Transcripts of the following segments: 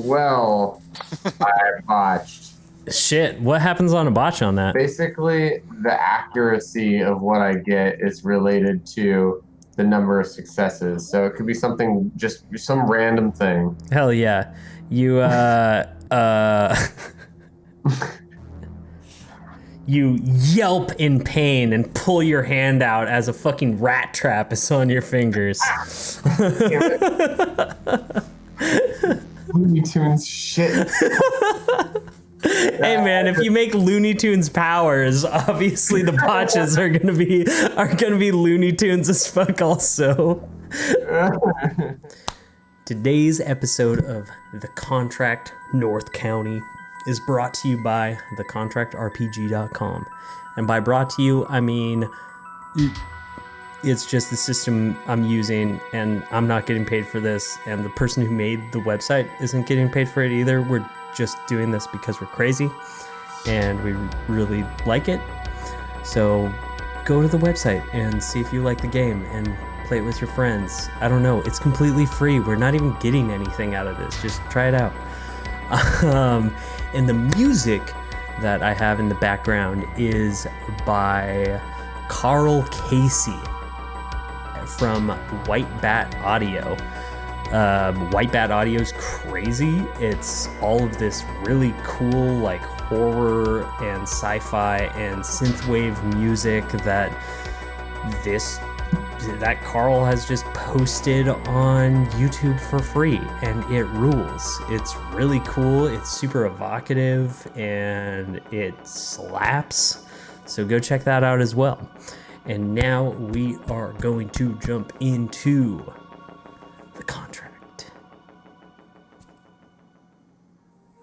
Well, I botched. Shit, what happens on a botch on that? Basically, the accuracy of what I get is related to the number of successes. So it could be something, just some random thing. Hell yeah. You, you yelp in pain and pull your hand out as a fucking rat trap is on your fingers. Looney Tunes shit. Hey man, if you make Looney Tunes powers, obviously the botches are gonna be Looney Tunes as fuck also. Today's episode of The Contract North County is brought to you by thecontractrpg.com. And by brought to you, I mean it's just the system I'm using and I'm not getting paid for this, and the person who made the website isn't getting paid for it either. We're just doing this because we're crazy and we really like it. So go to the website and see if you like the game and play it with your friends. I don't know, it's completely free. We're not even getting anything out of this. Just try it out. And the music that I have in the background is by Karl Casey from White Bat Audio. White Bat Audio is crazy. It's all of this really cool like horror and sci-fi and synthwave music that Carl has just posted on YouTube for free, and it rules. It's really cool. It's super evocative and it slaps. So go check that out as well. And now we are going to jump into The Contract.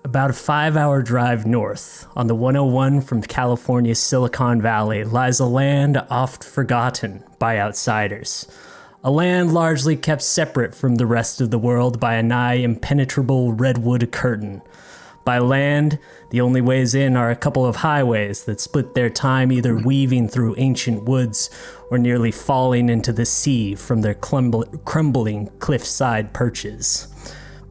About a 5-hour drive north on the 101 from California's Silicon Valley lies a land oft forgotten by outsiders. A land largely kept separate from the rest of the world by a nigh impenetrable redwood curtain. By land, the only ways in are a couple of highways that split their time either weaving through ancient woods or nearly falling into the sea from their crumbling cliffside perches.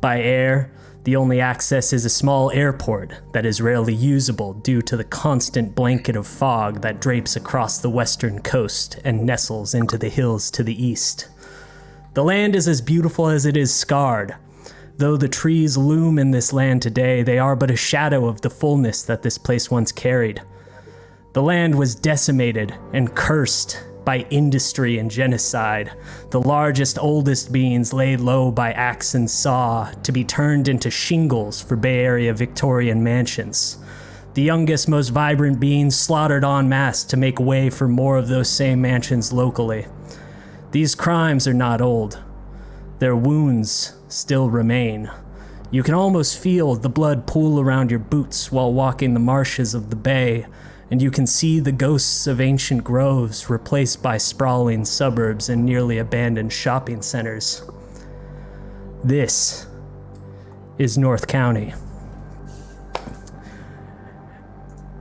By air, the only access is a small airport that is rarely usable due to the constant blanket of fog that drapes across the western coast and nestles into the hills to the east. The land is as beautiful as it is scarred. Though the trees loom in this land today, they are but a shadow of the fullness that this place once carried. The land was decimated and cursed by industry and genocide, the largest, oldest beings laid low by axe and saw to be turned into shingles for Bay Area Victorian mansions. The youngest, most vibrant beings slaughtered en masse to make way for more of those same mansions locally. These crimes are not old. Their wounds still remain. You can almost feel the blood pool around your boots while walking the marshes of the bay, and you can see the ghosts of ancient groves replaced by sprawling suburbs and nearly abandoned shopping centers. This is North County.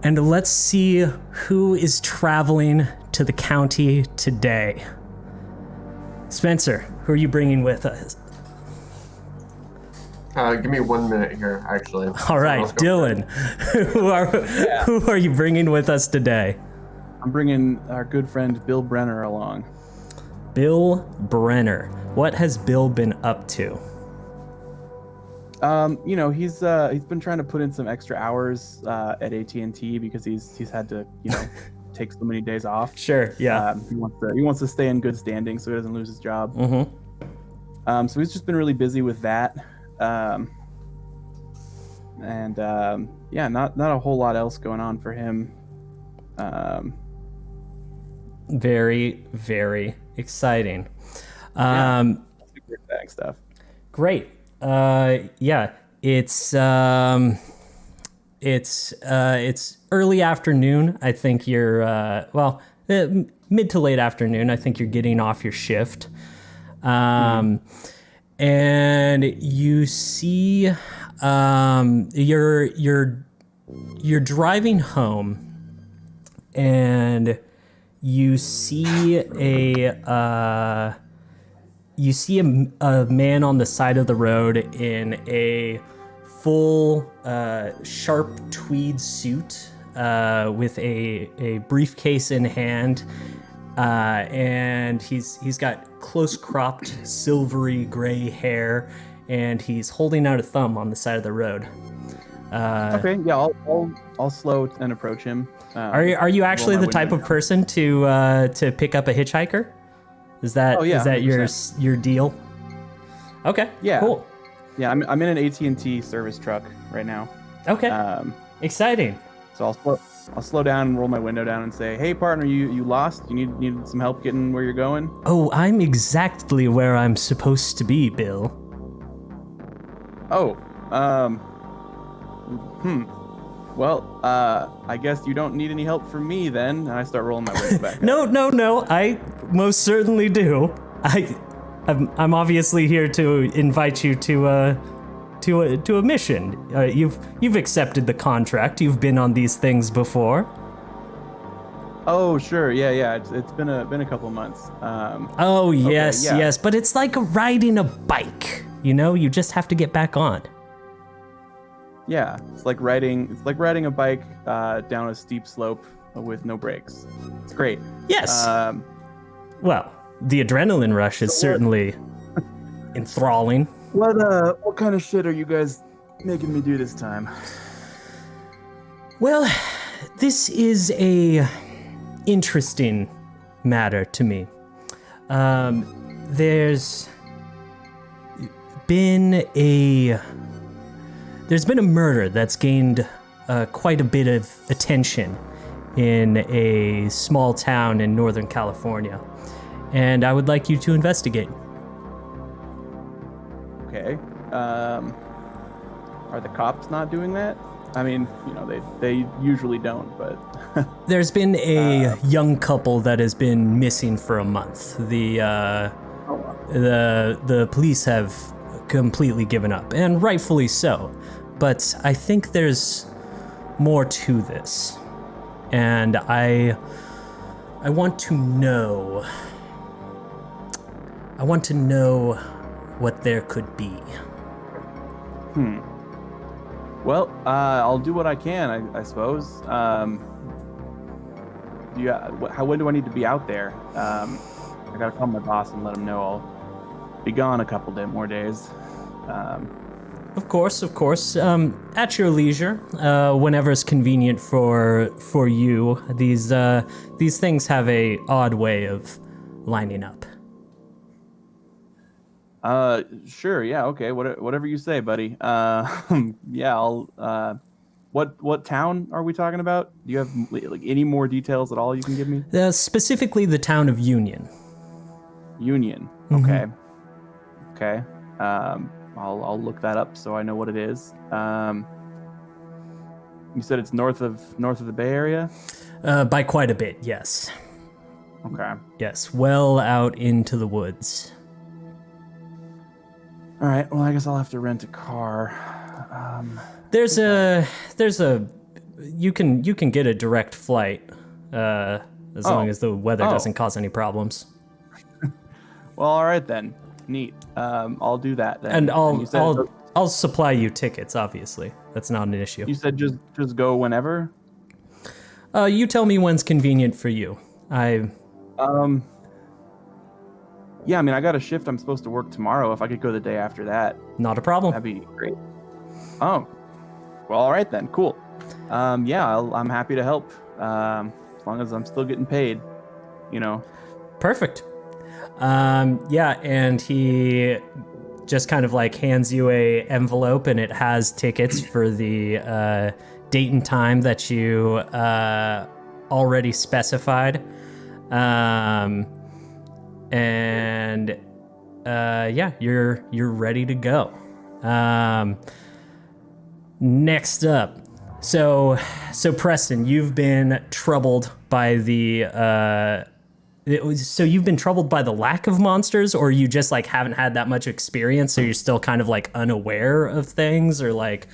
And let's see who is traveling to the county today. Spencer, who are you bringing with us? Give me 1 minute here, actually. All right, Dylan, who are you bringing with us today? I'm bringing our good friend Bill Brenner along. Bill Brenner. What has Bill been up to? He's been trying to put in some extra hours at AT&T because he's had to, take so many days off. Sure, yeah. He wants to stay in good standing so he doesn't lose his job. Mm-hmm. So he's just been really busy with that. Not a whole lot else going on for him. Very, very exciting. Super exciting stuff. Great. It's early afternoon. I think you're mid to late afternoon. I think you're getting off your shift. And you see, you're driving home, and you see a man on the side of the road in a full sharp tweed suit with a briefcase in hand, and he's got close cropped silvery gray hair, and he's holding out a thumb on the side of the road. Okay, yeah, I'll slow and approach him. Are you actually the type of person to pick up a hitchhiker? Is that yeah, is that 100%. your deal? Okay. Yeah. Cool. Yeah, I'm in an AT&T service truck right now. Okay. Exciting. So I'll slow down and roll my window down and say, "Hey, partner, you lost? You need some help getting where you're going?" Oh, I'm exactly where I'm supposed to be, Bill. Oh, Well, I guess you don't need any help from me then. And I start rolling my window back. No. I most certainly do. I'm obviously here to invite you to a mission. You've accepted the contract. You've been on these things before. Oh, sure. Yeah. It's been a couple of months. Oh, yes, okay, yeah. yes. But it's like riding a bike. You just have to get back on. Yeah, it's like riding a bike down a steep slope with no brakes. It's great. Yes. Well, the adrenaline rush is certainly enthralling. What kind of shit are you guys making me do this time? Well, this is a interesting matter to me. There's been a murder that's gained quite a bit of attention in a small town in Northern California, and I would like you to investigate. Okay. Are the cops not doing that? I mean, they usually don't, but There's been a young couple that has been missing for a month. The police have completely given up, and rightfully so. But I think there's more to this, and I want to know. I want to know what there could be. well, I'll do what I can, I suppose. When do I need to be out there? I gotta call my boss and let him know I'll be gone a couple more days. Of course. At your leisure, whenever it's convenient for you. These things have a odd way of lining up. Sure, yeah, okay, whatever you say, buddy. Yeah, I'll. What town are we talking about? Do you have like any more details at all you can give me? Specifically, the town of Union. Union. Okay. Okay. I'll look that up so I know what it is. You said it's north of the Bay Area? By quite a bit, yes. Okay. Yes, well out into the woods. All right. Well, I guess I'll have to rent a car. You can get a direct flight, as long as the weather doesn't cause any problems. Well, all right then. Neat. I'll do that then. And you said, I'll supply you tickets. Obviously, that's not an issue. You said just go whenever. You tell me when's convenient for you. Yeah, I mean, I got a shift I'm supposed to work tomorrow. If I could go the day after that, Not a problem. that'd be great. Oh, well, all right then. Cool. Yeah, I'm happy to help. As long as I'm still getting paid, Perfect. Yeah, and he just kind of like hands you a envelope, and it has tickets for the date and time that you already specified. And yeah, you're ready to go. Next up, so Preston, you've been troubled by the you've been troubled by the lack of monsters, or you just like haven't had that much experience, so you're still kind of like unaware of things, or like.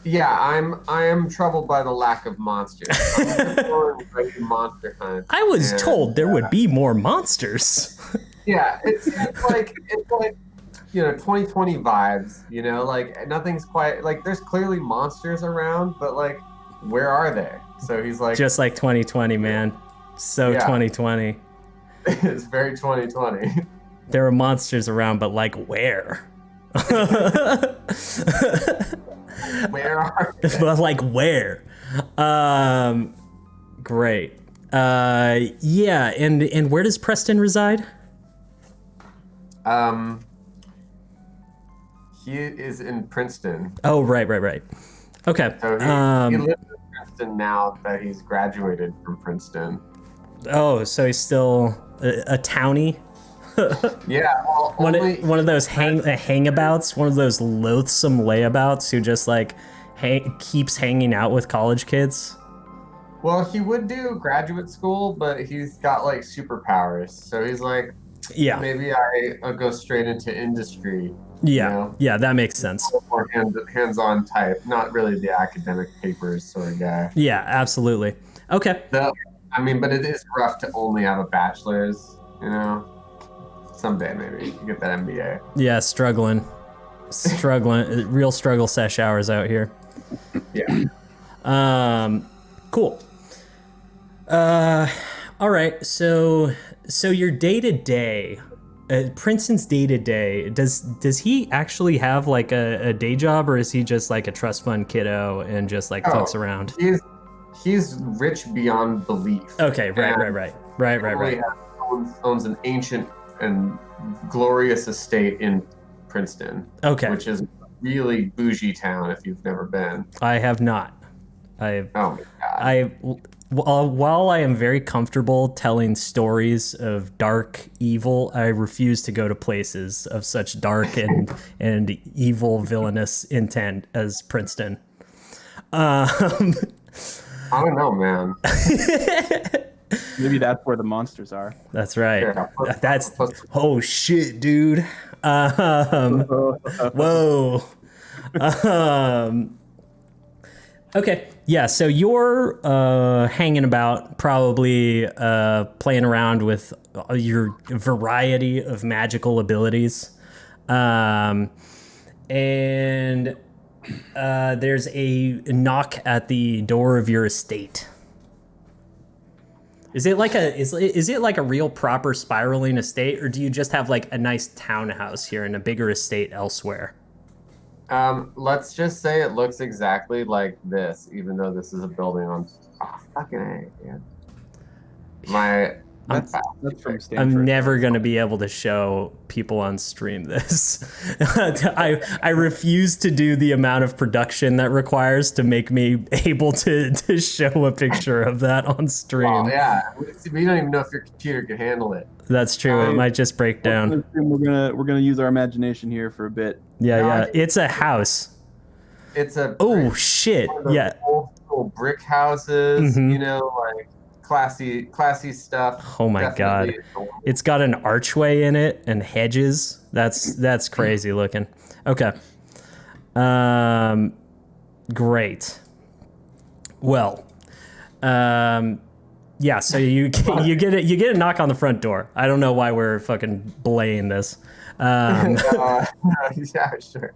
Yeah, I am troubled by the lack of monsters. I'm exploring a monster hunt. I was told there would be more monsters. Yeah, it's like 2020 vibes, like nothing's quite like there's clearly monsters around, but like where are they? So he's like, Just like 2020, man. So yeah, 2020. it's very 2020. There are monsters around, but like where? Where are they? But like where? Great. Yeah, and where does Preston reside? He is in Princeton. Oh, right. Okay. So he lives in Princeton now that he's graduated from Princeton. Oh, so he's still a townie? Yeah, well, One of those hangabouts, one of those loathsome layabouts who just like keeps hanging out with college kids. well, he would do graduate school, but he's got like superpowers. So he's like, Yeah, maybe I'll go straight into industry. yeah, that makes sense. More hands-on type, not really the academic papers sort of guy. Yeah, absolutely. Okay. But it is rough to only have a bachelor's, Someday maybe you get that MBA. Yeah, struggling, real struggle sesh hours out here. Yeah. Cool. All right. So your day to day, Princeton's day to day. Does he actually have like a day job, or is he just like a trust fund kiddo and just like fucks around? He's rich beyond belief. Okay. Right. Owns an ancient and glorious estate in Princeton. Okay. Which is a really bougie town if you've never been. I have not. Oh my God. While I am very comfortable telling stories of dark evil, I refuse to go to places of such dark and evil, villainous intent as Princeton. I don't know, man. Maybe that's where the monsters are. That's right. Yeah, oh shit, dude. Whoa. Okay. Yeah. So you're hanging about, probably playing around with your variety of magical abilities, and there's a knock at the door of your estate. Is it like a real proper spiraling estate, or do you just have like a nice townhouse here and a bigger estate elsewhere? Let's just say it looks exactly like this, even though this is a building on. Oh, fucking A, yeah. That's from Stanford. I'm never going to be able to show people on stream this. I refuse to do the amount of production that requires to make me able to show a picture of that on stream. Well, yeah, we don't even know if your computer can handle it. That's true. It might just break down. We're gonna use our imagination here for a bit. Yeah. It's a house. It's a shit. Yeah. Old school brick houses, Mhm. like classy stuff. Oh my God. It's got an archway in it and hedges. That's crazy looking. Okay. Great. Well, yeah, so you get a knock on the front door. I don't know why we're fucking belaying this. Yeah, sure.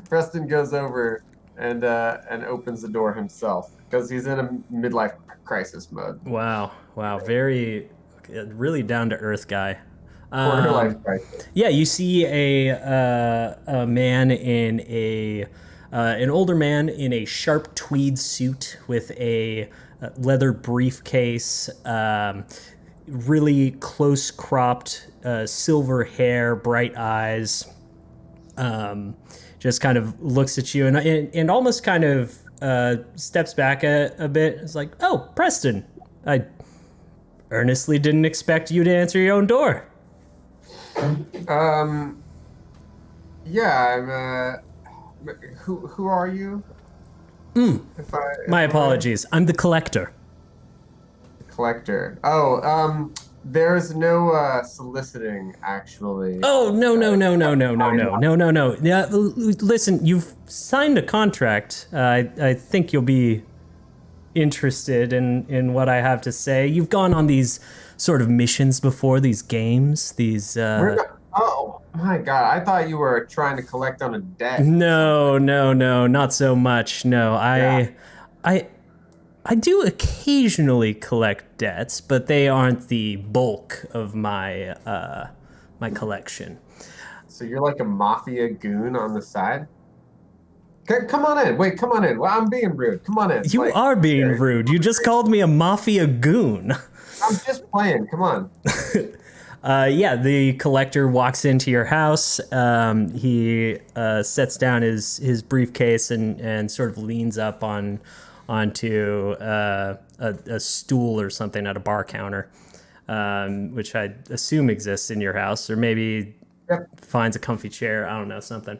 Preston goes over and opens the door himself because he's in a midlife crisis mode. Wow, very, really down to earth guy. Quarter life crisis. Yeah, you see a man in an older man in a sharp tweed suit with a leather briefcase, really close cropped silver hair, bright eyes. Just kind of looks at you and almost kind of steps back a bit. It's like, oh, Preston, I earnestly didn't expect you to answer your own door. Yeah, who are you? My apologies. I'm the collector. Collector. Oh, there's no soliciting actually. Oh, no. Yeah, listen, you've signed a contract. I think you'll be interested in what I have to say. You've gone on these sort of missions before, these games, these... Oh, My God, I thought you were trying to collect on a debt or No, something. no, no, not so much. No, Yeah. I, I do occasionally collect debts, but they aren't the bulk of my collection. So you're like a mafia goon on the side? Come on in. Wait, come on in. Well, I'm being rude. Come on in. You Like, are being here, rude. You just called me a mafia goon. I'm just playing. Come on. Yeah, the collector walks into your house. He sets down his briefcase and sort of leans up onto a stool or something at a bar counter, which I assume exists in your house, or maybe Yep. finds a comfy chair. I don't know, something.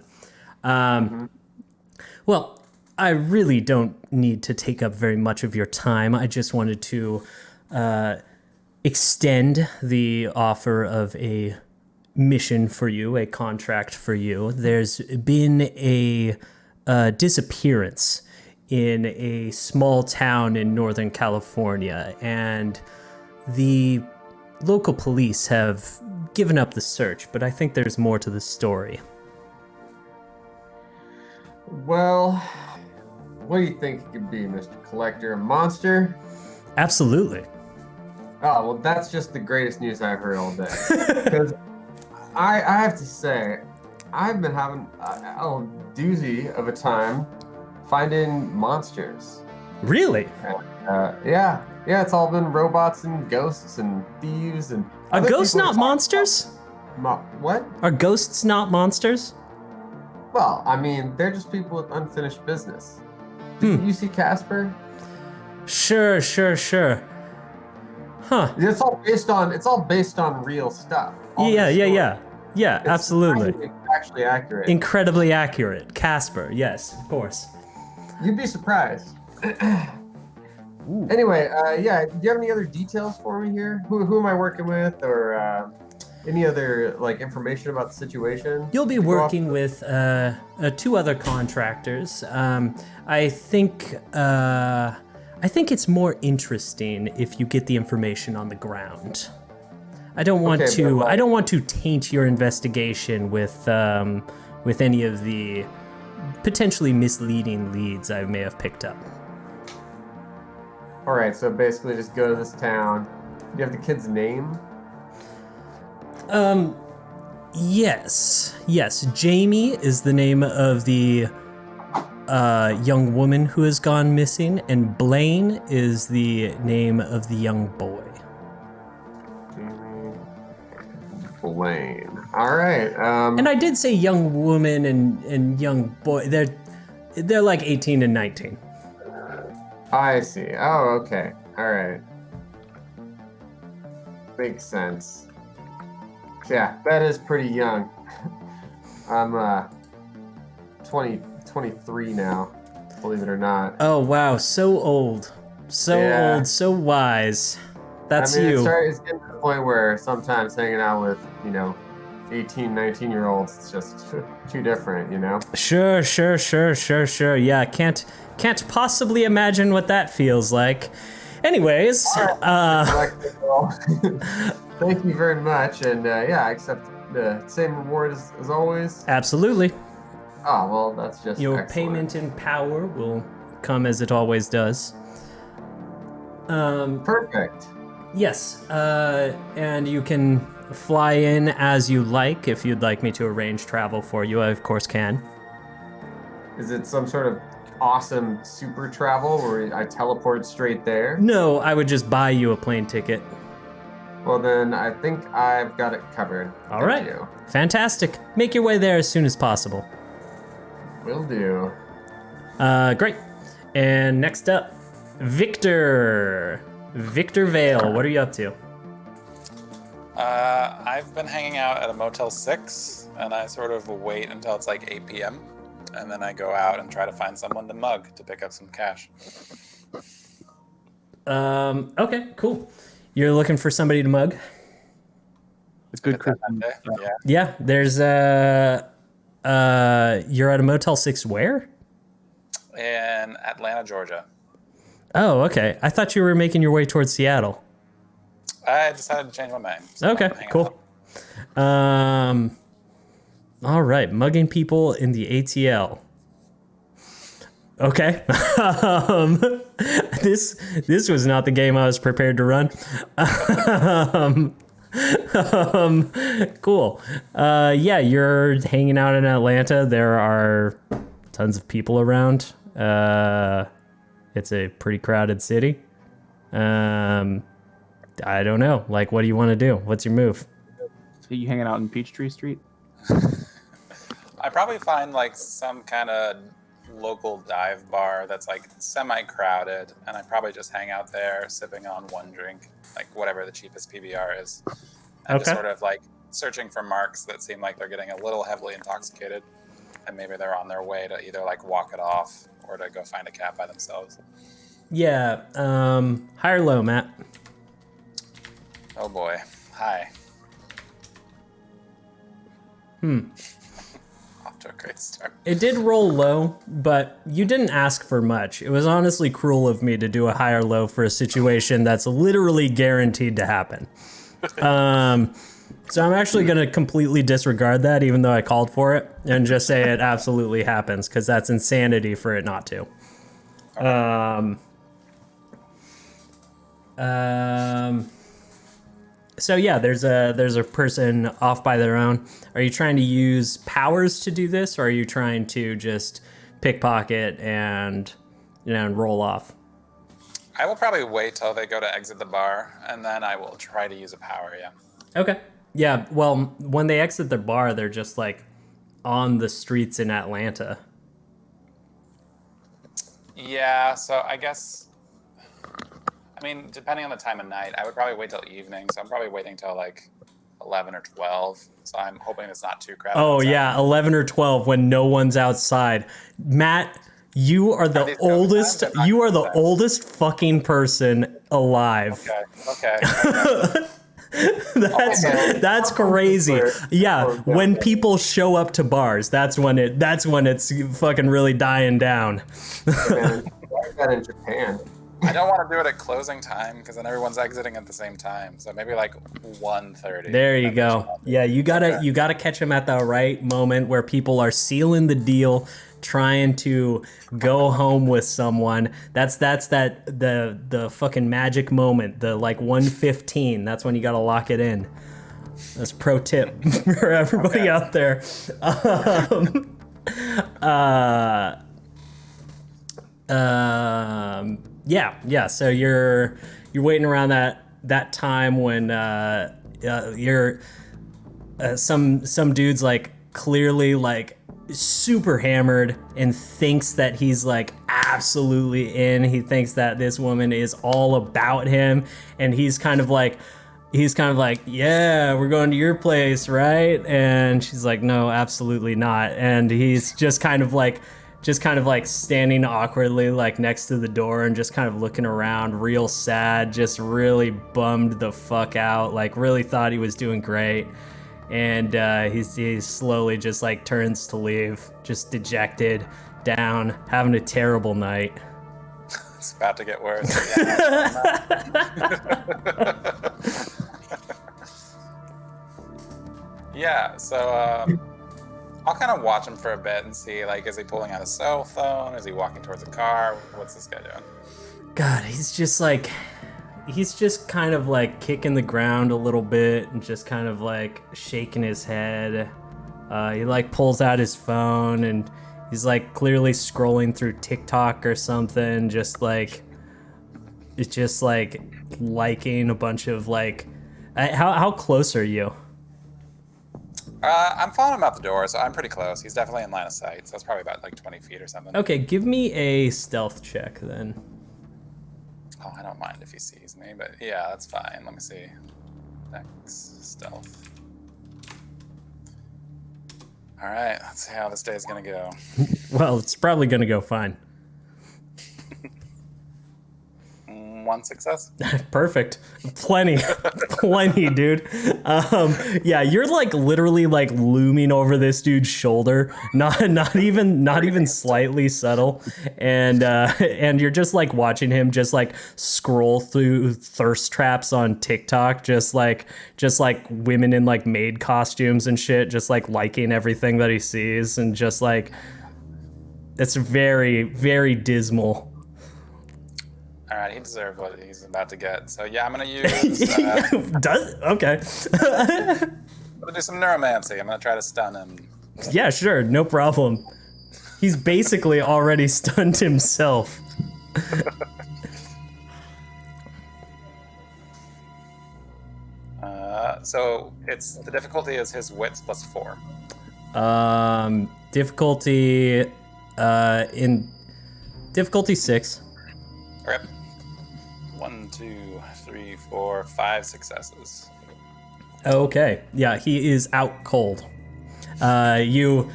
Hmm. Well, I really don't need to take up very much of your time. I just wanted to extend the offer of a mission for you, a contract for you. There's been a disappearance in a small town in Northern California, and the local police have given up the search, but I think there's more to the story. Well, what do you think it could be, Mr. Collector? A monster? Absolutely. Oh, well, that's just the greatest news I've heard all day. Because I have to say, I've been having a doozy of a time finding monsters. Really? Yeah, it's all been robots and ghosts and thieves and Are other ghosts people are not talking monsters? about what? Are ghosts not monsters? Well, I mean, they're just people with unfinished business. Did you see Casper? Sure. Huh. It's all based on real stuff. All Yeah, these yeah, stories. yeah. Yeah, It's absolutely. surprisingly actually accurate. Incredibly accurate. Casper, yes, of course. You'd be surprised. Anyway, yeah. Do you have any other details for me here? Who am I working with, or any other like information about the situation? You'll be to go off working with two other contractors. I think it's more interesting if you get the information on the ground. I don't want Okay, to. but, I don't want to taint your investigation with any of the potentially misleading leads I may have picked up. All right, so basically, just go to this town. Do you have the kid's name? Yes. Jamie is the name of the young woman who has gone missing, and Blaine is the name of the young boy. Jamie Blaine. All right. And I did say young woman and young boy. They're like 18 and 19. I see. Oh, okay. All right. Makes sense. Yeah, that is pretty young. I'm 23 now, believe it or not. Oh wow, so old, Yeah. old, so wise. That's I mean, you. it's getting to the point where sometimes hanging out with, 18, 19-year-olds, it's just too different, Sure. Yeah, can't possibly imagine what that feels like. Anyways, Well, thank you very much, and yeah, I accept the same reward as always. absolutely. Oh, well, that's just Your excellent. payment in power will come as it always does. Perfect. Yes, and you can fly in as you like. If you'd like me to arrange travel for you, I of course can. Is it some sort of awesome super travel where I teleport straight there? No, I would just buy you a plane ticket. Well, then I think I've got it covered. All Thank right. you. Fantastic. Make your way there as soon as possible. Will do. Great. And next up, Victor. Victor Vale, what are you up to? I've been hanging out at a Motel 6, and I sort of wait until it's like 8 p.m., and then I go out and try to find someone to mug to pick up some cash. Okay, cool. You're looking for somebody to mug? It's good. That day? Yeah. Yeah, there's you're at a Motel 6 where? In Atlanta, Georgia. Oh, okay. I thought you were making your way towards Seattle. I decided to change my mind. so Okay, I'm hanging cool. out. All right, mugging people in the ATL. Okay. This was not the game I was prepared to run. Cool. Yeah, you're hanging out in Atlanta. There are tons of people around. It's a pretty crowded city. I don't know. Like, what do you want to do? What's your move? So you hanging out in Peachtree Street? I probably find like some kind of local dive bar that's like semi-crowded, and I probably just hang out there sipping on one drink, like whatever the cheapest PBR is, and just Okay. sort of like searching for marks that seem like they're getting a little heavily intoxicated, and maybe they're on their way to either like walk it off or to go find a cab by themselves. Yeah. High or low, Matt? Oh boy. Hi. Off to a great start. It did roll low, but you didn't ask for much. It was honestly cruel of me to do a high or low for a situation that's literally guaranteed to happen. So I'm actually going to completely disregard that, even though I called for it, and just say it absolutely happens, because that's insanity for it not to. So yeah, there's a person off by their own. Are you trying to use powers to do this, or are you trying to just pickpocket and roll off? I will probably wait till they go to exit the bar, and then I will try to use a power, yeah. Okay. Yeah, well, when they exit the bar, they're just like on the streets in Atlanta. Yeah, so I guess, I mean, depending on the time of night, I would probably wait till evening, so I'm probably waiting till like 11 or 12, so I'm hoping it's not too crowded. Oh outside. yeah, 11 or 12 when no one's outside. Matt, you are the these ghost oldest. times or not You are ghost the times? oldest fucking person alive. Okay. That's crazy. Yeah, when people show up to bars, that's when it's fucking really dying down. Man, why is that in Japan? I don't want to do it at closing time, because then everyone's exiting at the same time, so maybe like 1:30. There you go. Yeah, you gotta catch them at the right moment where people are sealing the deal, trying to go home with someone. That's the fucking magic moment. The like 1:15. That's when you gotta lock it in. That's pro tip for everybody out there. Yeah. So you're waiting around that time when you're some dude's like clearly like super hammered and thinks that he's like absolutely in. He thinks that this woman is all about him, and he's kind of like, yeah, we're going to your place, right? And she's like, no, absolutely not. And he's just kind of like standing awkwardly like next to the door and just kind of looking around real sad, just really bummed the fuck out, like really thought he was doing great. And he slowly just like turns to leave, just dejected, down, having a terrible night. It's about to get worse. Yeah, so I'll kind of watch him for a bit and see, like, is he pulling out a cell phone? Is he walking towards a car? What's this guy doing? God, he's just kind of like kicking the ground a little bit and just kind of like shaking his head. He like pulls out his phone and he's like clearly scrolling through TikTok or something, just like liking a bunch of like, how close are you? I'm following him out the door, so I'm pretty close. He's definitely in line of sight, so it's probably about like 20 feet or something. Okay, give me a stealth check then. Oh, I don't mind if he sees me, but yeah, that's fine. Let me see. Dex, stealth. All right, let's see how this day's gonna go. Well, it's probably gonna go fine. 1 success. Perfect. Plenty, dude. Yeah, you're like literally like looming over this dude's shoulder, not even slightly subtle, and you're just like watching him just like scroll through thirst traps on TikTok, just like women in like maid costumes and shit, just like liking everything that he sees, and just like it's very, very dismal. All right, he deserved what he's about to get. So yeah, I'm gonna use. Okay. I'm gonna do some neuromancy. I'm gonna try to stun him. Yeah, sure, no problem. He's basically already stunned himself. So it's the difficulty is his wits plus 4. Difficulty, in difficulty 6. Okay. 1, 2, 3, 4, 5 successes. Okay, yeah, he is out cold. The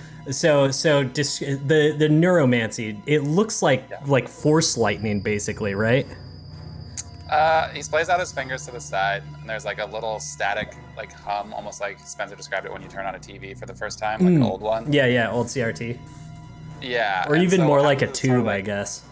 neuromancy, it looks like force lightning basically, right? He splays out his fingers to the side, and there's like a little static like hum, almost like Spencer described it when you turn on a TV for the first time, like an old one. Yeah, old CRT. Yeah. Or even so more what like a happens is sort tube, of I like, guess.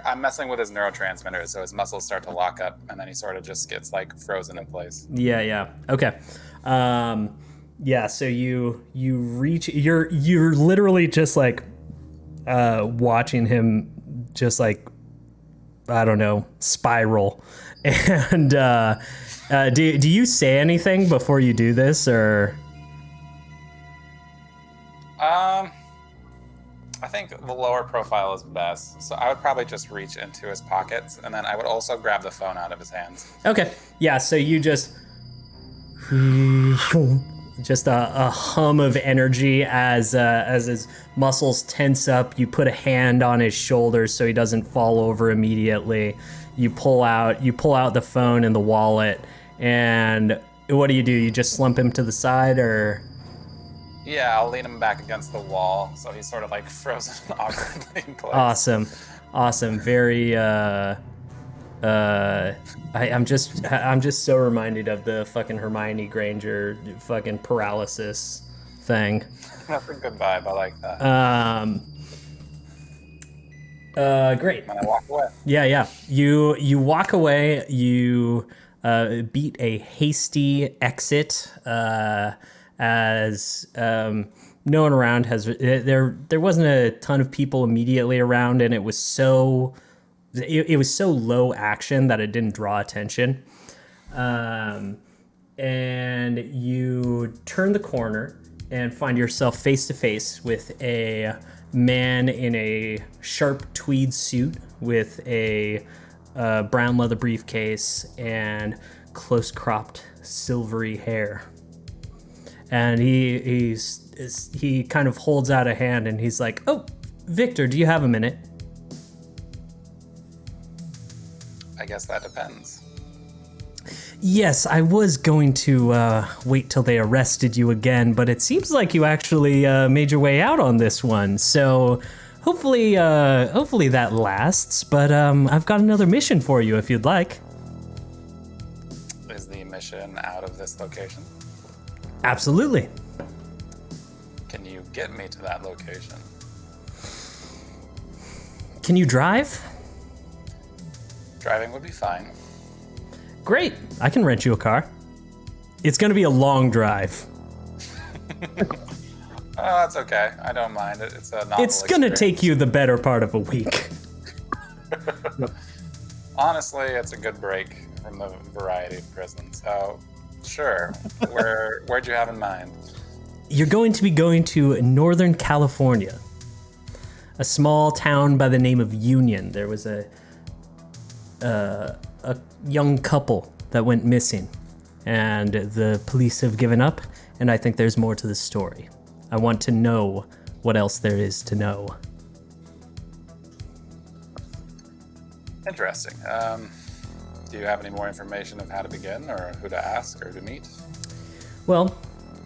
I'm messing with his neurotransmitters, so his muscles start to lock up, and then he sort of just gets like frozen in place. Yeah. Okay. Yeah, so you reach, you're literally just like watching him just like, I don't know, spiral. And do you say anything before you do this, or? I think the lower profile is best, so I would probably just reach into his pockets, and then I would also grab the phone out of his hands. Okay, yeah, so you just a hum of energy as his muscles tense up. You put a hand on his shoulders so he doesn't fall over immediately. You pull out the phone and the wallet, and what do? You just slump him to the side, or? Yeah, I'll lean him back against the wall, so he's sort of like frozen awkwardly in place. Awesome. Very. I'm just so reminded of the fucking Hermione Granger fucking paralysis thing. That's a good vibe. I like that. Great. And I walk away. Yeah. You walk away. You beat a hasty exit. As no one around has there wasn't a ton of people immediately around, and it was so low action that it didn't draw attention. And you turn the corner and find yourself face to face with a man in a sharp tweed suit with a brown leather briefcase and close cropped silvery hair. And he kind of holds out a hand, and he's like, "Oh, Victor, do you have a minute?" I guess that depends. Yes, I was going to wait till they arrested you again, but it seems like you actually made your way out on this one. So hopefully that lasts. But I've got another mission for you if you'd like. Is the mission out of this location? Absolutely. Can you get me to that location? Can you drive? Driving would be fine. Great. I can rent you a car. It's going to be a long drive. Oh, that's okay. I don't mind it. It's a novel It's going to take you the better part of a week. Honestly, it's a good break from the variety of prisons. So, sure. Where'd you have in mind? You're going to be going to Northern California, a small town by the name of Union. There was a young couple that went missing, and the police have given up, and I think there's more to the story. I want to know what else there is to know. Interesting. Do you have any more information of how to begin, or who to ask, or to meet? Well,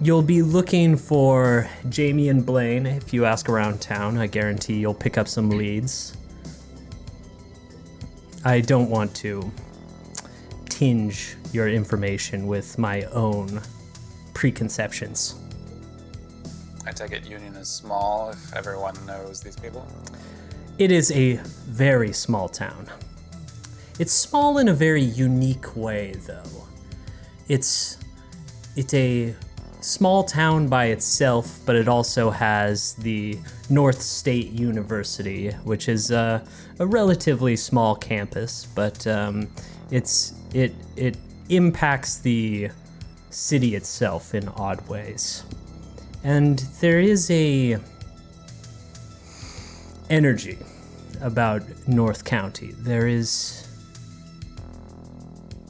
you'll be looking for Jamie and Blaine. If you ask around town, I guarantee you'll pick up some leads. I don't want to tinge your information with my own preconceptions. I take it Union is small if everyone knows these people. It is a very small town. It's small in a very unique way, though. It's a small town by itself, but it also has the North State University, which is a relatively small campus, but it impacts the city itself in odd ways. And there is a energy about North County. There is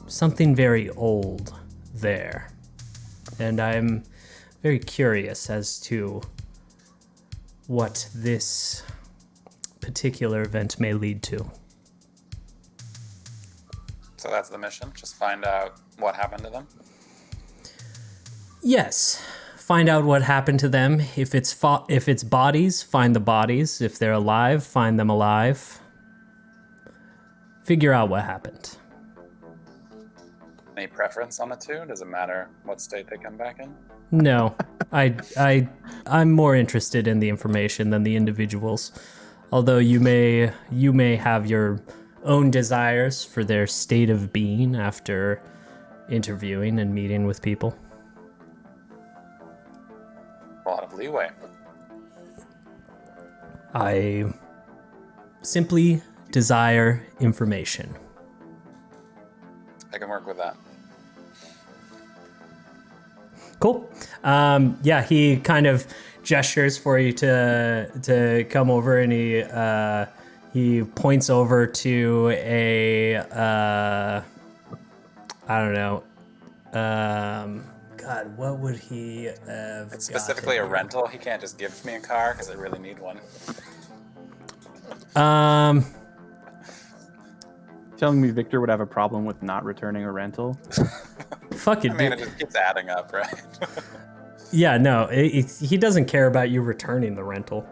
something very old there. And I'm very curious as to what this particular event may lead to. So that's the mission. Just find out what happened to them. Yes. Find out what happened to them. If it's bodies, find the bodies. If they're alive, find them alive. Figure out what happened. Any preference on the two? Does it matter what state they come back in? No, I'm more interested in the information than the individuals. Although you may have your own desires for their state of being after interviewing and meeting with people. A lot of leeway. I simply desire information. I can work with that. Cool. Yeah, he kind of gestures for you to come over, and he points over to a I don't know. God, what would he have? It's specifically a rental. He can't just give me a car because I really need one. Telling me Victor would have a problem with not returning a rental. Fuck it, I mean, dude. it just keeps adding up, right? Yeah, no, he doesn't care about you returning the rental.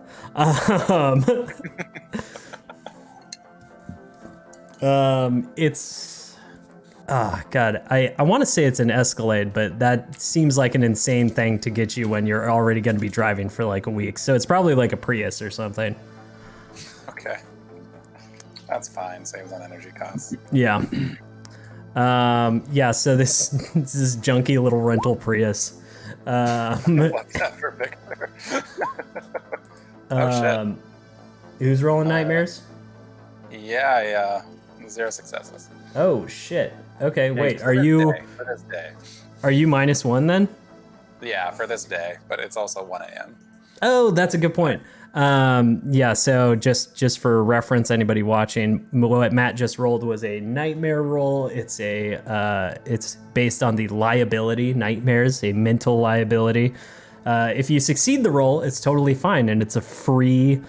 It's, God, I want to say it's an Escalade, but that seems like an insane thing to get you when you're already going to be driving for like a week. So it's probably like a Prius or something. Okay. That's fine. Saves on energy costs. Yeah. Yeah, so this junky little rental Prius. What's that for Victor? Oh, shit. Who's rolling nightmares? Yeah. 0 successes. Oh shit. Okay, wait. For this day. Are you -1 then? Yeah, for this day, but it's also 1 a.m. Oh, that's a good point. Yeah, so just for reference, anybody watching, what Matt just rolled was a nightmare roll. It's it's based on the liability, nightmares, a mental liability. If you succeed the roll, it's totally fine, and it's a free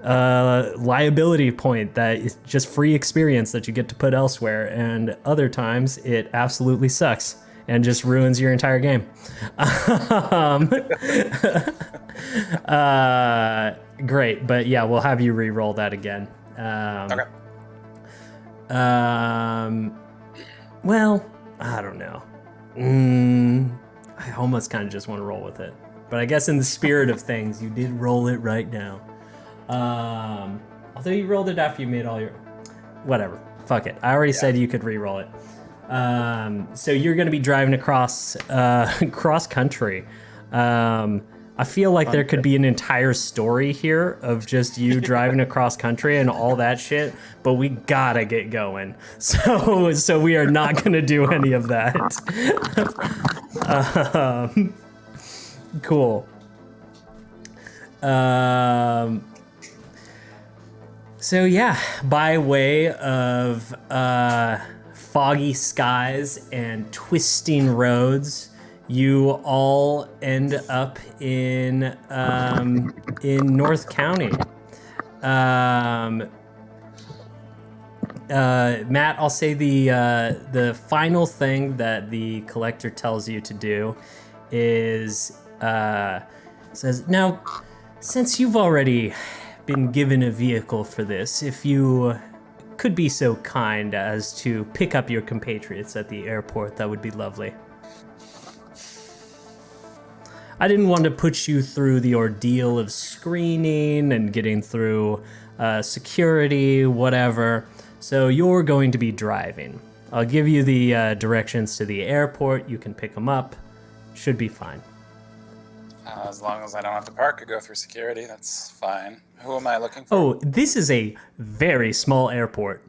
liability point that is just free experience that you get to put elsewhere. And other times, it absolutely sucks and just ruins your entire game. Great, but yeah, we'll have you re-roll that again. Okay. Well, I don't know. I almost kind of just want to roll with it, but I guess in the spirit of things, you did roll it right now. Although you rolled it after you made all your, whatever. Fuck it. I already said you could re-roll it. So you're going to be driving across cross country. I feel like there could be an entire story here of just you driving across country and all that shit, but we gotta get going. So we are not gonna do any of that. Cool. So yeah, by way of foggy skies and twisting roads, you all end up in North County. Matt, I'll say the final thing that the collector tells you to do is says, now, since you've already been given a vehicle for this, if you could be so kind as to pick up your compatriots at the airport, that would be lovely. I didn't want to put you through the ordeal of screening and getting through security, whatever. So you're going to be driving. I'll give you the directions to the airport. You can pick them up. Should be fine. As long as I don't have to park or go through security, that's fine. Who am I looking for? Oh, this is a very small airport.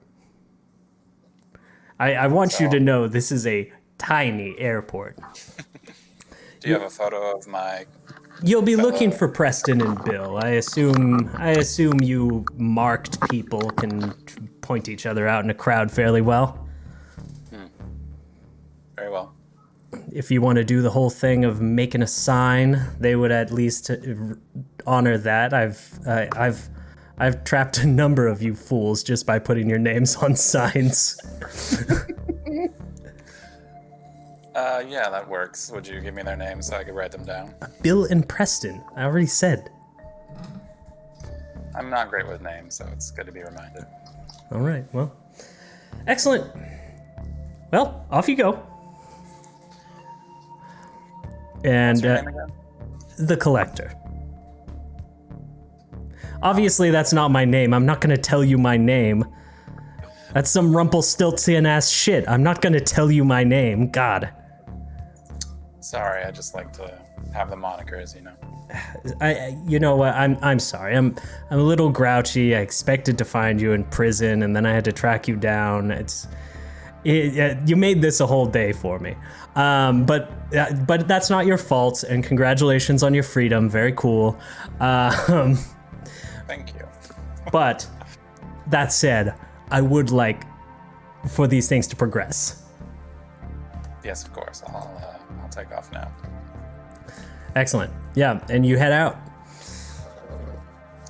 I want you to know this is a tiny airport. Do you have a photo of my... You'll be looking for Preston and Bill. I assume you marked people can point each other out in a crowd fairly well. Very well. If you want to do the whole thing of making a sign, they would at least honor that. I've trapped a number of you fools just by putting your names on signs. Yeah, that works. Would you give me their names so I could write them down? Bill and Preston. I already said. I'm not great with names, so it's good to be reminded. All right. Well, excellent. Well, off you go. And What's your name again? the Collector. Obviously, that's not my name. I'm not going to tell you my name. That's some Rumpelstiltskin ass shit. I'm not going to tell you my name. God. Sorry, I just like to have the monikers, you know. You know what? I'm sorry. I'm a little grouchy. I expected to find you in prison, and then I had to track you down. You made this a whole day for me. But that's not your fault. And congratulations on your freedom. Very cool. Thank you. But that said, I would like for these things to progress. Yes, of course. I'll take off now. Excellent. Yeah, and you head out.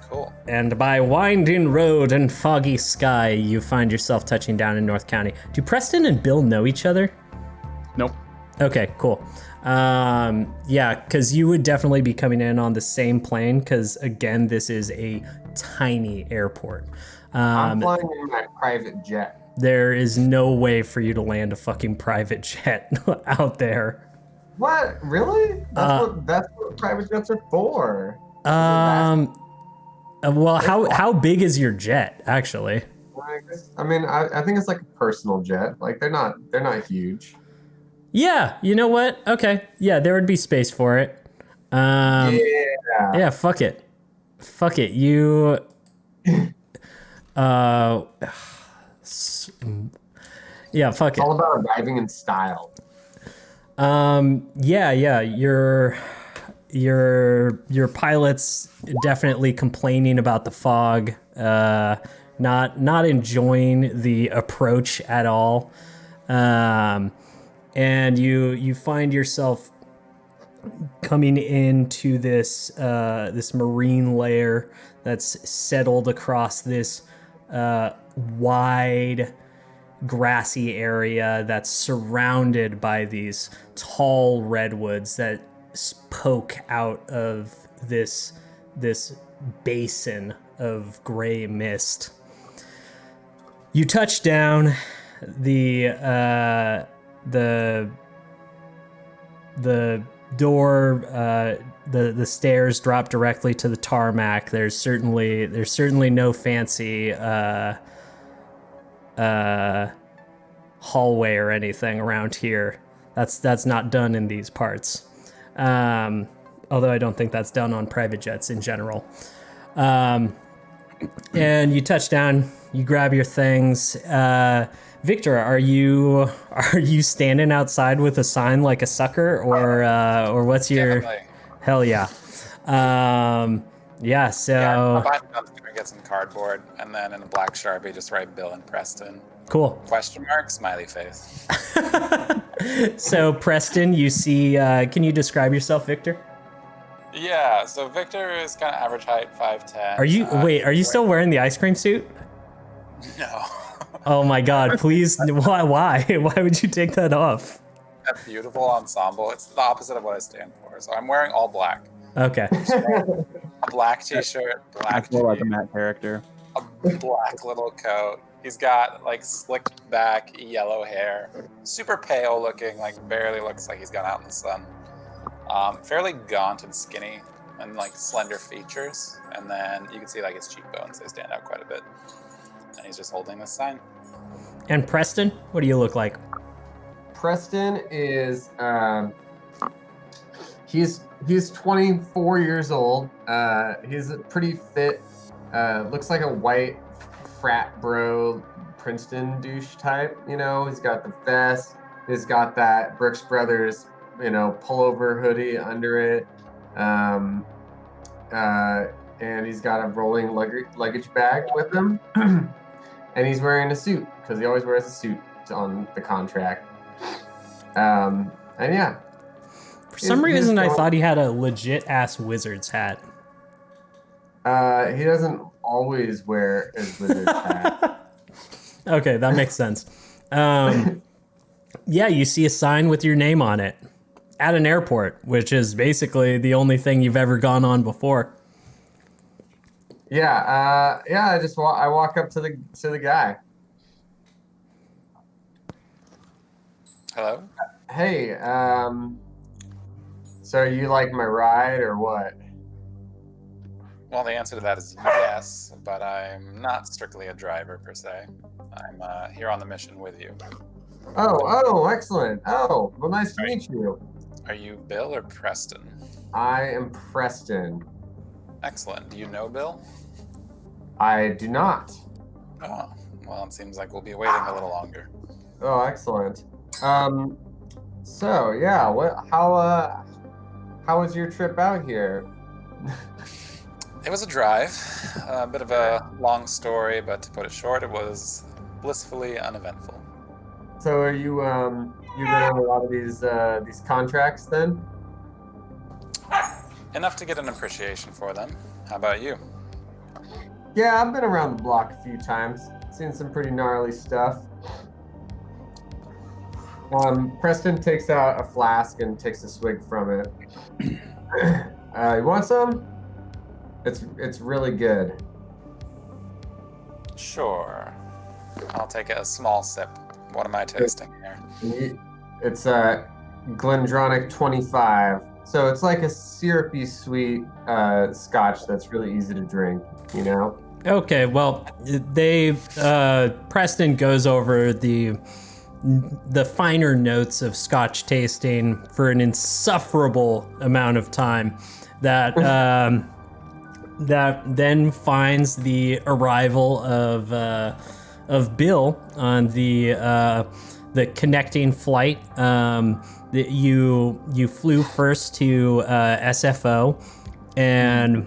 Cool. And by winding road and foggy sky, you find yourself touching down in North County. Do Preston and Bill know each other? Nope. Okay, cool. Yeah, because you would definitely be coming in on the same plane, because, again, this is a tiny airport. I'm flying in my private jet. There is no way for you to land a fucking private jet out there. What? Really? That's what private jets are for. Well, how big is your jet, actually? I mean, I think it's like a personal jet. Like they're not huge. Yeah, you know what? Okay, yeah, there would be space for it. Yeah, fuck it. You. Yeah, fuck it. It's all about arriving in style. Yeah, your pilot's definitely complaining about the fog, not enjoying the approach at all. And you find yourself coming into this marine layer that's settled across this wide grassy area that's surrounded by these tall redwoods that poke out of this basin of gray mist. You touch down. The door, the stairs drop directly to the tarmac. There's certainly no fancy hallway or anything around here. That's not done in these parts. Although I don't think that's done on private jets in general. And you touch down, you grab your things. Victor, are you standing outside with a sign like a sucker, or what's your? Definitely. Hell yeah. Yeah. So. I'll buy and get some cardboard, and then in a black Sharpie, just write Bill and Preston. Cool. Question mark, smiley face. So Preston, you see? Can you describe yourself, Victor? Yeah. So Victor is kind of average height, 5'10". Are you still wearing the ice cream suit? No. Oh my God! Please, why? Why would you take that off? A beautiful ensemble. It's the opposite of what I stand for. So I'm wearing all black. Okay. A black t-shirt, black More like a Matt character. a black little coat, He's got like slicked back yellow hair, super pale looking, like barely looks like he's gone out in the sun. Fairly gaunt and skinny, and like slender features. And then you can see like his cheekbones; they stand out quite a bit. And he's just holding this sign. And Preston, what do you look like? Preston is he's 24 years old. He's pretty fit. Looks like a white frat bro Princeton douche type. You know, he's got the vest. He's got that Brooks Brothers, you know, pullover hoodie under it. And he's got a rolling luggage bag with him. And he's wearing a suit because he always wears a suit on the contract. And yeah. For some reason, I thought he had a legit ass wizard's hat. He doesn't always wear his wizard's hat. Okay, that makes sense. Yeah, you see a sign with your name on it at an airport, which is basically the only thing you've ever gone on before. Yeah, I walk up to the guy. Hello? Hey, so are you like my ride or what? Well, the answer to that is yes, but I'm not strictly a driver per se. I'm here on the mission with you. Oh, excellent. Oh, well, nice to meet you. Are you Bill or Preston? I am Preston. Excellent. Do you know Bill? I do not. Oh, well, it seems like we'll be waiting a little longer. Oh, excellent. So yeah, how was your trip out here? It was a drive, a bit of a long story, but to put it short, it was blissfully uneventful. So are you you been on a lot of these contracts then? Enough to get an appreciation for them. How about you? Yeah, I've been around the block a few times, seen some pretty gnarly stuff. Preston takes out a flask and takes a swig from it. You want some? It's really good. Sure. I'll take a small sip. What am I tasting here? It's a Glendronach 25. So it's like a syrupy sweet scotch that's really easy to drink, you know? Okay, well, Preston goes over the finer notes of Scotch tasting for an insufferable amount of time that that then finds the arrival of Bill on the connecting flight. You flew first to SFO, and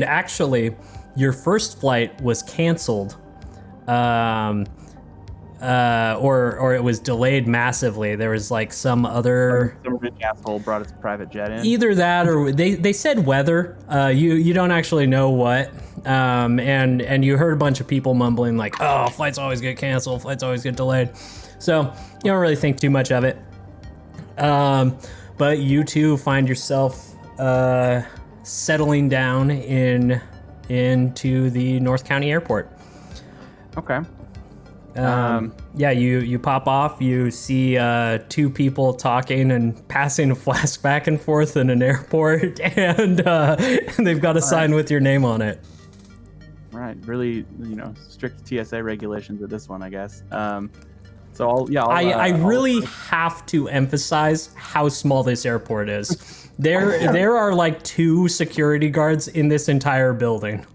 actually your first flight was canceled. Or it was delayed massively. There was like some rich asshole brought his private jet in. either that or they said weather. You don't actually know what. And you heard a bunch of people mumbling like, oh, flights always get canceled, flights always get delayed. So you don't really think too much of it. But you two find yourself settling down into the North County Airport. Okay. Yeah, you pop off, you see two people talking and passing a flask back and forth in an airport, and they've got a sign with your name on it. Right. Really, strict TSA regulations with this one, I guess. I really have to emphasize how small this airport is. There are like 2 security guards in this entire building.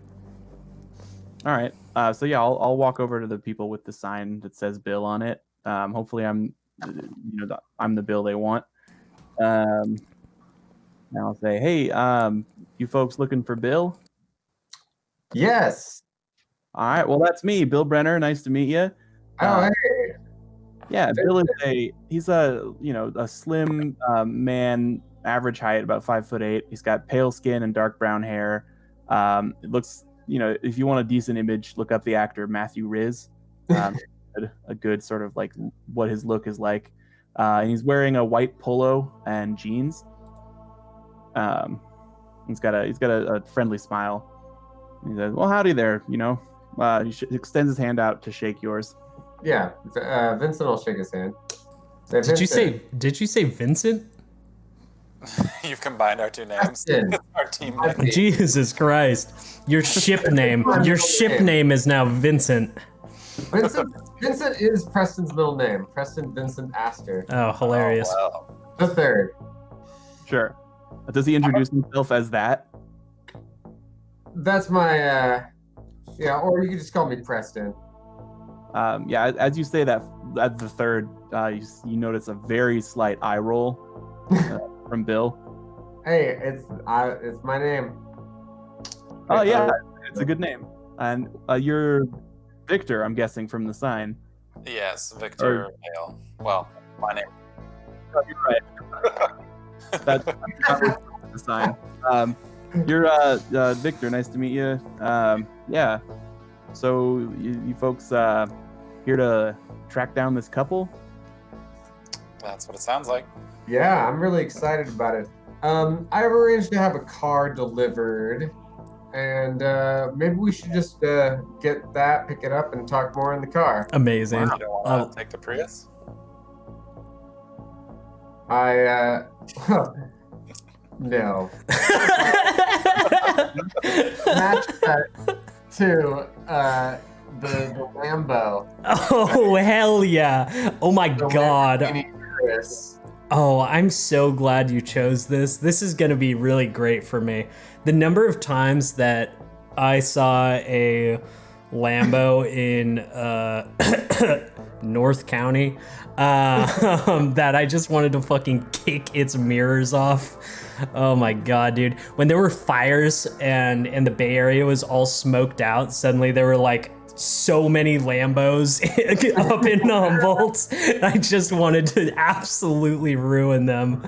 All right. I'll walk over to the people with the sign that says Bill on it. Hopefully I'm the Bill they want. And I'll say, hey, you folks looking for Bill? Yes. All right. Well, that's me, Bill Brenner. Nice to meet you. Oh, hey. Yeah, Bill is he's a slim man, average height, about 5'8". He's got pale skin and dark brown hair. It looks, if you want a decent image, look up the actor Matthew Riz. A good sort of like what his look is like. And he's wearing a white polo and jeans. He's got a friendly smile. He says, "Well, howdy there. extends his hand out to shake yours. Yeah, Vincent will shake his hand. Did you say Vincent? You've combined our two names. Preston. Our team name. Jesus Christ. Your ship name is now Vincent. Vincent is Preston's middle name. Preston Vincent Astor. Oh, hilarious. Oh, wow. The third. Sure. Does he introduce himself as that? That's my, yeah, or you can just call me Preston. Yeah, as you say that, at the third, you notice a very slight eye roll from Bill. Hey, it's my name. Oh yeah, it's a good name. And you're Victor, I'm guessing from the sign. Yes, Victor Hale. Well, my name. Oh, you're right. That's the sign. You're Victor. Nice to meet you. Yeah. So you folks here to track down this couple? That's what it sounds like. Yeah, I'm really excited about it. I've arranged to have a car delivered, and maybe we should just get that, pick it up, and talk more in the car. Amazing. You don't want to take the Prius? No. Match that to the Lambo. Oh, hell yeah. Oh my God. Chris. Oh, I'm so glad you chose this. This is going to be really great for me. The number of times that I saw a Lambo in North County that I just wanted to fucking kick its mirrors off. Oh my God, dude. When there were fires and the Bay Area was all smoked out, suddenly there were like so many Lambos up in Humboldt. I just wanted to absolutely ruin them.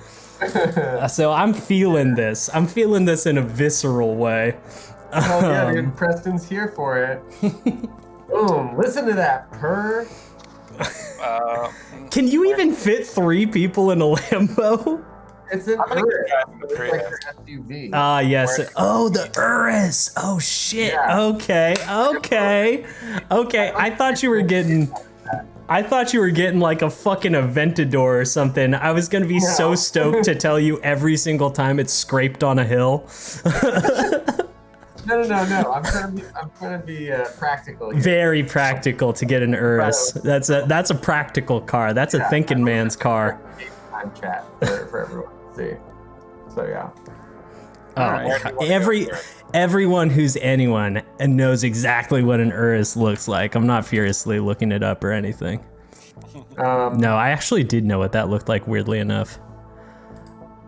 So I'm feeling this. I'm feeling this in a visceral way. Oh yeah, dude, Preston's here for it. Boom! Listen to that purr. Can you even fit 3 people in a Lambo? It's an I'm gonna Urus. get the It's like Prius. your SUV. Ah, yes. Where- Oh, the Urus. Oh shit. Yeah. Okay. I thought you were getting like a fucking Aventador or something. I was gonna be so stoked to tell you every single time it's scraped on a hill. No. I'm trying to be practical here. Very practical to get an Urus. That's a practical car. That's a thinking man's car. Time chat for everyone to see. So yeah. Where do you wanna go first? Everyone who's anyone and knows exactly what an Urus looks like. I'm not furiously looking it up or anything. No, I actually did know what that looked like, weirdly enough.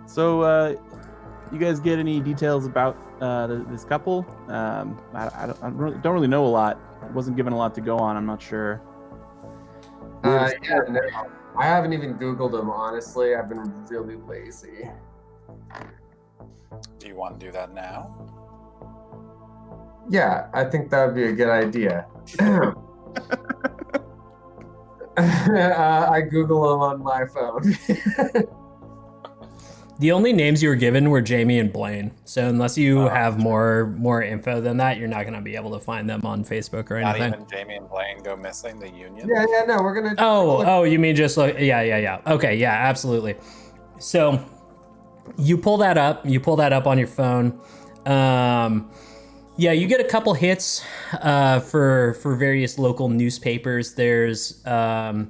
So, you guys get any details about this couple? I don't really know a lot. I wasn't given a lot to go on. I'm not sure. Yeah, no, I haven't even Googled them, honestly. I've been really lazy. Do you want to do that now? Yeah, I think that would be a good idea. I Google them on my phone. The only names you were given were Jamie and Blaine. So unless you have more info than that, you're not going to be able to find them on Facebook or Not anything. even Jamie and Blaine go missing, the union? Yeah, no, we're gonna. Oh, you mean just like, yeah. Okay, yeah, absolutely. So you pull that up on your phone. Yeah, you get a couple hits for various local newspapers. There's a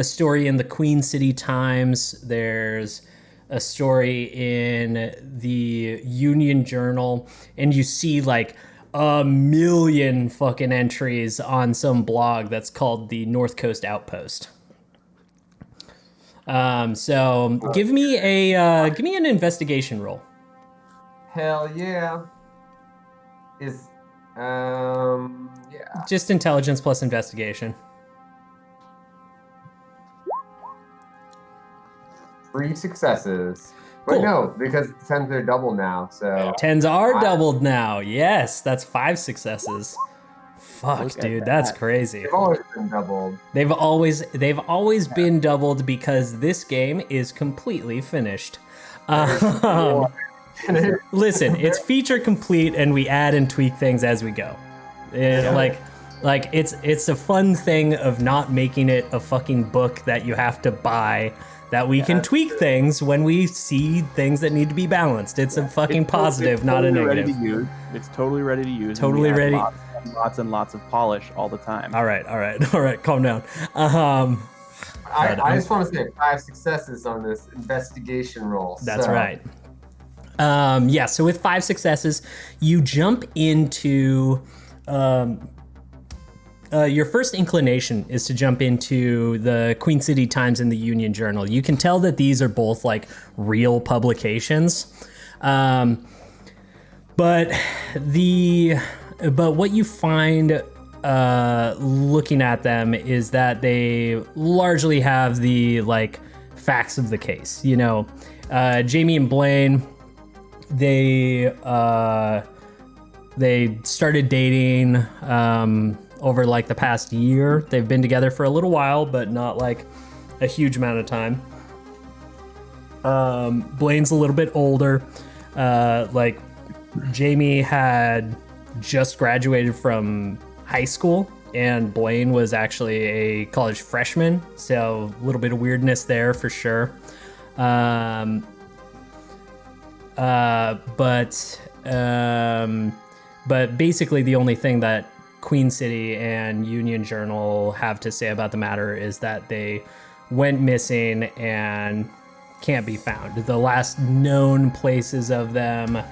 story in the Queen City Times. There's a story in the Union Journal, and you see like a million fucking entries on some blog that's called the North Coast Outpost. So give me an investigation roll. Hell yeah. Yeah. Just intelligence plus investigation. 3 successes. But Cool. no, because 10s are double now, so. 10s are doubled now. Yes, that's 5 successes. Fuck, Look at dude, that's that. crazy. They've always been doubled. They've always been doubled because this game is completely finished. Listen, it's feature complete, and we add and tweak things as we go. Like it's a fun thing of not making it a fucking book that you have to buy, that we can tweak things when we see things that need to be balanced. It's a fucking positive, not a negative. Ready to use. It's totally ready to use. Totally ready. Lots and lots of polish all the time. All right, calm down. I just want to say 5 successes on this investigation roll. That's right. Yeah, so with 5 successes, you jump into your first inclination is to jump into the Queen City Times and the Union Journal. You can tell that these are both like real publications. But what you find looking at them is that they largely have the like facts of the case. You know, Jamie and Blaine, they started dating over like the past year. They've been together for a little while, but not like a huge amount of time. Blaine's a little bit older. Like Jamie had just graduated from high school, and Blaine was actually a college freshman, so a little bit of weirdness there for sure. But basically the only thing that Queen City and Union Journal have to say about the matter is that they went missing and can't be found. The last known places of them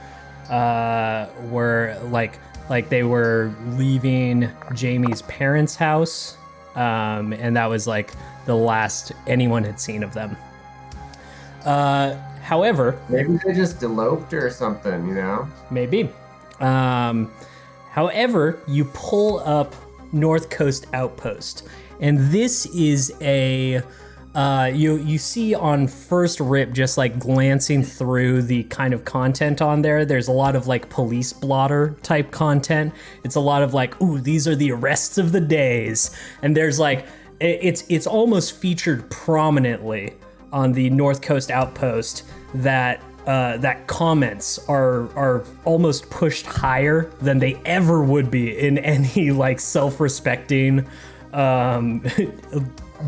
were like they were leaving Jamie's parents' house, and that was like the last anyone had seen of them. However, maybe they just eloped or something, you know? Maybe. However, you pull up North Coast Outpost, and this is a you see on first rip, just like glancing through the kind of content on there, there's a lot of like police blotter type content. It's a lot of like, ooh, these are the arrests of the days, and there's like it's almost featured prominently on the North Coast Outpost that comments are almost pushed higher than they ever would be in any like self-respecting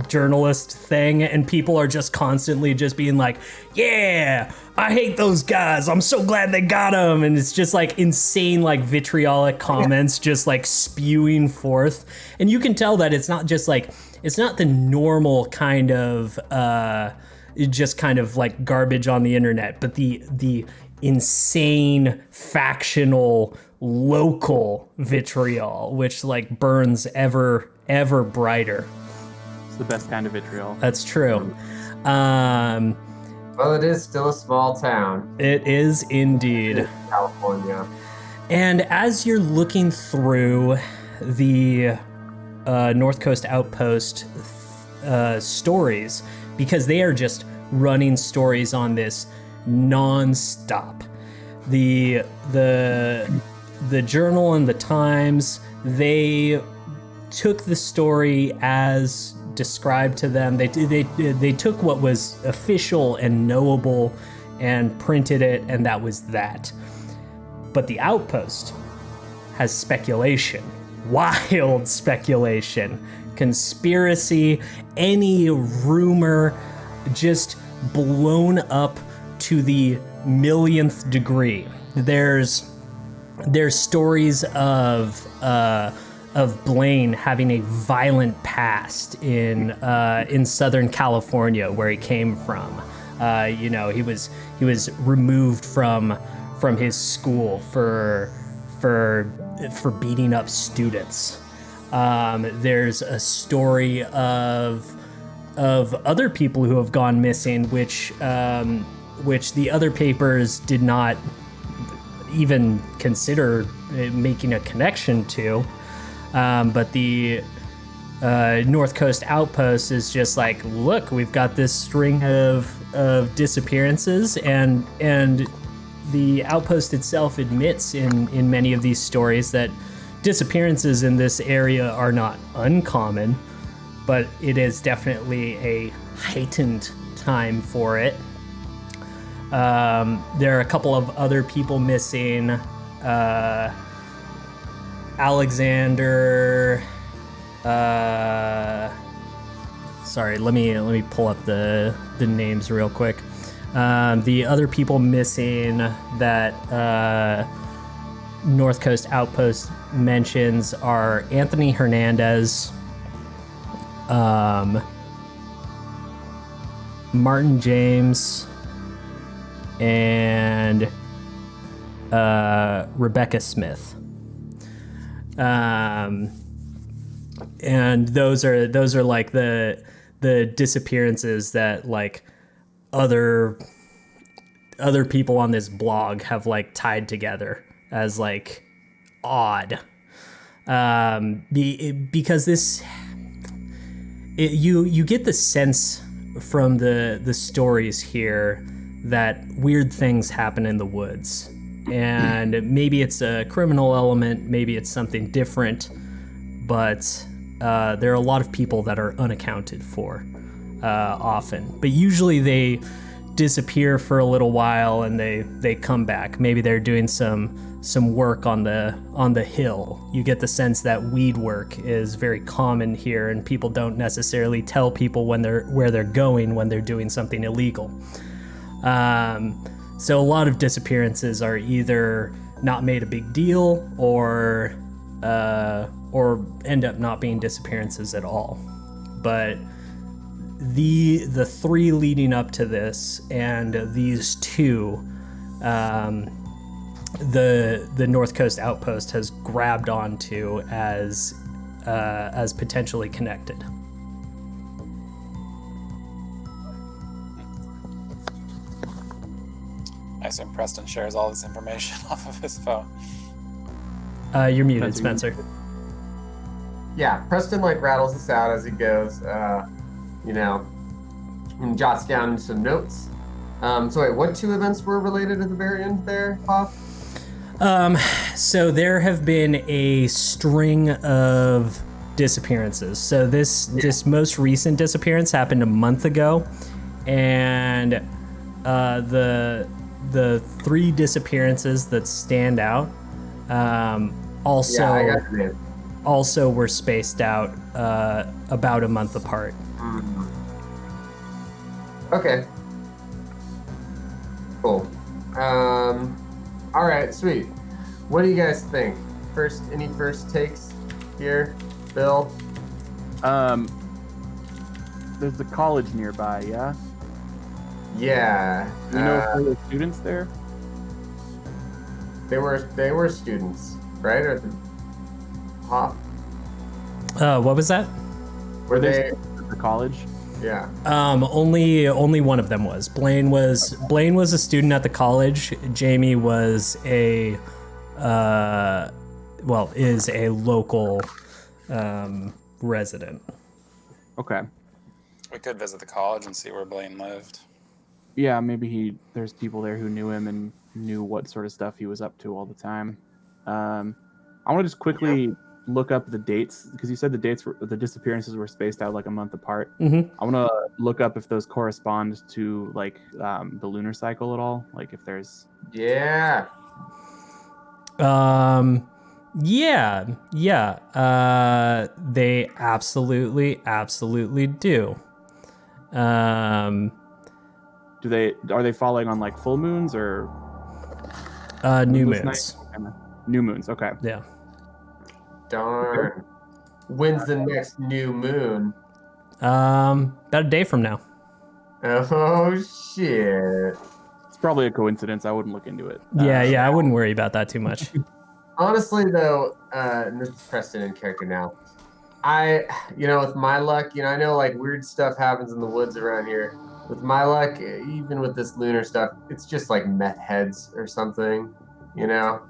journalist thing, and people are just constantly just being like, yeah, I hate those guys, I'm so glad they got them, and it's just like insane like vitriolic comments just like spewing forth. And you can tell that it's not just like, it's not the normal kind of just kind of like garbage on the internet, but the insane factional local vitriol, which like burns ever brighter. It's the best kind of vitriol. That's true. Well, it is still a small town. It is indeed. California. And as you're looking through the North Coast Outpost stories, because they are just running stories on this non-stop. The Journal and the Times, they took the story as described to them. They took what was official and knowable and printed it, and that was that. But the Outpost has speculation, wild speculation, conspiracy, any rumor just blown up to the millionth degree. There's stories of Blaine having a violent past in Southern California, where he came from. You know, he was removed from his school for beating up students. There's a story of other people who have gone missing, which the other papers did not even consider making a connection to. But the North Coast Outpost is just like, look, we've got this string of disappearances, and the Outpost itself admits in many of these stories that disappearances in this area are not uncommon, but it is definitely a heightened time for it. There are a couple of other people missing. Alexander. Sorry, let me pull up the names real quick. The other people missing that North Coast Outpost mentions are Anthony Hernandez, Martin James, and Rebecca Smith. And those are like the disappearances that like other people on this blog have like tied together as like odd, because this you get the sense from the stories here that weird things happen in the woods, and maybe it's a criminal element, maybe it's something different, but there are a lot of people that are unaccounted for often, but usually they disappear for a little while and they come back. Maybe they're doing some work on the hill. You get the sense that weed work is very common here, and people don't necessarily tell people where they're going when they're doing something illegal. So a lot of disappearances are either not made a big deal or end up not being disappearances at all. But the three leading up to this and these two, the North Coast Outpost has grabbed onto as potentially connected. I assume Preston shares all this information off of his phone. You're muted, Spencer. Yeah, Preston like rattles this out as he goes, and jots down some notes. So wait, what two events were related at the very end there, Pop? So there have been a string of disappearances. So this most recent disappearance happened a month ago, and the three disappearances that stand out also were spaced out about a month apart. Okay. Cool. All right, sweet. What do you guys think? Any first takes here, Bill? There's the college nearby, yeah? Yeah. Do you know if there were students there? They were students, right? Or What was that? Were they at the college? Yeah. Only one of them was. Blaine was a student at the college. Jamie was is a local resident. Okay. We could visit the college and see where Blaine lived. Yeah, maybe there's people there who knew him and knew what sort of stuff he was up to all the time. I want to just quickly look up the dates, because you said the disappearances were spaced out like a month apart. Mm-hmm. I want to look up if those correspond to like the lunar cycle at all, like if there's. Yeah. They absolutely do. Are they falling on like full moons or new moons? New moons. Okay. Yeah. Darn. When's the next new moon? About a day from now. Oh shit. It's probably a coincidence. I wouldn't look into it. I wouldn't worry about that too much. Honestly though, and this is Preston in character now. With my luck, I know like weird stuff happens in the woods around here. With my luck, even with this lunar stuff, it's just like meth heads or something, Not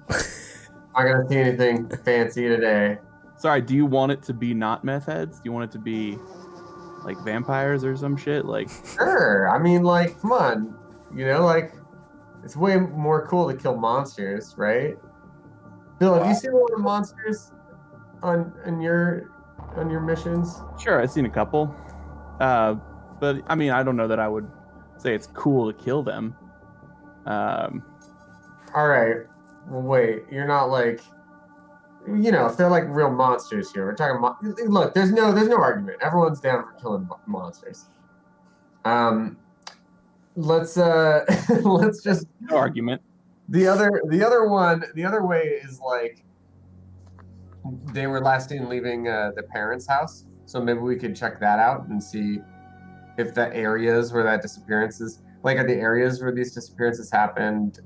gonna see anything fancy today. Sorry, do you want it to be not meth heads? Do you want it to be like vampires or some shit? Like, sure. I mean, like, come on. It's way more cool to kill monsters, right? Bill, have you seen a lot of monsters on your missions? Sure, I've seen a couple. But I mean, I don't know that I would say it's cool to kill them. All right. Well, wait. You're not like you know, if they're like real monsters here, we're talking. Look, there's no argument. Everyone's down for killing monsters. Let's let's just No argument. the other way is like they were last seen leaving the parents' house, so maybe we could check that out and see if the areas where that disappearance is, like, are the areas where these disappearances happened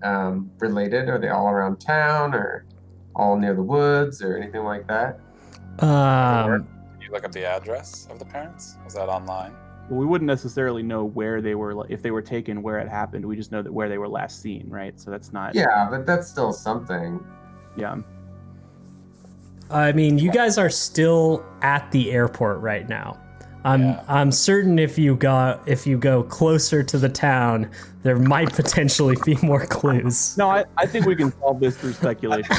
related? Are they all around town or all near the woods or anything like that? Can you look up the address of the parents? Was that online? Well, we wouldn't necessarily know where they were, if they were taken, where it happened. We just know that where they were last seen, right? So that's not. Yeah, but that's still something. Yeah. I mean, you guys are still at the airport right now. I'm certain if you go closer to the town, there might potentially be more clues. No, I think we can solve this through speculation.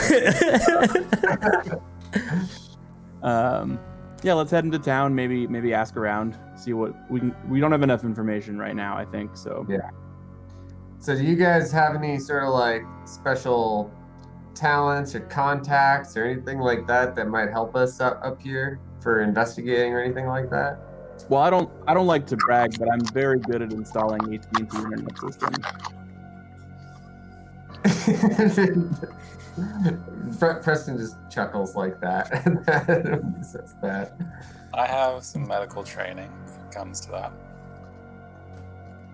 Yeah, let's head into town. Maybe ask around, see what we can. We don't have enough information right now, I think. So yeah. So do you guys have any sort of like special talents or contacts or anything like that that might help us up here for investigating or anything like that? Well, I don't like to brag, but I'm very good at installing AT&T internet system. Preston just chuckles like that when he says that. I have some medical training if it comes to that.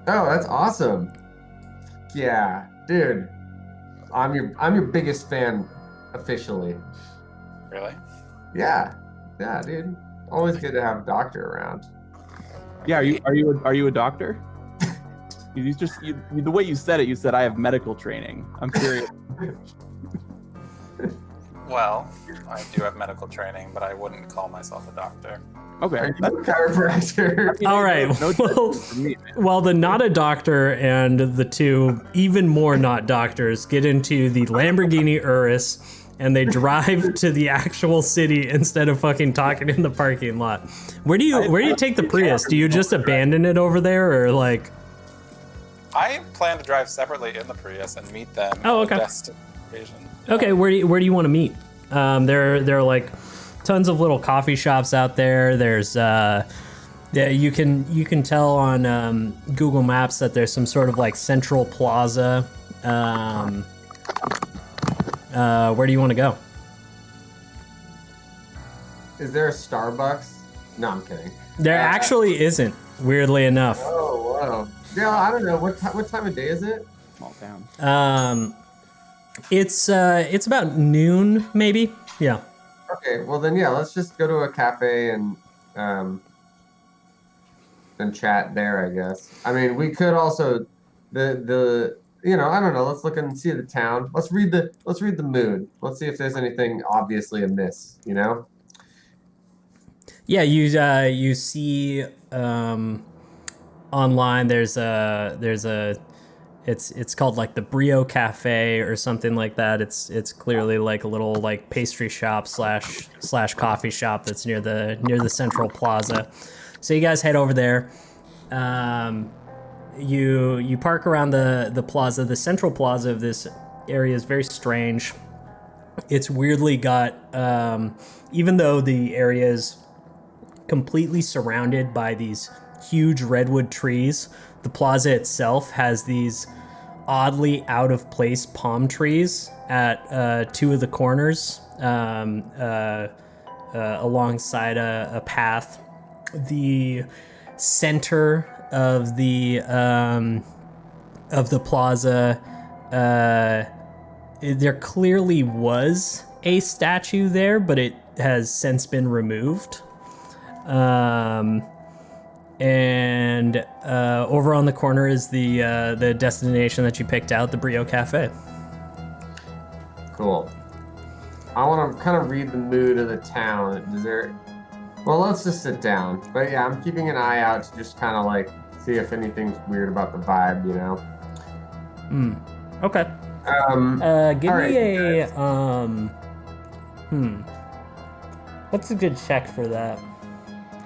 Oh, that's awesome. Yeah, dude. I'm your biggest fan officially. Really? Yeah, dude. Always good to have a doctor around. Yeah, are you a doctor? The way you said it, you said I have medical training. I'm curious. Well, I do have medical training, but I wouldn't call myself a doctor. Okay. Chiropractor. All right. Well, the not a doctor and the two even more not doctors get into the Lamborghini Urus and they drive to the actual city instead of fucking talking in the parking lot. Where do you take the Prius? Do you just abandon it over there, or like? I plan to drive separately in the Prius and meet them. Oh, okay. At the destination. Okay, where do you want to meet? There are like tons of little coffee shops out there. There's you can tell on Google Maps that there's some sort of like central plaza. Where do you want to go? Is there a Starbucks? No, I'm kidding. There actually isn't, weirdly enough. Oh, wow. Yeah, I don't know. What time of day is it? Small town. It's about noon, maybe. Yeah. Okay, well then, yeah, let's just go to a cafe and chat there, I guess. I mean, we could also the I don't know. Let's look and see the town. Let's read the mood. Let's see if there's anything obviously amiss. Yeah, you see online. There's it's called like the Brio Cafe or something like that. It's clearly like a little like pastry shop slash coffee shop that's near the central plaza. So you guys head over there. You park around the plaza. The central plaza of this area is very strange. It's weirdly got, even though the area is completely surrounded by these huge redwood trees, the plaza itself has these oddly out of place palm trees at two of the corners alongside a path. The center of the plaza, there clearly was a statue there, but it has since been removed. And over on the corner is the destination that you picked out, the Brio Cafe. Cool. I want to kind of read the mood of the town. Well, let's just sit down. But yeah, I'm keeping an eye out to just kind of like see if anything's weird about the vibe, Okay. Give me a what's a good check for that?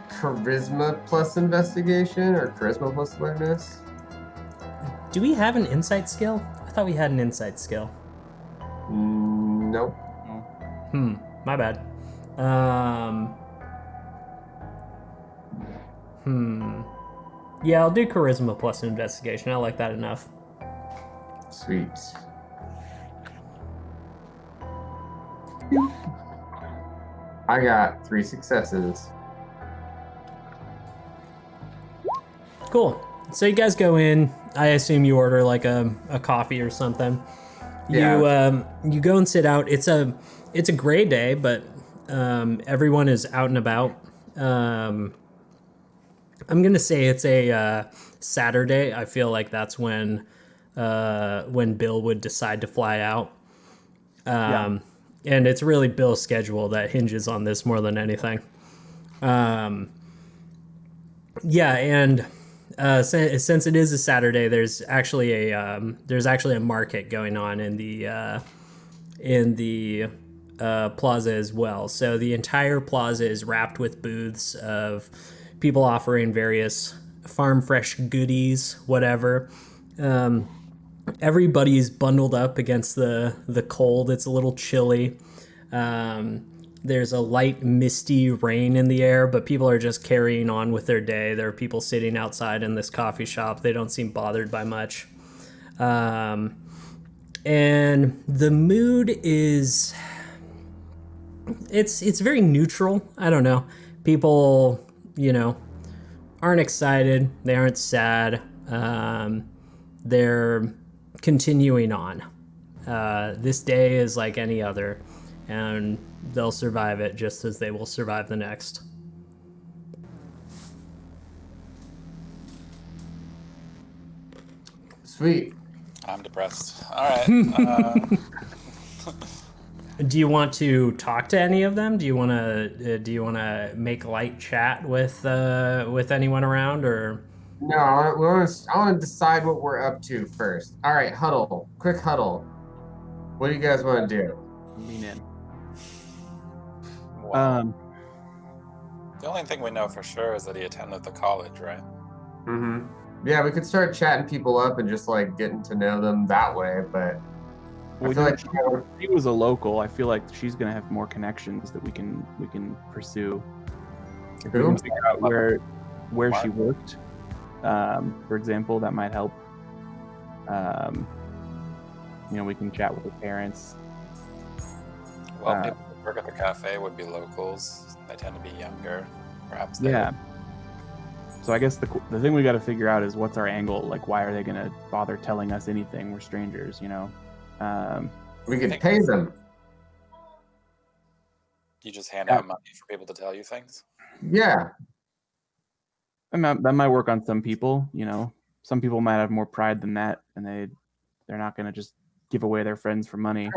Charisma plus investigation or charisma plus awareness? Do we have an insight skill? I thought we had an insight skill. Nope. My bad. Yeah, I'll do charisma plus investigation. I like that enough. Sweet. I got 3 successes. Cool. So you guys go in. I assume you order like a coffee or something. Yeah. You go and sit out. It's a gray day, but everyone is out and about. I'm gonna say it's a Saturday. I feel like that's when Bill would decide to fly out. And it's really Bill's schedule that hinges on this more than anything. Since it is a Saturday, there's actually a market going on in the plaza as well. So the entire plaza is wrapped with booths of people offering various farm fresh goodies, whatever. Everybody's bundled up against the cold. It's a little chilly. There's a light misty rain in the air, but people are just carrying on with their day. There are people sitting outside in this coffee shop. They don't seem bothered by much. And the mood is, it's very neutral. I don't know. People, aren't excited. They aren't sad. They're continuing on. This day is like any other, and they'll survive it just as they will survive the next. Sweet. I'm depressed. All right. Do you want to talk to any of them? Do you want to make light chat with anyone around, or? No, I want to decide what we're up to first. All right, huddle. Quick huddle. What do you guys want to do? Lean in. Well, the only thing we know for sure is that he attended the college, right? Mm-hmm. Yeah, we could start chatting people up and just like getting to know them that way, but I feel like she was a local. I feel like she's gonna have more connections that we can pursue. If we can figure out where she worked, for example, that might help. We can chat with her parents. Well, people who work at the cafe would be locals. They tend to be younger. Perhaps. Yeah. So I guess the thing we got to figure out is what's our angle. Like, why are they gonna bother telling us anything? We're strangers, we could pay them. You just hand out money for people to tell you things? Yeah. And that might work on some people. Some people might have more pride than that, and they're not going to just give away their friends for money.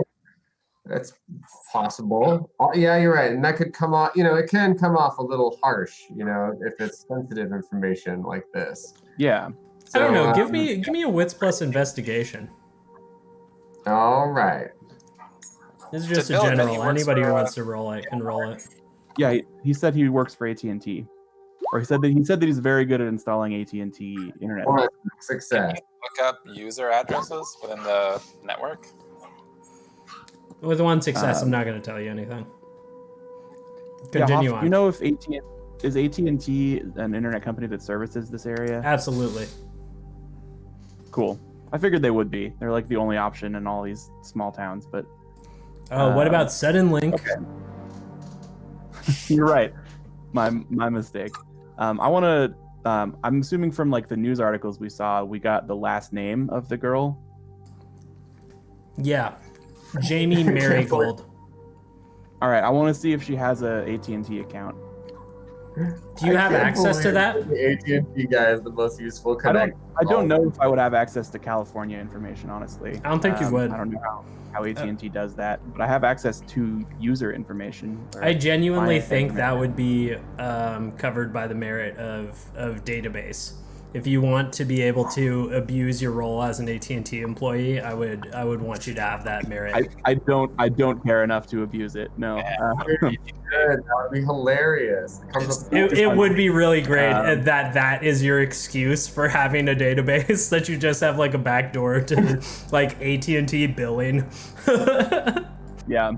That's possible. Yeah, you're right. And that could come off, it can come off a little harsh, if it's sensitive information like this. Yeah. I don't know. Give me a wits plus investigation. All right. This is just a general. Anybody who wants to roll it can roll it. Yeah, he said he works for AT&T, or he said that he's very good at installing AT&T internet. Success. Can you look up user addresses within the network? With one success, I'm not going to tell you anything. Continue on. You know if is AT&T an internet company that services this area? Absolutely. Cool. I figured they would be. They're like the only option in all these small towns, but. Oh, what about Sudden Link? Okay. You're right. My mistake. I want to. I'm assuming from like the news articles we saw, we got the last name of the girl. Yeah, Jamie Marigold. All right. I want to see if she has a AT&T account. Do you have access to that? The AT&T guy is the most useful connect. I don't know if I would have access to California information, honestly. I don't think you would. I don't know how AT&T does that, but I have access to user information. I genuinely think that would be covered by the merit of database. If you want to be able to abuse your role as an AT&T employee, I would want you to have that merit. I don't care enough to abuse it. No. That would be hilarious. It would be really great that is your excuse for having a database, that you just have like a backdoor to like AT&T billing. Yeah.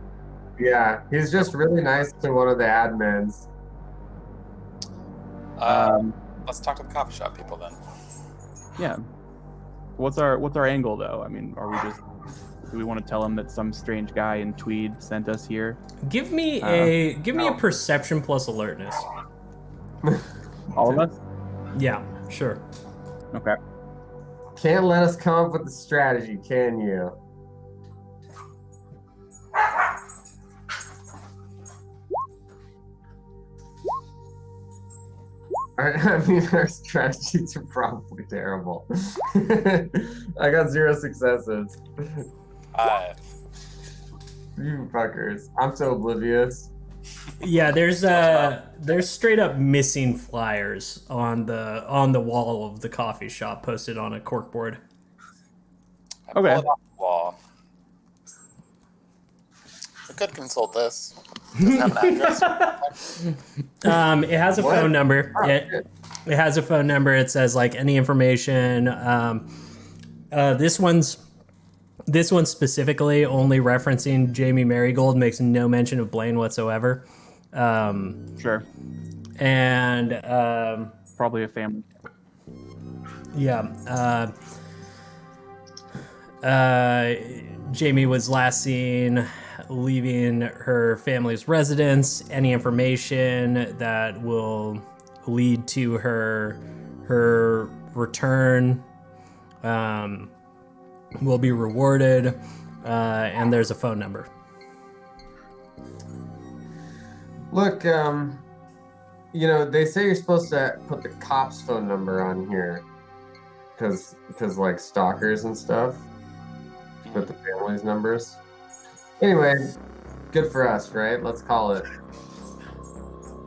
Yeah, he's just really nice to one of the admins. Let's talk to the coffee shop people then. Yeah. What's our angle though? I mean, do we want to tell him that some strange guy in tweed sent us here? Give me a perception plus alertness. All of us? Yeah, sure. Okay. Can't let us come up with the strategy, can you? I mean, our strategies are probably terrible. I got 0 successes. 5. You fuckers. I'm so oblivious. Yeah, there's straight up missing flyers on the wall of the coffee shop posted on a corkboard. I pull it off the wall. We could consult this. Doesn't have an address. It has a phone number. It has a phone number. It says like any information. This one's specifically only referencing Jamie Marigold, makes no mention of Blaine whatsoever. Sure. And Probably a family. yeah. Jamie was last seen leaving her family's residence. Any information that will lead to her return will be rewarded, and there's a phone number. Look, they say you're supposed to put the cops' phone number on here because like stalkers and stuff. Put the family's numbers. Anyway, good for us, right? Let's call it.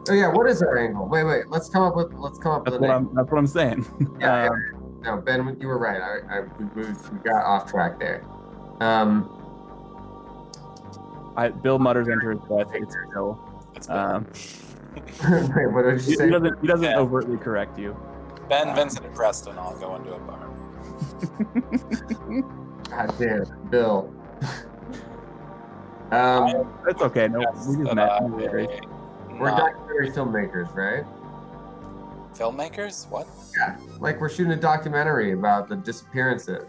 Oh yeah, what is our angle? Wait. Let's come up with a name. That's what I'm saying. Yeah. No, Ben, you were right. We got off track there. Bill mutters under his breath. It's Bill. It's Ben. Wait, what did you say? He doesn't overtly correct you. Ben, Vincent, and Preston all go into a bar. God damn it, Bill. It's okay. No, we just met. We're documentary filmmakers, right? Filmmakers? What? Yeah, like we're shooting a documentary about the disappearances.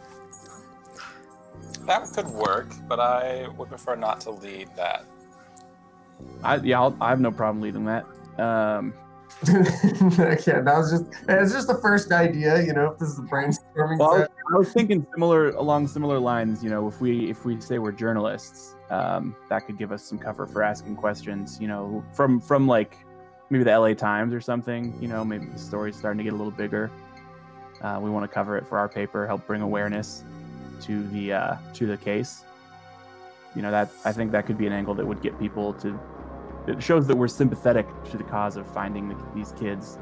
That could work, but I would prefer not to lead that. I have no problem leading that. Yeah, it's just the first idea, if this is the brainstorming Well, set. I was thinking along similar lines. If we say we're journalists, that could give us some cover for asking questions. From like maybe the LA Times or something. Maybe the story's starting to get a little bigger. We want to cover it for our paper, help bring awareness to the case. That I think that could be an angle that would get people to. It shows that we're sympathetic to the cause of finding these kids,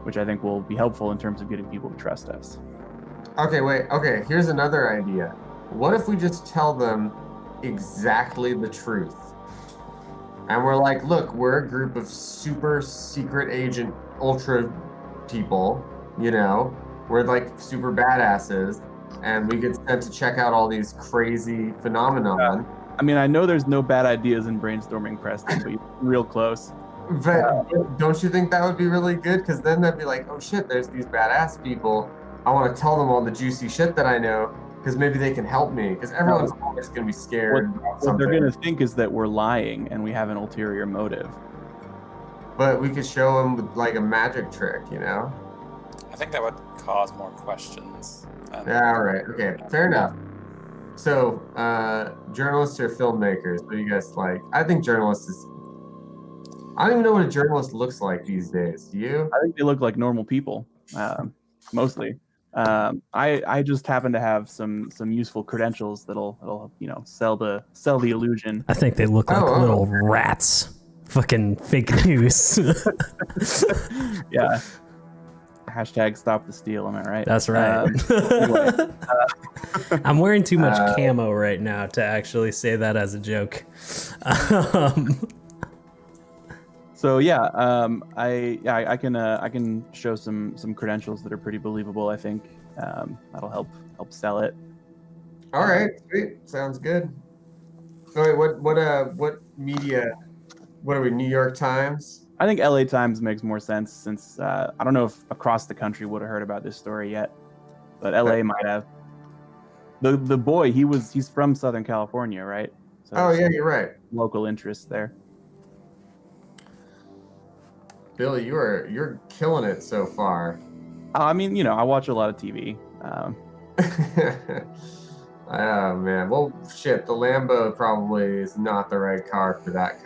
which I think will be helpful in terms of getting people to trust us. Okay, here's another idea. What if we just tell them exactly the truth? And we're like, look, we're a group of super secret agent ultra people, we're like super badasses, and we get sent to check out all these crazy phenomenon. I mean, I know there's no bad ideas in brainstorming, Preston, but you're real close. But don't you think that would be really good? Because then they'd be like, oh shit, there's these badass people. I want to tell them all the juicy shit that I know, because maybe they can help me. Because everyone's always going to be scared about What something. they're going to think is that we're lying and we have an ulterior motive. But we could show them with like a magic trick, I think that would cause more questions. Yeah, all right. Okay, fair enough. So, journalists or filmmakers? What do you guys like? I think journalists is... I don't even know what a journalist looks like these days. Do you? I think they look like normal people, mostly. I just happen to have some useful credentials that'll sell the illusion. I think they look like little rats. Fucking fake news. Yeah. Hashtag stop the steal, am I right? That's right. Anyway, I'm wearing too much camo right now to actually say that as a joke. So yeah, I can show some credentials that are pretty believable. I think that'll help sell it. All right, sweet. Sounds good. All right, what media. What are we? New York Times. I think LA Times makes more sense since I don't know if across the country would have heard about this story yet, but LA might have. The boy, he's from Southern California, right? So Oh yeah, you're right. local interest there. Billy, you're killing it so far. I mean, I watch a lot of TV. Oh man, well shit, the Lambo probably is not the right car for that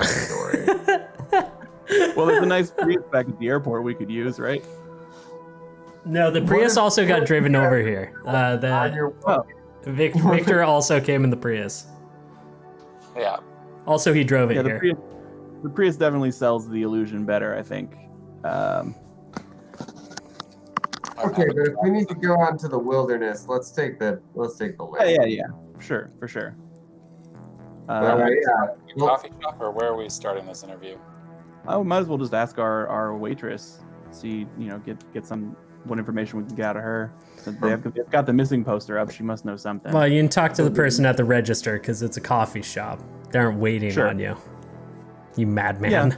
story. Well, there's a nice Prius back at the airport we could use, right? No, the Prius also got driven over here. Victor also came in the Prius. Yeah. Also, he drove it Yeah, here. the Prius definitely sells the illusion better, I think. Okay, but if we need to go out into the wilderness, let's take the Lambo. Yeah, for sure. Coffee shop, or where are we starting this interview? I might as well just ask our waitress, see, get what information we can get out of her. They've got the missing poster up. She must know something. Well, you can talk to the person at the register because it's a coffee shop. They aren't waiting on you. You madman.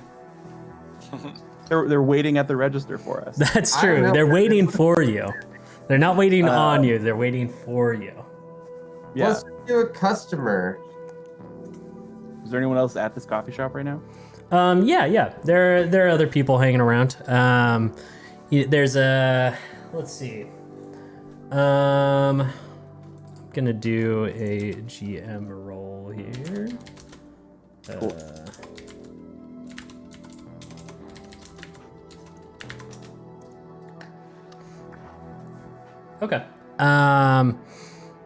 Yeah. They're waiting at the register for us. That's true. They're waiting for you. They're not waiting on you. They're waiting for you. Yeah. Let's do a customer. Is there anyone else at this coffee shop right now? Yeah. There are other people hanging around. There's let's see. I'm gonna do a GM roll here. Cool. Okay.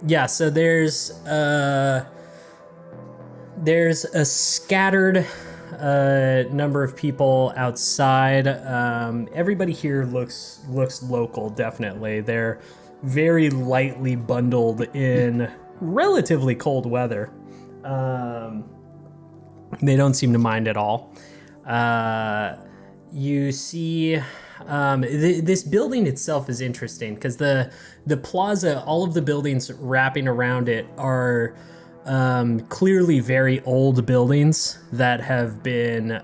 Yeah, so there's a scattered number of people outside. Everybody here looks local, definitely. They're very lightly bundled in relatively cold weather. They don't seem to mind at all. You see, this building itself is interesting because the plaza, all of the buildings wrapping around it are clearly very old buildings that have been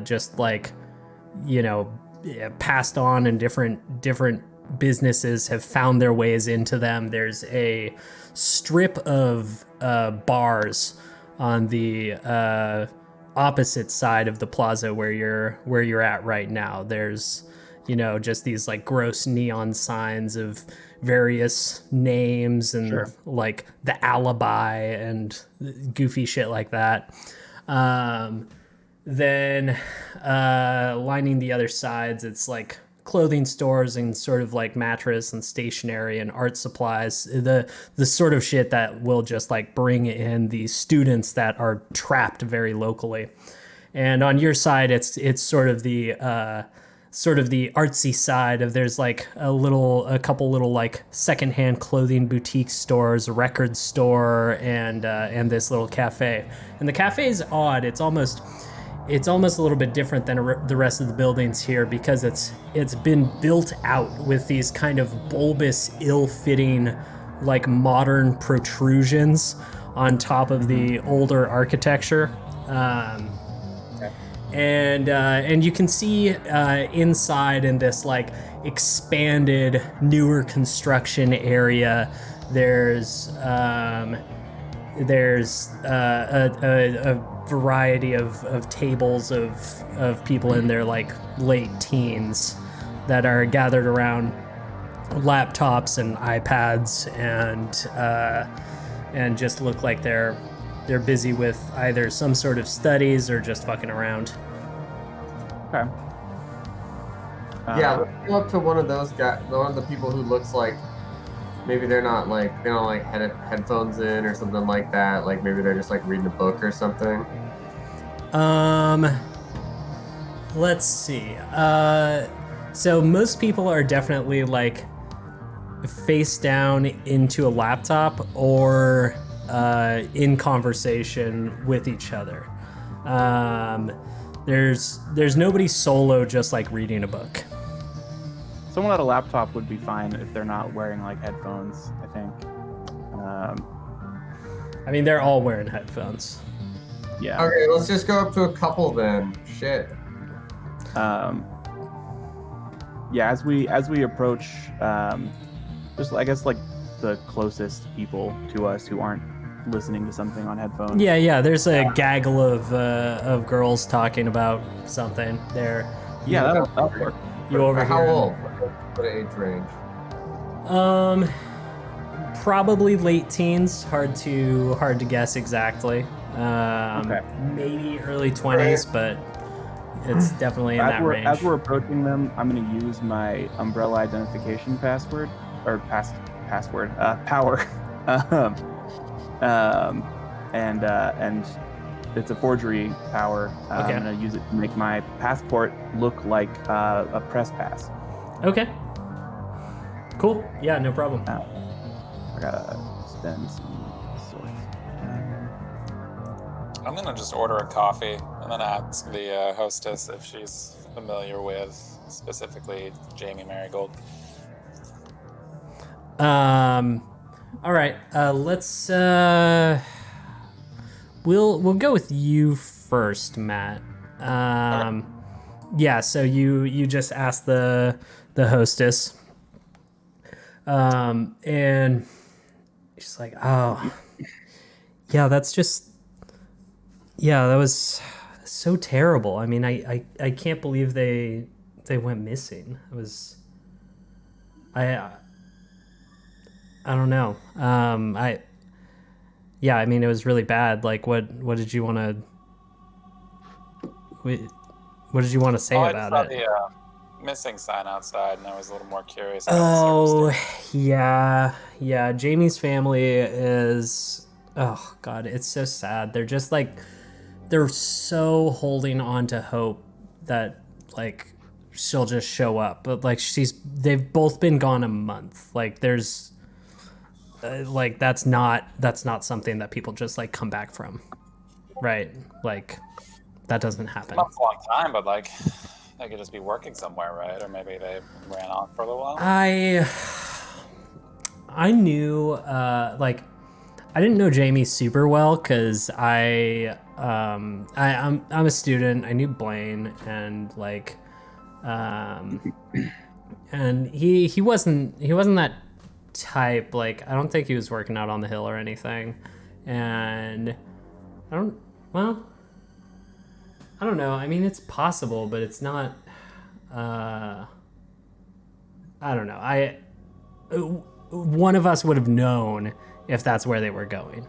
just like, passed on, and different businesses have found their ways into them. There's a strip of bars on the opposite side of the plaza where you're at right now. There's just these like gross neon signs of various names and like the alibi and goofy shit like that. Then lining the other sides, it's like clothing stores and sort of like mattress and stationery and art supplies, the sort of shit that will just like bring in the students that are trapped very locally. And on your side, it's sort of the artsy side of, there's like a couple little like secondhand clothing boutique stores, a record store, and this little cafe. And the cafe is odd. It's almost a little bit different than the rest of the buildings here because it's been built out with these kind of bulbous, ill-fitting, like modern protrusions on top of the older architecture. And you can see inside in this like expanded, newer construction area, there's a variety of tables of people in their like late teens that are gathered around laptops and iPads and just look like they're busy with either some sort of studies or just fucking around. Okay. Yeah, let's go up to one of those guys, one of the people who looks like maybe they don't like headphones in or something like that. Like maybe they're just like reading a book or something. Let's see. So most people are definitely like face down into a laptop or in conversation with each other. There's nobody solo just like reading a book. Someone at a laptop would be fine if they're not wearing like headphones, I think. I mean, they're all wearing headphones. Yeah. Okay, let's just go up to a couple then. Shit. Yeah, as we approach, just I guess like the closest people to us who aren't listening to something on headphones. Yeah. There's a gaggle of girls talking about something there. Yeah, that'll work. You over How here. old? What age range? Probably late teens. Hard to guess exactly. Okay. Maybe early 20s, but it's definitely in that range. As we're approaching them, I'm going to use my umbrella identification password or power. And it's a forgery power. Okay. I'm going to use it to make my passport look like a press pass. Okay. Cool. Yeah, no problem. I gotta spend some sorts. I'm gonna just order a coffee and then ask the hostess if she's familiar with specifically Jamie Marigold. All right. Let's we'll go with you first, Matt. Okay. Yeah. So you just asked the hostess, and she's like, oh, yeah, that was so terrible. I mean, I can't believe they went missing. It was, I don't know. I mean, it was really bad. Like, what did you want to, what did you want to say I about saw it? the missing sign outside, and I was a little more curious about Oh, the circumstances. yeah. Jamie's family is, oh God, it's so sad. They're just like, they're so holding on to hope that like she'll just show up. But like they've both been gone a month. Like there's, like that's not something that people just like come back from, right? Like that doesn't happen. Not a long time, but like they could just be working somewhere, right? Or maybe they ran off for a little while. I knew like I didn't know Jamie super well because I'm a student. I knew Blaine and like and he wasn't that type. Like I don't think he was working out on the hill or anything, and I don't know. I mean, it's possible, but it's not. I don't know. One of us would have known if that's where they were going.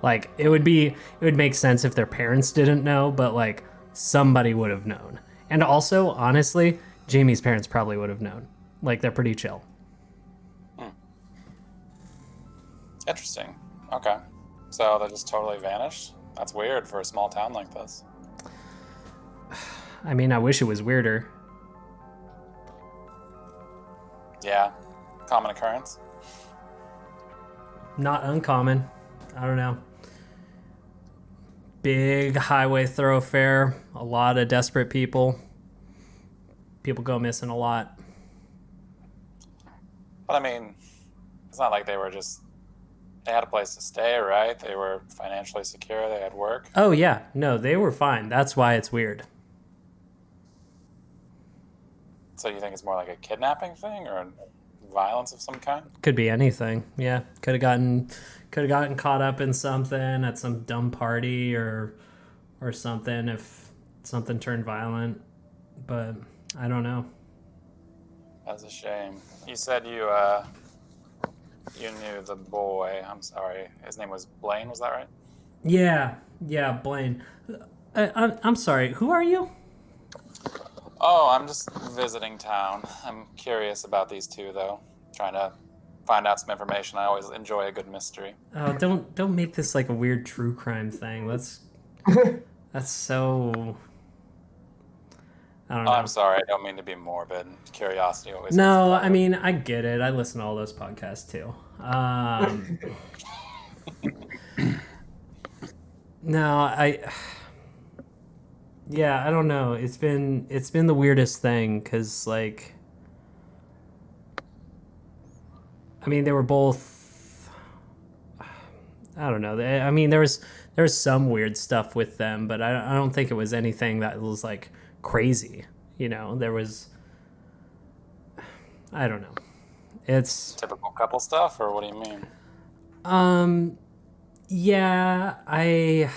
Like it would make sense if their parents didn't know, but like somebody would have known. And also, honestly, Jamie's parents probably would have known. Like they're pretty chill. Interesting. Okay. So they just totally vanished? That's weird for a small town like this. I mean, I wish it was weirder. Yeah. Common occurrence. Not uncommon. I don't know. Big highway thoroughfare, a lot of desperate people. People go missing a lot. But I mean, it's not like they had a place to stay, right? They were financially secure, they had work. Oh yeah, no, they were fine. That's why it's weird. So you think it's more like a kidnapping thing or violence of some kind? Could be anything. Yeah, could have gotten caught up in something at some dumb party or something if something turned violent. But I don't know. That's a shame. You said you knew the boy. I'm sorry. His name was Blaine, was that right? Yeah, Blaine. I'm sorry. Who are you? Oh, I'm just visiting town. I'm curious about these two, though. Trying to find out some information. I always enjoy a good mystery. Oh, don't make this like a weird true crime thing. That's so. I don't know. I'm sorry. I don't mean to be morbid. Curiosity always. No, I mean I get it. I listen to all those podcasts too. No, yeah, I don't know. It's been the weirdest thing because like, I mean, they were both. I don't know. I mean, there was some weird stuff with them, but I don't think it was anything that was like crazy. You know, there was. I don't know. It's Typical couple stuff, or what do you mean? yeah, I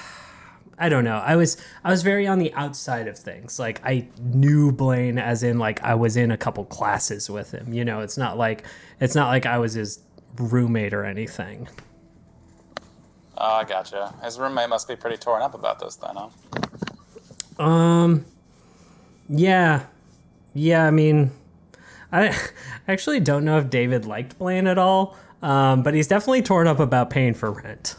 don't know. I was very on the outside of things. Like I knew Blaine as in like I was in a couple classes with him. You know, it's not like I was his roommate or anything. Oh, I gotcha. His roommate must be pretty torn up about this then, huh? Yeah. I mean, I actually don't know if David liked Blaine at all. But he's definitely torn up about paying for rent.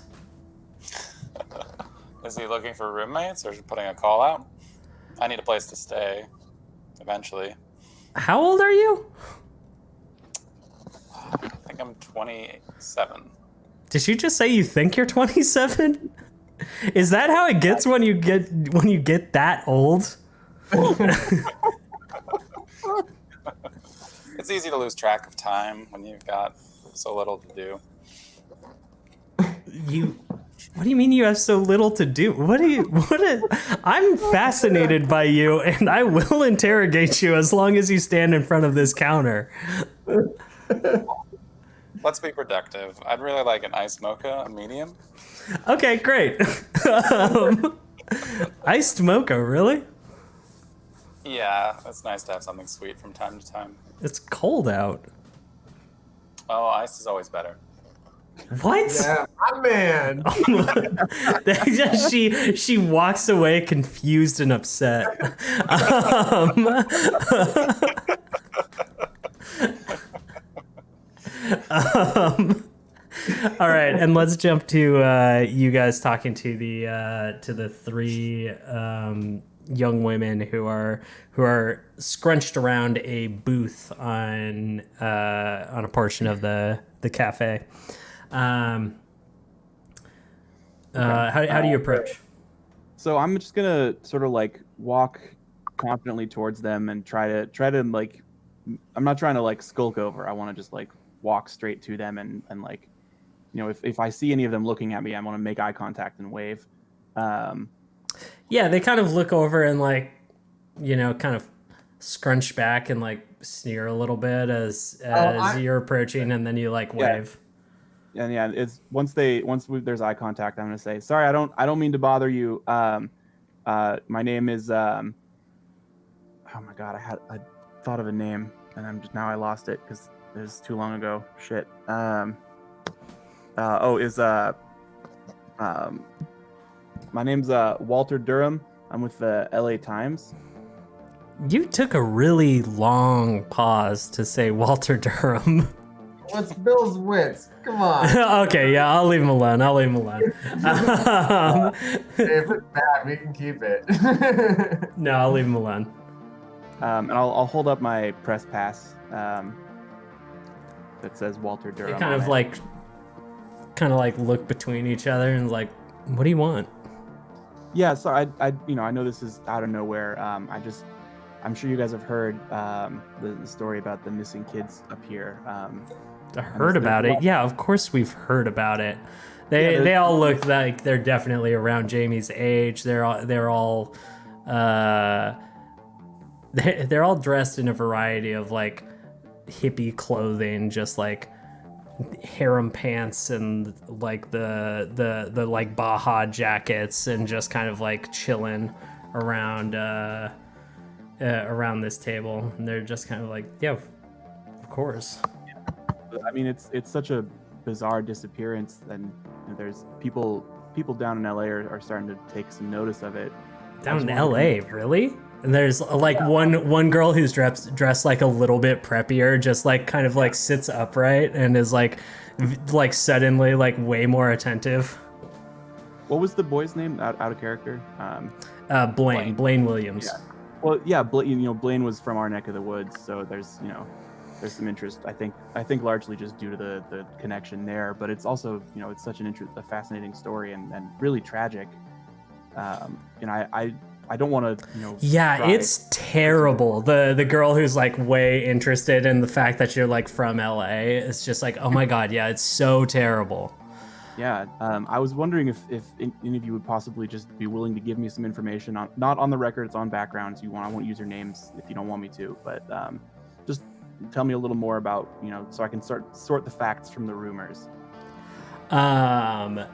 Is he looking for roommates or putting a call out? I need a place to stay eventually. How old are you? I think I'm 27. Did you just say you think you're 27? Is that how it gets when you get that old? It's easy to lose track of time when you've got so little to do. What do you mean you have so little to do? I'm fascinated by you, and I will interrogate you as long as you stand in front of this counter. Let's be productive. I'd really like an iced mocha, a medium. Okay, great. Iced mocha, really? Yeah, it's nice to have something sweet from time to time. It's cold out. Oh, ice is always better. What? Yeah, my man. she walks away confused and upset. All right, and let's jump to you guys talking to the three young women who are scrunched around a booth on a portion of the cafe. How do you approach? So I'm just gonna sort of like walk confidently towards them and try to like, I'm not trying to like skulk over. I want to just like walk straight to them and like, you know, if I see any of them looking at me, I want to make eye contact and wave. Yeah, they kind of look over and like, you know, kind of scrunch back and like sneer a little bit as you're approaching, and then you like wave. And yeah, it's once there's eye contact, I'm gonna say, sorry, I don't mean to bother you. My name is oh my god, I thought of a name and I lost it because it was too long ago. Shit. My name's Walter Durham. I'm with the LA Times. You took a really long pause to say Walter Durham. What's Bill's wits? Come on. Okay, yeah, I'll leave him alone. If it's bad, we can keep it. No, I'll leave him alone. And I'll hold up my press pass that says Walter Durham. They kind of like look between each other and like, what do you want? Yeah, so I know this is out of nowhere. I'm sure you guys have heard the story about the missing kids up here. I heard about it. Yeah, of course we've heard about it. They all look like they're definitely around Jamie's age. They're all dressed in a variety of like hippie clothing, just like harem pants and like the like Baja jackets, and just kind of like chilling around around this table. And they're just kind of like, yeah, of course. I mean, it's such a bizarre disappearance, and there's people down in LA are starting to take some notice of it. Down in LA, really? And there's like one girl who's dressed like a little bit preppier, just like kind of like sits upright and is like suddenly like way more attentive. What was the boy's name? Out of character. Blaine Williams. Yeah. Well, yeah, Blaine was from our neck of the woods, so there's some interest. I think largely just due to the connection there, but it's also it's such a fascinating story and really tragic. And I don't want to Yeah, try. it's terrible. The girl who's like way interested in the fact that you're like from LA is just like, oh my god, yeah, it's so terrible. Yeah, I was wondering if any of you would possibly just be willing to give me some information on, not on the record, it's on backgrounds. I won't use your names if you don't want me to, but just tell me a little more about, so I can sort the facts from the rumors. The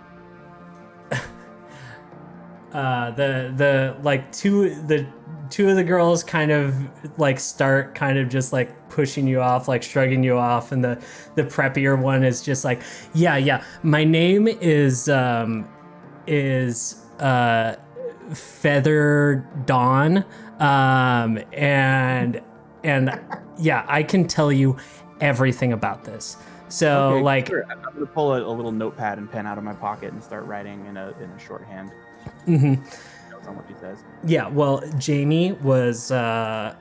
two of the girls kind of like start kind of just like pushing you off, like shrugging you off, and the preppier one is just like, yeah, my name is Feather Dawn, and yeah, I can tell you everything about this. So Okay, like, sure. I'm gonna pull a little notepad and pen out of my pocket and start writing in a shorthand. mhm. Notes on what she says. Yeah, well, Jamie was well,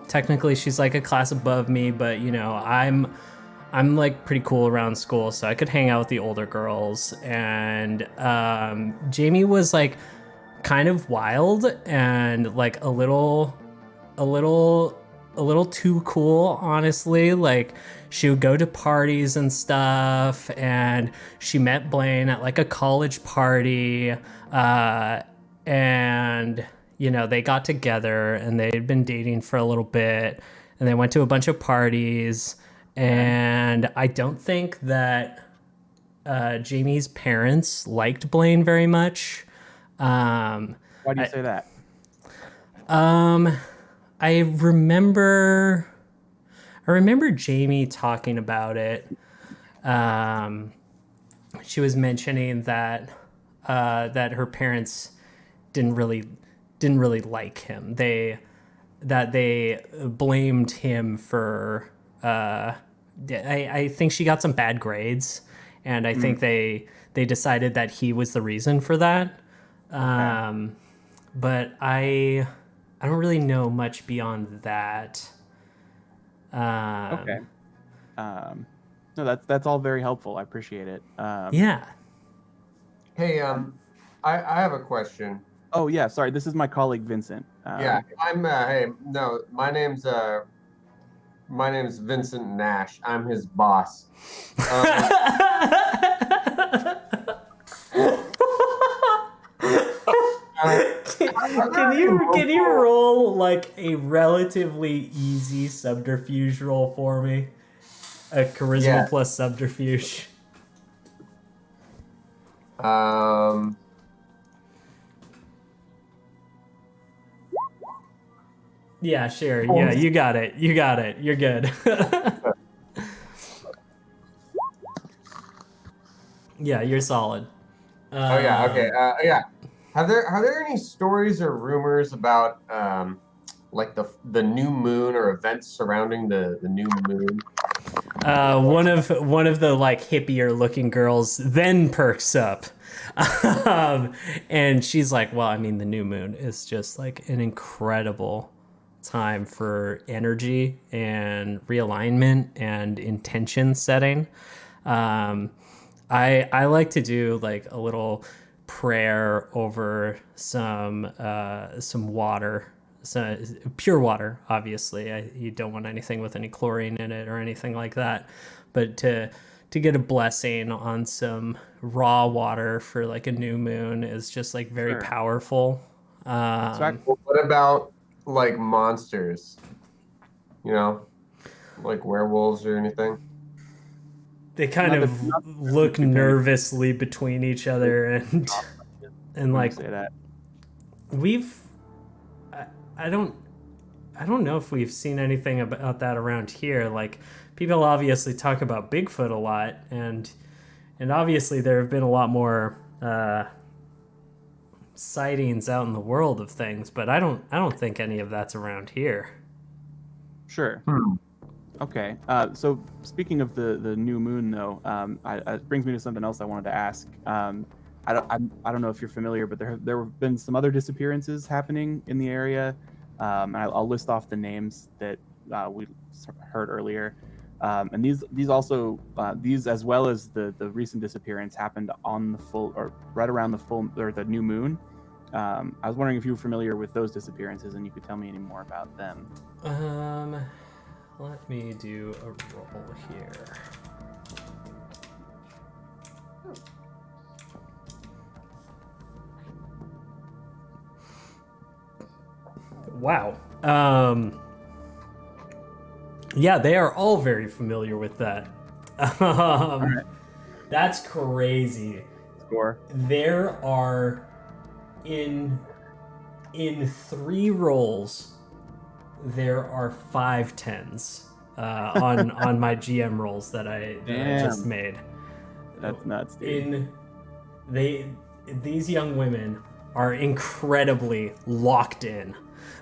technically she's like a class above me, but I'm like pretty cool around school, so I could hang out with the older girls. And Jamie was like kind of wild and like a little too cool, honestly. Like, she would go to parties and stuff, and she met Blaine at like a college party, and they got together and they'd been dating for a little bit, and they went to a bunch of parties. And I don't think that Jamie's parents liked Blaine very much. Why do you say that? I remember Jamie talking about it. She was mentioning that her parents didn't really like him. They blamed him for. I think she got some bad grades, and I think they decided that he was the reason for that. But I don't really know much beyond that. Okay. No, that's all very helpful. I appreciate it. Yeah. Hey, I have a question. Oh yeah, sorry. This is my colleague Vincent. Yeah, I'm. Hey, no, my name's Vincent Nash. I'm his boss. Can you roll like a relatively easy subterfuge roll for me? A charisma plus subterfuge. Yeah, sure. Yeah, you got it. You're good. Yeah, you're solid. Oh yeah. Okay. Yeah. Have there any stories or rumors about like the new moon or events surrounding the new moon? One of the like hippier looking girls then perks up, and she's like, "Well, I mean, the new moon is just like an incredible time for energy and realignment and intention setting. I like to do like a little prayer over some water, so pure water. Obviously, you don't want anything with any chlorine in it or anything like that. But to get a blessing on some raw water for like a new moon is just like very powerful. What about like monsters? Like werewolves or anything? They kind of look nervously between each other and like say that. I don't know if we've seen anything about that around here. Like, people obviously talk about Bigfoot a lot, and obviously there have been a lot more sightings out in the world of things, but I don't think any of that's around here. Sure. Okay. So speaking of the new moon, though, it brings me to something else I wanted to ask. I don't know if you're familiar, but there have been some other disappearances happening in the area. And I'll list off the names that we heard earlier. And these also as well as the recent disappearance happened on the full, or right around the new moon. I was wondering if you were familiar with those disappearances and you could tell me any more about them. Let me do a roll here. Wow. Yeah, they are all very familiar with that. right. That's crazy. Score. There are in 3 rolls, there are 5 tens on my GM rolls that I just Damn. made. That's nuts, dude. These young women are incredibly locked in.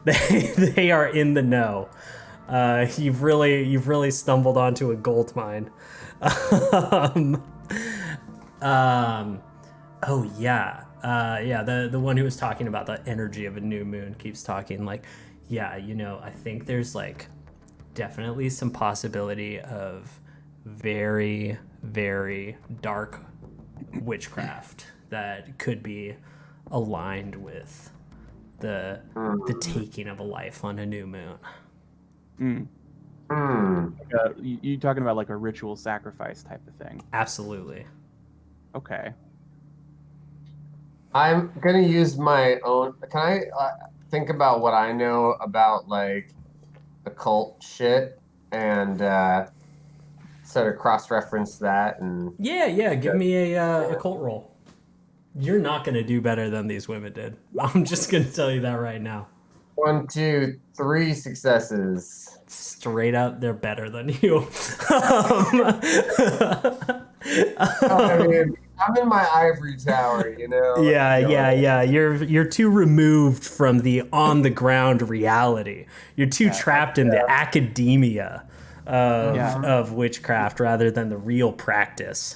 They are in the know. You've really stumbled onto a gold mine. Oh yeah. The one who was talking about the energy of a new moon keeps talking like, yeah, I think there's like definitely some possibility of very, very dark witchcraft that could be aligned with the taking of a life on a new moon. You talking about like a ritual sacrifice type of thing? Absolutely. Okay. I'm gonna use my own. Can I think about what I know about like occult shit and sort of cross-reference that and Yeah. Give me a cult roll. You're not gonna do better than these women did. I'm just gonna tell you that right now. 1, 2, 3 successes. Straight up, they're better than you. I mean, I'm in my ivory tower, Yeah. You're too removed from the on the ground reality. You're too trapped in the academia of witchcraft rather than the real practice.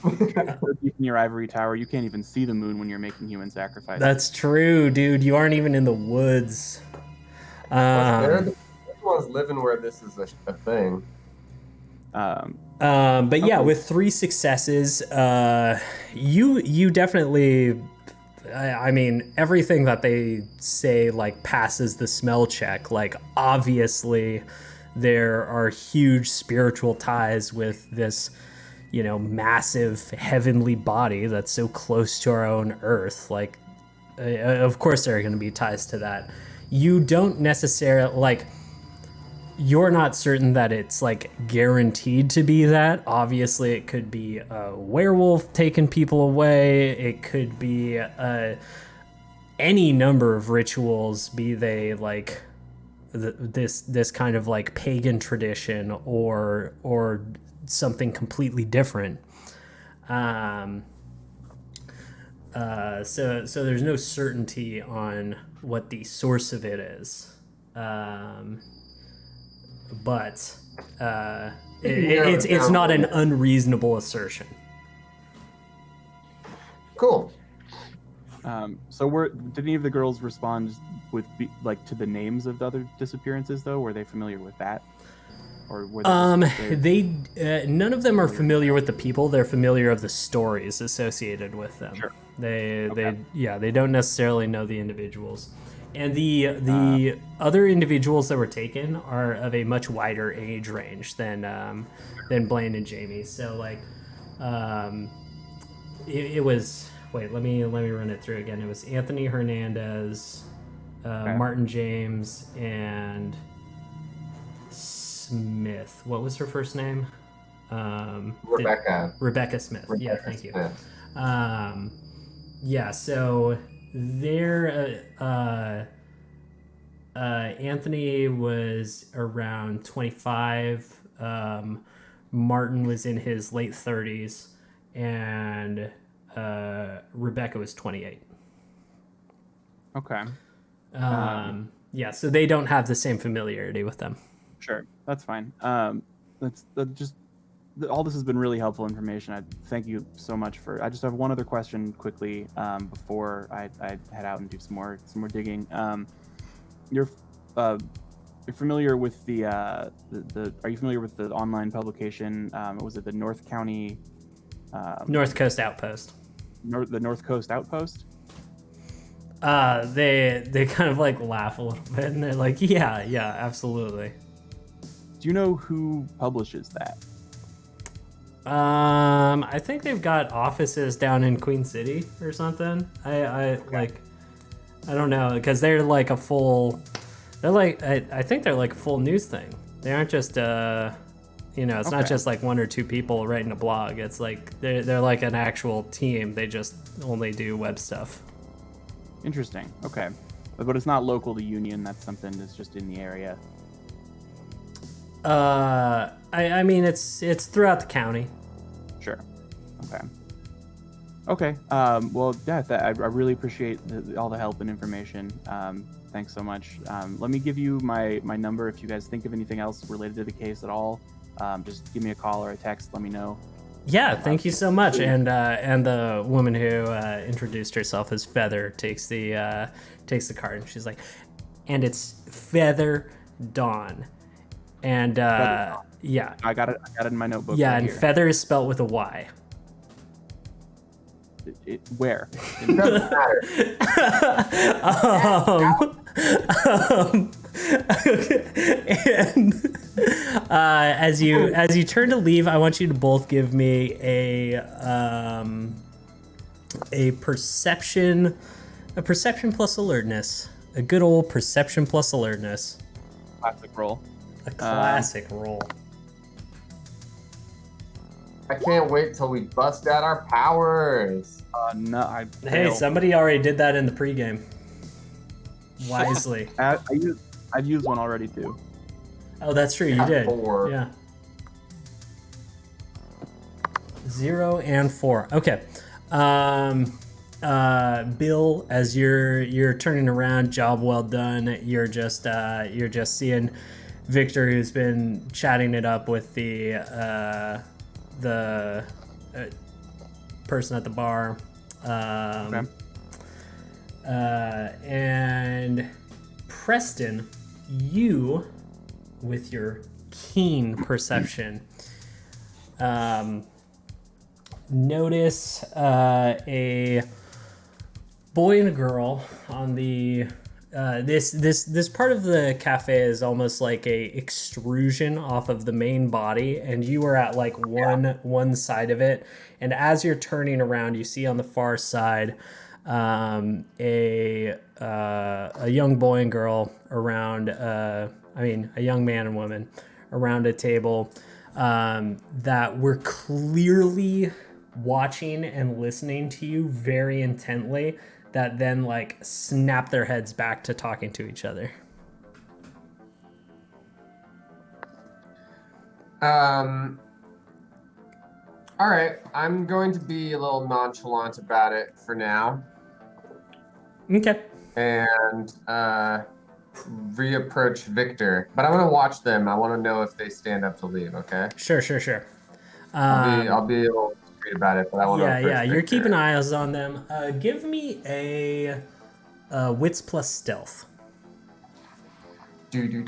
In your ivory tower, you can't even see the moon when you're making human sacrifices. That's true, dude. You aren't even in the woods. They're the ones living where this is a thing. But yeah, with 3 successes, you definitely. I mean, everything that they say like passes the smell check. Like obviously, there are huge spiritual ties with this, massive heavenly body that's so close to our own Earth. Like, of course, there are going to be ties to that. You don't necessarily like. You're not certain that it's like guaranteed to be that. Obviously, it could be a werewolf taking people away. It could be any number of rituals, be they like this kind of like pagan tradition or something completely different. So there's no certainty on what the source of it is. But it's not an unreasonable assertion. Cool. So did any of the girls respond with to the names of the other disappearances though? Were they familiar with that? Or were they none of them are familiar with the people. They're familiar of the stories associated with them. Sure. They don't necessarily know the individuals. And the other individuals that were taken are of a much wider age range than Blaine and Jamie. So like, it was. Wait, let me run it through again. It was Anthony Hernandez, Martin James, and Smith. What was her first name? Rebecca. Rebecca Smith. Yeah, thank you. Smith. Yeah, so there, Anthony was around 25. Martin was in his late 30s, and Rebecca was 28. Okay. Yeah, so they don't have the same familiarity with them. Sure, that's fine. All this has been really helpful information. I thank you so much for. I just have one other question quickly before I head out and do some more digging. You're familiar with the Are you familiar with the online publication? Was it the North County? North Coast Outpost. The North Coast Outpost. They kind of like laugh a little bit, and they're like, yeah, absolutely. Do you know who publishes that? I think they've got offices down in Queen City or something. I don't know, because they're like a full They're like, I think they're like a full news thing. They aren't just, it's not just like one or two people writing a blog. It's like they're like an actual team. They just only do web stuff. Interesting. Okay. But it's not local to Union. That's something that's just in the area. I mean, it's throughout the county. Sure. Okay. Okay. Well, yeah, I really appreciate all the help and information. Thanks so much. Let me give you my number if you guys think of anything else related to the case at all. Just give me a call or a text. Let me know. Yeah, thank you so much. And the woman who introduced herself as Feather takes the card, and she's like, and it's Feather Dawn. And yeah, I got it in my notebook. Yeah, right and here. Feather is spelt with a Y. Where? It doesn't matter. And as you turn to leave, I want you to both give me a perception plus alertness, a good old perception plus alertness, Classic roll. a classic roll. I can't wait till we bust out our powers. No, I Hey, failed. somebody already did that in the pregame. Wisely. I've used one already too. Oh, that's true. You Got did. 4. Yeah. 0 and 4. Okay. Bill, as you're turning around, job well done. You're just seeing Victor, who's been chatting it up with the person at the bar. Okay. And Preston, you, with your keen perception, notice a boy and a girl on the this part of the cafe is almost like a extrusion off of the main body, and you are at like one side of it, and as you're turning around, you see on the far side a young boy and girl around a young man and woman around a table that were clearly watching and listening to you very intently, that then like snap their heads back to talking to each other. All right, I'm going to be a little nonchalant about it for now, Okay. and reapproach Victor. But I want to watch them. I want to know if they stand up to leave. Okay. Sure. I'll be a little discreet about it, but I want to. Yeah. You're keeping eyes on them. Give me a wits plus stealth. Do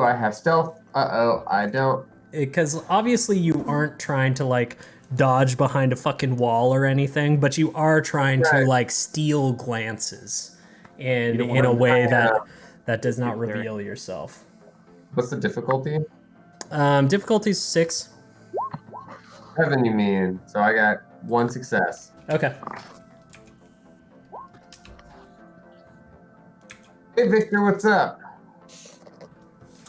I have stealth? I don't. Because obviously you aren't trying to like dodge behind a fucking wall or anything, but you are trying to like steal glances in a way that does not reveal yourself. What's the difficulty? Difficulty's 6. 7, you mean? So I got 1 success. Okay. Hey Victor, what's up?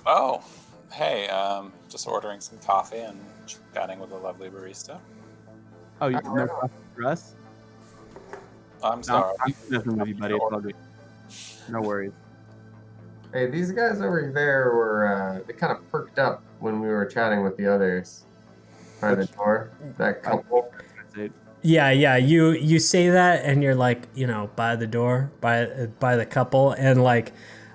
Oh, hey, just ordering some coffee and chatting with a lovely barista. Oh, you know for us? I'm sorry. I'm nothing with you, buddy. It's all good. No worries. Hey, these guys over there were they kind of perked up when we were chatting with the others by the door. That couple. Yeah. You say that, and you're like, by the door, by the couple, and like,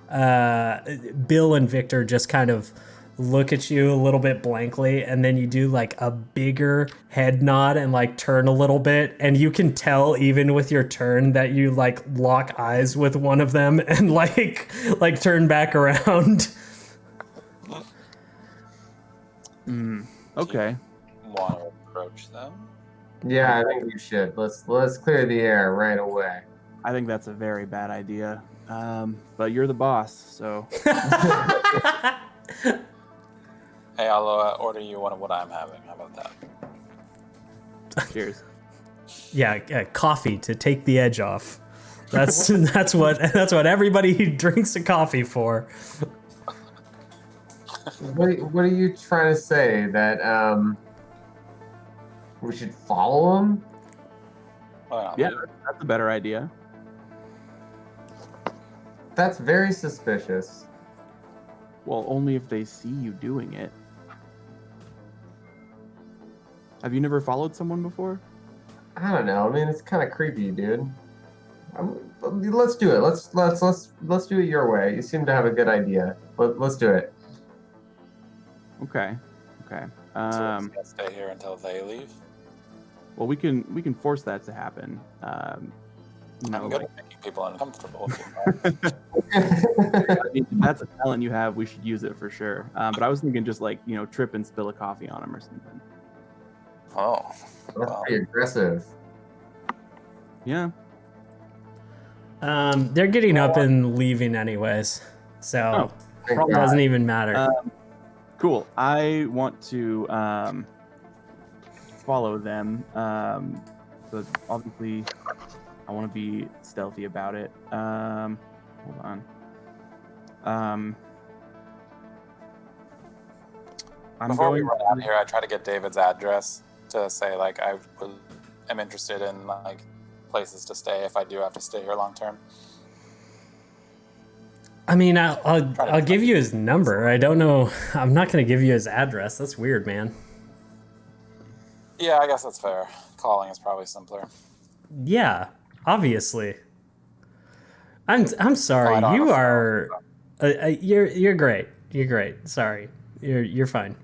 Bill and Victor just kind of look at you a little bit blankly, and then you do like a bigger head nod and like turn a little bit, and you can tell even with your turn that you like lock eyes with one of them and like turn back around. Okay. Want to approach them? Yeah, I think we should. Let's clear the air right away. I think that's a very bad idea. But you're the boss, so. Hey, I'll order you one of what I'm having. How about that? Cheers. Yeah, coffee to take the edge off. That's what everybody drinks a coffee for. What are you trying to say? That we should follow him? Well, Yeah, that's a better idea. That's very suspicious. Well, only if they see you doing it. Have you never followed someone before? I don't know. I mean, it's kind of creepy, dude. Let's do it. Let's do it your way. You seem to have a good idea. Let's do it. Okay. Okay. so we're just gonna stay here until they leave. Well, we can force that to happen. You know, I'm good like, at making people uncomfortable. I mean, if that's a talent you have, we should use it for sure. But I was thinking just like, you know, trip and spill a coffee on him or something. Oh, That's well, pretty aggressive. Yeah. They're getting up and leaving anyways, so Thank it God. doesn't even matter. Cool. I want to follow them. But obviously, I want to be stealthy about it. Hold on. I'm before we going. run out of here, I try to get David's address to say like am interested in like places to stay if I do have to stay here long term. I mean, I'll give you his number. I don't know. I'm not gonna give you his address. That's weird, man. Yeah, I guess that's fair. Calling is probably simpler. Yeah, obviously. I'm sorry. I don't You have a are. phone, You're great. You're great. Sorry. You're fine.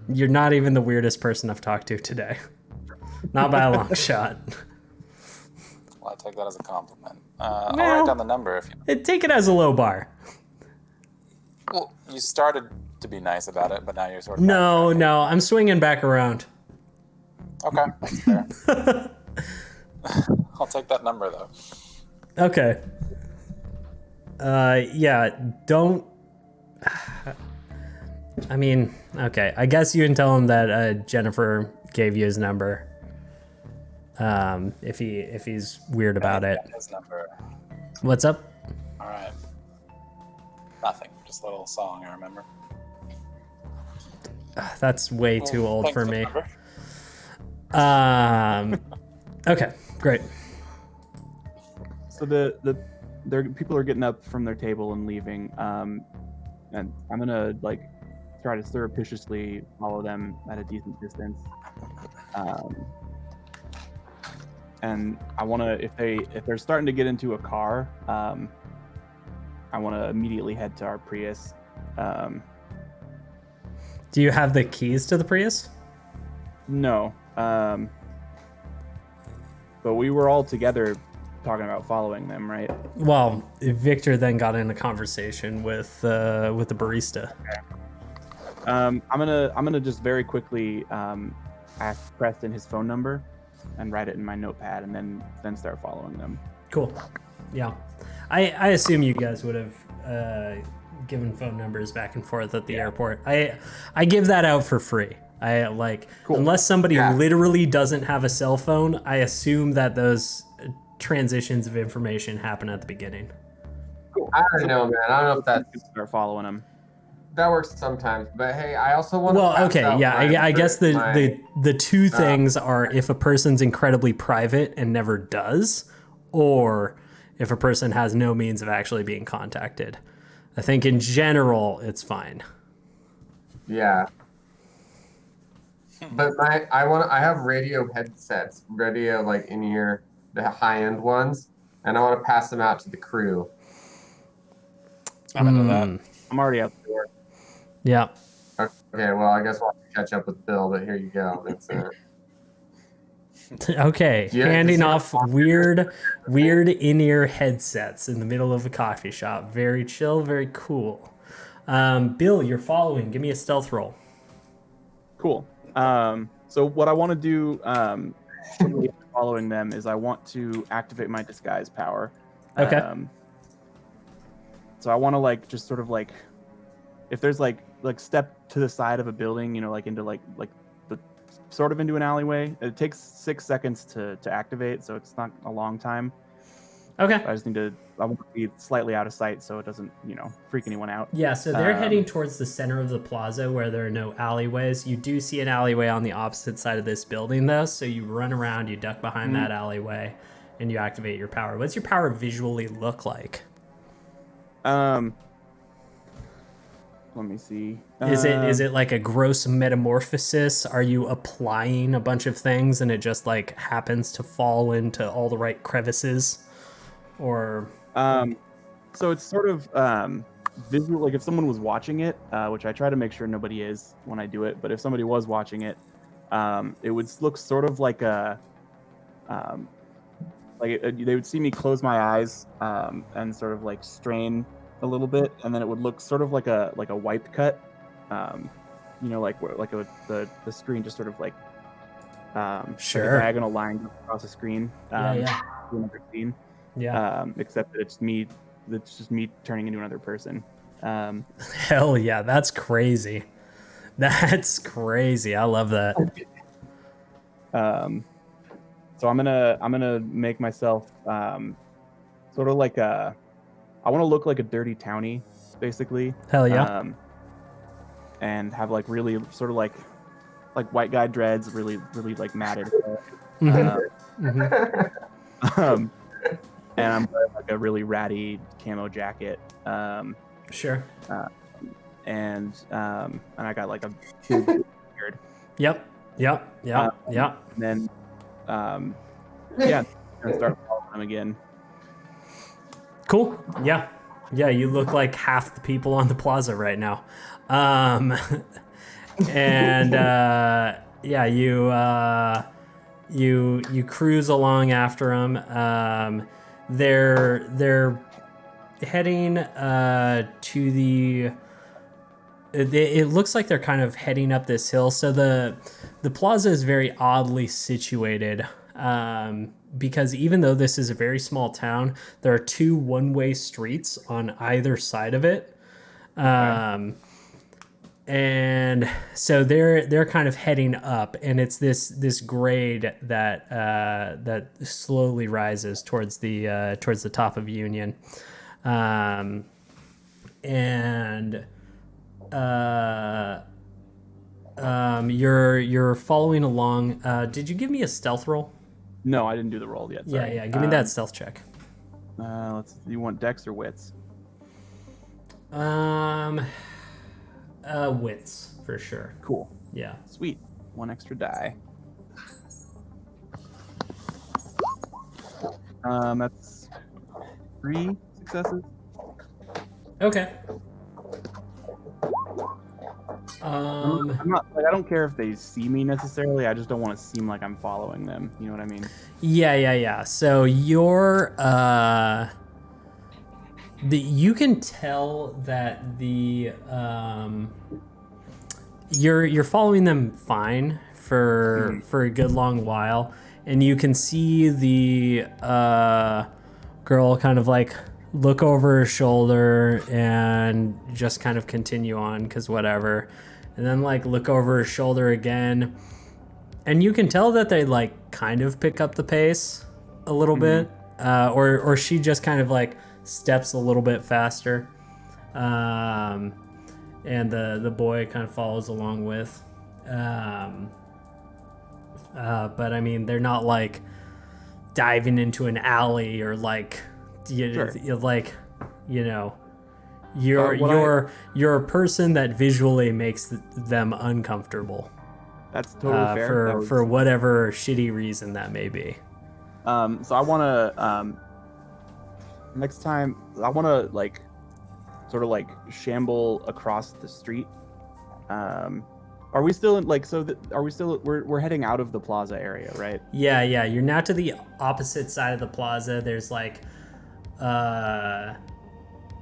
You're not even the weirdest person I've talked to today. Not by a long shot. Well, I take that as a compliment. I'll Well- write down the number if you. Take it as a low bar. Well, you started to be nice about it, but now you're sort of. No, I'm swinging back around. Okay, that's fair. I'll take that number though. Okay. Yeah, don't. I mean, okay. I guess you can tell him that Jennifer gave you his number. If he's weird about it. His number. What's up? All right. Nothing. Just a little song I remember. That's way too old Thanks for the me. number. Okay, great. So people are getting up from their table and leaving. And I'm gonna like try to surreptitiously follow them at a decent distance. And I want to, if they're starting to get into a car, I want to immediately head to our Prius. Do you have the keys to the Prius? No, but we were all together talking about following them, right? Well, Victor then got in a conversation with the barista. I'm gonna just very quickly ask Preston his phone number and write it in my notepad, and then start following them. Cool. Yeah. I assume you guys would have given phone numbers back and forth at the airport. I give that out for free. I like Cool. unless somebody Yeah. literally doesn't have a cell phone, I assume that those transitions of information happen at the beginning. I don't know, man. I don't know if Start following them. that works sometimes. But hey, I also want to. Well, okay, yeah, I guess the two things are if a person's incredibly private and never does, or if a person has no means of actually being contacted. I think in general it's fine. Yeah. But I have radio headsets, radio like in here, the high end ones, and I want to pass them out to the crew. I'm into that. I'm already out the door. Yeah. Okay, well I guess we'll have to catch up with Bill, but here you go. That's it. Okay, Yeah, handing does he off weird in-ear headsets in the middle of a coffee shop. Very chill, very cool. Bill, you're following. Give me a stealth roll. Cool. So what I want to do shortly after following them is I want to activate my disguise power. Okay. So I want to like just sort of like if there's like step to the side of a building, you know, like into like the sort of into an alleyway. It takes 6 seconds to activate, so it's not a long time. Okay. I want to be slightly out of sight so it doesn't, freak anyone out. Yeah, so they're heading towards the center of the plaza where there are no alleyways. You do see an alleyway on the opposite side of this building, though, so you run around, you duck behind that alleyway, and you activate your power. What's your power visually look like? Let me see. Is it like a gross metamorphosis? Are you applying a bunch of things and it just like happens to fall into all the right crevices? Or so it's sort of visual, like if someone was watching it, which I try to make sure nobody is when I do it, but if somebody was watching it, it would look sort of like a they would see me close my eyes and sort of like strain a little bit, and then it would look sort of like a wipe cut, the screen just sort of like sure, like a diagonal line across the screen. Yeah. To another scene. Yeah. Except that it's just me turning into another person. Hell yeah, that's crazy. That's crazy. I love that. So I'm gonna make myself sort of like I want to look like a dirty townie, basically. Hell yeah. And have like really sort of like white guy dreads, really like matted. And I'm wearing like a really ratty camo jacket. Sure. And I got like a beard. Yep. And then yeah, I'm gonna start following them again. Cool. Yeah. You look like half the people on the plaza right now. And you cruise along after them. They're heading to the. It looks like they're kind of heading up this hill. So the plaza is very oddly situated. Because even though this is a very small town, there are 2 one-way streets on either side of it. And so they're kind of heading up, and it's this grade that slowly rises towards the top of Union. You're following along. Did you give me a stealth roll? No, I didn't do the roll yet. Sorry. Yeah. Give me that stealth check. You want dex or wits? Wits for sure. Cool. Yeah. Sweet. 1 extra die. That's 3 successes. Okay. I'm not like, I don't care if they see me necessarily. I just don't want to seem like I'm following them. You know what I mean? Yeah. So you're you can tell that you're following them fine for a good long while, and you can see the girl kind of like look over her shoulder and just kind of continue on because whatever, and then like look over her shoulder again, and you can tell that they like kind of pick up the pace a little bit, or she just kind of like steps a little bit faster, and the boy kind of follows along with, but I mean they're not like diving into an alley or like you're a person that visually makes them uncomfortable. That's totally fair. For whatever shitty reason that may be. So I want to next time I want to like sort of like shamble across the street. Are we still in, like, so are we still, we're heading out of the plaza area, right? Yeah. You're now to the opposite side of the plaza. There's like a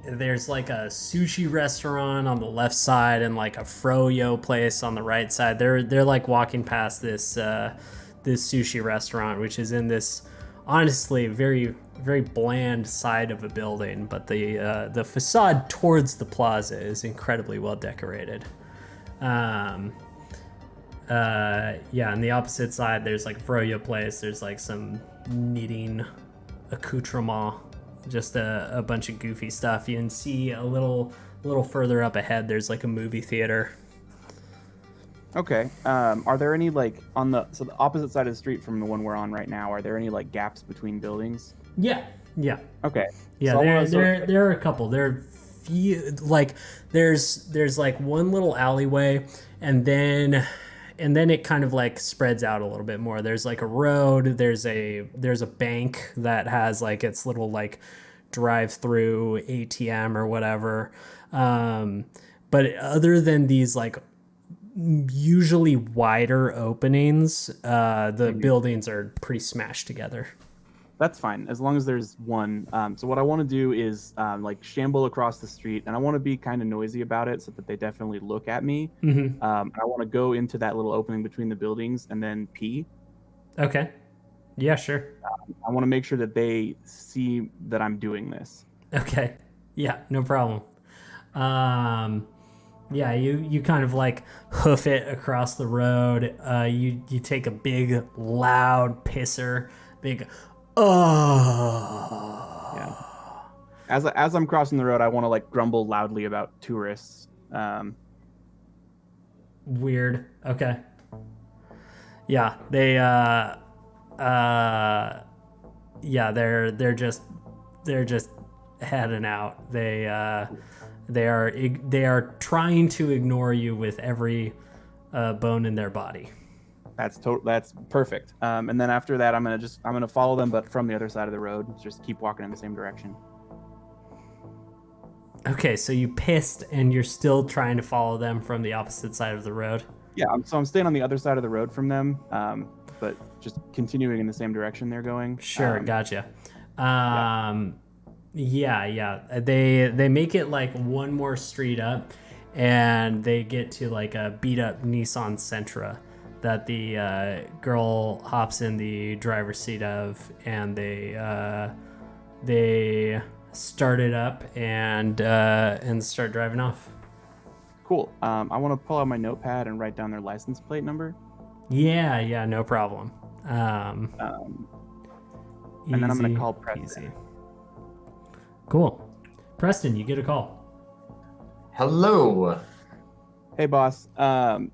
sushi restaurant on the left side and like a froyo place on the right side. They're like walking past this sushi restaurant, which is in this honestly very, very bland side of a building, but the facade towards the plaza is incredibly well decorated. on the opposite side, there's like a froyo place. There's like some knitting accoutrement, just a bunch of goofy stuff. You can see a little further up ahead, there's like a movie theater. Okay. Are there any like the opposite side of the street from the one we're on right now? Are there any like gaps between buildings? Yeah. Okay. Yeah, So there are a couple. There are few, like there's like one little alleyway, and then it kind of like spreads out a little bit more. There's like a road. There's a bank that has like its little like drive-through ATM or whatever. But other than these like usually wider openings, the buildings are pretty smashed together. That's fine, as long as there's one. So what I want to do is like shamble across the street, and I want to be kind of noisy about it so that they definitely look at me. Mm-hmm. I want to go into that little opening between the buildings and then pee. Okay. Yeah, sure. I want to make sure that they see that I'm doing this. Okay. Yeah, no problem. Yeah, you kind of like hoof it across the road. You take a big, loud pisser, big, oh. Yeah. As I'm crossing the road, I want to like grumble loudly about tourists. Weird. Okay. Yeah, they yeah, they're just heading out. They are trying to ignore you with every bone in their body. That's perfect. And then after that, I'm gonna follow them, but from the other side of the road. Just keep walking in the same direction. Okay, so you pissed and you're still trying to follow them from the opposite side of the road. Yeah, I'm staying on the other side of the road from them, but just continuing in the same direction they're going. Sure, gotcha. Yeah. They make it like one more street up, and they get to like a beat up Nissan Sentra that the girl hops in the driver's seat of, and they start it up and start driving off. Cool. I want to pull out my notepad and write down their license plate number. Yeah, no problem. And then I'm gonna call Preston. Easy. Cool. Preston, you get a call. Hello. Hey, boss. So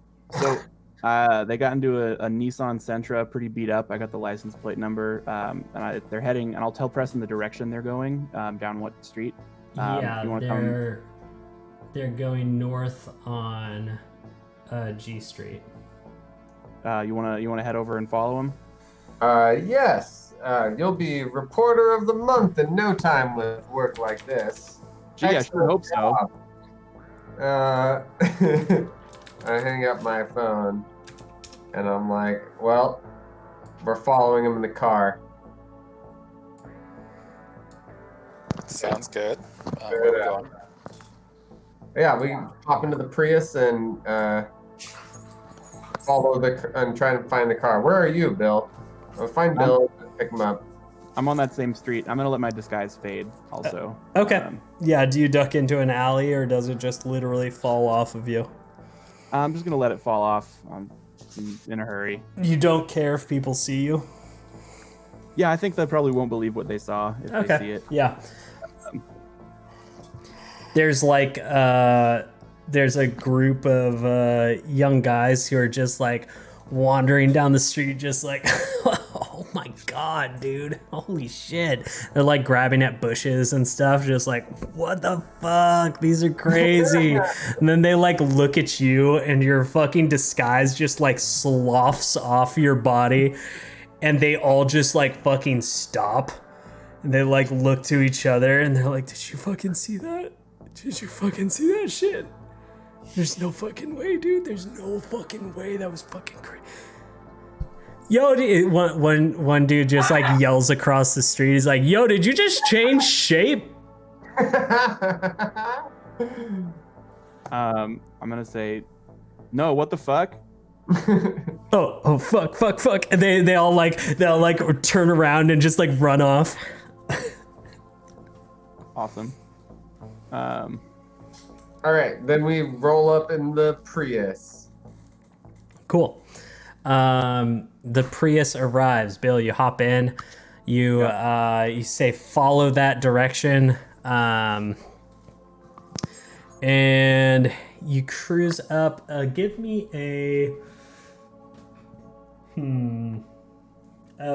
they got into a Nissan Sentra, pretty beat up. I got the license plate number, and they're heading. And I'll tell Preston the direction they're going, down what street. They're going north on G Street. You wanna head over and follow them? Yes. You'll be reporter of the month in no time with work like this. Gee, I sure hope so. I hang up my phone, and I'm like, well, we're following him in the car. Sounds good. Where are we going? Yeah, we hop into the Prius and follow and try to find the car. Where are you, Bill? I'll find Bill and pick him up. I'm on that same street. I'm gonna let my disguise fade also. Okay. Yeah, do you duck into an alley, or does it just literally fall off of you? I'm just gonna let it fall off. I'm in a hurry. You don't care if people see you? Yeah, I think they probably won't believe what they saw if they see it. Yeah. There's like there's a group of young guys who are just like wandering down the street, just like, oh my god, dude, holy shit. They're like grabbing at bushes and stuff, just like, what the fuck, these are crazy. And then they like look at you, and your fucking disguise just like sloughs off your body, and they all just like fucking stop, and they like look to each other, and they're like, did you fucking see that? Did you fucking see that shit? There's no fucking way, dude. There's no fucking way. That was fucking crazy. Yo, one dude just like yells across the street. He's like, yo, did you just change shape? I'm gonna say, no, what the fuck? oh, fuck. And they all like turn around and just like run off. Awesome. All right, then we roll up in the Prius. Cool. The Prius arrives. Bill, you hop in. You you say follow that direction. And you cruise up. Give me a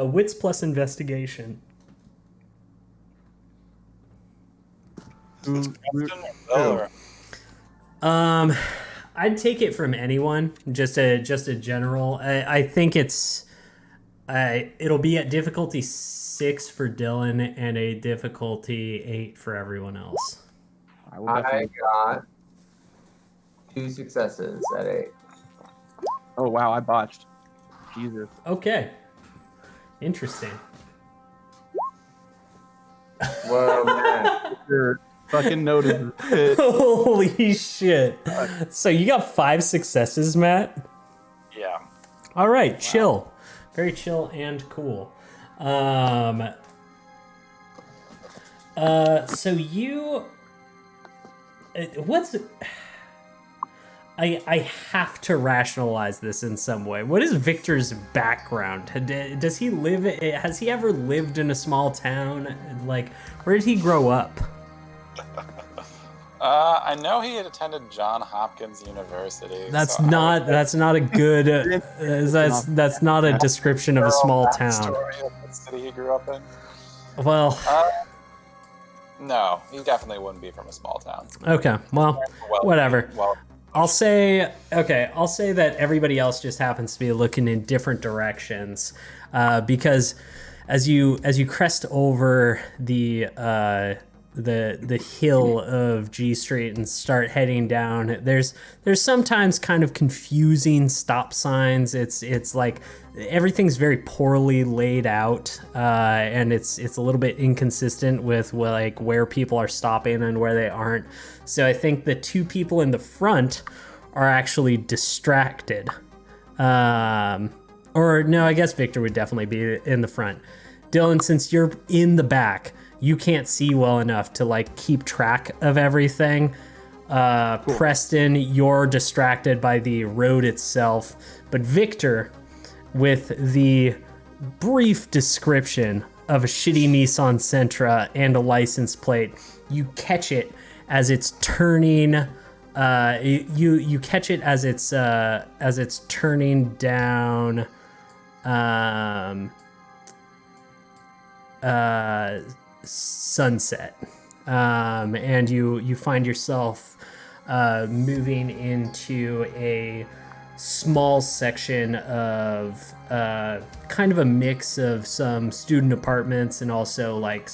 wits plus investigation. Preston or Bill, or- I'd take it from anyone. Just a general. I think it'll be at difficulty 6 for Dylan and a difficulty 8 for everyone else. I will I definitely. got 2 successes at 8. Oh wow, I botched. Jesus. Okay. Interesting. Whoa, man. Your fucking notice. It. Holy shit. So you got 5 successes, Matt? Yeah. All right, chill. Very chill and cool. So you what's I have to rationalize this in some way. What is Victor's background? Does he live? Has he ever lived in a small town? Like, where did he grow up? I know he had attended Johns Hopkins University. That's so I not. would- That's not a good. That's not a description of a small town. Story of the city he grew up in. Well, No, he definitely wouldn't be from a small town. okay. Well, whatever. Well, I'll say that everybody else just happens to be looking in different directions, because as you crest over the hill of G Street and start heading down, there's sometimes kind of confusing stop signs. It's like everything's very poorly laid out, and it's a little bit inconsistent with like where people are stopping and where they aren't. So I think the 2 people in the front are actually distracted. Or no, I guess Victor would definitely be in the front. Dylan, since you're in the back, you can't see well enough to like keep track of everything. Cool. Preston, you're distracted by the road itself. But Victor, with the brief description of a shitty Nissan Sentra and a license plate, you catch it as it's turning. You catch it as it's turning down. Sunset, and you find yourself moving into a small section of kind of a mix of some student apartments and also like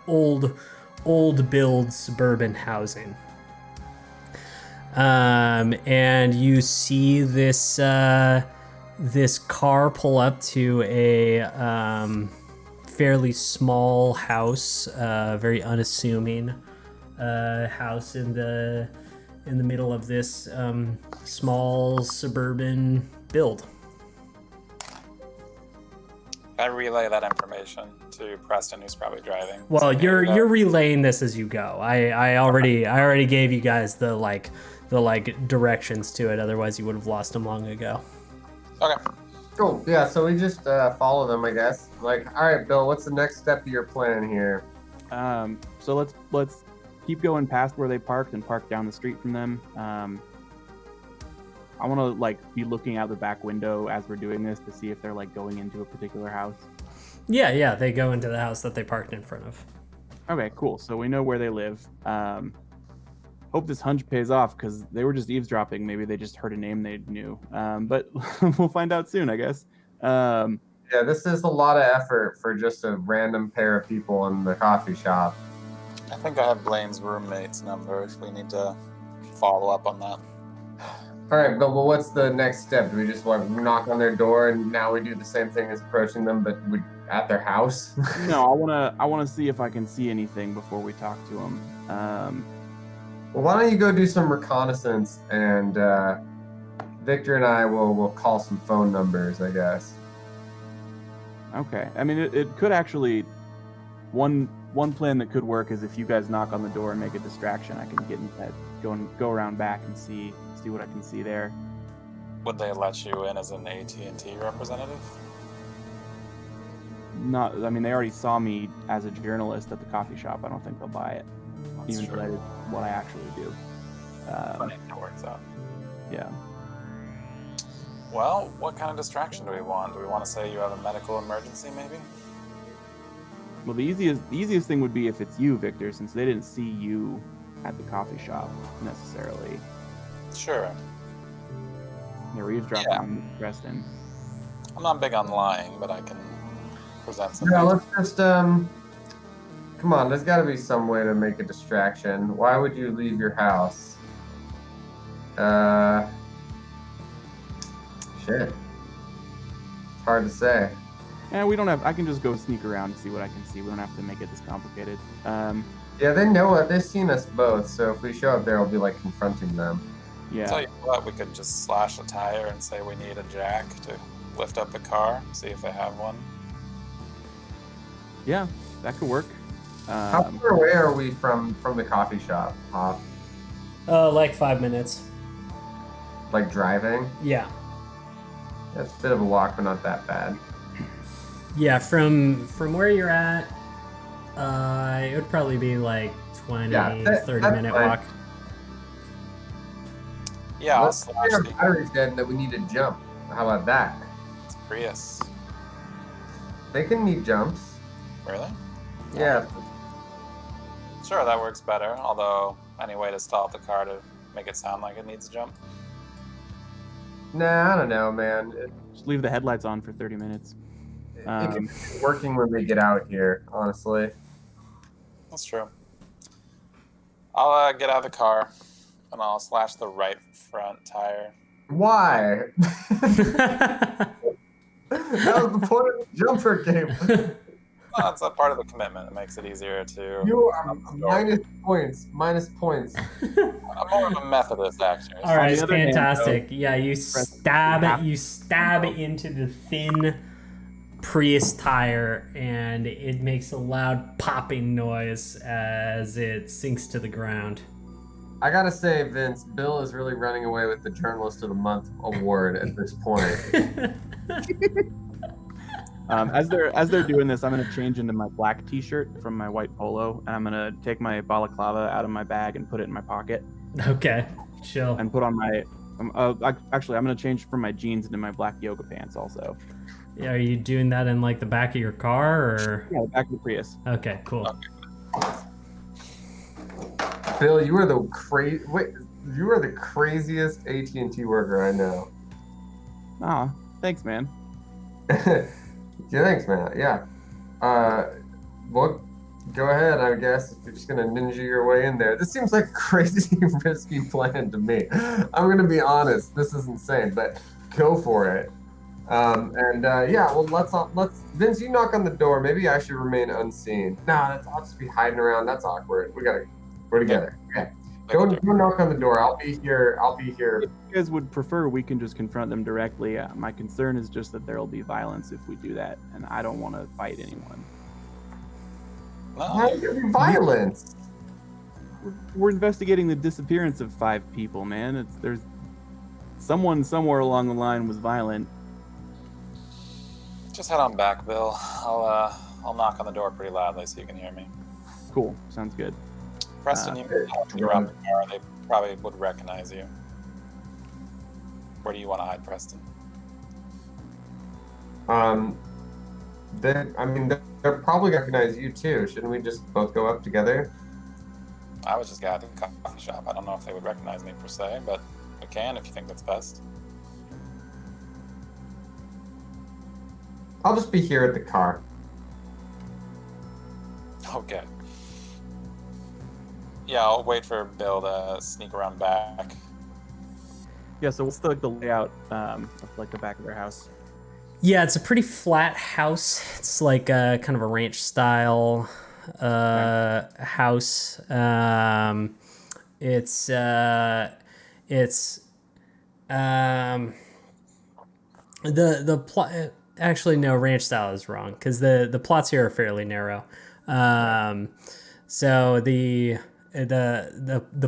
old build suburban housing. And you see this car pull up to a fairly small house, very unassuming house in the middle of this small suburban build. I relay that information to Preston, who's probably driving. Well, So you're relaying this as you go. I already gave you guys the directions to it. Otherwise, you would have lost them long ago. Okay. Cool. Yeah, so we just follow them, I guess. Like, all right, Bill, what's the next step of your plan here? So let's keep going past where they parked and park down the street from them. I want to like be looking out the back window as we're doing this to see if they're like going into a particular house. Yeah, they go into the house that they parked in front of. Okay, cool. So we know where they live. Hope this hunch pays off because they were just eavesdropping. Maybe they just heard a name they knew. But we'll find out soon, I guess. Yeah, this is a lot of effort for just a random pair of people in the coffee shop. I think I have Blaine's roommate's number if we need to follow up on that. All right, Bill, well, what's the next step? Do we just like knock on their door and now we do the same thing as approaching them, but at their house? No, I wanna see if I can see anything before we talk to them. Well, why don't you go do some reconnaissance and Victor and I will call some phone numbers, I guess. Okay. I mean, it could actually one plan that could work is if you guys knock on the door and make a distraction, I can get inside, go around back and see what I can see there. Would they let you in as an AT&T representative? Not. I mean, they already saw me as a journalist at the coffee shop. I don't think they'll buy it, That's even true. though that is what I actually do. Funny how it works out. Yeah. Well, what kind of distraction do we want? Do we want to say you have a medical emergency, maybe? Well, the easiest thing would be if it's you, Victor, since they didn't see you at the coffee shop necessarily. Sure. They were eavesdropping Yeah. on Preston. I'm not big on lying, but I can present some. No, let's just come on. There's got to be some way to make a distraction. Why would you leave your house? Shit. It's hard to say. And we don't have. I can just go sneak around and see what I can see. We don't have to make it this complicated. Yeah, they know it. They've seen us both. So if we show up there, we'll be like confronting them. Yeah. Tell you what, we could just slash a tire and say we need a jack to lift up the car, see if they have one. Yeah, that could work. How far away are we from the coffee shop? Like 5 minutes. Like driving? Yeah. That's a bit of a walk, but not that bad. Yeah, from where you're at, it would probably be like 20, Yeah, 30 that's minute fine. walk. Yeah, I'll Let's say slash our the battery's dead and that we need to jump. How about that? Prius. They can need jumps. Really? Yeah. Sure, that works better. Although, any way to stop the car to make it sound like it needs a jump? Nah, I don't know, man. Just leave the headlights on for 30 minutes. It could be working when they get out here, honestly. That's true. I'll get out of the car and I'll slash the right front tire. Why? That was the point of the jumper game. Well, that's a part of the commitment. It makes it easier to. You are minus points. Minus points. I'm more of a Methodist, actually. All right, the other hand, fantastic. Yeah, you stab it into the thin Prius tire, and it makes a loud popping noise as it sinks to the ground. I gotta say, Vince, Bill is really running away with the Journalist of the Month award at this point. As they're doing this, I'm gonna change into my black T-shirt from my white polo, and I'm gonna take my balaclava out of my bag and put it in my pocket, Okay, chill. and put on my. Actually, I'm gonna change from my jeans into my black yoga pants also. Yeah, are you doing that in like the back of your car, or? Yeah, back to the Prius. Okay, cool. Bill, you are the craziest AT&T worker I know. Ah, thanks, man. Yeah, thanks, man. Yeah. Well, go ahead, I guess, if you're just gonna ninja your way in there. This seems like a crazy, risky plan to me. I'm gonna be honest. This is insane, but go for it. Yeah, well, let's Vince, you knock on the door. Maybe I should remain unseen. Nah, I'll just be hiding around. That's awkward. We're together. Okay. Go knock on the door. I'll be here. If you guys would prefer, we can just confront them directly. My concern is just that there will be violence if we do that, and I don't want to fight anyone. Why would there be violence? We're investigating the disappearance of 5 people, man. There's someone somewhere along the line was violent. Just head on back, Bill. I'll knock on the door pretty loudly so you can hear me. Cool, sounds good. Preston, you can talk around the car. They probably would recognize you. Where do you want to hide, Preston? They're probably gonna recognize you too. Shouldn't we just both go up together? I was just got to the coffee shop. I don't know if they would recognize me per se, but we can if you think that's best. I'll just be here at the car. Okay. Yeah, I'll wait for Bill to sneak around back. Yeah, so what's the layout of like the back of their house? Yeah, it's a pretty flat house. It's like a kind of a ranch style house. The plot. Actually, no, ranch style is wrong because the plots here are fairly narrow. So the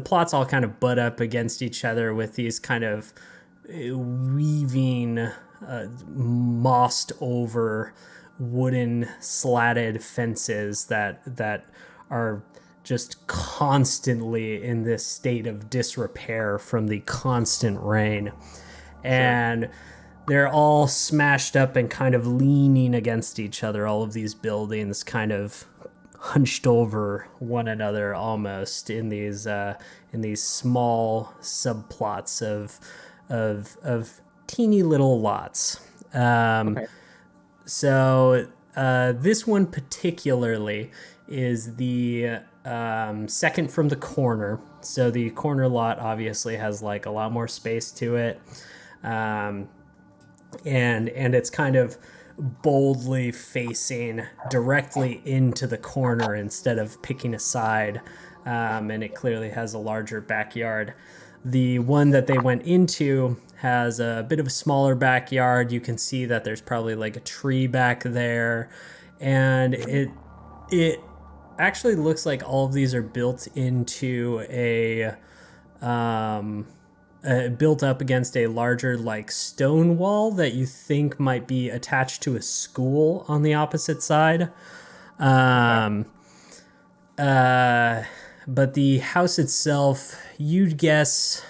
plots all kind of butt up against each other with these kind of weaving, mossed over wooden slatted fences that are just constantly in this state of disrepair from the constant rain. And they're all smashed up and kind of leaning against each other. All of these buildings kind of hunched over one another almost in these small subplots of teeny little lots. So this one particularly is the second from the corner. So the corner lot obviously has like a lot more space to it. And it's kind of boldly facing directly into the corner instead of picking a side. And it clearly has a larger backyard. The one that they went into has a bit of a smaller backyard. You can see that there's probably like a tree back there. And it actually looks like all of these are built into built up against a larger like stone wall that you think might be attached to a school on the opposite side. But the house itself, you'd guess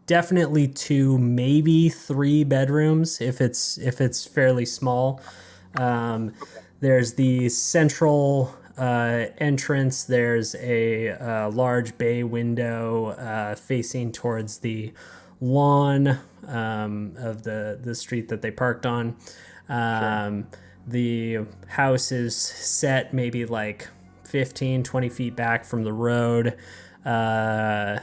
definitely 2, maybe 3 bedrooms if it's fairly small. There's the central entrance. There's a large bay window facing towards the lawn of the street that they parked on. The house is set maybe like 15, 20 feet back from the road. The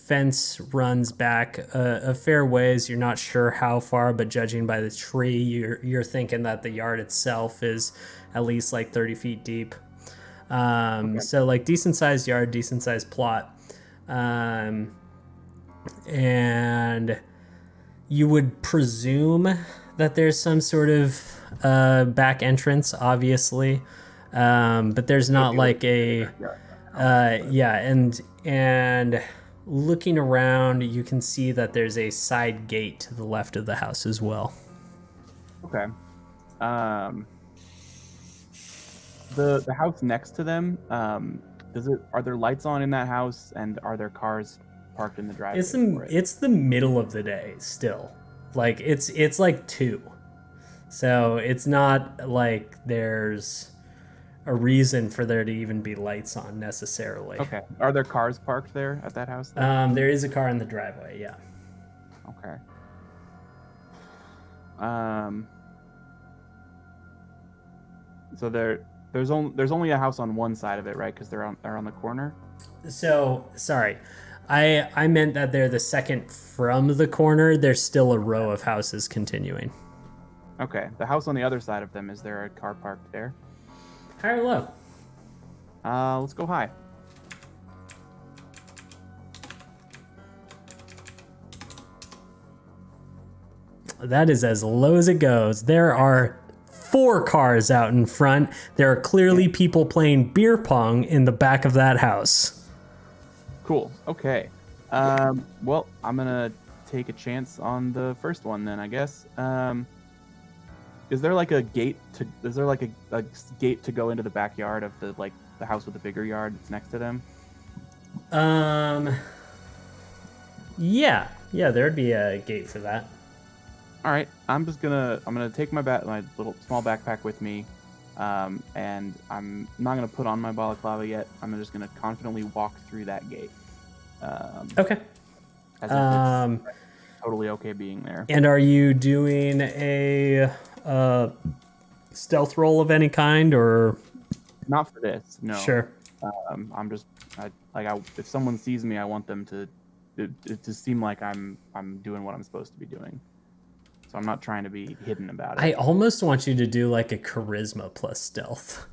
fence runs back a fair ways. You're not sure how far, but judging by the tree, you're thinking that the yard itself is at least like 30 feet deep. So like decent sized yard, decent sized plot. And you would presume that there's some sort of back entrance, obviously. But there's not like a and looking around, you can see that there's a side gate to the left of the house as well. Okay. The house next to them, are there lights on in that house, and are there cars parked in the driveway? It's the middle of the day still. Like it's like 2. So it's not like there's a reason for there to even be lights on necessarily. Okay. Are there cars parked there at that house? There is a car in the driveway, yeah. Okay. So there's only a house on one side of it, right? Because they're on the corner. So sorry, I meant that they're the second from the corner. There's still a row of houses continuing. Okay. The house on the other side of them, is there a car parked there? High or low? Let's go high. That is as low as it goes. There are 4 cars out in front. There are clearly people playing beer pong in the back of that house. Cool. Okay. Well, I'm gonna take a chance on the first one then, I guess. Is there like a gate to? Is there like a gate to go into the backyard of the house with the bigger yard that's next to them? Yeah, there'd be a gate for that. All right, I'm gonna take my little small backpack with me, and I'm not gonna put on my balaclava yet. I'm just gonna confidently walk through that gate. Okay. As if it's totally okay being there. And are you doing a stealth roll of any kind, or? Not for this, no. Sure. If someone sees me, I want them to seem like I'm doing what I'm supposed to be doing. So I'm not trying to be hidden about it. I almost want you to do like a charisma plus stealth.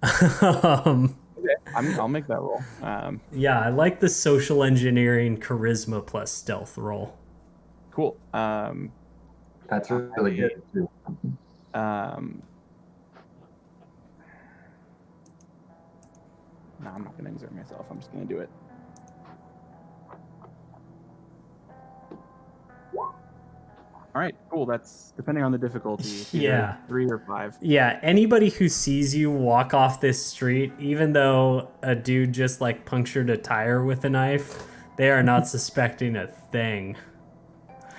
Okay, I'll make that roll. Yeah, I like the social engineering charisma plus stealth roll. Cool. That's really good too. No, I'm not going to exert myself. I'm just going to do it. All right, cool. That's depending on the difficulty. It's either Yeah. 3 or 5. Yeah, anybody who sees you walk off this street, even though a dude just like punctured a tire with a knife, they are not suspecting a thing.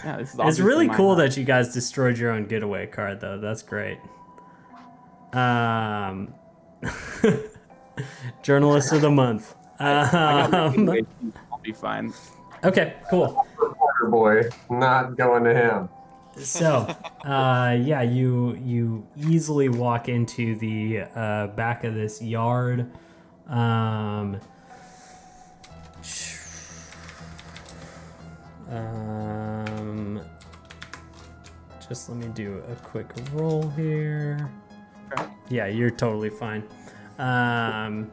Yeah, this is It's obviously really my cool house. that you guys destroyed your own getaway card, though. That's great. Journalist of the month. I got my Um, getaway key. I'll be fine. okay, cool. Reporter boy, not going to him. So, yeah, you easily walk into the back of this yard. Um, just let me do a quick roll here. Okay. Yeah, you're totally fine. And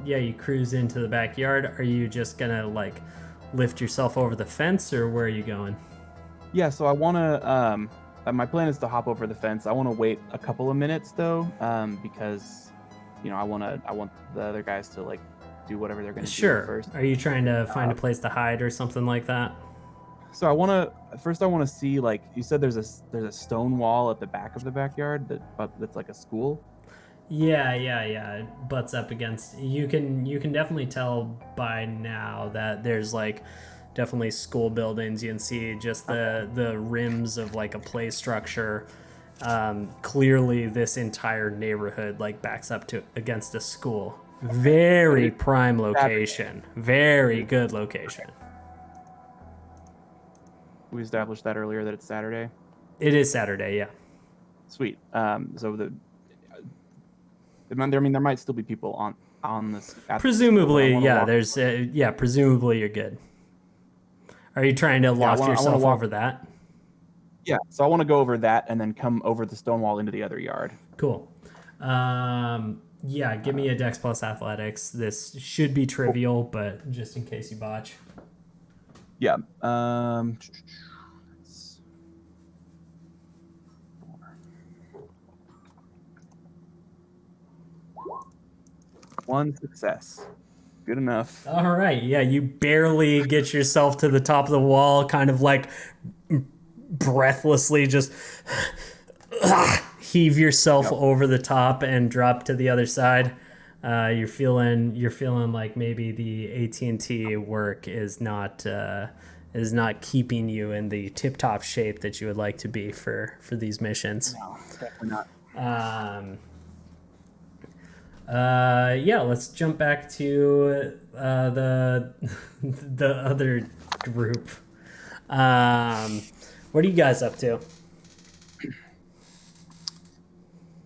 yeah, you cruise into the backyard. Are you just gonna like lift yourself over the fence, or where are you going? Yeah, so I want to. My plan is to hop over the fence. I want to wait a couple of minutes though, because, I want the other guys to like do whatever they're going to do Sure. first. Are you trying to find a place to hide or something like that? So I want to see, like you said, there's a stone wall at the back of the backyard that's like a school. Yeah. It butts up against. You can definitely tell by now that there's like definitely school buildings. You can see just the rims of like a play structure. Clearly, this entire neighborhood like backs up to against a school. Very prime location. Very good location. We established that earlier that it's Saturday. It is Saturday, yeah. Sweet. So there might still be people on this. Presumably, yeah. There's presumably you're good. Are you trying to loft yourself over that? Yeah. So I want to go over that and then come over the stone wall into the other yard. Cool. Yeah. Give me a Dex plus Athletics. This should be trivial, but just in case you botch. Yeah. One success. Good enough. All right. Yeah, you barely get yourself to the top of the wall, kind of like breathlessly just heave yourself over the top and drop to the other side. You're feeling like maybe the AT&T work is not keeping you in the tip-top shape that you would like to be for these missions. No, definitely not. Yeah, let's jump back to the other group. What are you guys up to?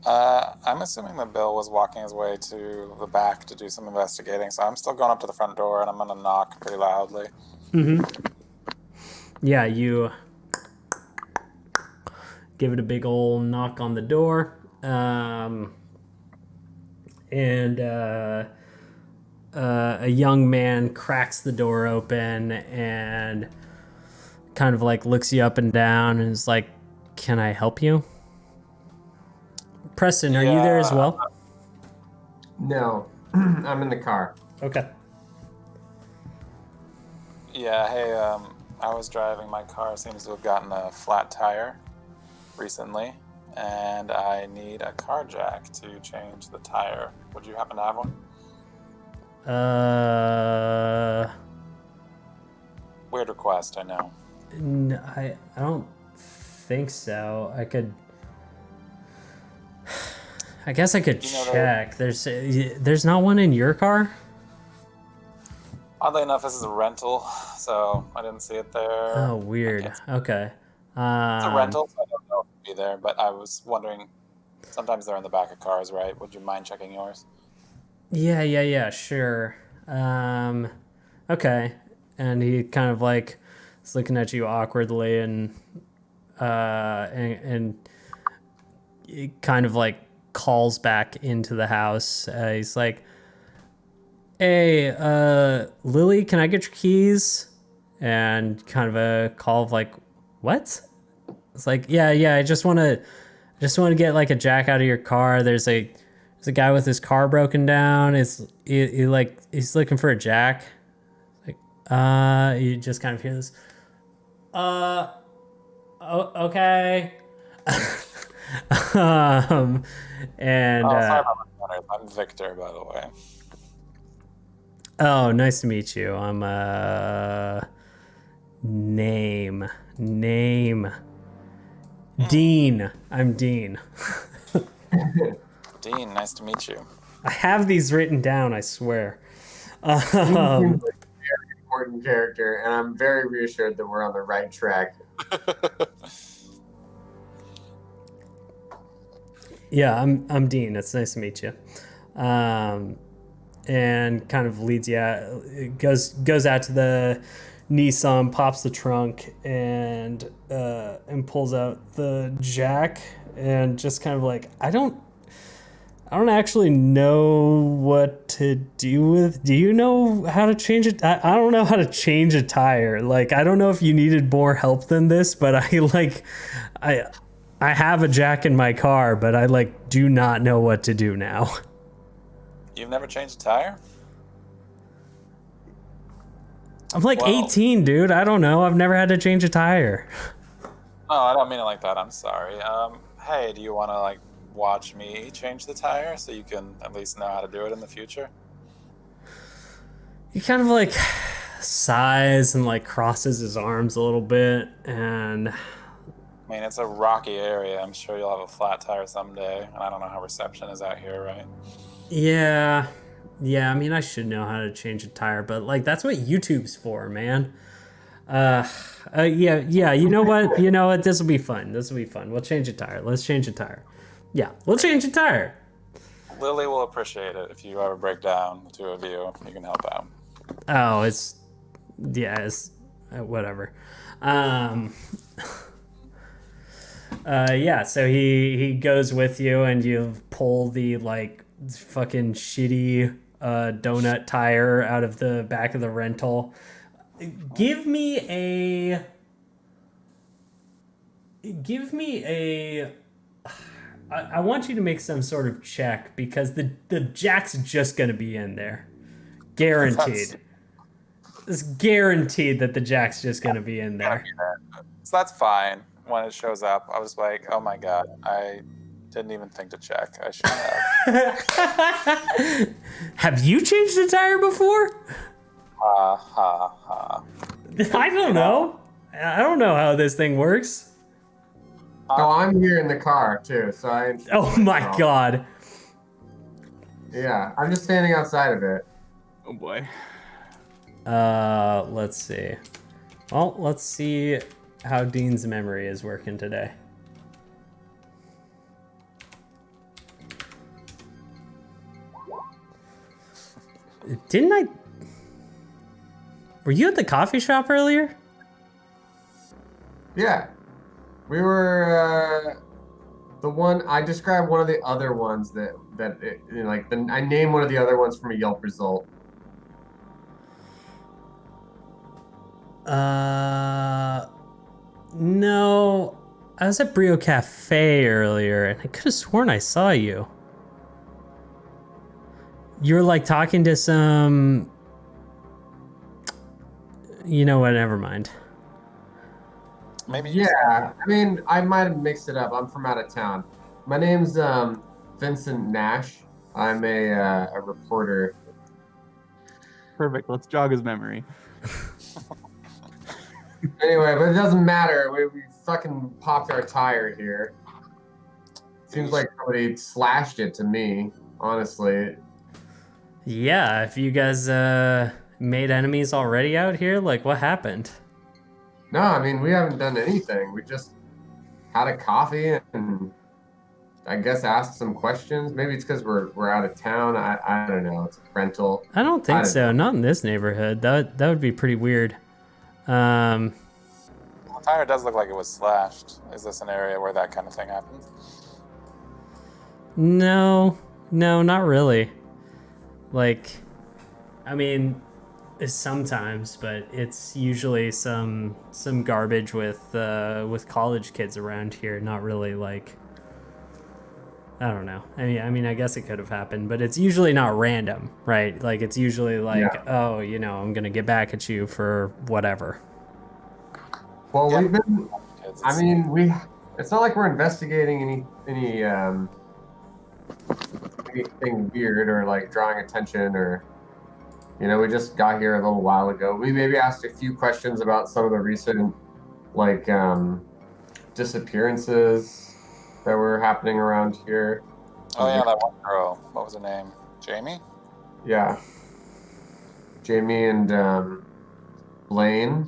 I'm assuming that Bill was walking his way to the back to do some investigating, so I'm still going up to the front door and I'm gonna knock pretty loudly. Mm-hmm. Yeah, you give it a big old knock on the door. And a young man cracks the door open and kind of like looks you up and down and is like, "Can I help you?" Preston, are you there as well? No, I'm in the car. Okay. Yeah, hey, I was driving my car, seems to have gotten a flat tire recently, and I need a car jack to change the tire. Would you happen to have one? Weird request, I know. I don't think so. I guess I could check. There's not one in your car? Oddly enough, this is a rental, so I didn't see it there. Oh, weird. Okay. It's a rental, so I don't know if it'd be there, but I was wondering, sometimes they're in the back of cars, right? Would you mind checking yours? Yeah, sure. Okay. And he kind of like is looking at you awkwardly and he kind of like calls back into the house. He's like, "Hey, Lily, can I get your keys?" And kind of a call of like, "What?" It's like, yeah, I just want to get like a jack out of your car. There's a guy with his car broken down. He's looking for a jack. Like, you just kind of hear this. Okay. um, and Oh, sorry about my stutter. I'm Victor, by the way. oh, nice to meet you. I'm name Dean. I'm Dean. Dean, nice to meet you. I have these written down, I swear. He seems like a very important character, and I'm very reassured that we're on the right track. Yeah, I'm Dean. It's nice to meet you. And kind of leads you out, goes out to the Nissan, pops the trunk, and pulls out the jack, and just kind of like, I don't actually know what to do with. Do you know how to change it? I don't know how to change a tire. Like, I don't know if you needed more help than this, but I have a jack in my car, but I do not know what to do now. You've never changed a tire? I'm 18, dude. I don't know. I've never had to change a tire. No, I don't mean it like that. I'm sorry. Hey, do you want to watch me change the tire so you can at least know how to do it in the future? He kind of sighs and crosses his arms a little bit, and I mean, it's a rocky area. I'm sure you'll have a flat tire someday, and I don't know how reception is out here, right? yeah. I mean, I should know how to change a tire, but that's what YouTube's for, man. Yeah. You know what? This will be fun. We'll change a tire. Let's change a tire. Yeah, we'll change a tire. Lily will appreciate it if you ever break down. The two of you can help out. Oh, it's whatever. Yeah. So he goes with you, and you pull the fucking shitty donut tire out of the back of the rental. Give me a. I want you to make some sort of check, because the jack's just gonna be in there, guaranteed. It's guaranteed that the jack's just gonna be in there. So that's fine. When it shows up, I was like, oh my god, I didn't even think to check. I should have. Have you changed a tire before? Ha ha ha. I don't know. I don't know how this thing works. Oh, I'm here in the car too, so I. Oh my god. Yeah, I'm just standing outside of it. Oh boy. Let's see. Well, let's see how Dean's memory is working today. Didn't I? Were you at the coffee shop earlier? Yeah, we were. The one I described one of the other ones I named one of the other ones from a Yelp result. No, I was at Brio Cafe earlier, and I could have sworn I saw you. You were talking to some. You know what? Never mind. Maybe. Yeah, I mean, I might have mixed it up. I'm from out of town. My name's Vincent Nash. I'm a reporter. Perfect. Let's jog his memory. Anyway, but it doesn't matter. We fucking popped our tire here. Seems like somebody slashed it to me, honestly. Yeah, if you guys made enemies already out here, what happened? No, I mean, we haven't done anything. We just had a coffee and I guess asked some questions. Maybe it's because we're out of town. I don't know. It's a rental. I don't think so. Not in this neighborhood. That would be pretty weird. The tire does look like it was slashed. Is this an area where that kind of thing happens? No, not really. I mean, sometimes, but it's usually some garbage with college kids around here. Not really I don't know. I mean, I guess it could have happened, but it's usually not random, right? It's usually Yeah. oh, I'm gonna get back at you for whatever. Well, Yeah. we've been. Kids, I mean, It's not like we're investigating anything weird or like drawing attention or. We just got here a little while ago. We maybe asked a few questions about some of the recent like disappearances that were happening around here. oh yeah, that one girl. What was her name? Jamie? Yeah, Jamie and Blaine.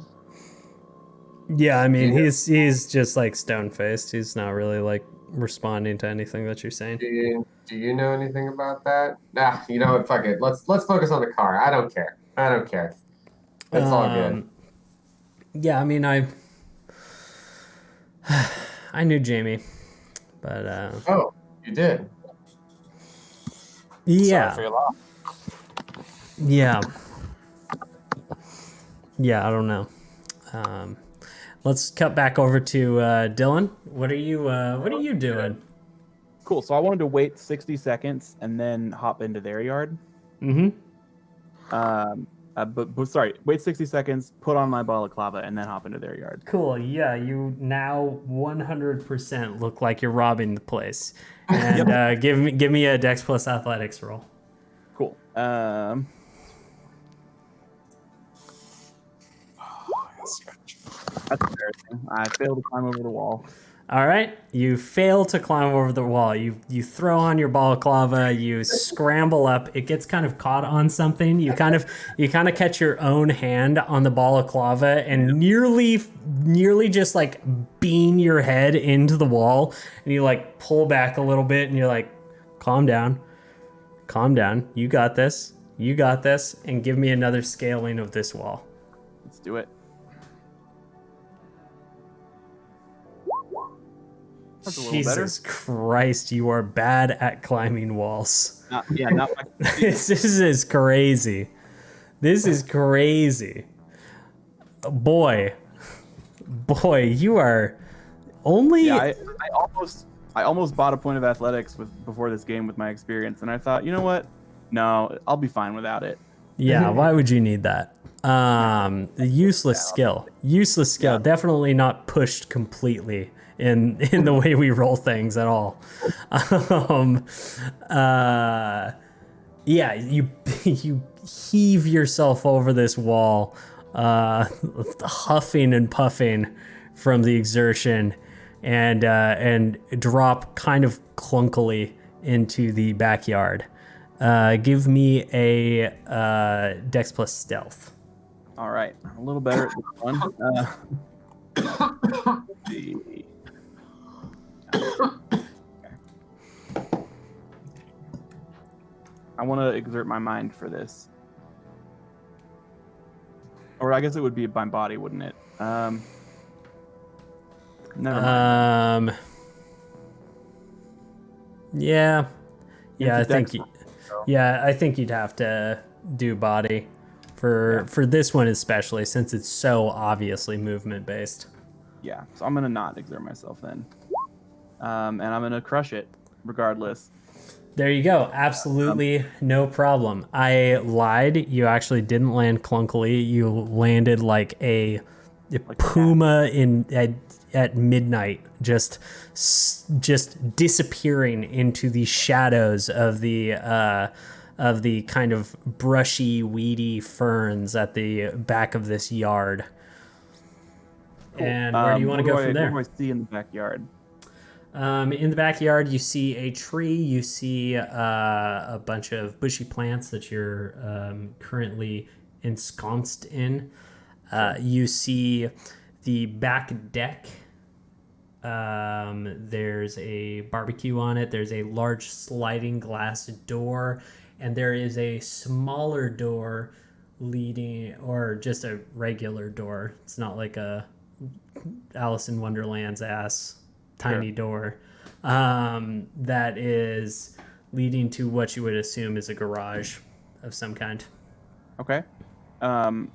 Yeah, I mean, Do you, he's just like stone faced. He's not really like responding to anything that you're saying. do you know anything about that? Nah, you know what? Fuck it. Let's focus on the car. I don't care. I don't care. It's all good. Yeah, I mean, I knew Jamie, but Oh, you did. yeah, Sorry for your loss. yeah, yeah. I don't know. Let's cut back over to Dylan. What are you doing? Cool. So I wanted to wait 60 seconds and then hop into their yard. Mm-hmm. But sorry, wait 60 seconds, put on my balaclava, and then hop into their yard. Cool. Yeah, you now 100% look like you're robbing the place. And give me a Dex plus Athletics roll. Cool. That's embarrassing. I failed to climb over the wall. All right, you fail to climb over the wall. You throw on your balaclava. You scramble up. It gets kind of caught on something. You kind of catch your own hand on the balaclava and nearly just like beam your head into the wall. And you like pull back a little bit, and you're like, calm down. You got this. And give me another scaling of this wall. Let's do it. That's a little Jesus better. Christ, you are bad at climbing walls. Not my This is crazy. Boy, you are only. Yeah, I almost bought a point of athletics before this game with my experience, and I thought, you know what? No, I'll be fine without it. Yeah, why would you need that? Useless skill. Yeah. Definitely not pushed completely in the way we roll things at all. Yeah, you heave yourself over this wall, huffing and puffing from the exertion, and drop kind of clunkily into the backyard. Give me a Dex plus Stealth. All right, a little better at this one. I want to exert my mind for this. Or I guess it would be my body, wouldn't it? Never mind. Yeah, I think Dex I think you'd have to do body for this one especially, since it's so obviously movement based. Yeah, so I'm gonna not exert myself then, and I'm gonna crush it regardless. There you go. Absolutely no problem. I lied. You actually didn't land clunkily. You landed like a puma at midnight, just disappearing into the shadows of the kind of brushy, weedy ferns at the back of this yard. Cool. And where do you want to go from there? What do I see in the backyard? In the backyard, you see a tree. You see a bunch of bushy plants that you're currently ensconced in. You see the back deck. There's a barbecue on it. There's a large sliding glass door, and there is a smaller door leading, or just a regular door. It's not like a Alice in Wonderland's ass tiny door that is leading to what you would assume is a garage of some kind. Okay. Can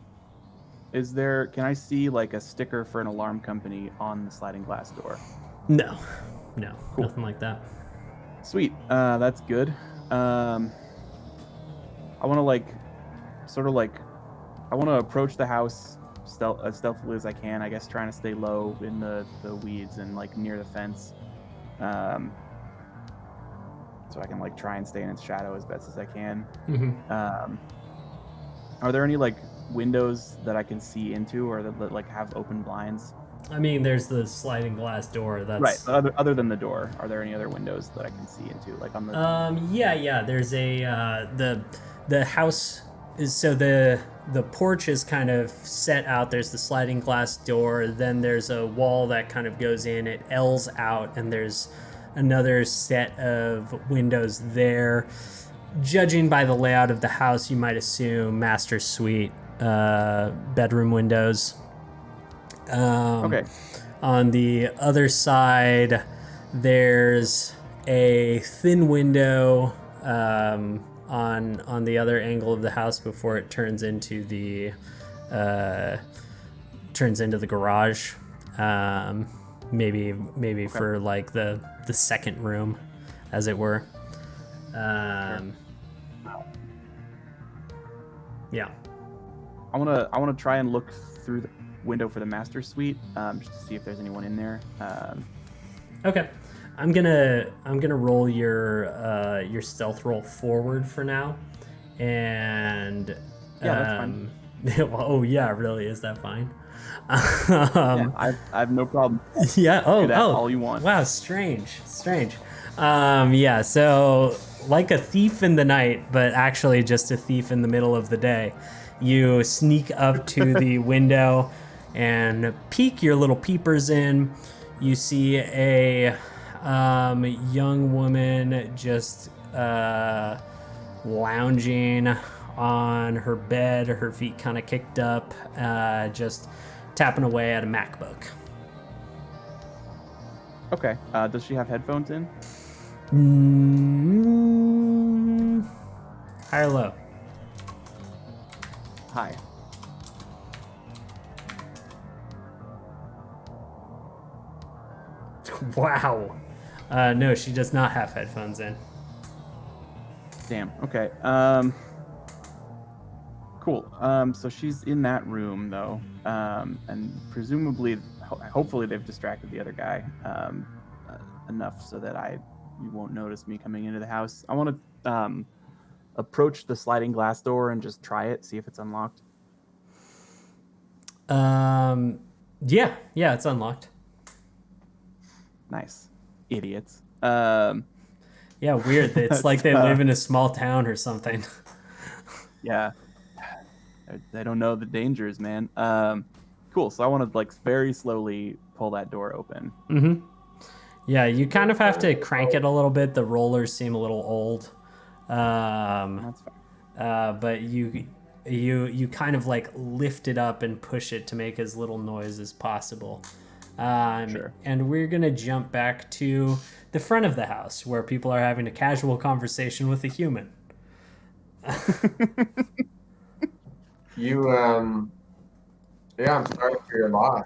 I see like a sticker for an alarm company on the sliding glass door? No, Cool. Nothing like that. Sweet. That's good. I want to I want to approach the house as stealthily as I can. I guess trying to stay low in the weeds and like near the fence, so I can like try and stay in its shadow as best as I can. Are there any like windows that I can see into, or that like have open blinds? I mean, there's the sliding glass door. That's Right. Other than the door, are there any other windows that I can see into, like on the? Yeah. There's a the house is so the porch is kind of set out. There's the sliding glass door. Then there's a wall that kind of goes in. It L's out, and there's another set of windows there. Judging by the layout of the house, you might assume master suite bedroom windows. Okay. On the other side, there's a thin window on the other angle of the house before it turns into the garage. Maybe okay. For like the second room, as it were. Sure. Yeah. I wanna try and look through the window for the master suite, just to see if there's anyone in there. Okay, I'm gonna roll your stealth roll forward for now, and that's fine. Oh yeah, really? Is that fine? Yeah, I have no problem. Yeah. Do that all you want. Wow, strange. Yeah. So like a thief in the night, but actually just a thief in the middle of the day. You sneak up to the window and peek your little peepers in. You see a young woman just lounging on her bed, her feet kind of kicked up, just tapping away at a MacBook. Okay. Does she have headphones in? High or low? Hi. Wow. No, she does not have headphones in. Damn. Okay. Cool. So she's in that room though, and presumably, hopefully, they've distracted the other guy enough so that you won't notice me coming into the house. I want to approach the sliding glass door and just try it, see if it's unlocked. Yeah, it's unlocked. Nice. Idiots. Yeah, weird. It's like they live in a small town or something. Yeah. They don't know the dangers, man. Cool. So I want to like very slowly pull that door open. Mm-hmm. Yeah, you kind of have to crank it a little bit. The rollers seem a little old. That's fine. But you kind of like lift it up and push it to make as little noise as possible. Sure. And we're gonna jump back to the front of the house where people are having a casual conversation with a human. I'm sorry for your loss.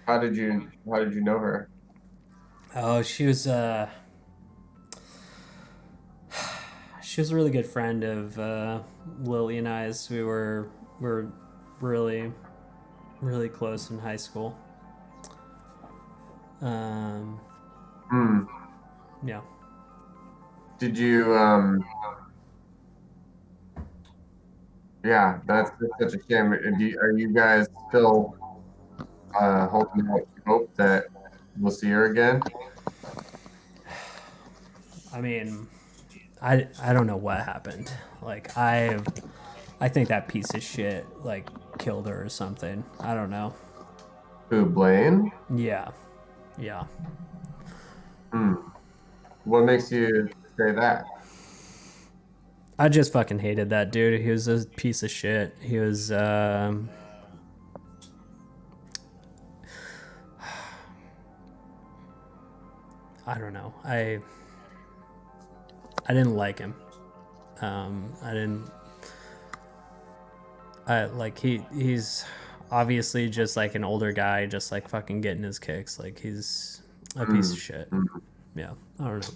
How did you know her? Oh, she was a really good friend of Lily and I's. We were really, really close in high school. Yeah. Did you Yeah, that's such a shame. Are you guys still holding out hope that we'll see her again? I mean, I don't know what happened. Like I think that piece of shit like killed her or something. I don't know. Who, Blaine? Yeah. What makes you say that? I just fucking hated that dude. He was a piece of shit. He was I don't know. I didn't like him. He's obviously just like an older guy, just like fucking getting his kicks. Like he's a piece of shit. Yeah, I don't know.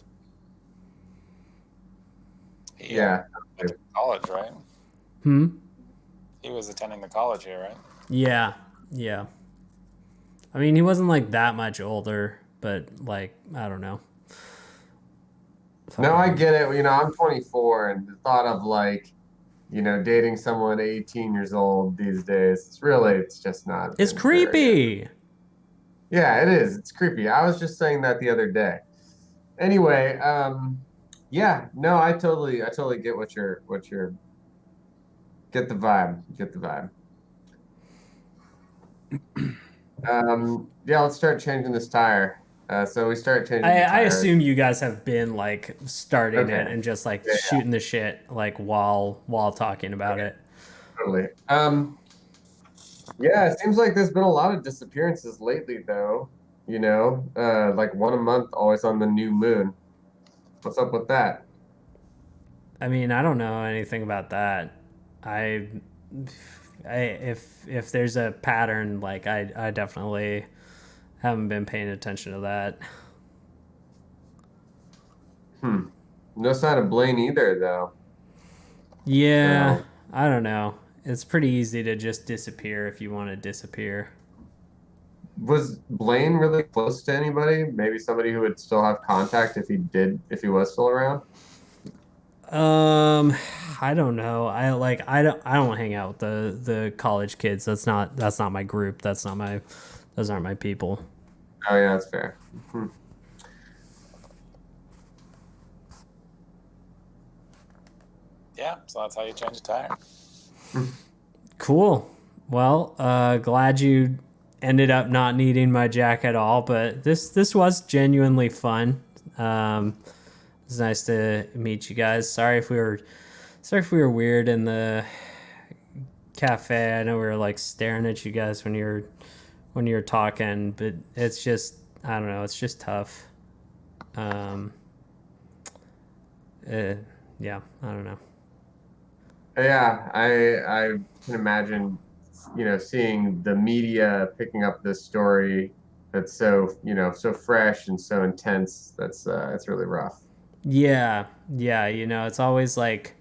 Yeah. College, right? He was attending the college here, right? Yeah, yeah. I mean, he wasn't like that much older, but like, I don't know. No, I get it. You know, I'm 24, and the thought of like, you know, dating someone 18 years old these days, it's just not It's been very. creepy. Yeah, it is. It's creepy. I was just saying that the other day. Anyway, yeah, no, I totally get get the vibe, get the vibe. Yeah, let's start changing this tire. So we start changing the I tire. assume you guys have been like starting it Okay, and just like yeah, shooting the shit like while talking about it. totally. Yeah, it seems like there's been a lot of disappearances lately, though. You know, like one a month, always on the new moon. What's up with that? I mean, I don't know anything about that. I, if there's a pattern, like I definitely haven't been paying attention to that. Hmm. No sign of Blaine either, though. Yeah, So, I don't know. It's pretty easy to just disappear if you want to disappear. was Blaine really close to anybody? Maybe somebody who would still have contact if he was still around? Um, I don't know. I don't hang out with the college kids. That's not my group. Those aren't my people. Oh, yeah, that's fair. Hmm. Yeah, so that's how you change a tire. Cool. Well, glad you ended up not needing my jack at all, but this was genuinely fun. It's nice to meet you guys. Sorry if we were weird in the cafe. I know we were like staring at you guys when you were talking, but it's just I don't know. It's just tough. Um, yeah, I don't know. Yeah, I can imagine, you know, seeing the media picking up this story that's so, you know, so fresh and so intense. That's really rough. Yeah, yeah. You know, it's always like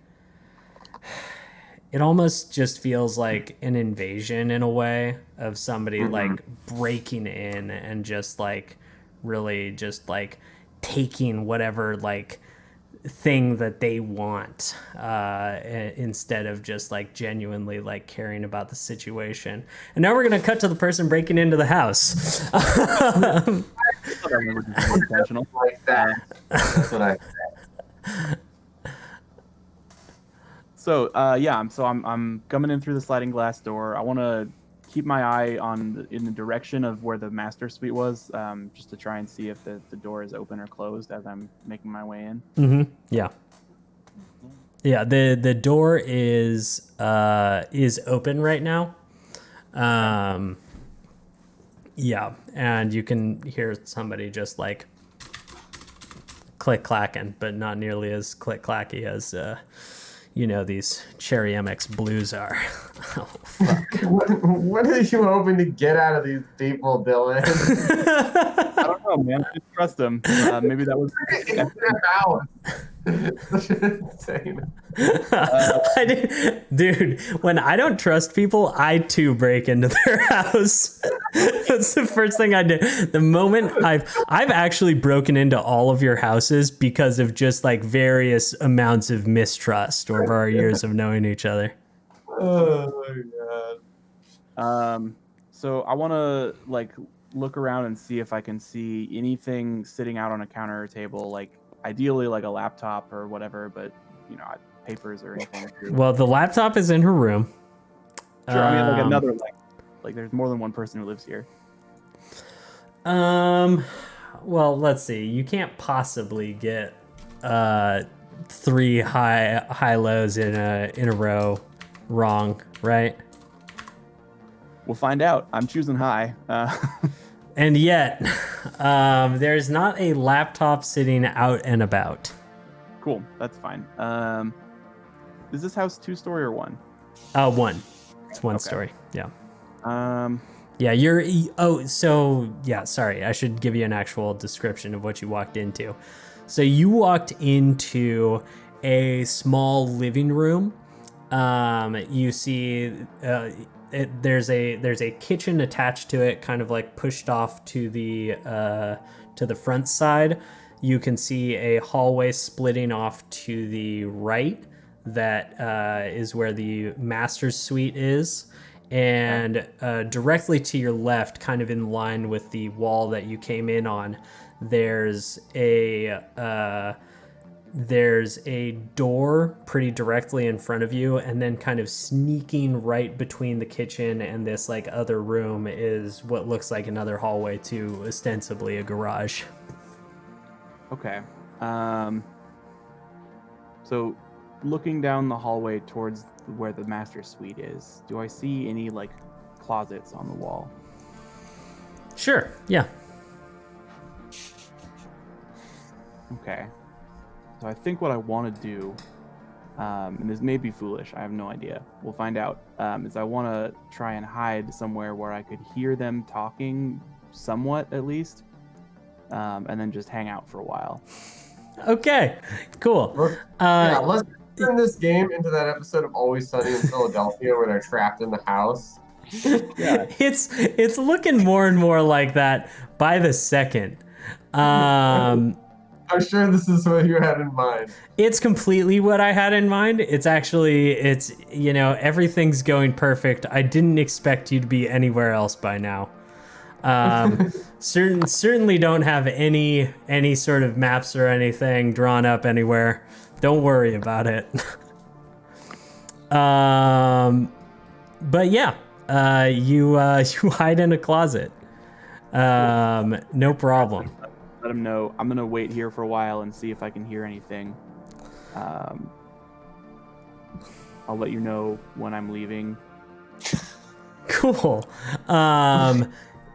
it almost just feels like an invasion in a way of somebody Hmm. like breaking in and just like really just like taking whatever like thing that they want instead of just like genuinely like caring about the situation. And now we're gonna cut to the person breaking into the house. Intentional. Like that. That's what I. So yeah, I'm coming in through the sliding glass door. I want to keep my eye in the direction of where the master suite was, just to try and see if the door is open or closed as I'm making my way in. Mm-hmm. Yeah. Yeah, the door is open right now. Yeah, and you can hear somebody just like click clacking, but not nearly as click clacky as you know these Cherry MX Blues are. Oh fuck. What are you hoping to get out of these people, Dylan? I don't know, man. I just trust them. Maybe that was. In their house. Such an insane. Dude, when I don't trust people, I too break into their house. That's the first thing I did. The moment I've actually broken into all of your houses because of just like various amounts of mistrust over our years of knowing each other. Oh my God. So I want to like look around and see if I can see anything sitting out on a counter or table, like ideally like a laptop or whatever, but you know, papers or anything. Well, the laptop is in her room. Sure, I mean like another like there's more than one person who lives here. Well, let's see. You can't possibly get three high lows in a row wrong, right? We'll find out. I'm choosing high. And yet, there's not a laptop sitting out and about. Cool, that's fine. Is this house 2-story or 1? One. It's one Okay. story. Yeah. Yeah, Yeah, sorry. I should give you an actual description of what you walked into. So you walked into a small living room. You see there's a kitchen attached to it, kind of like pushed off to the front side. You can see a hallway splitting off to the right that is where the master's suite is. And directly to your left, kind of in line with the wall that you came in on, there's a door pretty directly in front of you, and then kind of sneaking right between the kitchen and this like other room is what looks like another hallway to ostensibly a garage. Okay. So looking down the hallway towards where the master suite is, do I see any like closets on the wall? Sure, yeah. Okay. So I think what I want to do, and this may be foolish, I have no idea. We'll find out. Is I want to try and hide somewhere where I could hear them talking somewhat at least, and then just hang out for a while. Okay, cool. Yeah, let's turn this game into that episode of Always Sunny in Philadelphia where they're trapped in the house. Yeah. It's looking more and more like that by the second. I'm sure this is what you had in mind. It's completely what I had in mind. It's everything's going perfect. I didn't expect you to be anywhere else by now. Certainly don't have any sort of maps or anything drawn up anywhere. Don't worry about it. But yeah, you hide in a closet. No problem. Let him know. I'm gonna wait here for a while and see if I can hear anything. I'll let you know when I'm leaving. Cool.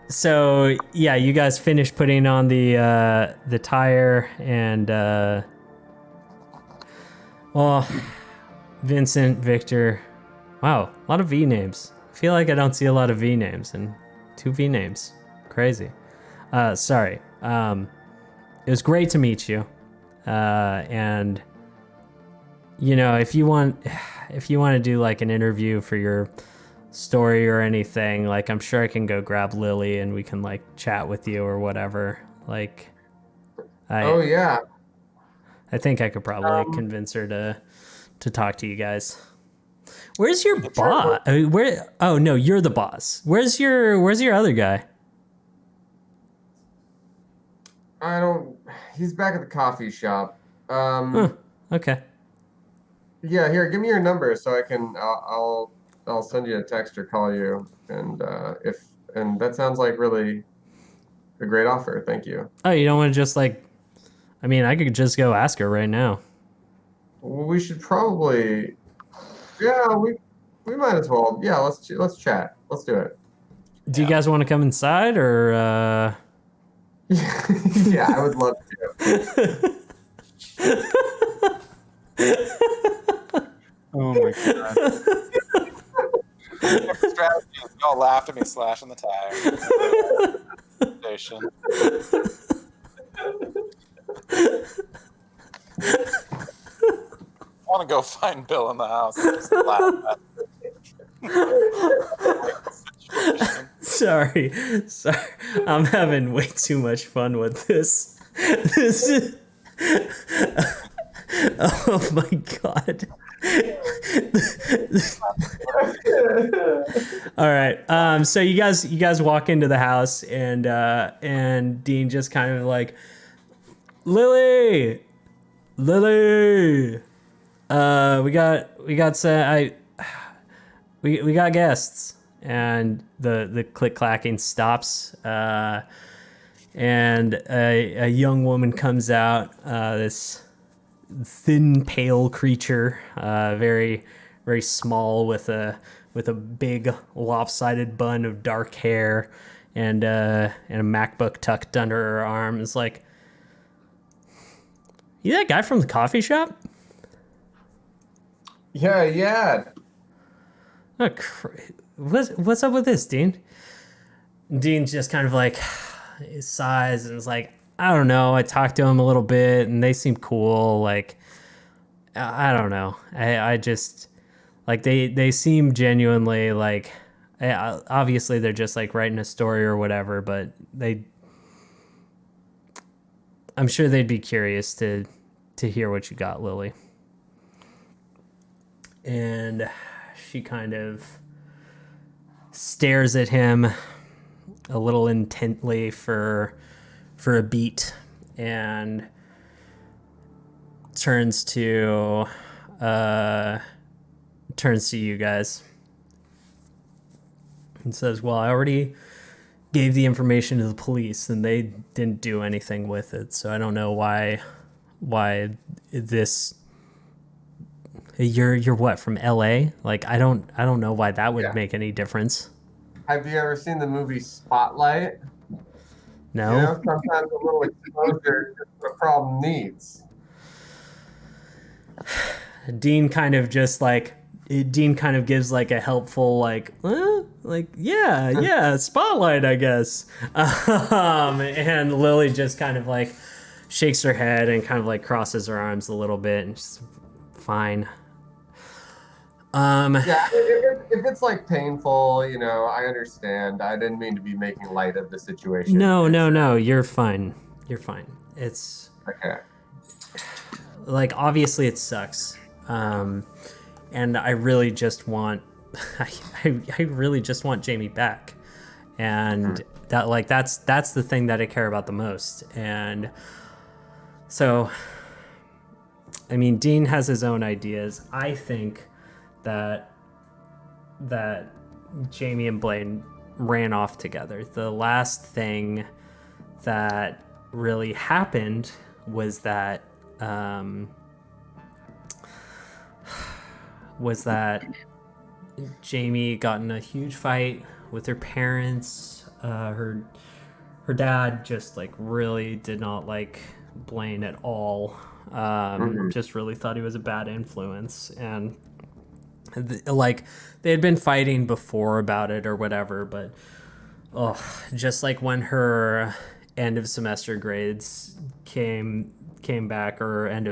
So yeah, you guys finished putting on the tire, and well, Vincent, Victor. Wow, a lot of V names. I feel like I don't see a lot of V names, and 2 V names. Crazy. Sorry. It was great to meet you. And if you want to do like an interview for your story or anything, like I'm sure I can go grab Lily and we can like chat with you or whatever. Like Oh yeah. I think I could probably convince her to talk to you guys. Where's your boss? Where? Oh no, you're the boss. Where's your other guy? He's back at the coffee shop. Okay. Yeah, here, give me your number so I can. I'll send you a text or call you, and that sounds like really a great offer. Thank you. Oh, you don't want to just like? I mean, I could just go ask her right now. Well, we should probably. Yeah, we might as well. Yeah, let's chat. Let's do it. Do you guys want to come inside or? Yeah, I would love to. Oh my god. Strategy is y'all laughed at me slashing the tire. Station. I want to go find Bill in the house and just laugh at him. Sorry. I'm having way too much fun with this. This is... Oh my god. All right. So you guys walk into the house, and Dean just kind of like, Lily. We got guests. And the click clacking stops, and a young woman comes out. This thin, pale creature, very, very small, with a big lopsided bun of dark hair, and a MacBook tucked under her arm. Is like, you that guy from the coffee shop? Yeah. Oh, what's up with this, Dean? Dean's just kind of like, he sighs and is like, I don't know. I talked to him a little bit and they seem cool. Like, I don't know. I just, like, they seem genuinely like Yeah, obviously they're just like writing a story or whatever, but I'm sure they'd be curious to hear what you got, Lily. And she kind of stares at him a little intently for a beat and turns to you guys and says, well, I already gave the information to the police and they didn't do anything with it, so I don't know why this. You're what, from LA? Like, I don't know why that would make any difference. Have you ever seen the movie Spotlight? No. You know, sometimes a little exposure is what a problem needs. Dean kind of gives like a helpful yeah, Spotlight, I guess. And Lily just kind of like shakes her head and kind of like crosses her arms a little bit and just fine. Yeah, if it's like painful, you know, I understand. I didn't mean to be making light of the situation. No, you're fine. It's okay. Like, obviously it sucks. And I really just want I really just want Jamie back. And that's the thing that I care about the most. And so, I mean, Dean has his own ideas. I think that Jamie and Blaine ran off together. The last thing that really happened was that Jamie got in a huge fight with her parents. Her dad just like really did not like Blaine at all. Just really thought he was a bad influence, and like they had been fighting before about it or whatever, but just like when her end of semester grades came back, or her end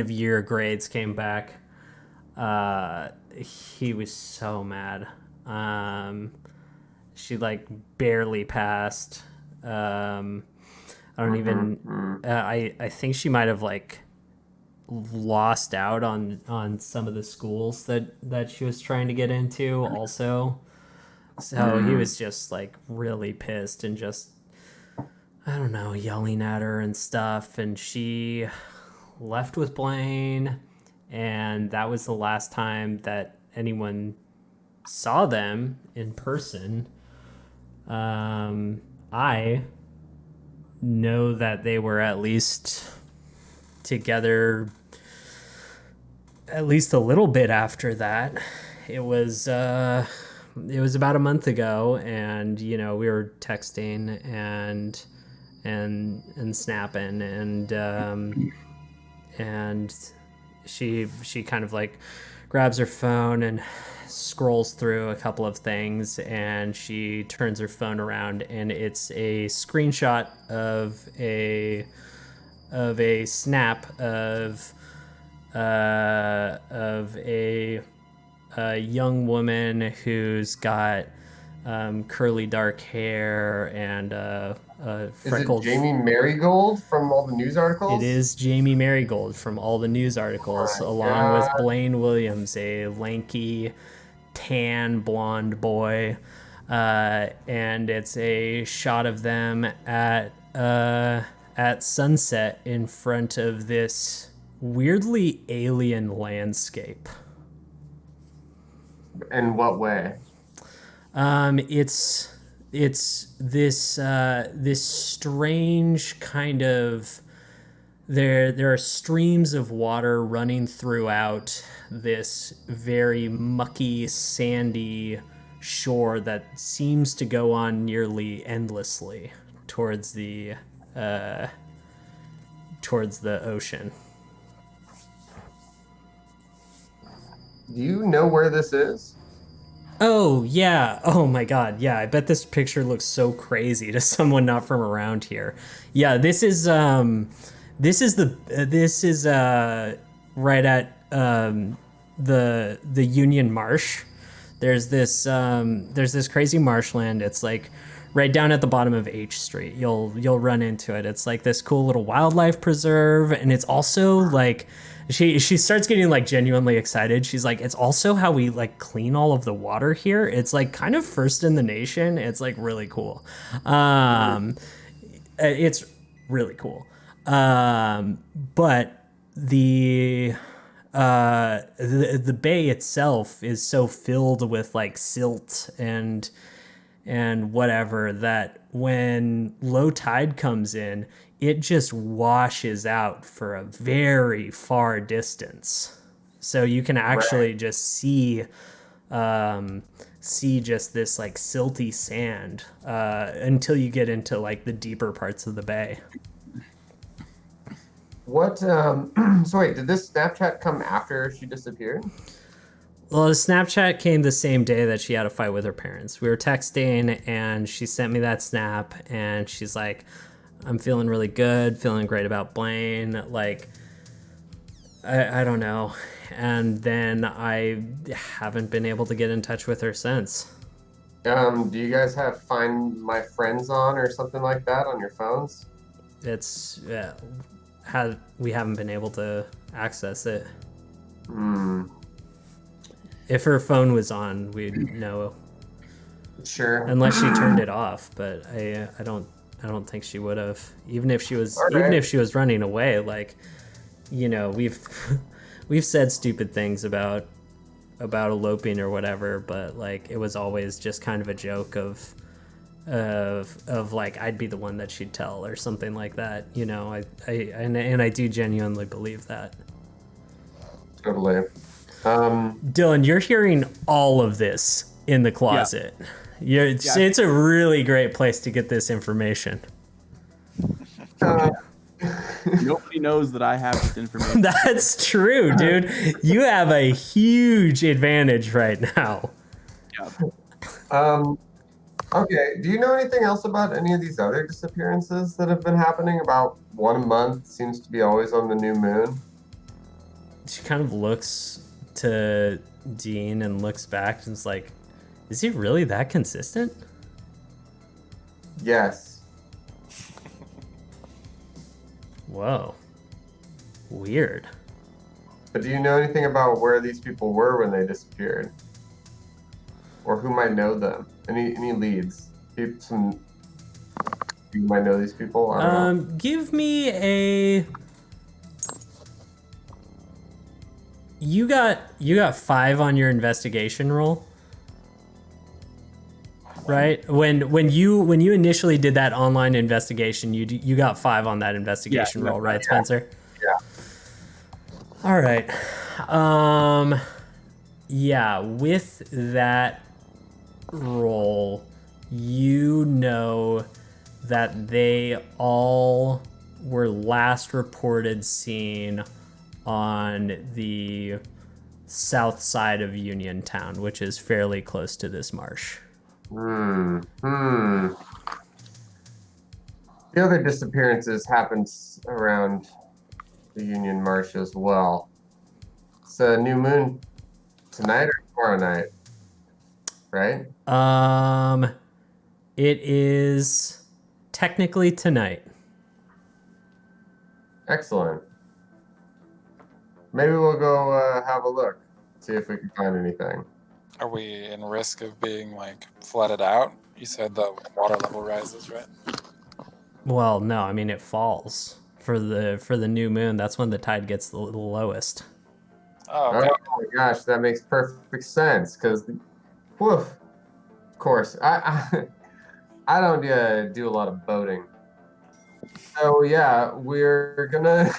of year grades came back, he was so mad. She like barely passed. I think she might have like lost out on some of the schools that she was trying to get into also. So he was just like really pissed and just, I don't know, yelling at her and stuff. And she left with Blaine, and that was the last time that anyone saw them in person. I know that they were at least together at least a little bit after that. It was about a month ago, and you know, we were texting and snapping, and she kind of like grabs her phone and scrolls through a couple of things, and she turns her phone around, and it's a screenshot of a snap of a young woman who's got curly dark hair and freckled. Is it Jamie Marigold from all the news articles? It is Jamie Marigold from all the news articles, along with Blaine Williams, a lanky, tan, blonde boy, and it's a shot of them at sunset in front of this weirdly alien landscape. In what way? It's this strange kind of, there are streams of water running throughout this very mucky, sandy shore that seems to go on nearly endlessly towards the ocean. Do you know where this is? Oh, yeah. Oh, my God. Yeah, I bet this picture looks so crazy to someone not from around here. Yeah, this is right at the Union Marsh. There's this crazy marshland. It's like right down at the bottom of H Street. You'll run into it. It's like this cool little wildlife preserve, and it's also like she starts getting like genuinely excited. She's like, it's also how we like clean all of the water here. It's like kind of first in the nation. It's like really cool. It's really cool. But the bay itself is so filled with like silt and whatever that when low tide comes in, it just washes out for a very far distance. So you can actually just see just this like silty sand until you get into like the deeper parts of the bay. What? So wait, did this Snapchat come after she disappeared? Well, the Snapchat came the same day that she had a fight with her parents. We were texting, and she sent me that snap, and she's like, I'm feeling really good, feeling great about Blaine. Like, I don't know. And then I haven't been able to get in touch with her since. Do you guys have Find My Friends on or something like that on your phones? It's we haven't been able to access it. If her phone was on, we'd know. Sure. Unless she turned it off, but I don't think she would have. Even if she was running away, like, you know, we've said stupid things about eloping or whatever, but like it was always just kind of a joke of like I'd be the one that she'd tell or something like that, you know. I do genuinely believe that. Totally. Dylan, you're hearing all of this in the closet. Yeah. It's a really great place to get this information. Nobody knows that I have this information. That's true, dude. You have a huge advantage right now. Yeah. Okay, do you know anything else about any of these other disappearances that have been happening? About 1 month seems to be always on the new moon. She kind of looks to Dean and looks back and is like, is he really that consistent? Yes. Whoa. Weird. But do you know anything about where these people were when they disappeared? Or who might know them? Any leads? You might know these people? I don't know. Give me a... You got 5 on your investigation roll, right? When you initially did that online investigation, you got 5 on that investigation roll, right, Spencer? Yeah. All right. Yeah, with that roll, you know that they all were last reported seen on the south side of Uniontown, which is fairly close to this marsh. The other disappearances happened around the Union Marsh as well. It's a new moon tonight or tomorrow night, right? It is technically tonight. Excellent. Maybe we'll go have a look, see if we can find anything. Are we in risk of being like flooded out? You said the water level rises, right? Well, no, I mean it falls for the new moon. That's when the tide gets the lowest. Oh, okay. Oh my gosh, that makes perfect sense. Because, of course, I don't do a lot of boating. So yeah, we're gonna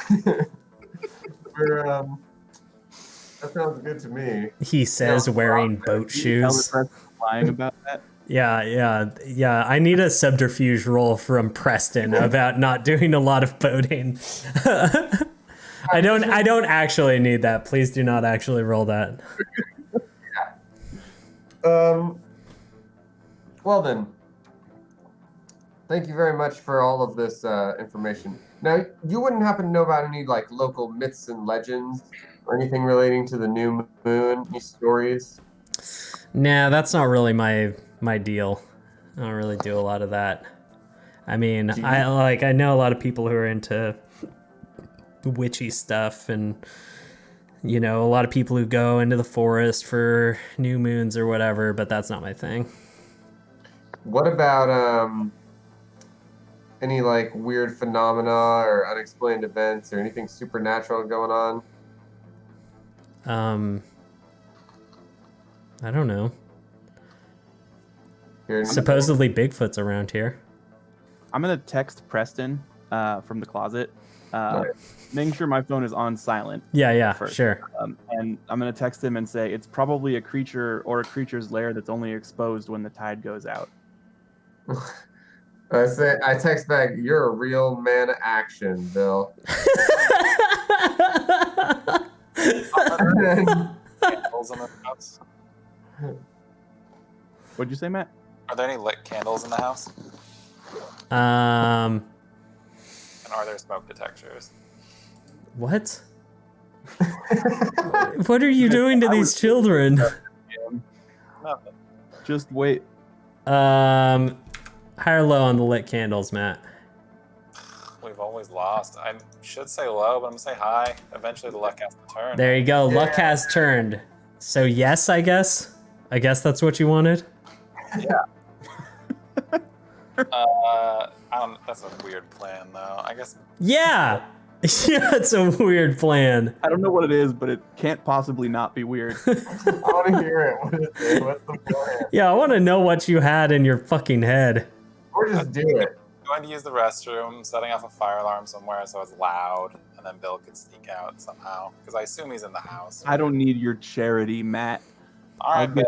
that sounds good to me. He says, wearing boat shoes. Lying about that. Yeah. I need a subterfuge roll from Preston about not doing a lot of boating. I don't actually need that. Please do not actually roll that. Well then, thank you very much for all of this information. Now, you wouldn't happen to know about any like local myths and legends or anything relating to the new moon? Any stories? Nah, that's not really my deal. I don't really do a lot of that. I mean, I know a lot of people who are into witchy stuff, and you know, a lot of people who go into the forest for new moons or whatever, but that's not my thing. What about any like weird phenomena or unexplained events or anything supernatural going on? I don't know. Here, Supposedly Bigfoot's around here. I'm gonna text Preston from the closet, Right. making sure my phone is on silent. Yeah, First. sure. And I'm gonna text him and say it's probably a creature or a creature's lair that's only exposed when the tide goes out. I text back, "You're a real man of action, Bill." Candles in the house? What'd you say, Matt? Are there any lit candles in the house? Um, And are there smoke detectors? what? What are you doing to these children? Nothing. Just wait. High or low on the lit candles, Matt? We've always lost. I should say low, but I'm gonna say high. Eventually, the luck has to turn. There you go. Luck has turned. So yes, I guess. I guess that's what you wanted. I don't. That's a weird plan, though. I guess. Yeah. Yeah, it's a weird plan. I don't know what it is, but it can't possibly not be weird. I want to hear it. What is it? What's the plan? Yeah, I want to know what you had in your fucking head. Or just do it. Going to use the restroom, setting off a fire alarm somewhere so it's loud, and then Bill could sneak out somehow. Because I assume he's in the house. I don't need your charity, Matt. All right, I'll Bill.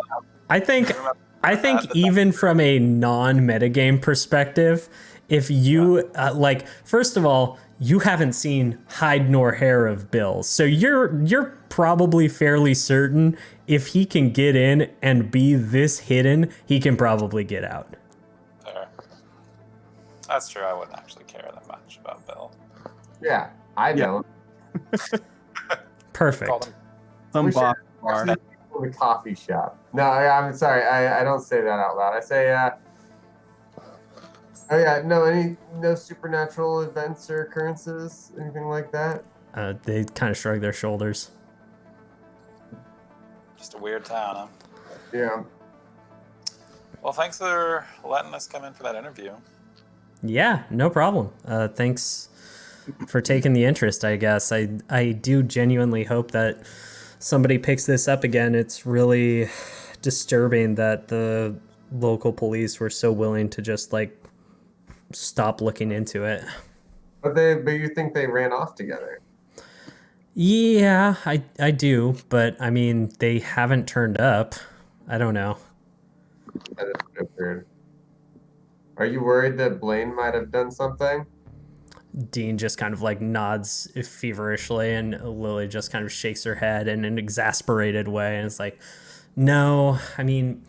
I think even from a non-metagame perspective, if you like, first of all, you haven't seen hide nor hair of Bill, so you're probably fairly certain if he can get in and be this hidden, he can probably get out. Fair. That's true. I wouldn't actually care that much about Bill. Yeah, I don't. Perfect. Call him. Some We should box bar. actually go to the coffee shop. No, I'm sorry. I don't say that out loud. I say, oh yeah, no supernatural events or occurrences, anything like that. They kind of shrug their shoulders. Just a weird town, huh? Yeah. Well, thanks for letting us come in for that interview. Yeah, no problem. Thanks for taking the interest, I guess. I do genuinely hope that somebody picks this up again. It's really disturbing that the local police were so willing to just like stop looking into it. But you think they ran off together? Yeah, I do, but I mean, they haven't turned up. I don't know. That is a bit weird. Are you worried that Blaine might have done something? Dean just kind of like nods feverishly, and Lily just kind of shakes her head in an exasperated way, and it's like, no, I mean,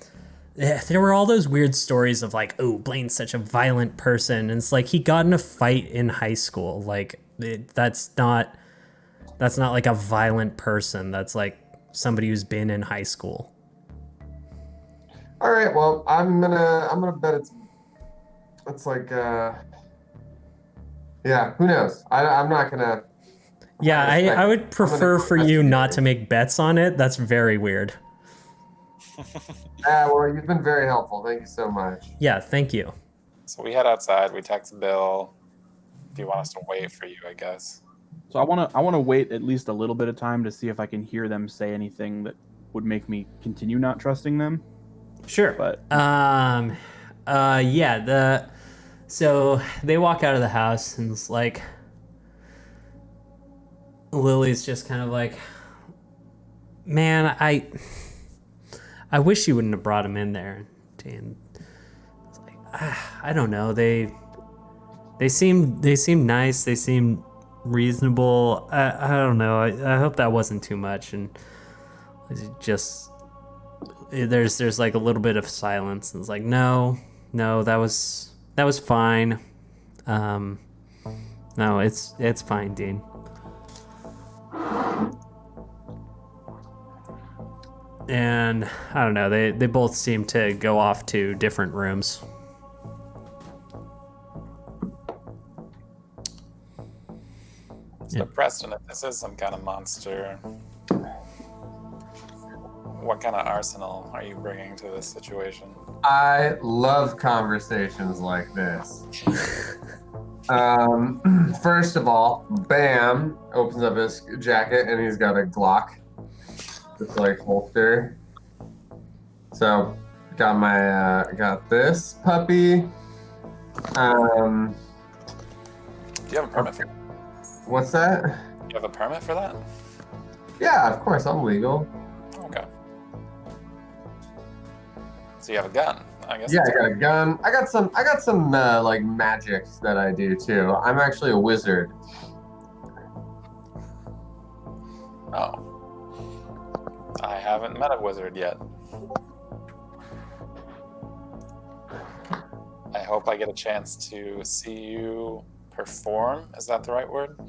there were all those weird stories of like, oh, Blaine's such a violent person, and it's like he got in a fight in high school. Like that's not like a violent person. That's like somebody who's been in high school. All right. Well, I'm gonna bet it's like yeah. Who knows? I'm not gonna. Yeah, I would prefer for you not to make bets on it. That's very weird. Yeah. Well, you've been very helpful. Thank you so much. Yeah, thank you. So we head outside. We text Bill. If you want us to wait for you, I guess. So I wanna wait at least a little bit of time to see if I can hear them say anything that would make me continue not trusting them. Sure. But yeah, so they walk out of the house, and it's like Lily's just kind of like, man, I wish you wouldn't have brought him in there. And it's like, I don't know. They seem nice. They seem reasonable. I don't know. I hope that wasn't too much. And it's just there's like a little bit of silence, and it's like, no, that was fine. No, it's fine, Dean. and I don't know, they both seem to go off to different rooms. So Preston, if this is some kind of monster, what kind of arsenal are you bringing to this situation? I love conversations like this. First of all, Bam opens up his jacket and he's got a Glock, just like holster. So got this puppy. Do you have a permit for that? What's that? Do you have a permit for that? Yeah, of course, I'm legal. Okay. So you have a gun, I guess. Yeah, I got a gun. I got some like magic that I do too. I'm actually a wizard. Oh. I haven't met a wizard yet. I hope I get a chance to see you perform. Is that the right word?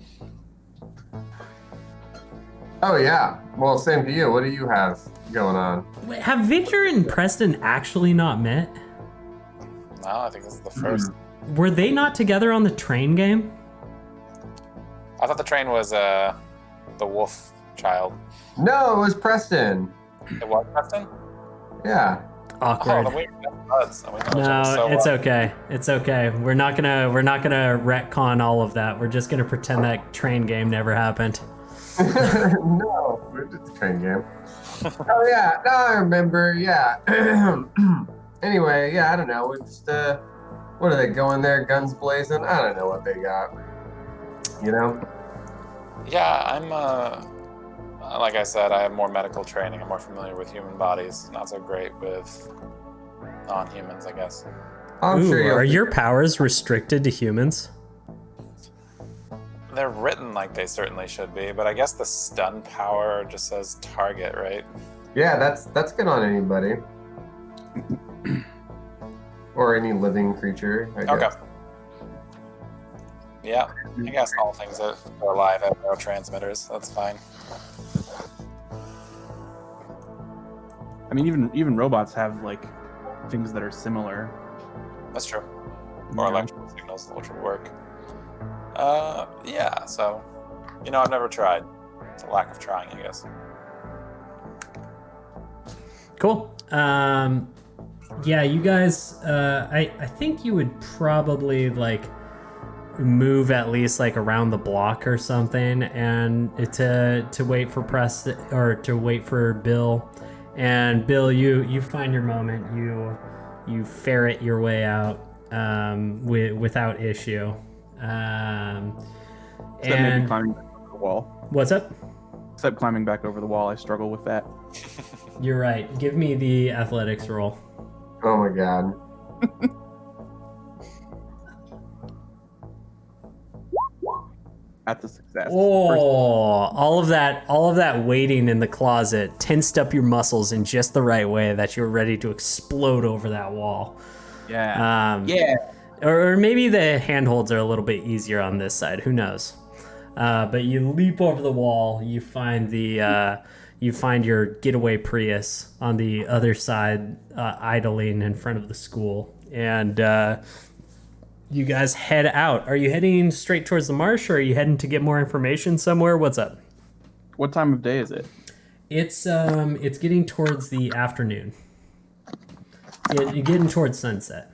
Oh yeah. Well, same to you. What do you have going on? Wait, have Victor and Preston actually not met? No, I think this is the first. Were they not together on the train game? I thought the train was the wolf child. No, it was Preston. It was Preston? Yeah. Awkward. Oh, then we got buds, and we know each No, other so it's well. okay. It's okay. We're not gonna retcon all of that. We're just gonna pretend that train game never happened. No, it's a train game. Oh yeah, no, I remember. Yeah. Anyway, yeah, I don't know. We just what are they going there, guns blazing? I don't know what they got. You know? Yeah, I'm like I said, I have more medical training. I'm more familiar with human bodies. Not so great with non-humans, I guess. I'm Ooh, sure you'll are your powers restricted to humans? They're written like they certainly should be, but I guess the stun power just says target, right? Yeah, that's good on anybody. Or any living creature, I guess. Okay. Yeah, I guess all things that are alive have neurotransmitters. That's fine. I mean, even robots have like things that are similar. That's true. you Or know? electrical signals, which would work. Yeah, so, I've never tried. It's a lack of trying, I guess. Cool. Yeah, you guys, I think you would probably like move at least like around the block or something, and to wait for Preston or to wait for Bill. And Bill, you find your moment. You ferret your way out without issue. Except maybe And climbing back over the wall. what's up? Except climbing back over the wall, I struggle with that. You're right. Give me the athletics roll. Oh my god. That's a success. Oh, all of that waiting in the closet tensed up your muscles in just the right way that you're ready to explode over that wall. Yeah. Yeah. Or maybe the handholds are a little bit easier on this side. Who knows? But you leap over the wall. You find your getaway Prius on the other side, idling in front of the school, and you guys head out. Are you heading straight towards the marsh, or are you heading to get more information somewhere? What's up? What time of day is it? It's getting towards the afternoon. You're getting towards sunset.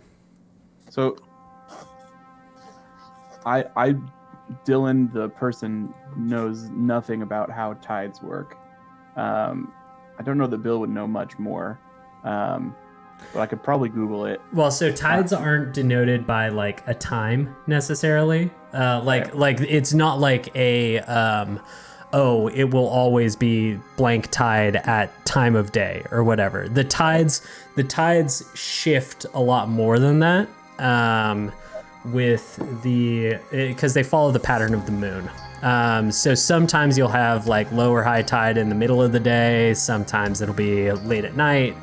So, I, Dylan, the person, knows nothing about how tides work. I don't know that Bill would know much more, but I could probably Google it. Well, so tides aren't denoted by like a time necessarily. Like it's not like a it will always be blank tide at time of day or whatever. The tides shift a lot more than that. Because they follow the pattern of the moon. So sometimes you'll have like low or high tide in the middle of the day. Sometimes it'll be late at night.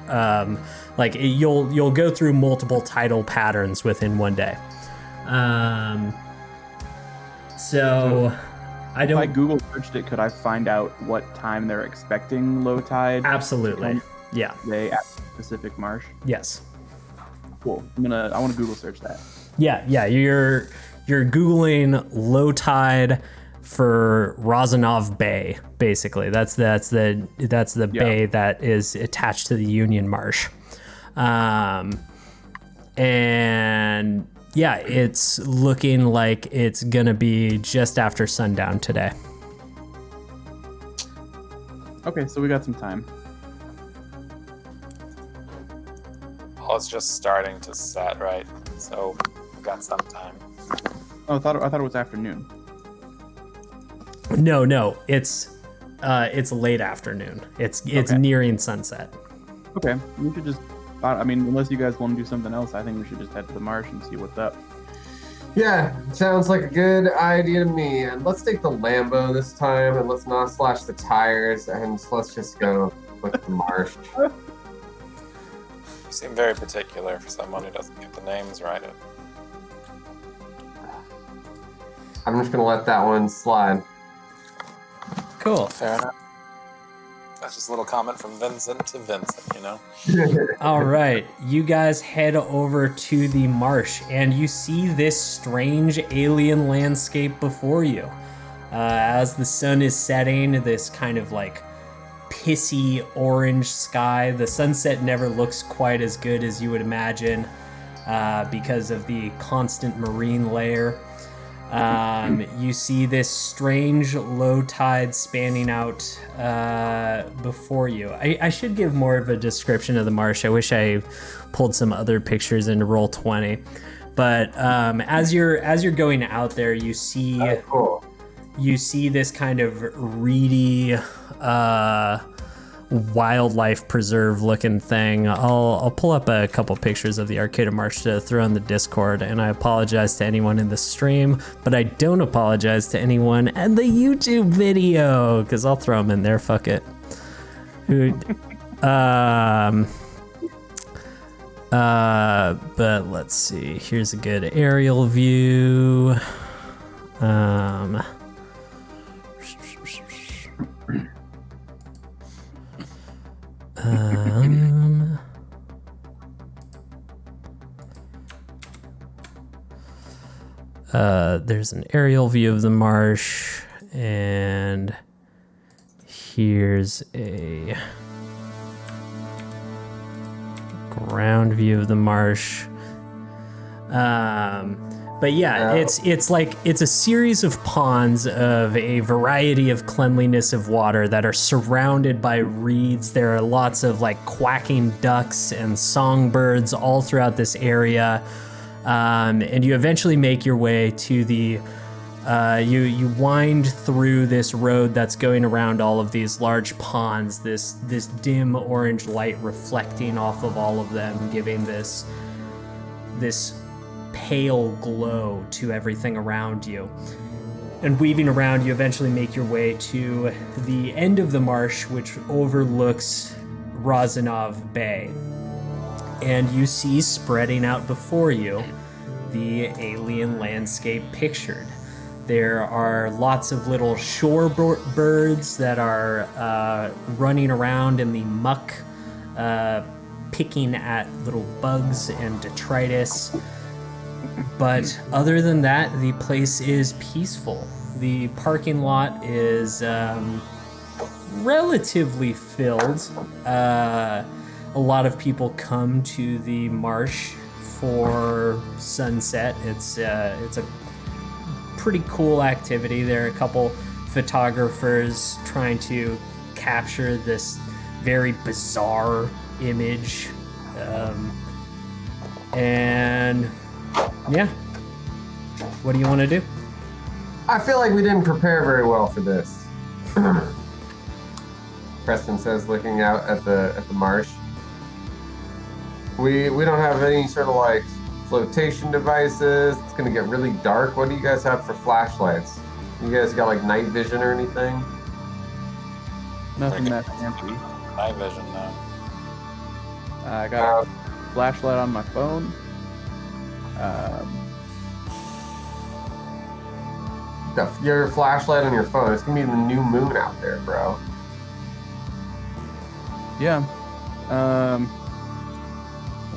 You'll go through multiple tidal patterns within one day. So I If I don't. Google searched it, could I find out what time they're expecting low tide? Absolutely. Yeah. They at Pacific Marsh. Yes. Cool. I want to Google search that. Yeah. You're googling low tide for Rozanov Bay. Basically, that's the bay that is attached to the Union Marsh. And yeah, it's looking like it's gonna be just after sundown today. Okay, so we got some time. Well, it's just starting to set, right? So we've got some time. Oh, I thought it was afternoon. No, it's late afternoon. It's Okay. nearing sunset. Okay, we should just. I mean, unless you guys want to do something else, I think we should just head to the marsh and see what's up. Yeah, sounds like a good idea to me. And let's take the Lambo this time, and let's not slash the tires, and let's just go with the marsh. You seem very particular for someone who doesn't get the names right. I'm just gonna let that one slide. Cool. Fair enough. That's just a little comment from Vincent to Vincent, you know? All right, you guys head over to the marsh, and you see this strange alien landscape before you. As the sun is setting, this kind of like pissy orange sky. The sunset never looks quite as good as you would imagine because of the constant marine layer. You see this strange low tide spanning out before you. I should give more of a description of the marsh. I wish I pulled some other pictures into Roll20. But as you're going out there, you see Cool. you see this kind of reedy wildlife preserve looking thing. I'll pull up a couple pictures of the Arcata Marsh to throw in the Discord, and I apologize to anyone in the stream, but I don't apologize to anyone in the YouTube video, because I'll throw them in there, fuck it. But let's see, here's a good aerial view. There's an aerial view of the marsh, and here's a ground view of the marsh. But yeah, it's like it's a series of ponds of a variety of cleanliness of water that are surrounded by reeds. There are lots of like quacking ducks and songbirds all throughout this area. And you eventually make your way to the you wind through this road that's going around all of these large ponds, this dim orange light reflecting off of all of them, giving this pale glow to everything around you. And weaving around, you eventually make your way to the end of the marsh, which overlooks Rozanov Bay. And you see spreading out before you the alien landscape pictured. There are lots of little shore birds that are running around in the muck, picking at little bugs and detritus. But other than that, the place is peaceful. The parking lot is relatively filled. A lot of people come to the marsh for sunset. It's a pretty cool activity. There are a couple photographers trying to capture this very bizarre image. And yeah, what do you want to do? I feel like we didn't prepare very well for this. Preston says, looking out at the marsh. We don't have any sort of like flotation devices. It's gonna get really dark. What do you guys have for flashlights? You guys got like night vision or anything? Nothing that fancy. Night vision, no. I got a flashlight on my phone. your flashlight on your phone. It's gonna be the new moon out there, bro. Yeah. I'm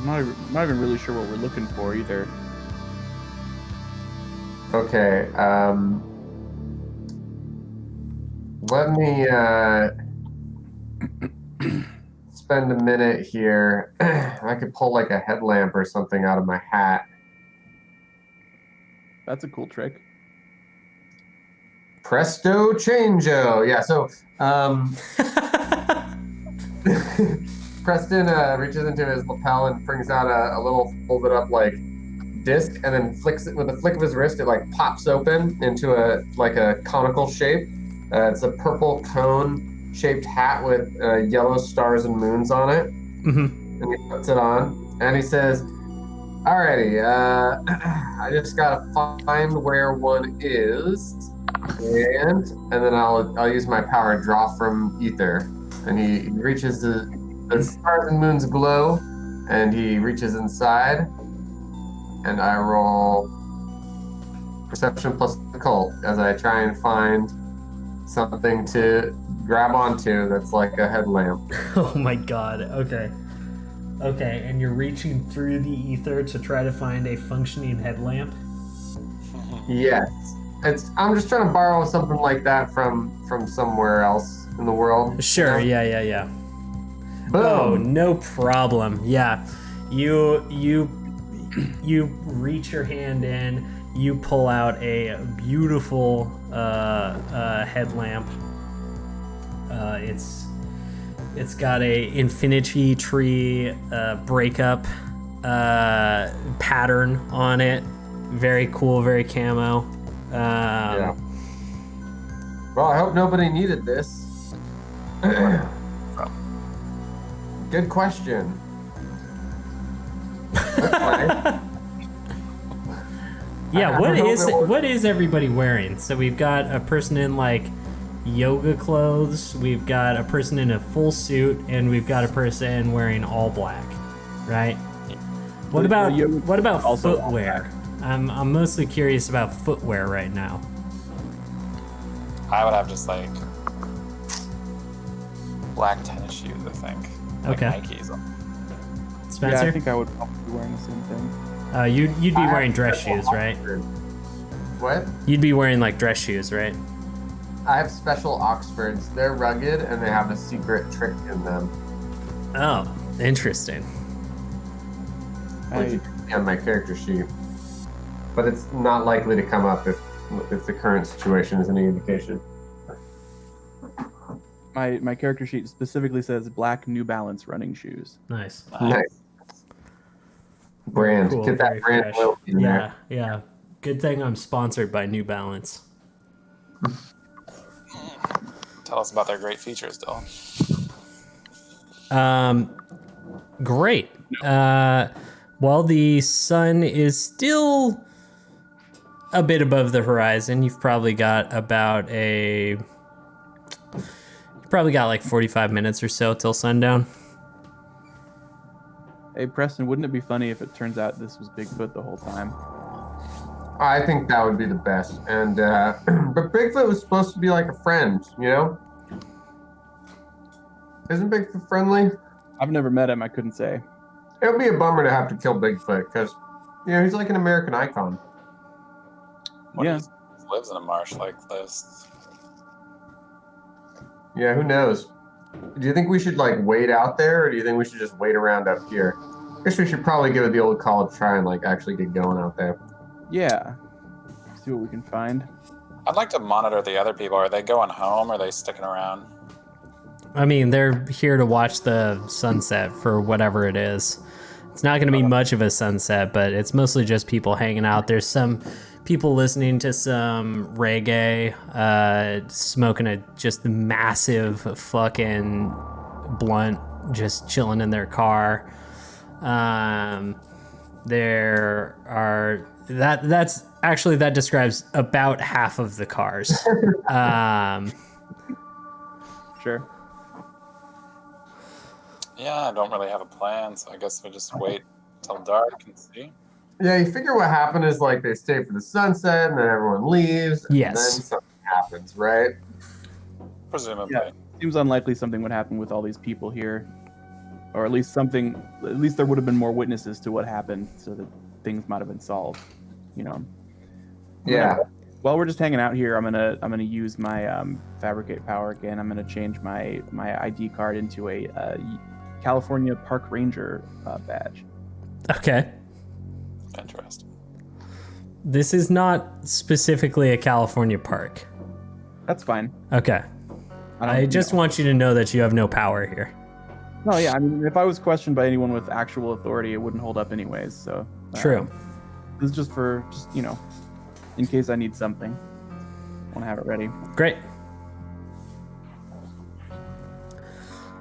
not even really sure what we're looking for either. Okay. Let me spend a minute here. I could pull like a headlamp or something out of my hat. That's a cool trick. Presto changeo. Yeah. So Preston reaches into his lapel and brings out a little folded up like disc, and then flicks it with a flick of his wrist. It like pops open into a conical shape. It's a purple cone shaped hat with yellow stars and moons on it. Mm-hmm. And he puts it on, and he says, "Alrighty, I just gotta find where one is, and then I'll use my power to draw from ether." And he reaches the stars and moons glow, and he reaches inside, and I roll perception plus occult as I try and find something to grab onto that's like a headlamp. Oh my god. Okay. Okay, and you're reaching through the ether to try to find a functioning headlamp? Yes. I'm just trying to borrow something like that from somewhere else in the world. Sure, you know? yeah. Boom. Oh, no problem. Yeah. You reach your hand in, you pull out a beautiful headlamp. It's got a infinity tree breakup pattern on it. Very cool, very camo. Yeah. Well, I hope nobody needed this. Good question. Okay. Yeah, I hope it what is everybody wearing? So we've got a person in like yoga clothes, we've got a person in a full suit, and we've got a person wearing all black, right? What about also footwear? I'm mostly curious about footwear right now. I would have just like black tennis shoes, I think. Like Okay. Nikes. Spencer? Yeah, I think I would probably be wearing the same thing. You'd be I wearing have dress special shoes, right? Oxford. What? You'd be wearing like dress shoes, right? I have special Oxfords. They're rugged and they have a secret trick in them. Oh, interesting. Which you can see on my character sheet. But it's not likely to come up if the current situation is any indication. My character sheet specifically says black New Balance running shoes. Nice. Nice. Brand. Cool, Get very that brand fresh. loyalty in there. Yeah. Good thing I'm sponsored by New Balance. Tell us about their great features, Dylan. Great. While the sun is still a bit above the horizon, you've probably got like 45 minutes or so till sundown. Hey, Preston, wouldn't it be funny if it turns out this was Bigfoot the whole time? I think that would be the best. And but Bigfoot was supposed to be like a friend, you know? Isn't Bigfoot friendly? I've never met him. I couldn't say. It would be a bummer to have to kill Bigfoot because, you know, he's like an American icon. What Yeah. if he lives in a marsh like this? Yeah, who knows? Do you think we should like wait out there, or do you think we should just wait around up here? I guess we should probably give it the old college try and like actually get going out there. Yeah. See what we can find. I'd like to monitor the other people. Are they going home or are they sticking around? I mean, they're here to watch the sunset for whatever it is. It's not going to be much of a sunset, but it's mostly just people hanging out. There's some people listening to some reggae, smoking a just massive fucking blunt, just chilling in their car. There are that describes about half of the cars. Sure. Yeah, I don't really have a plan, so I guess we just wait till dark and see. Yeah, you figure what happened is like they stay for the sunset and then everyone leaves and then Yes. something happens, right? Presumably. Yeah. Seems unlikely something would happen with all these people here, or at least something. At least there would have been more witnesses to what happened, so that things might have been solved. You know. Yeah. While we're just hanging out here, I'm gonna use my fabricate power again. I'm gonna change my ID card into a California Park Ranger badge. Okay. Interesting. This is not specifically a California park. That's fine. Okay. I just want you to know that you have no power here. No, yeah. I mean, if I was questioned by anyone with actual authority, it wouldn't hold up anyways. So True. This is just in case I need something. I want to have it ready. Great.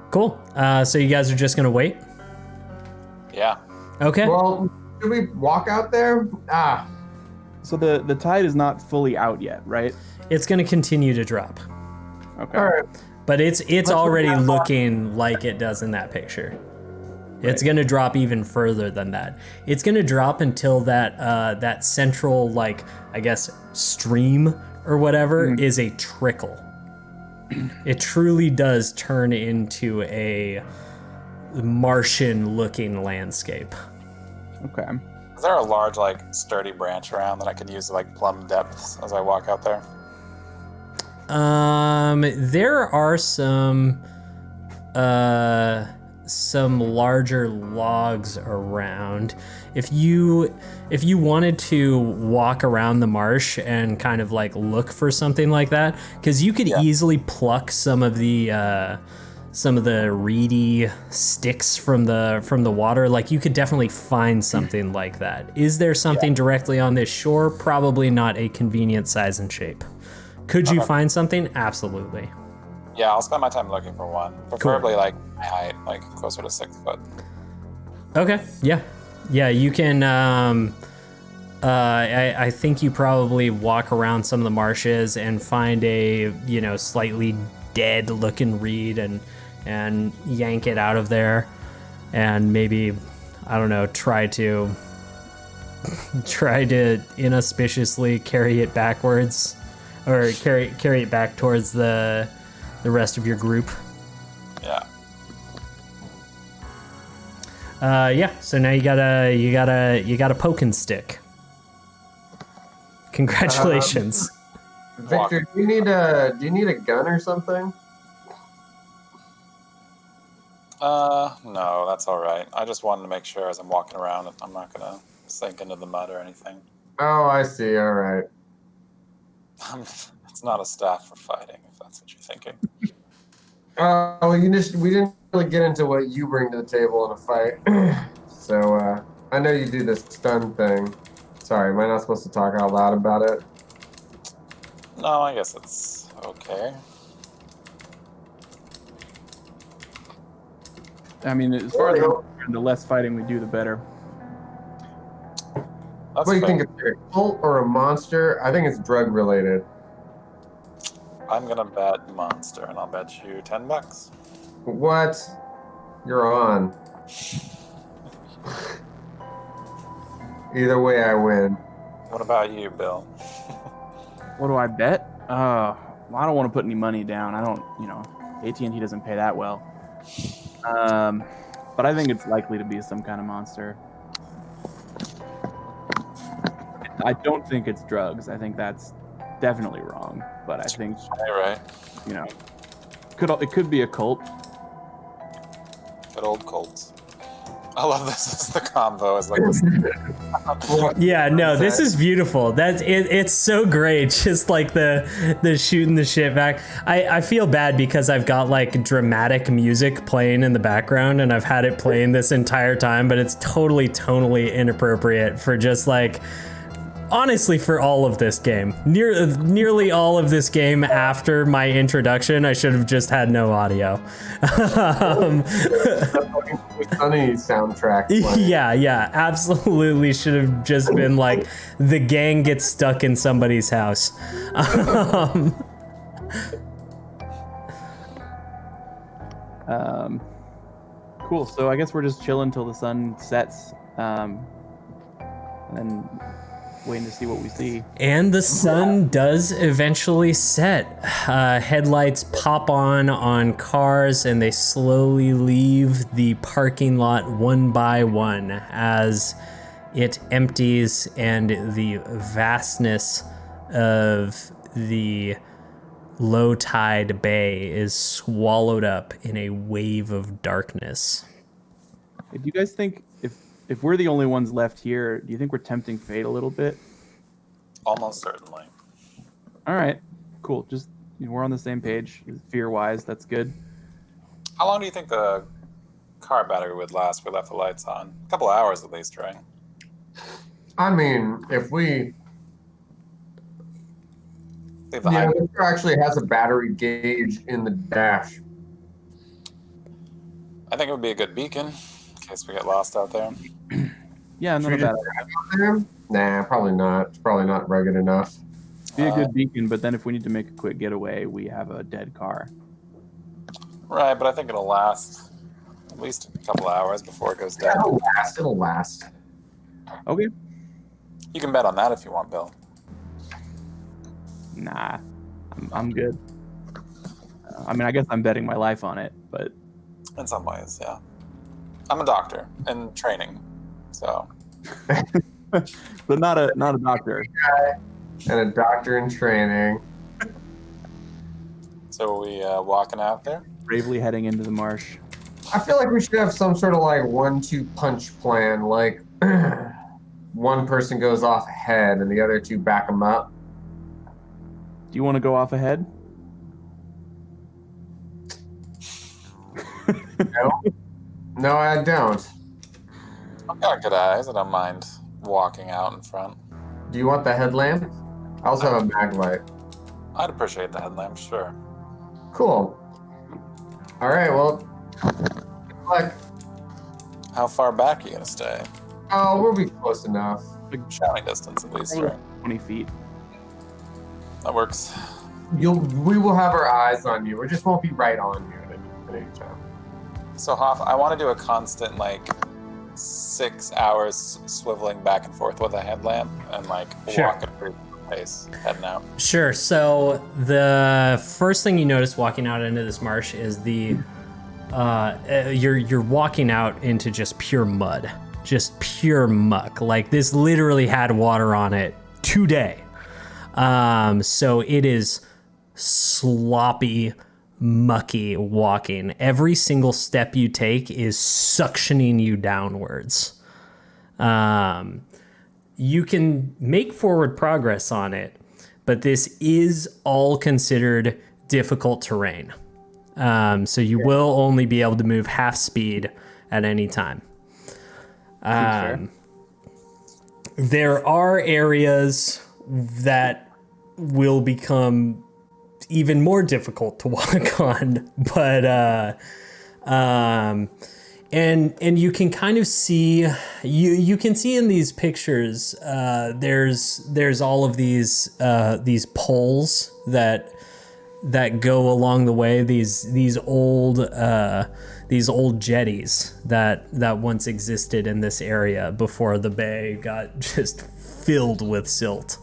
Cool. So you guys are just gonna wait? Yeah. Okay. Well, should we walk out there? So the tide is not fully out yet, right? It's gonna continue to drop, Okay. All right. but it's Let's already look at- looking like it does in that picture. It's gonna drop even further than that. It's gonna drop until that central, like, I guess, stream or whatever is a trickle. It truly does turn into a Martian-looking landscape. Okay. Is there a large, like, sturdy branch around that I could use to, like, plumb depths as I walk out there? There are some larger logs around. If you wanted to walk around the marsh and kind of like look for something like that, because you could easily pluck some of the reedy sticks from the water. Like, you could definitely find something like that. Is there something directly on this shore? Probably not a convenient size and shape. Could you find something? Absolutely. Yeah, I'll spend my time looking for one. Preferably, like, my height, like, closer to 6 foot. Okay. Yeah. Yeah, you can. I think you probably walk around some of the marshes and find a slightly dead looking reed and yank it out of there, and maybe, I don't know, try to inauspiciously carry it backwards, or carry it back towards the rest of your group. Yeah. So now you got a poking stick. Congratulations. Victor, do you need a gun or something? No, that's all right. I just wanted to make sure as I'm walking around that I'm not gonna sink into the mud or anything. Oh, I see. All right. It's not a staff for fighting, if that's what you're thinking. We didn't really get into what you bring to the table in a fight. So I know you do this stun thing. Sorry, am I not supposed to talk out loud about it? No, I guess it's okay. I mean, as far as the less fighting we do, the better. That's What do you fair. think? It's a cult or a monster? I think it's drug related. I'm gonna bet monster, and I'll bet you $10. What? You're on. Either way, I win. What about you, Bill? What do I bet? Well, I don't want to put any money down. I don't, AT&T doesn't pay that well. But I think it's likely to be some kind of monster. I don't think it's drugs. I think that's definitely wrong. But I think, Right. it could be a cult. Good old Colts. I love this as the combo. Is like this. Yeah, no, this is beautiful. That's it. It's so great. Just like the shooting the shit back. I feel bad because I've got like dramatic music playing in the background, and I've had it playing this entire time, but it's totally tonally inappropriate for just like, honestly, for all of this game. Nearly all of this game after my introduction, I should have just had no audio. Funny soundtrack. playing. Yeah, absolutely should have just been like, the gang gets stuck in somebody's house. Cool. So I guess we're just chilling till the sun sets. and then waiting to see what we see. And the sun does eventually set. Headlights pop on cars, and they slowly leave the parking lot one by one as it empties, and the vastness of the low tide bay is swallowed up in a wave of darkness. Do you guys think if we're the only ones left here, do you think we're tempting fate a little bit? Almost certainly. All right, cool. Just we're on the same page, fear-wise. That's good. How long do you think the car battery would last if we left the lights on? A couple hours at least, right? I mean, if we... Leave the Yeah, high- this car actually has a battery gauge in the dash. I think it would be a good beacon in case we get lost out there. Yeah, not Should a we bad. Nah, probably not. It's probably not rugged enough. Be a good beacon, but then if we need to make a quick getaway, we have a dead car. Right, but I think it'll last at least a couple hours before it goes dead. It'll last. It'll last. Okay. You can bet on that if you want, Bill. Nah, I'm good. I mean, I guess I'm betting my life on it, but In some ways, yeah. I'm a doctor in training, so but not a doctor. And a doctor in training. so are we walking out there? Bravely heading into the marsh. I feel like we should have some sort of like 1-2 punch plan. Like one person goes off ahead and the other two back them up. Do you want to go off ahead? No, I don't. I've got good eyes. I don't mind walking out in front. Do you want the headlamp? I also have a mag light. I'd appreciate the headlamp, sure. Cool. All right. Well, like, How far back are you gonna stay? oh, we'll be close enough. Shouting distance at least, right? 20 feet. That works. We will have our eyes on you. We just won't be right on you at any time. So Hoff, I want to do a constant 6 hours swiveling back and forth with a headlamp and Sure. walk at a pretty quick pace heading out. Sure. So the first thing you notice walking out into this marsh is you're walking out into just pure mud, just pure muck. Like this literally had water on it today. So it is sloppy, mucky walking. Every single step you take is suctioning you downwards. You can make forward progress on it, but this is all considered difficult terrain. So you will only be able to move half speed at any time. There are areas that will become even more difficult to walk on, but and you can kind of see you can see in these pictures there's all of these poles that go along the way, these old jetties that once existed in this area before the bay got just filled with silt.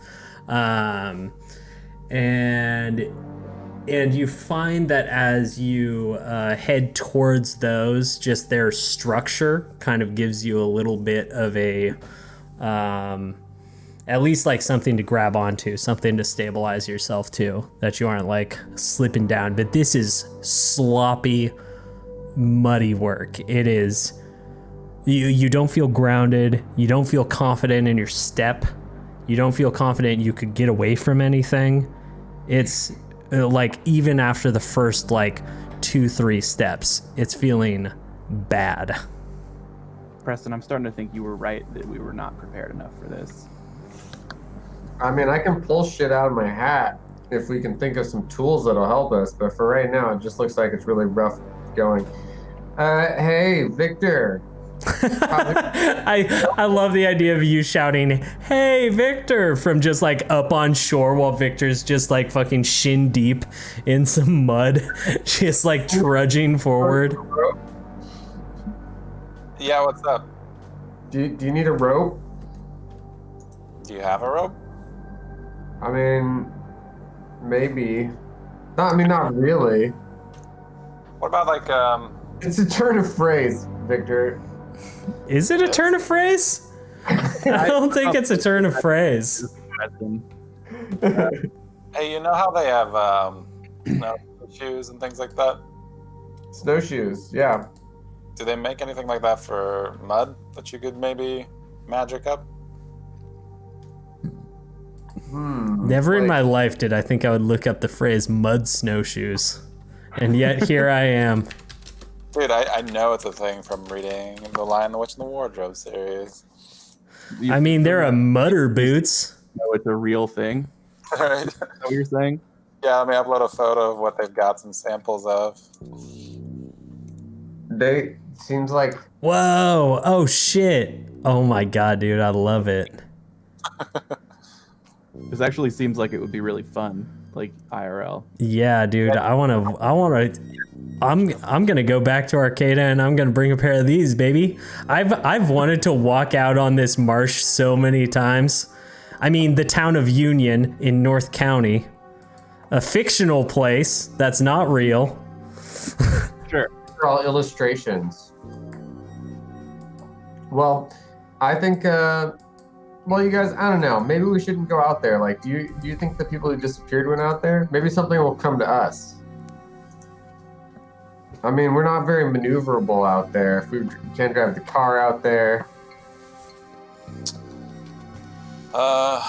And you find that as you head towards those, just their structure kind of gives you a little bit of a, at least like something to grab onto, something to stabilize yourself to, that you aren't slipping down. But this is sloppy, muddy work. It is, you don't feel grounded. You don't feel confident in your step. You don't feel confident you could get away from anything. It's even after the first 2-3 steps, it's feeling bad. Preston, I'm starting to think you were right that we were not prepared enough for this. I mean, I can pull shit out of my hat if we can think of some tools that'll help us, but for right now, it just looks like it's really rough going. Hey, Victor. I love the idea of you shouting, "Hey, Victor," from just up on shore while Victor's just fucking shin deep in some mud, just trudging forward. Yeah, what's up? Do you need a rope? Do you have a rope? I mean, maybe. Not really. What about like It's a turn of phrase, Victor. Is it a turn of phrase? I don't think it's a turn of phrase. hey, you know how they have shoes and things like that? Snowshoes, yeah. Do they make anything like that for mud that you could maybe magic up? Never in my life did I think I would look up the phrase mud snowshoes. And yet here I am. Dude, I know it's a thing from reading The Lion, the Witch, and the Wardrobe series. I mean, there are mudder boots. No, it's a real thing. Right. Is that what you're saying? Yeah, let me upload a photo of what they've got some samples of. They seems like Whoa. Oh, shit. Oh, my God, dude. I love it. This actually seems like it would be really fun, like IRL. Yeah, dude. I'm gonna go back to Arcata and I'm gonna bring a pair of these, baby. I've wanted to walk out on this marsh so many times. I mean, the town of Union in North County, a fictional place that's not real. Sure. they're all illustrations. Well, I think well, you guys, I don't know. Maybe we shouldn't go out there. Like, do you think the people who disappeared went out there? Maybe something will come to us. I mean, we're not very maneuverable out there. If we can't drive the car out there. Are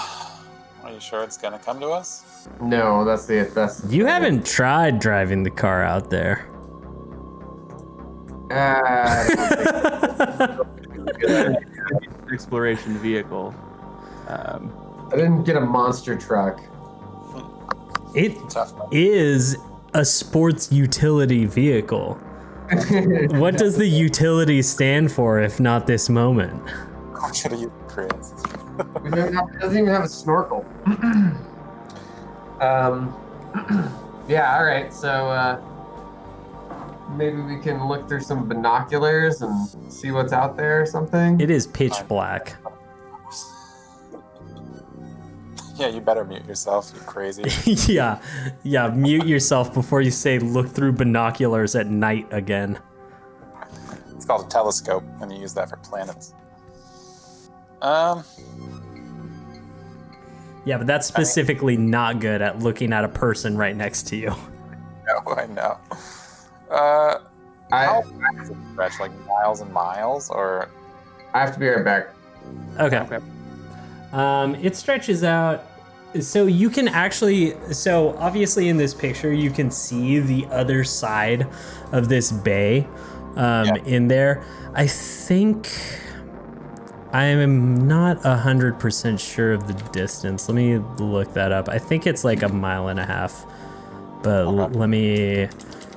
you sure it's gonna come to us? No, that's the You haven't tried driving the car out there. I Exploration vehicle. didn't get a monster truck. It Tough. is a sports utility vehicle. What does the utility stand for if not this moment? I should have used Chris. It doesn't even have a snorkel. Yeah, all right. So maybe we can look through some binoculars and see what's out there or something. It is pitch black. Yeah, you better mute yourself, you crazy. Yeah, mute yourself before you say look through binoculars at night again. It's called a telescope, and you use that for planets. Yeah, but that's specifically not good at looking at a person right next to you. No, I know. How far does it stretch? Like miles and miles, or? I have to be right back. Okay. It stretches out. So you can actually, so obviously in this picture, you can see the other side of this bay in there. I think, I am not 100% sure of the distance. Let me look that up. I think it's like 1.5 miles, but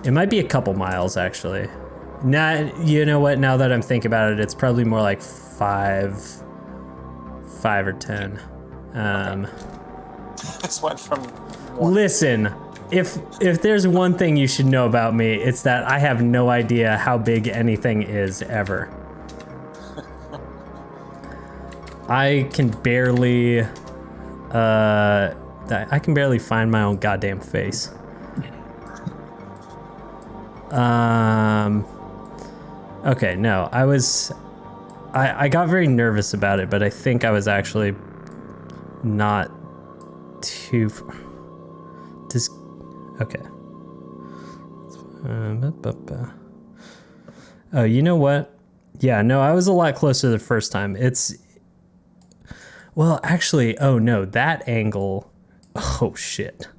it might be a couple miles actually. You know what, now that I'm thinking about it, it's probably more like 5 or 10. This went from. Listen, if there's one thing you should know about me, it's that I have no idea how big anything is ever. I can barely find my own goddamn face. Okay, no, I got very nervous about it, but I think I was actually not too. Okay. Oh, you know what? Yeah, no, I was a lot closer the first time. Well, actually, oh no, that angle. Oh shit.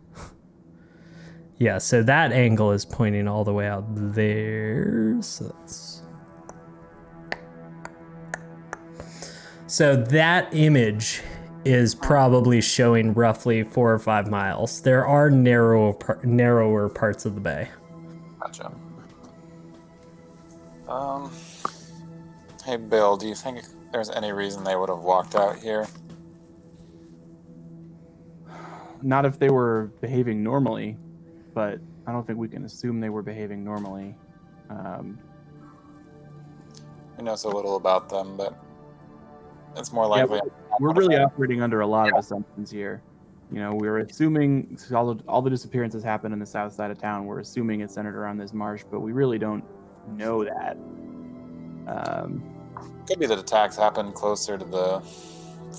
Yeah, so that angle is pointing all the way out there. So that image is probably showing roughly 4 or 5 miles. There are narrower parts of the bay. Gotcha. Hey, Bill, do you think there's any reason they would have walked out here? Not if they were behaving normally, but I don't think we can assume they were behaving normally. We know so little about them, but it's more likely we're really operating under a lot of assumptions here. We're assuming all the disappearances happen in the south side of town. We're assuming it's centered around this marsh, but we really don't know that. Could be that attacks happen closer to the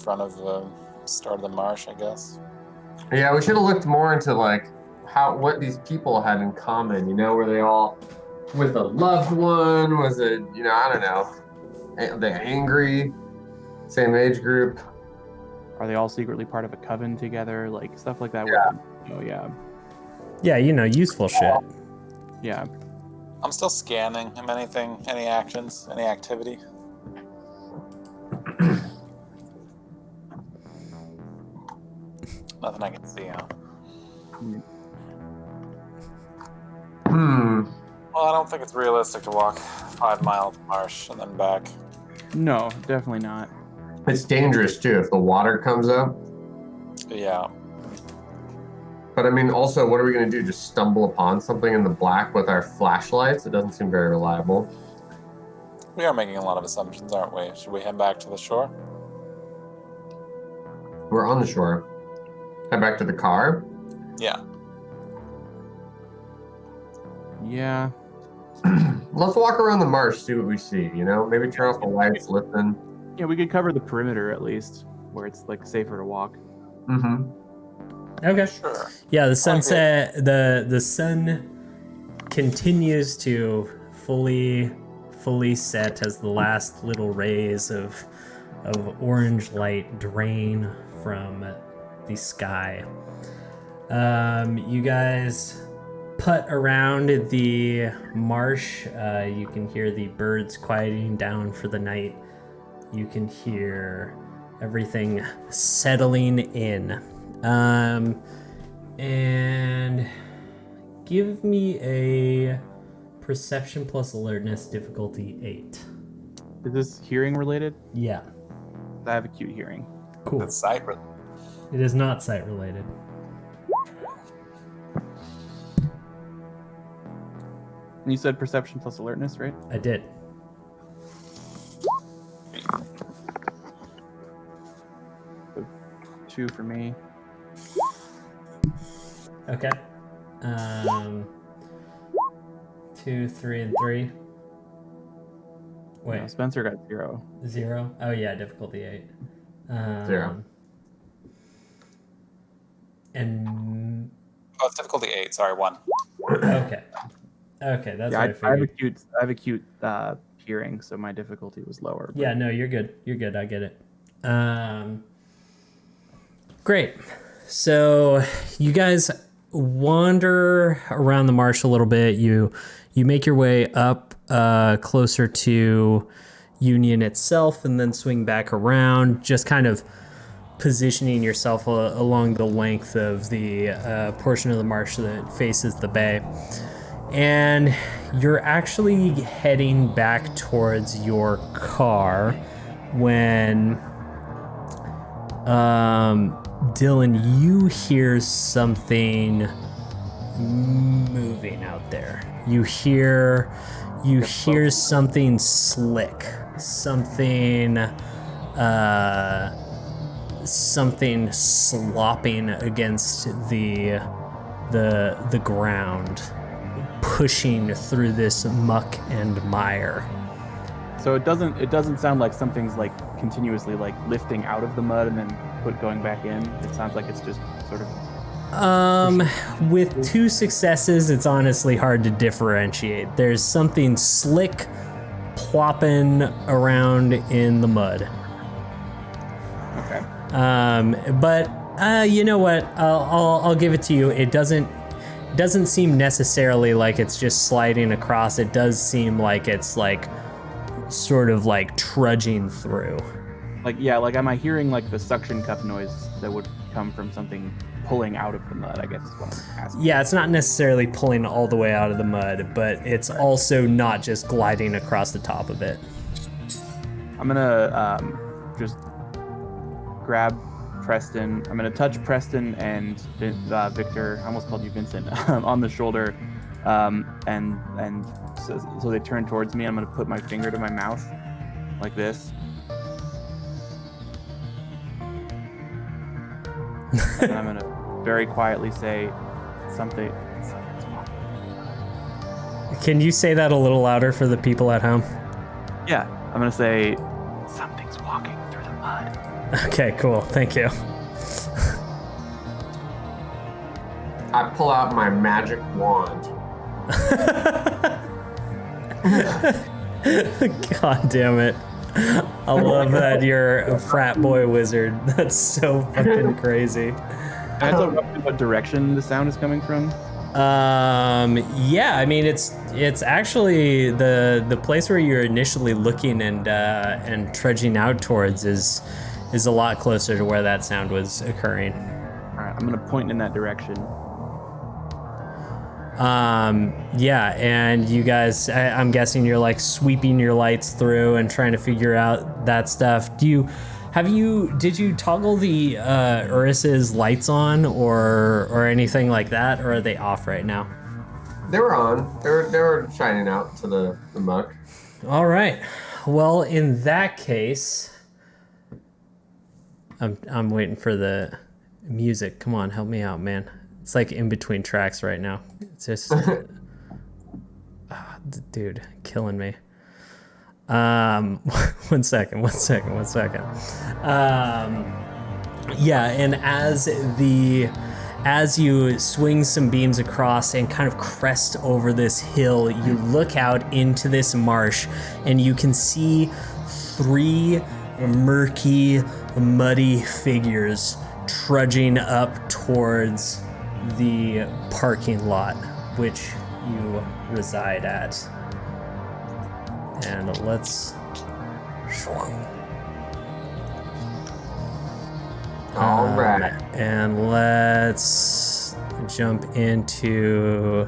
front of the start of the marsh, I guess. Yeah, we should have looked more into like what these people had in common. Were they all with a loved one? Was it, I don't know. They angry? Same age group? Are they all secretly part of a coven together? Like stuff like that. Yeah. Yeah. Yeah, useful shit. Yeah. I'm still scanning. Any actions, any activity? Nothing I can see, huh? Well, I don't think it's realistic to walk 5 miles marsh and then back. No, definitely not. It's dangerous too if the water comes up. Yeah. But I mean, also, what are we going to do? Just stumble upon something in the black with our flashlights? It doesn't seem very reliable. We are making a lot of assumptions, aren't we? Should we head back to the shore? We're on the shore. Head back to the car? Yeah. Yeah. Let's walk around the marsh, see what we see, Maybe turn off the lights, listen. Yeah, we could cover the perimeter at least, where it's like safer to walk. Mm-hmm. Okay. Sure. Yeah, the sunset. The sun continues to fully set as the last little rays of orange light drain from the sky. You guys putt around the marsh. You can hear the birds quieting down for the night. You can hear everything settling in. And give me a perception plus alertness difficulty 8. Is this hearing related? Yeah. I have acute hearing. Cool. That's sight. It is not sight related. And you said perception plus alertness, right? I did. So 2 for me. Okay. 2, 3, and 3. Wait. No, Spencer got 0. 0? Oh yeah, difficulty 8. 0. And Oh, it's difficulty 8. Sorry, 1. okay, that's Yeah, what I I figured. have acute hearing, so my difficulty was lower. But... Yeah, no, you're good. I get it. Great. So you guys wander around the marsh a little bit. You make your way up closer to Union itself, and then swing back around, just kind of positioning yourself along the length of the portion of the marsh that faces the bay. And you're actually heading back towards your car when Dylan, you hear something moving out there. You hear something slick, something slopping against the ground, pushing through this muck and mire. So it doesn't sound like something's like continuously like lifting out of the mud and then going back in. It sounds like it's just sort of with 2 successes, it's honestly hard to differentiate. There's something slick plopping around in the mud. okay. But you know what? I'll give it to you. It doesn't seem necessarily like it's just sliding across. It does seem like it's like sort of like trudging through. Like am I hearing like the suction cup noise that would come from something pulling out of the mud? I guess is what I'm asking. Yeah, it's not necessarily pulling all the way out of the mud, but it's also not just gliding across the top of it. I'm gonna just grab Preston. I'm gonna touch Preston and Victor. I almost called you Vincent on the shoulder, and so they turn towards me. I'm gonna put my finger to my mouth like this, And I'm gonna very quietly say something's walking. Can you say that a little louder for the people at home? Yeah, I'm gonna say something's walking through the mud. Okay, cool. Thank you. I pull out my magic wand. God damn it. I love that you're a frat boy wizard. That's so fucking crazy. Can I tell roughly what direction the sound is coming from? Yeah, I mean it's actually the place where you're initially looking and trudging out towards is a lot closer to where that sound was occurring. All right, I'm gonna point in that direction. Yeah, and you guys, I'm guessing you're like sweeping your lights through and trying to figure out that stuff. Did you toggle the Urus's lights on or anything like that, or are they off right now? They were on. They were shining out to the muck. All right. Well, in that case, I'm waiting for the music. Come on, help me out, man. It's like in between tracks right now. It's just, dude, killing me. One second. Yeah, and as you swing some beams across and kind of crest over this hill, you look out into this marsh and you can see 3 murky, muddy figures trudging up towards the parking lot which you reside at. And let's All right. and let's jump into,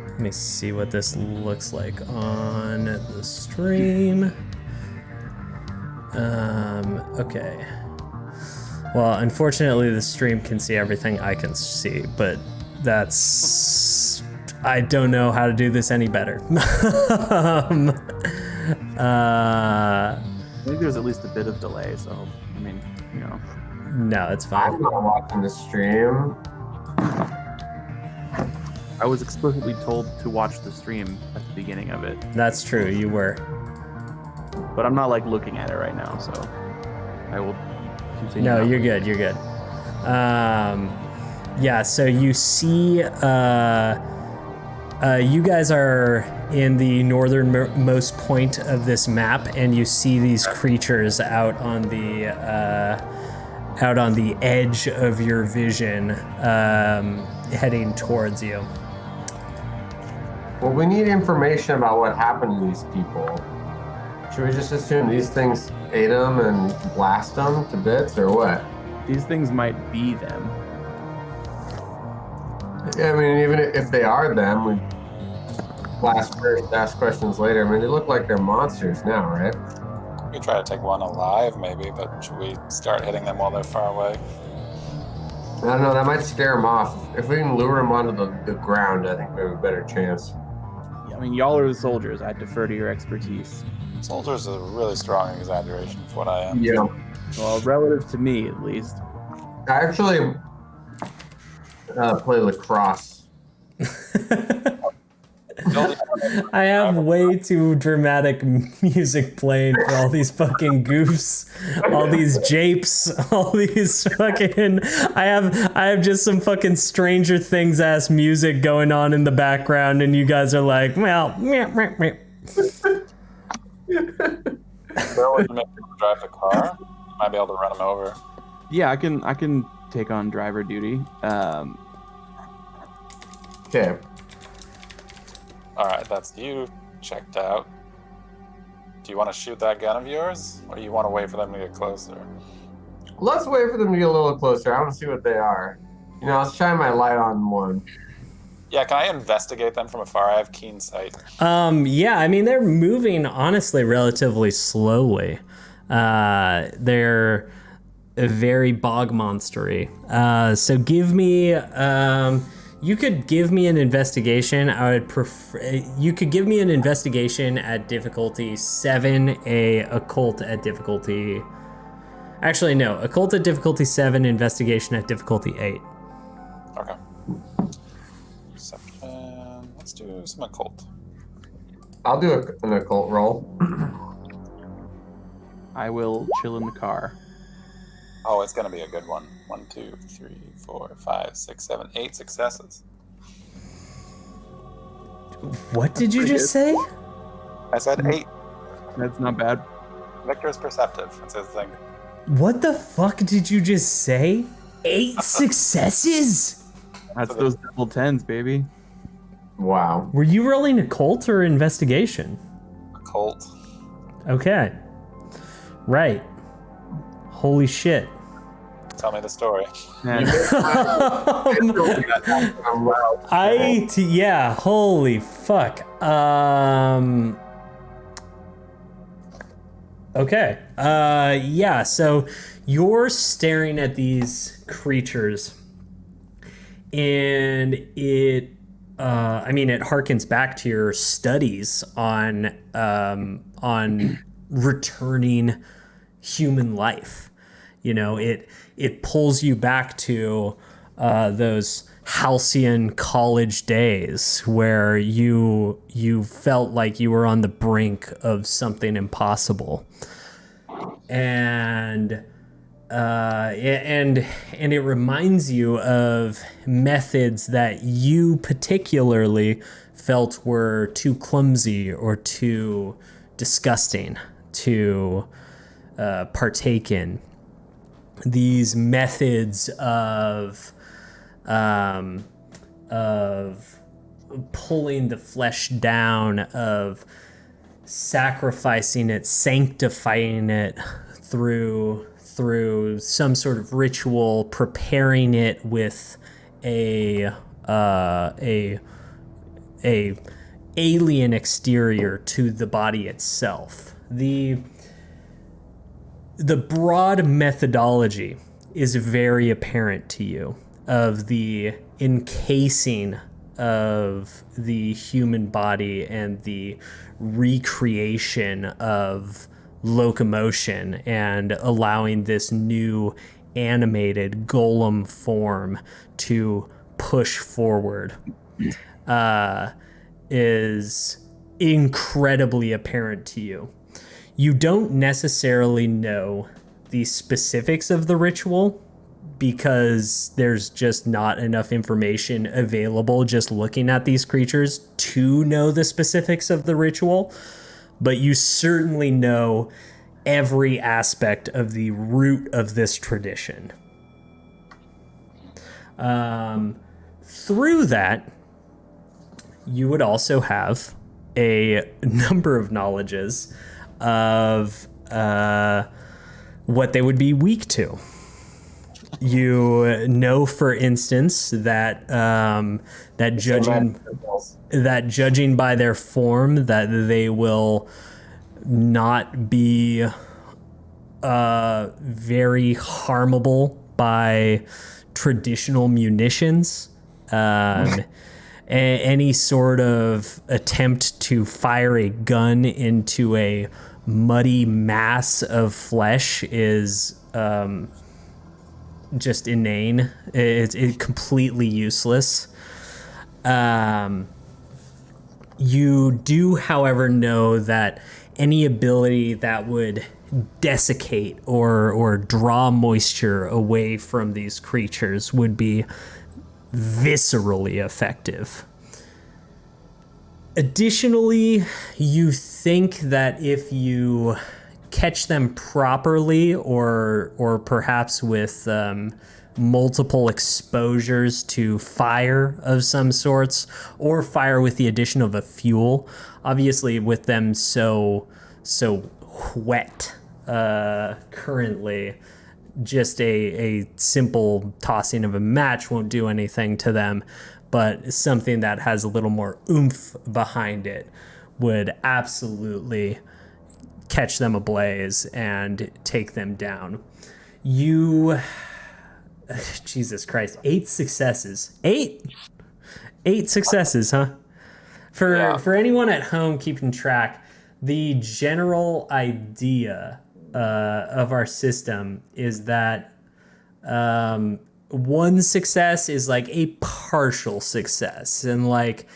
let me see what this looks like on the stream. Okay. Well, unfortunately, the stream can see everything I can see, but I don't know how to do this any better. I think there's at least a bit of delay, so I mean, you know. No, it's fine. I'm not watching the stream. I was explicitly told to watch the stream at the beginning of it, That's true, you were. but I'm not like looking at it right now, so I will continue. No, on. you're good. Yeah, so you see, you guys are in the northernmost point of this map, and you see these creatures out on the edge of your vision, heading towards you. Well, we need information about what happened to these people. Should we just assume these things ate them and blast them to bits, or what? These things might be them. I mean, even if they are them, we blast first, ask questions later. I mean, they look like they're monsters now, right? We could try to take one alive, maybe, but should we start hitting them while they're far away? I don't know, that might scare them off. If we can lure them onto the ground, I think we have a better chance. I mean, y'all are the soldiers. I defer to your expertise. Soldiers is a really strong exaggeration for what I am. Yeah. Well, relative to me, at least. I actually play lacrosse. I have way too dramatic music playing for all these fucking goofs, all these japes, all these fucking. I have just some fucking Stranger Things ass music going on in the background, and you guys are like, well, meh, meh, meh. Where would you make people drive the car? You might be able to run them over. Yeah, I can take on driver duty. Okay. All right, that's you checked out. Do you want to shoot that gun of yours, or do you want to wait for them to get closer? Let's wait for them to get a little closer. I want to see what they are. You know, I'll shine my light on one. Yeah, can I investigate them from afar? I have keen sight. Yeah, I mean, they're moving, honestly, relatively slowly. They're very bog monstery. So give me, you could give me an investigation. I would prefer, you could give me an investigation at difficulty 7, a occult at difficulty Actually, no. Occult at difficulty 7, investigation at difficulty 8. Okay. Perception. Let's do some occult. I'll do an occult roll. I will chill in the car. Oh, it's gonna be a good one. 1, 2, 3, 4, 5, 6, 7, 8 successes. What did you just say? I said 8. That's not bad. Victor is perceptive. That's his thing. What the fuck did you just say? 8 successes? That's those double 10s, baby. Wow. Were you rolling occult or investigation? Occult. Okay. Right. Holy shit. Tell me the story. Man, Yeah, holy fuck. Okay. Yeah, so you're staring at these creatures and it harkens back to your studies on returning human life. You know, it pulls you back to those halcyon college days where you felt like you were on the brink of something impossible, and it reminds you of methods that you particularly felt were too clumsy or too disgusting to partake in. These methods of pulling the flesh down, of sacrificing it, sanctifying it through some sort of ritual, preparing it with a alien exterior to the body itself. The broad methodology is very apparent to you of the encasing of the human body and the recreation of locomotion and allowing this new animated golem form to push forward is incredibly apparent to you. You don't necessarily know the specifics of the ritual because there's just not enough information available just looking at these creatures to know the specifics of the ritual, but you certainly know every aspect of the root of this tradition. Through that, you would also have a number of knowledges of what they would be weak to. You know, for instance, that judging by their form, that they will not be very harmable by traditional munitions. Any sort of attempt to fire a gun into a muddy mass of flesh is just inane. It's completely useless. You do, however, know that any ability that would desiccate or draw moisture away from these creatures would be viscerally effective. Additionally, you think that if you catch them properly or perhaps with multiple exposures to fire of some sorts, or fire with the addition of a fuel, obviously with them so wet currently, just a simple tossing of a match won't do anything to them, but something that has a little more oomph behind it would absolutely catch them ablaze and take them down. Jesus Christ, 8 successes. 8 successes, huh? For anyone at home keeping track, the general idea our system is that one success is like a partial success, and like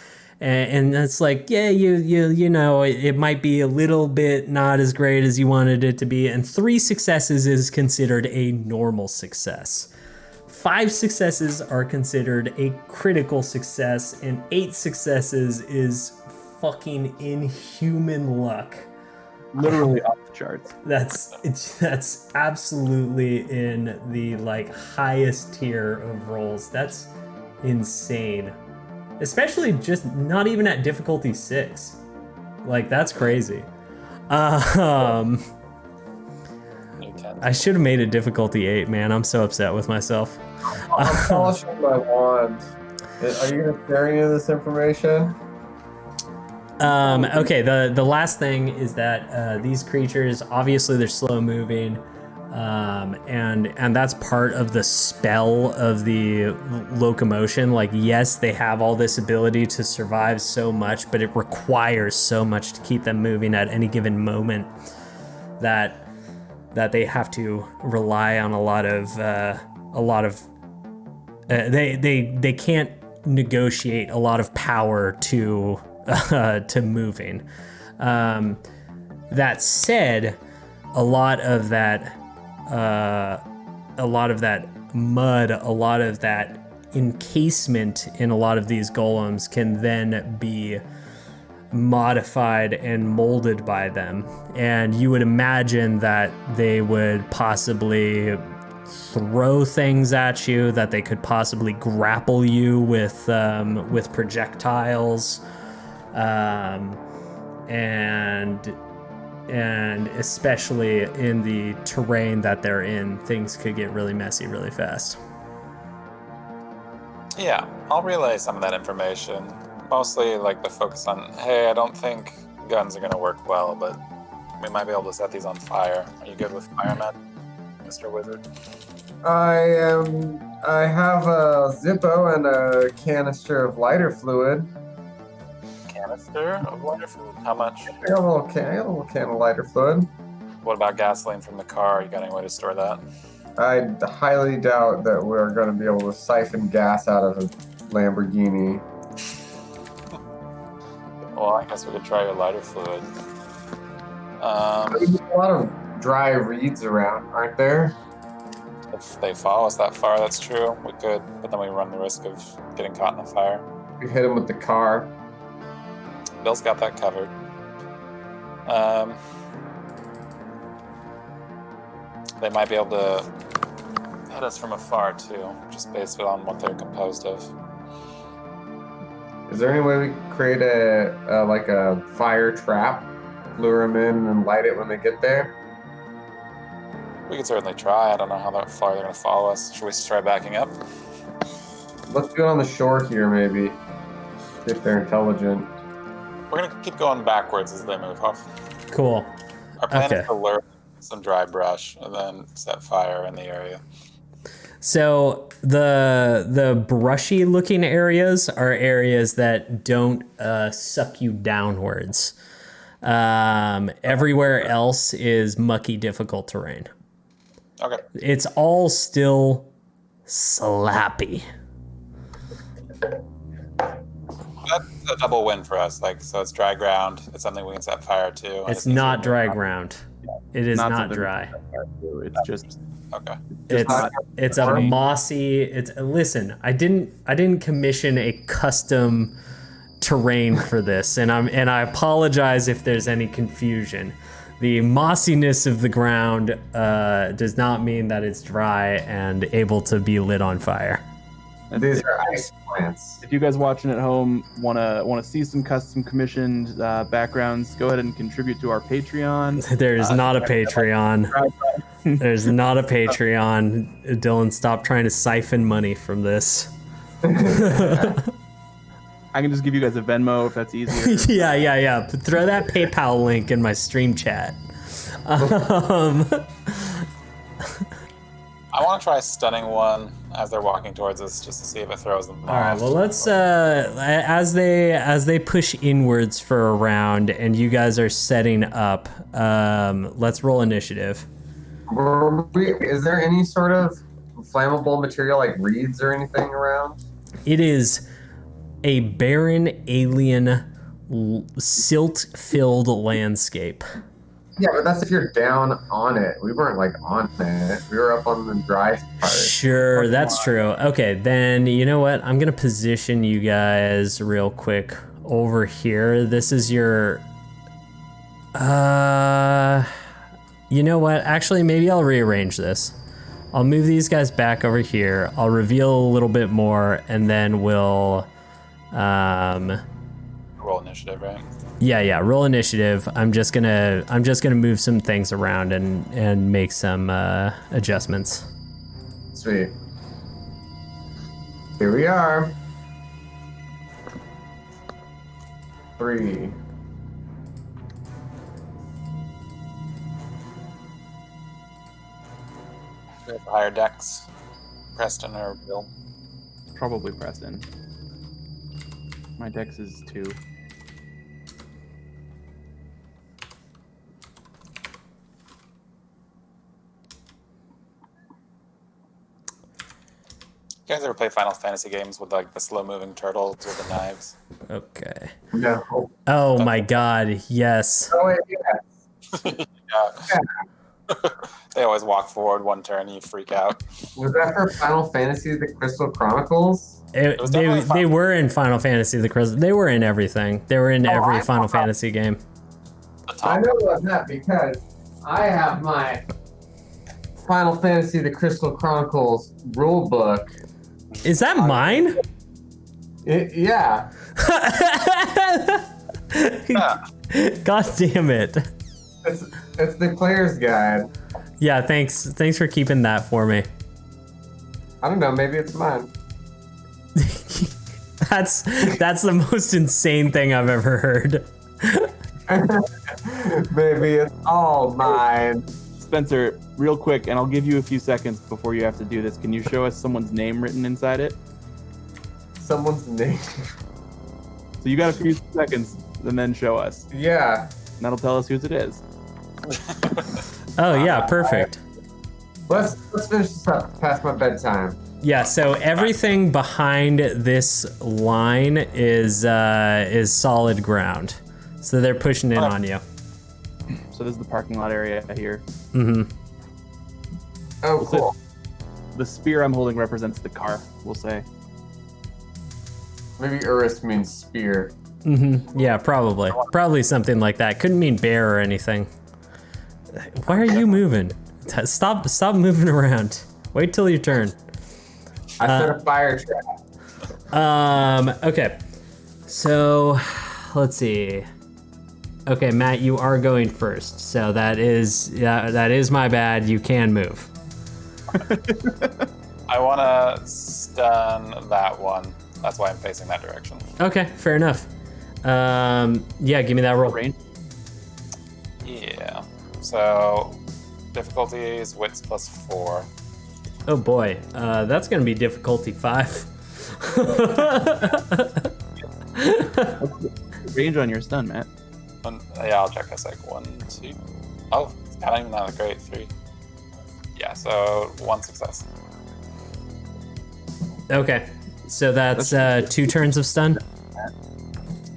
and it's like, yeah, you know, it might be a little bit not as great as you wanted it to be, and 3 successes is considered a normal success. 5 successes are considered a critical success, and 8 successes is fucking inhuman luck. Literally off the charts. That's absolutely in the like highest tier of rolls. That's insane. Especially just not even at difficulty 6. Like, that's crazy. I should have made it difficulty 8, man. I'm so upset with myself. I'm polishing my wand. Are you gonna share any of this information? Okay, the last thing is that these creatures, obviously they're slow moving, and that's part of the spell of the locomotion. Like, yes, they have all this ability to survive so much, but it requires so much to keep them moving at any given moment that they have to rely on a lot of they can't negotiate a lot of power to moving. That said, a lot of that mud, a lot of that encasement in a lot of these golems can then be modified and molded by them. And you would imagine that they would possibly throw things at you, that they could possibly grapple you with projectiles. And especially in the terrain that they're in, things could get really messy really fast. Yeah, I'll relay some of that information. Mostly like the focus on, hey, I don't think guns are going to work well, but we might be able to set these on fire. Are you good with fire, Matt, Mr. Wizard? I have a Zippo and a canister of lighter fluid. Canister of lighter fluid? How much? I got a little can of lighter fluid. What about gasoline from the car? You got any way to store that? I highly doubt that we're going to be able to siphon gas out of a Lamborghini. Well, I guess we could try your lighter fluid. There's a lot of dry reeds around, aren't there? If they follow us that far, that's true. We could, but then we run the risk of getting caught in a fire. We hit him with the car. Bill's got that covered. They might be able to hit us from afar too, just based on what they're composed of. Is there any way we could create a fire trap, lure them in and light it when they get there? We could certainly try. I don't know how far they're going to follow us. Should we try backing up? Let's do it on the shore here, maybe. See if they're intelligent. We're going to keep going backwards as they move off. Cool. Our plan Okay. is to lure some dry brush and then set fire in the area. So the brushy looking areas are areas that don't suck you downwards. Everywhere else is mucky, difficult terrain. Okay. It's all still slappy. That's a double win for us. So it's dry ground. It's something we can set fire to. and It's not dry ground. It is not something dry. It's just Okay. It's a mossy. Listen. I didn't commission a custom terrain for this, and I apologize if there's any confusion. The mossiness of the ground does not mean that it's dry and able to be lit on fire. These are ice plants. If you guys watching at home wanna see some custom commissioned backgrounds, go ahead and contribute to our Patreon. There's not a Patreon. There's not a Patreon. Dylan, stop trying to siphon money from this. I can just give you guys a Venmo if that's easier. Yeah. Throw that PayPal link in my stream chat. I want to try stunning one. as they're walking towards us, just to see if it throws them off. All right. Well, let's as they push inwards for a round, and you guys are setting up. Let's roll initiative. Is there any sort of flammable material like reeds or anything around? It is a barren, alien, silt-filled landscape. Yeah, but that's if you're down on it. We weren't like on it. We were up on the dry part. Sure, that's true. Okay, then you know what? I'm gonna position you guys real quick over here. This is your. You know what? Actually, maybe I'll rearrange this. I'll move these guys back over here. I'll reveal a little bit more, and then we'll. Roll initiative, right? Yeah. Roll initiative. I'm just gonna move some things around and make some adjustments. Sweet. Here we are. 3. We have higher decks. Preston or Bill? Probably Preston. My dex is 2. You guys ever play Final Fantasy games with like the slow-moving turtles with the knives? Okay. No. Oh my God! Yes. Oh, wait, yeah. Yeah. They always walk forward one turn and you freak out. Was that for Final Fantasy: The Crystal Chronicles? was definitely fun. They were in Final Fantasy the Crystal. They were in everything. They were in every Final Fantasy game. I know about that because I have my Final Fantasy: The Crystal Chronicles rule book. Is that mine? Yeah. God damn it. It's the player's guide. Yeah, thanks for keeping that for me. I don't know, maybe it's mine. That's the most insane thing I've ever heard. Maybe it's all mine. Spencer, real quick, and I'll give you a few seconds before you have to do this. Can you show us someone's name written inside it? Someone's name. So you got a few seconds, and then show us. Yeah. And that'll tell us whose it is. Oh yeah, perfect. Let's finish this up past my bedtime. Yeah, so everything behind this line is solid ground. So they're pushing in on you. So this is the parking lot area here. Mm-hmm. Oh, cool. The spear I'm holding represents the car, we'll say. Maybe Urus means spear. Mm-hmm. Yeah, probably. Probably something like that. Couldn't mean bear or anything. Why are you moving? Stop moving around. Wait till your turn. I set a fire trap. Okay. So, let's see. Okay, Matt, you are going first. So that is my bad. You can move. I want to stun that one. That's why I'm facing that direction. Okay, fair enough. Yeah, give me that roll. Range. Yeah. So, difficulty is wits +4. Oh boy, that's gonna be difficulty 5. Range on your stun, Matt. Yeah, I'll check a sec. 1, 2. Oh, it's not even that great. 3. Yeah, so 1 success. Okay, so that's 2 turns of stun.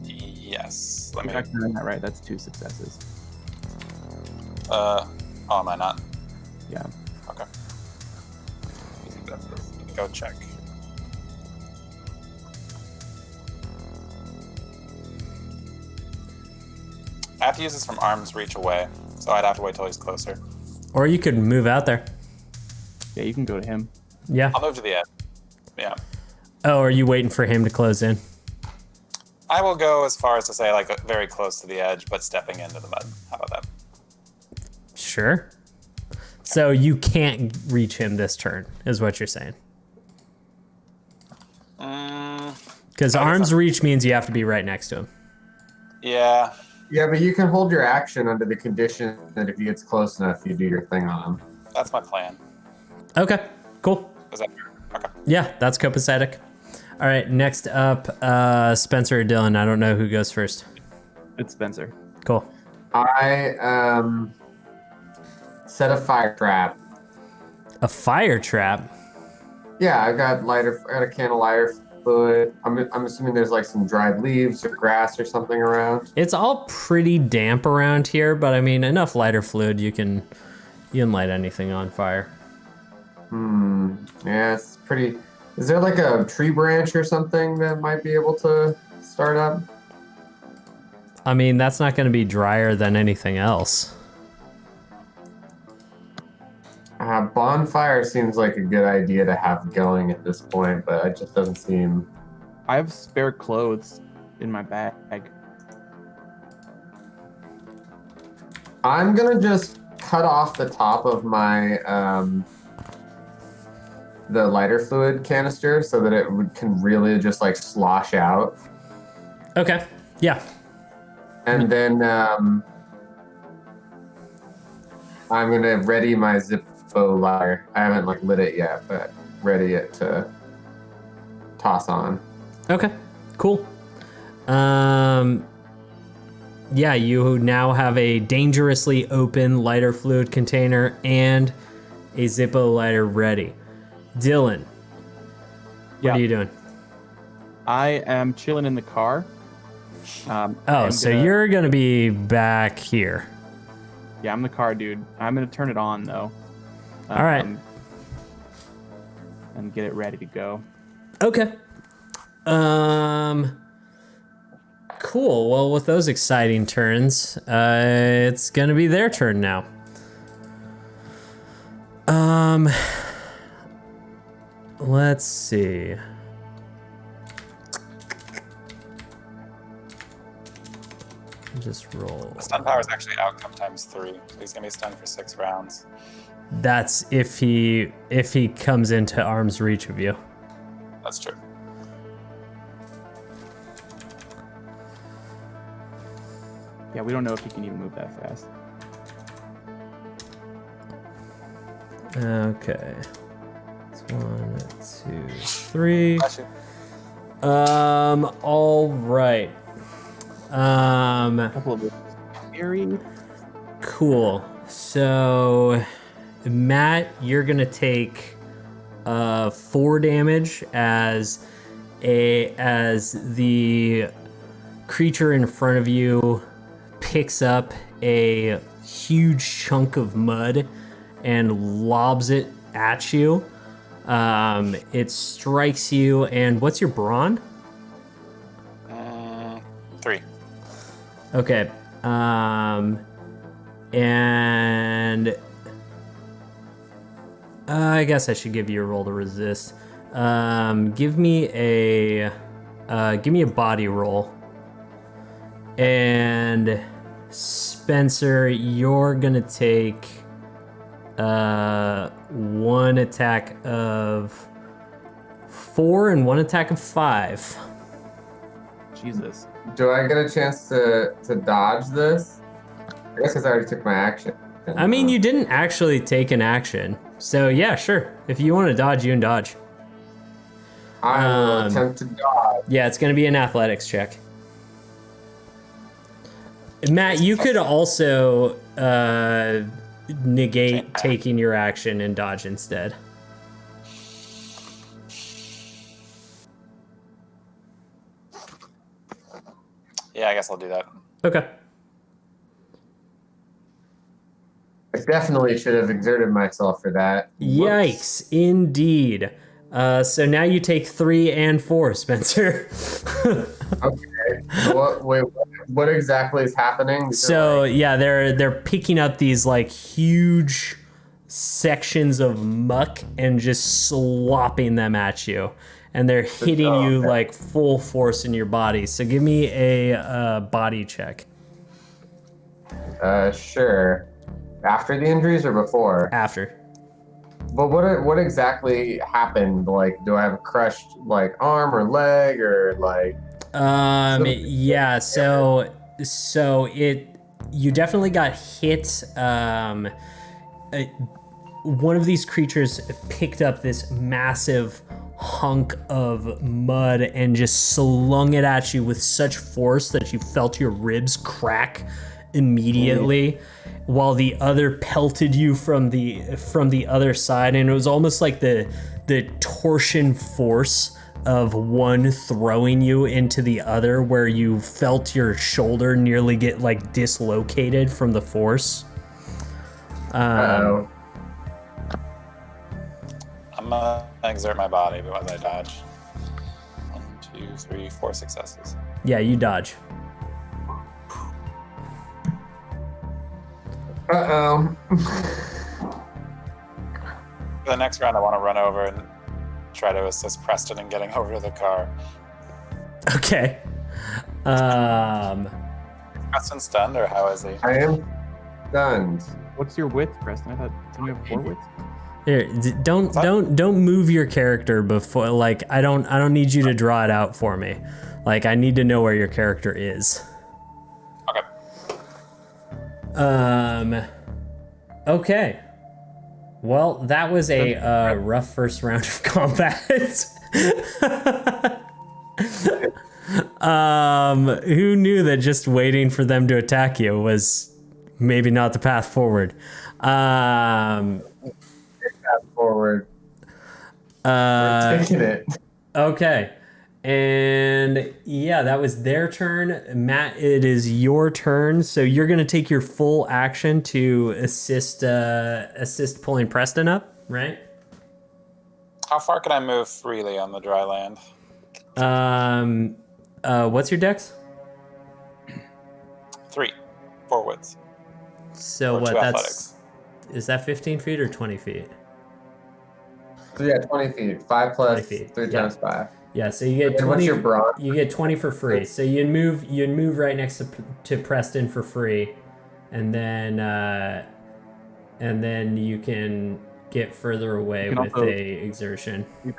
Yes. If I'm doing that right, that's 2 successes. Oh, am I not? Yeah. Okay. Go check. I have to use this from arm's reach away, so I'd have to wait till he's closer. Or you could move out there. Yeah, you can go to him. Yeah. I'll move to the edge. Yeah. Oh, are you waiting for him to close in? I will go as far as to say, like, very close to the edge, but stepping into the mud. How about that? Sure. So you can't reach him this turn, is what you're saying. Because arm's reach means you have to be right next to him. Yeah. Yeah, but you can hold your action under the condition that if he gets close enough, you do your thing on him. That's my plan. Okay, cool. Is that okay? Yeah, that's copacetic. All right, next up, Spencer or Dylan. I don't know who goes first. It's Spencer. Cool. I set a fire trap. A fire trap. Yeah, I got a can of lighter fluid. I'm assuming there's like some dried leaves or grass or something around. It's all pretty damp around here, but I mean, enough lighter fluid, you can light anything on fire. Yeah, it's pretty. Is there like a tree branch or something that might be able to start up? I mean, that's not going to be drier than anything else. Bonfire seems like a good idea to have going at this point, but it just doesn't seem. I have spare clothes in my bag. I'm gonna just cut off the top of my the lighter fluid canister so that can really just like slosh out. Okay. Yeah. And then I'm gonna ready my Zippo lighter. I haven't like lit it yet, but ready it to toss on. Okay. Cool. Yeah, you now have a dangerously open lighter fluid container and a Zippo lighter ready. Dylan, what are you doing? I am chilling in the car. So you're gonna be back here. Yeah, I'm the car dude. I'm gonna turn it on though. All right. And get it ready to go. Okay. Cool. Well, with those exciting turns, it's gonna be their turn now. Let's see. Just roll. Stun power is actually outcome times 3, so he's gonna be stunned for 6 rounds. That's if he comes into arm's reach of you. That's true. Yeah, we don't know if he can even move that fast. Okay. It's 1, 2, 3. Bless you. All right. A couple of scary. Cool. So, Matt, you're gonna take 4 damage as the creature in front of you picks up a huge chunk of mud and lobs it at you. It strikes you, and what's your brawn? 3. Okay. And I guess I should give you a roll to resist. Give me a body roll. And Spencer, you're gonna take 1 attack of 4 and 1 attack of 5. Jesus. Do I get a chance to dodge this? I guess because I already took my action. I mean, you didn't actually take an action. So yeah, sure. If you want to dodge, you can dodge. I will attempt to dodge. Yeah, it's going to be an athletics check. Matt, you could also negate taking your action and dodge instead. Yeah, I guess I'll do that. Okay. I definitely should have exerted myself for that. Yikes, indeed. So now you take 3 and 4, Spencer. Okay. What exactly is happening? So yeah, they're picking up these like huge sections of muck and just slopping them at you, and they're hitting you like full force in your body. So give me a body check. Sure. After the injuries or before? After. But what exactly happened? Like, do I have a crushed like arm or leg or like? Yeah. So you definitely got hit. One of these creatures picked up this massive hunk of mud and just slung it at you with such force that you felt your ribs crack immediately, while the other pelted you from the other side, and it was almost like the torsion force of one throwing you into the other, where you felt your shoulder nearly get like dislocated from the force. Uh-oh. I'm gonna exert my body, but as I dodge. 1, 2, 3, 4 successes. Yeah, you dodge. Uh-oh. For the next round, I want to run over and try to assist Preston in getting over to the car. Okay. Preston stunned, or how is he? I am stunned. What's your width, Preston? I thought don't you have 4 widths? Here, don't move your character before. Like, I don't need you to draw it out for me. Like, I need to know where your character is. Okay. Okay. Well, that was a rough first round of combat. Who knew that just waiting for them to attack you was maybe not the path forward? Path forward. We're taking it. Okay. And yeah, that was their turn. Matt, it is your turn. So you're going to take your full action to assist pulling Preston up, right? How far can I move freely on the dry land? What's your dex? 3 forwards. So Or what? 2 That's athletics. is that 15 feet or 20 feet? So yeah, 20 feet. 5 plus 20 feet. 3 Yeah. times 5. Yeah, so you get And 20. what's your brawn? You get 20 for free. So you'd move right next to Preston for free, and then you can get further away You can with also- a exertion. You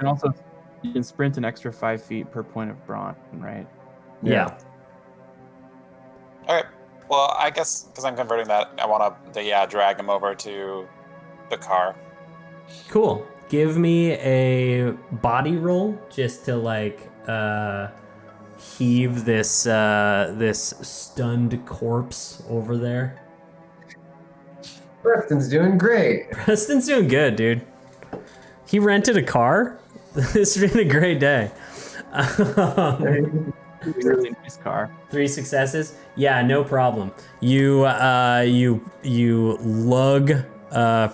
can sprint an extra 5 feet per point of brawn, right? Yeah. Okay. Well, I guess because I'm converting that, I want to drag him over to the car. Cool. Give me a body roll just to like heave this stunned corpse over there. Preston's doing great. Preston's doing good, dude. He rented a car. This has been a great day. Really nice car. 3 successes. Yeah, no problem. You lug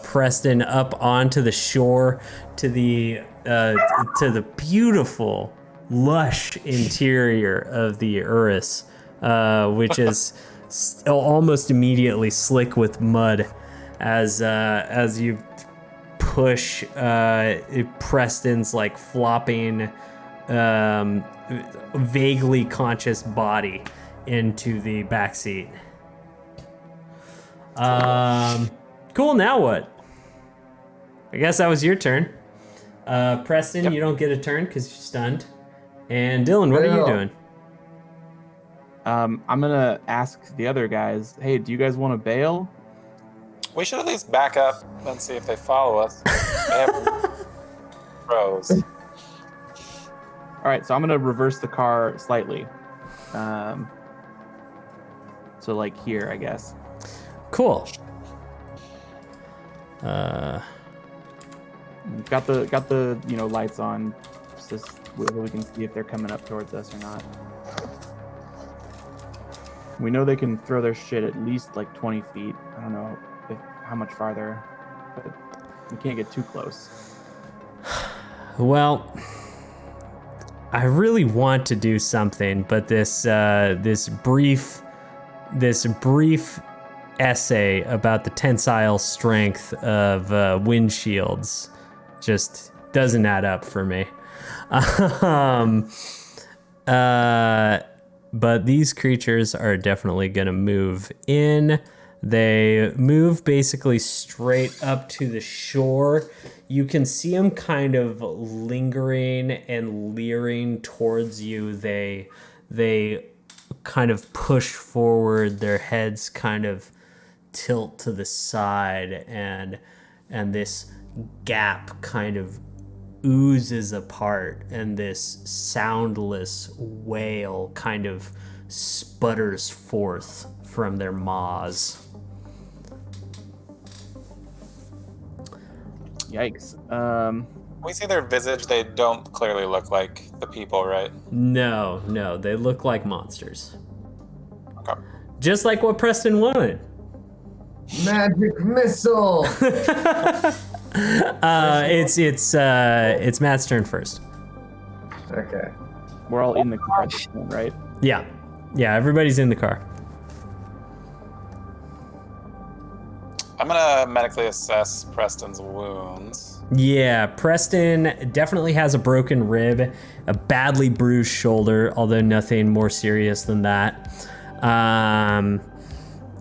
Preston up onto the shore to the beautiful, lush interior of the Urus, which is almost immediately slick with mud, as you push Preston's like flopping, vaguely conscious body into the back seat. Cool. Now what? I guess that was your turn. Preston, Yep. You don't get a turn because you're stunned. And Dylan, what are you Well. doing? I'm gonna ask the other guys, hey, do you guys want to bail? We should at least back up and see if they follow us. They have pros. All right, so I'm gonna reverse the car slightly. So like here, I guess. Cool. Got the lights on, just whether we can see if they're coming up towards us or not. We know they can throw their shit at least like 20 feet. I don't know how much farther, but we can't get too close. Well, I really want to do something, but this brief essay about the tensile strength of windshields just doesn't add up for me. But these creatures are definitely going to move in. They move basically straight up to the shore. You can see them kind of lingering and leering towards you. They kind of push forward, their heads kind of tilt to the side, and this gap kind of oozes apart, and this soundless wail kind of sputters forth from their maws. Yikes. We see their visage. They don't clearly look like the people, right? No, they look like monsters. Okay. Just like what Preston wanted. Magic missile. It's Matt's turn first. Okay. We're all in the car, right? Yeah, everybody's in the car. I'm gonna medically assess Preston's wounds. Yeah, Preston definitely has a broken rib, a badly bruised shoulder, although nothing more serious than that.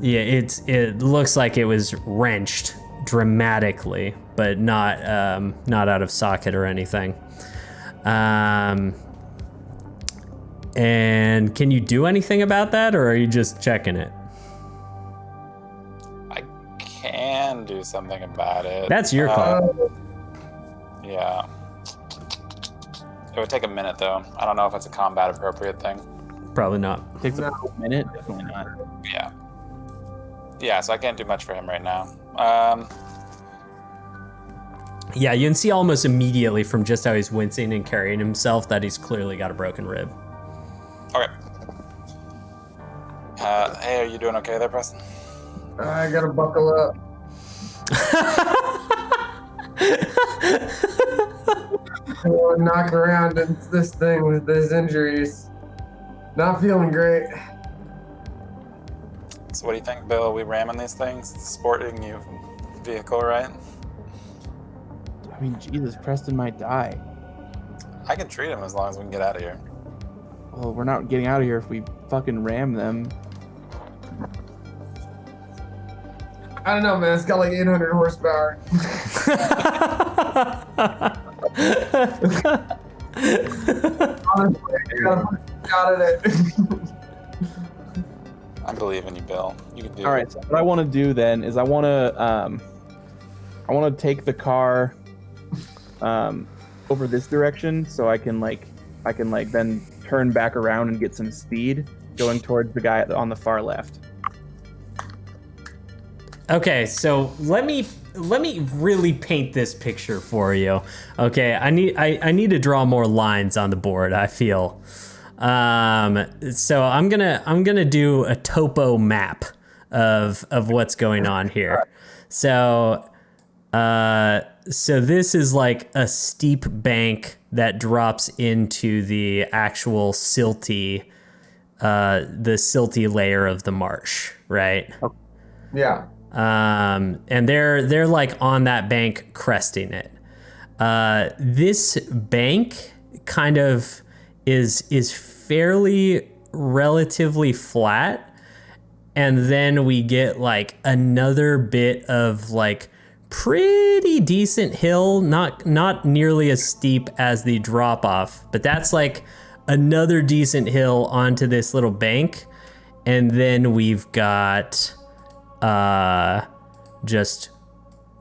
Yeah, it looks like it was wrenched dramatically, but not out of socket or anything. And can you do anything about that, or are you just checking it? I can do something about it. That's your call. Yeah. It would take a minute, though. I don't know if it's a combat appropriate thing. Probably not. Takes a minute? Definitely not. Yeah. Yeah, so I can't do much for him right now. Yeah, you can see almost immediately from just how he's wincing and carrying himself that he's clearly got a broken rib. Okay. Hey, are you doing okay there, Preston? I gotta buckle up. I want to knock around in this thing with these injuries. Not feeling great. So what do you think, Bill? Are we ramming these things? It's a sporting vehicle, right? I mean, Jesus, Preston might die. I can treat him as long as we can get out of here. Well, we're not getting out of here if we fucking ram them. I don't know, man. It's got like 800 horsepower. Honestly, I gotta put a shot at it. I believe in you, Bill. You can do it. All right. So what I want to do then is I want to take the car over this direction so I can then turn back around and get some speed going towards the guy on the far left. Okay, so let me really paint this picture for you. Okay, I need to draw more lines on the board, I feel. So I'm gonna do a topo map of what's going on here. So this is like a steep bank that drops into the actual silty layer of the marsh, right? Yeah. And they're like on that bank cresting it. This bank kind of is fairly relatively flat, and then we get like another bit of like pretty decent hill, not nearly as steep as the drop off, but that's like another decent hill onto this little bank, and then we've got just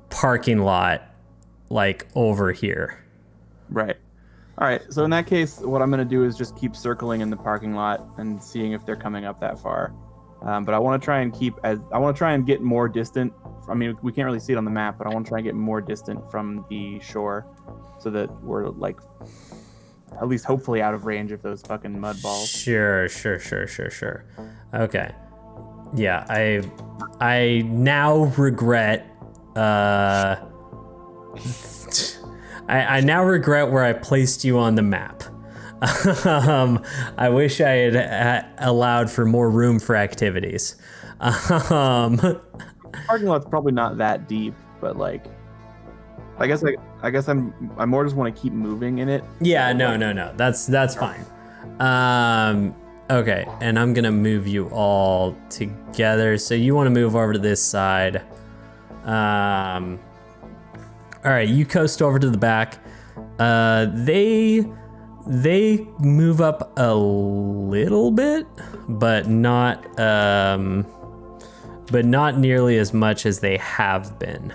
parking lot like over here. Right. All right. So in that case, what I'm going to do is just keep circling in the parking lot and seeing if they're coming up that far. But I want to try and get more distant. I mean, we can't really see it on the map, but I want to try and get more distant from the shore so that we're like at least hopefully out of range of those fucking mud balls. Sure. Okay. Yeah, I now regret I now regret where I placed you on the map. I wish I had allowed for more room for activities. Parking lot's probably not that deep, but like, I guess I more just want to keep moving in it. Yeah, no. That's fine. Okay, and I'm gonna move you all together. So you want to move over to this side. All right, you coast over to the back. They move up a little bit, but not nearly as much as they have been.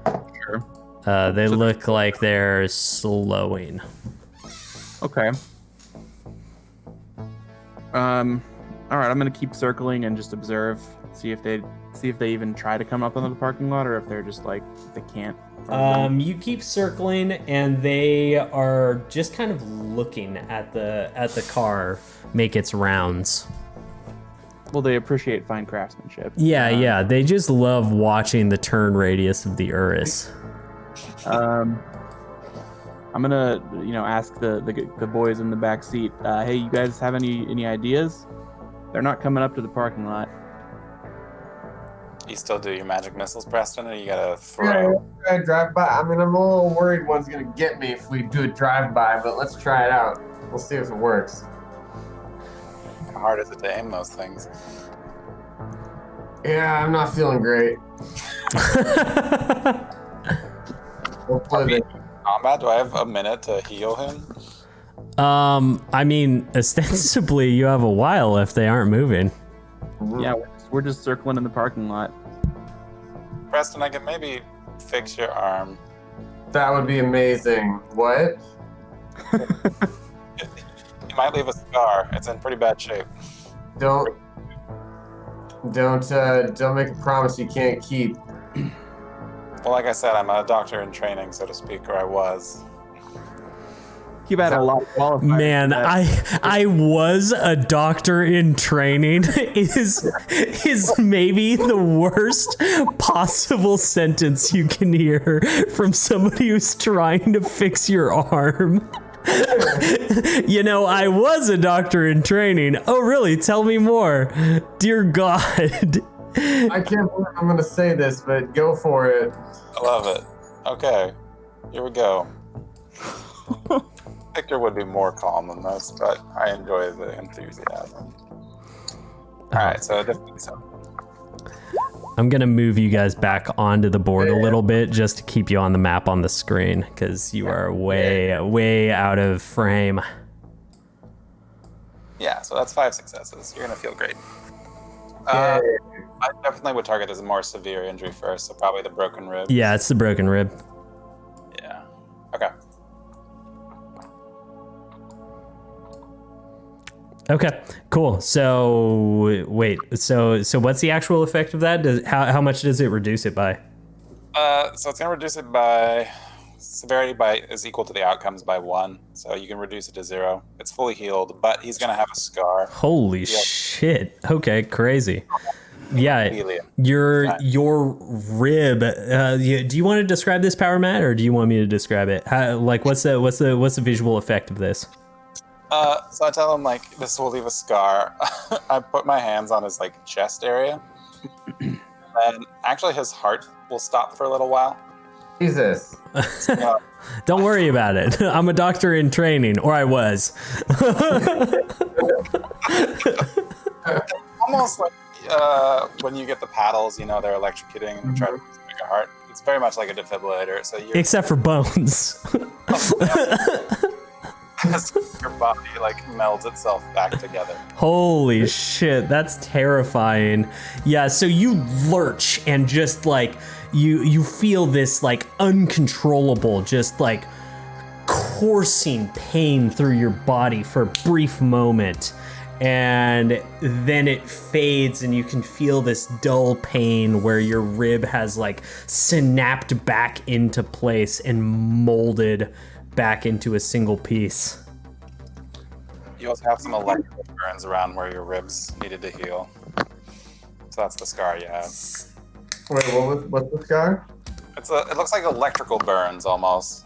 Sure. They look like they're slowing. Okay. All right, I'm gonna keep circling and just observe, see if they even try to come up onto the parking lot, or if they're just like they can't. You keep circling, and they are just kind of looking at the car make its rounds. Well, they appreciate fine craftsmanship. Yeah. They just love watching the turn radius of the Urus. I'm gonna, ask the boys in the back seat. Hey, you guys have any ideas? They're not coming up to the parking lot. You still do your magic missiles, Preston, or you gotta throw? Yeah, drive by. I mean, I'm a little worried one's gonna get me if we do a drive-by, but let's try it out. We'll see if it works. How hard is it to aim those things? Yeah, I'm not feeling great. We'll play the Combat? Do I have a minute to heal him? I mean, ostensibly you have a while if they aren't moving. Yeah, we're just circling in the parking lot. Preston, I can maybe fix your arm. That would be amazing. What? You might leave a scar. It's in pretty bad shape. Don't make a promise you can't keep. Well, like I said, I'm a doctor in training, so to speak, or I was. Keep at a lot of qualifiers. Man, I was a doctor in training is maybe the worst possible sentence you can hear from somebody who's trying to fix your arm. I was a doctor in training. Oh, really? Tell me more. Dear God. I can't believe I'm gonna say this, but go for it. I love it. Okay, here we go. Victor would be more calm than this, but I enjoy the enthusiasm. Alright, so I'm gonna move you guys back onto the board a little bit just to keep you on the map on the screen, because you are way out of frame. yeah, so that's 5 successes. You're gonna feel great. I definitely would target as a more severe injury first, so probably the broken rib. Yeah, it's the broken rib. Yeah. Okay. Okay, cool. So wait, so what's the actual effect of that? How much does it reduce it by? So it's gonna reduce it by severity is equal to the outcomes by 1, so you can reduce it to 0. It's fully healed, but he's gonna have a scar. Holy shit! Okay, crazy. Yeah, your rib. Do you want to describe this, Power Matt, or do you want me to describe it? What's the visual effect of this? So I tell him this will leave a scar. I put my hands on his chest area, and actually his heart will stop for a little while. Jesus. Don't worry about it. I'm a doctor in training, or I was. Almost like when you get the paddles, they're electrocuting and try to make a heart. It's very much like a defibrillator. So except for bones. Your body melds itself back together. Holy shit, that's terrifying. Yeah, so you lurch and just you feel this uncontrollable, just coursing pain through your body for a brief moment. And then it fades and you can feel this dull pain where your rib has snapped back into place and molded back into a single piece. You also have some electrical burns around where your ribs needed to heal. So that's the scar you have. Wait, what's the scar? It looks like electrical burns almost.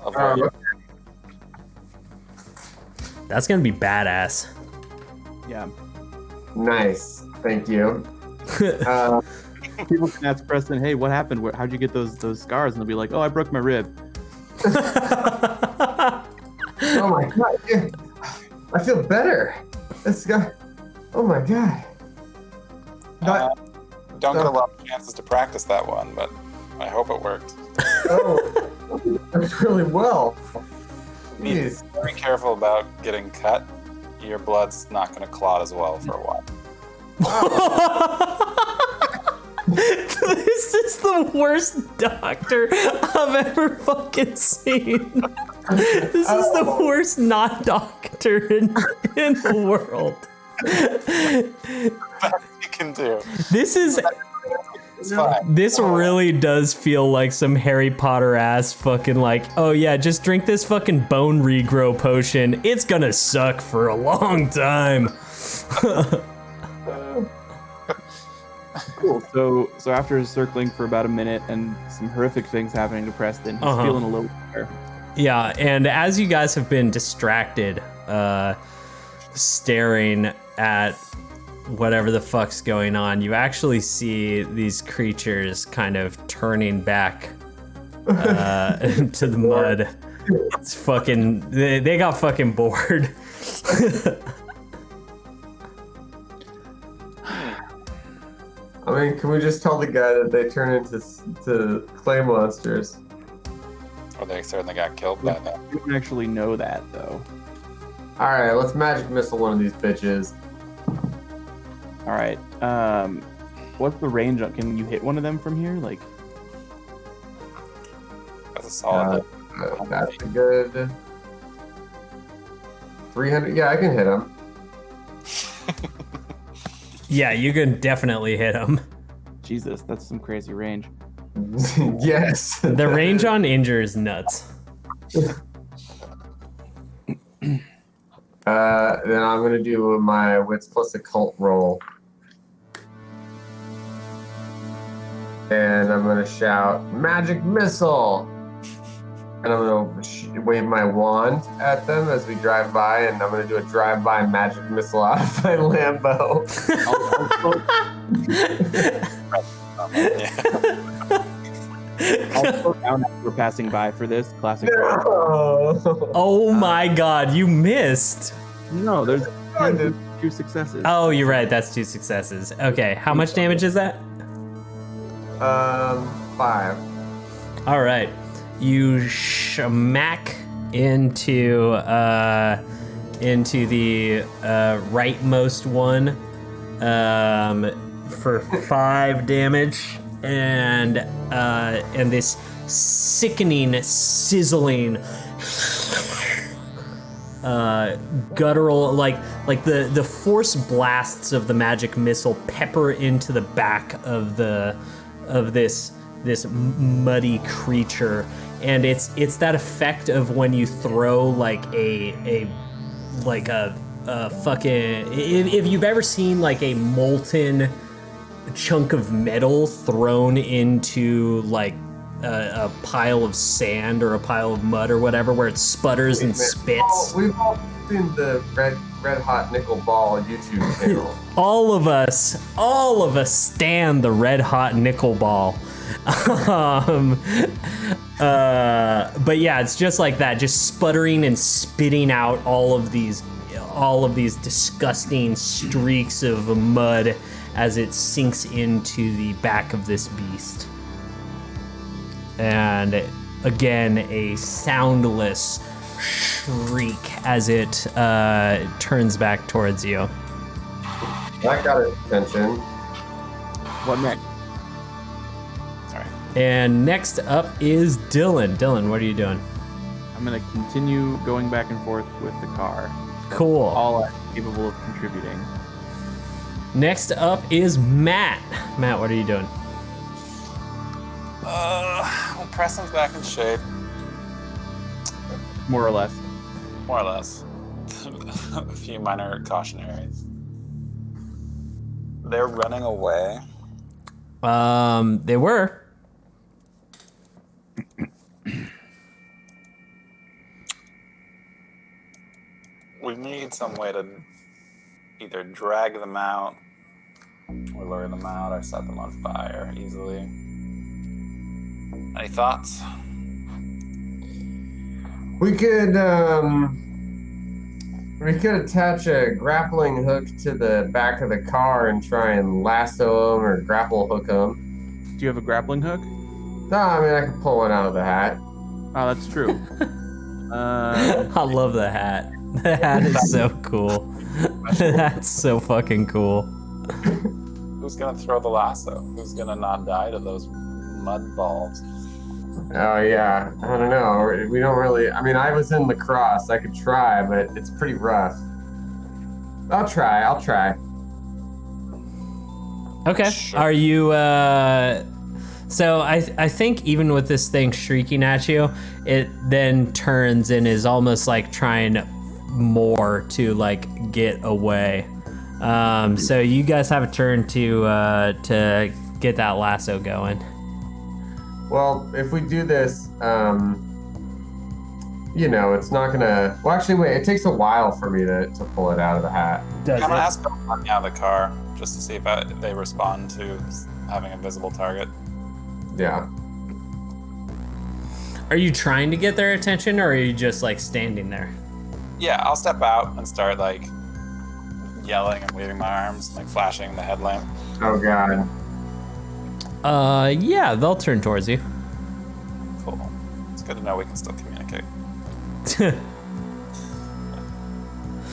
That's gonna be badass. Yeah. Nice. Thank you. People can ask Preston, hey, what happened? How'd you get those scars? And they'll be like, oh, I broke my rib. Oh my God. Yeah. I feel better. This guy. Oh my God. Don't get a lot of chances to practice that one, but I hope it worked. Oh, that's really well. Be very careful about getting cut. Your blood's not going to clot as well for a while. This is the worst doctor I've ever fucking seen. This is the worst not doctor in the world. Best you can do. This is. It's fine. This really does feel like some Harry Potter ass fucking like, oh yeah, just drink this fucking bone regrow potion. It's gonna suck for a long time. Cool. So after circling for about a minute and some horrific things happening to Preston, he's feeling a little better. Yeah, and as you guys have been distracted, staring at whatever the fuck's going on, you actually see these creatures kind of turning back to the mud. It's fucking, they got fucking bored. I mean, can we just tell the guy that they turn into clay monsters? Well, they certainly got killed by that. You don't actually know that though. All right, let's magic missile one of these bitches. All right. What's the range on? Can you hit one of them from here? Like, That's a solid. That's a good 300. Yeah, I can hit him. Yeah, you can definitely hit them. Jesus, that's some crazy range. Yes. The range on Injure is nuts. Then I'm gonna do my wits plus occult roll, and I'm gonna shout magic missile, and I'm gonna wave my wand at them as we drive by, and I'm gonna do a drive-by magic missile out of my Lambo. I'll slow down as we're passing by for this classic. Oh my god, you missed. No, there's I did. 2 successes. Oh, you're right, that's 2 successes. Okay, how much damage is that? 5. All right, you smack into the rightmost one for 5 damage, and this sickening, sizzling, guttural, like the force blasts of the magic missile pepper into the back of this muddy creature, and it's that effect of when you throw like a fucking, if you've ever seen like a molten chunk of metal thrown into like a pile of sand or a pile of mud or whatever, where it sputters and spits. We've all seen the red hot nickel ball YouTube channel. All of us stand the red hot nickel ball. But yeah, it's just like that, just sputtering and spitting out all of these disgusting streaks of mud as it sinks into the back of this beast. And again, a soundless shriek as it turns back towards you. That got his attention. What next? And next up is Dylan. Dylan, what are you doing? I'm gonna continue going back and forth with the car. Cool. All I'm capable of contributing. Next up is Matt. Matt, what are you doing? Well, Preston's back in shape, More or less. more or less. A few minor cautionaries. They're running away. They were. We need some way to either drag them out or lure them out or set them on fire easily. Any thoughts? We could attach a grappling hook to the back of the car and try and lasso them or grapple hook them. Do you have a grappling hook? No, I mean I could pull one out of the hat. Oh, that's true. I love the hat. The hat is so cool. That's so fucking cool. Who who's gonna throw the lasso? Who's gonna not die to those mud balls? Oh yeah, I don't know. We don't really. I mean, I was in lacrosse. I could try, but it's pretty rough. I'll try. Okay. Sure. Are you? So I think even with this thing shrieking at you, it then turns and is almost like trying more to like get away. So you guys have a turn to get that lasso going. Well, if we do this, it's not gonna. Well, actually, wait. It takes a while for me to pull it out of the hat. Does I'm gonna ask them to let me out of the car just to see if they respond to having a visible target. Yeah. Are you trying to get their attention, or are you just like standing there? Yeah, I'll step out and start like yelling and waving my arms, like flashing the headlamp. Oh God. Yeah, they'll turn towards you. Cool. It's good to know we can still communicate.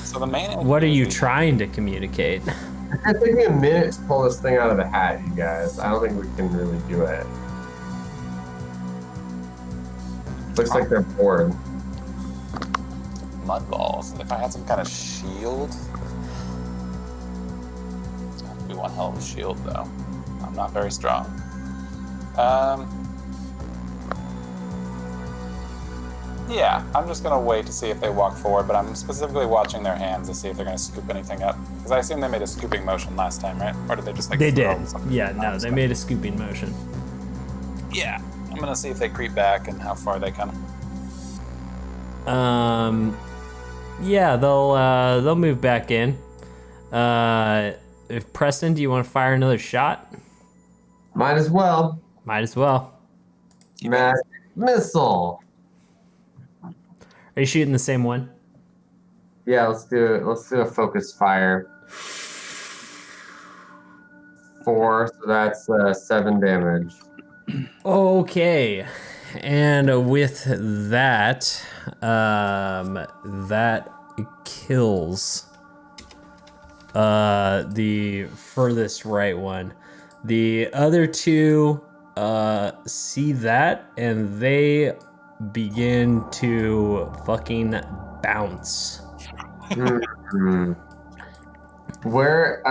So the main. What are issue you is trying to communicate? It's taking me a minute to pull this thing out of the hat, you guys. I don't think we can really do it. Looks like they're bored. mud balls. If I had some kind of shield. That'd be one hell of a shield, though. I'm not very strong. Yeah, I'm just gonna wait to see if they walk forward, but I'm specifically watching their hands to see if they're gonna scoop anything up. Because I assume they made a scooping motion last time, right? Or did they just like They throw did. something? Yeah, no, they made a scooping motion. Yeah, I'm gonna see if they creep back and how far they come. Yeah, they'll move back in. If Preston, do you want to fire another shot? Might as well. Might as well. Magic missile. Are you shooting the same one? Yeah, let's do it. Let's do a focus fire. 4, so that's 7 damage. Okay, and with that, that kills the furthest right one. The other two see that, and they begin to fucking bounce. Where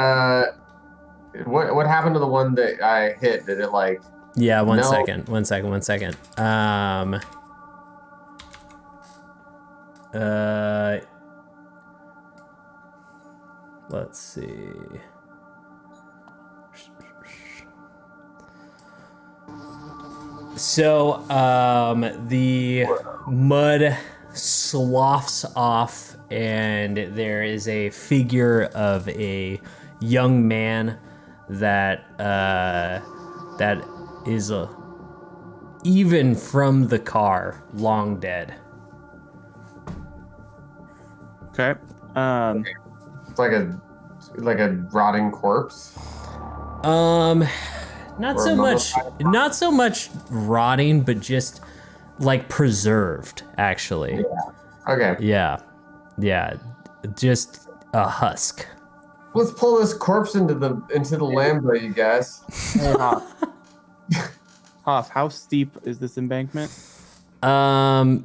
what happened to the one that I hit? Did it like Yeah, one No. second. Let's see. So, the mud sloughs off, and there is a figure of a young man that is even from the car, long dead. Okay. it's like a rotting corpse? Not Or so much, mummified? not so much rotting, but just like preserved, actually. Okay. Yeah, just a husk. Let's pull this corpse into the Lambo, you guys. Hey, Hoff, how steep is this embankment? I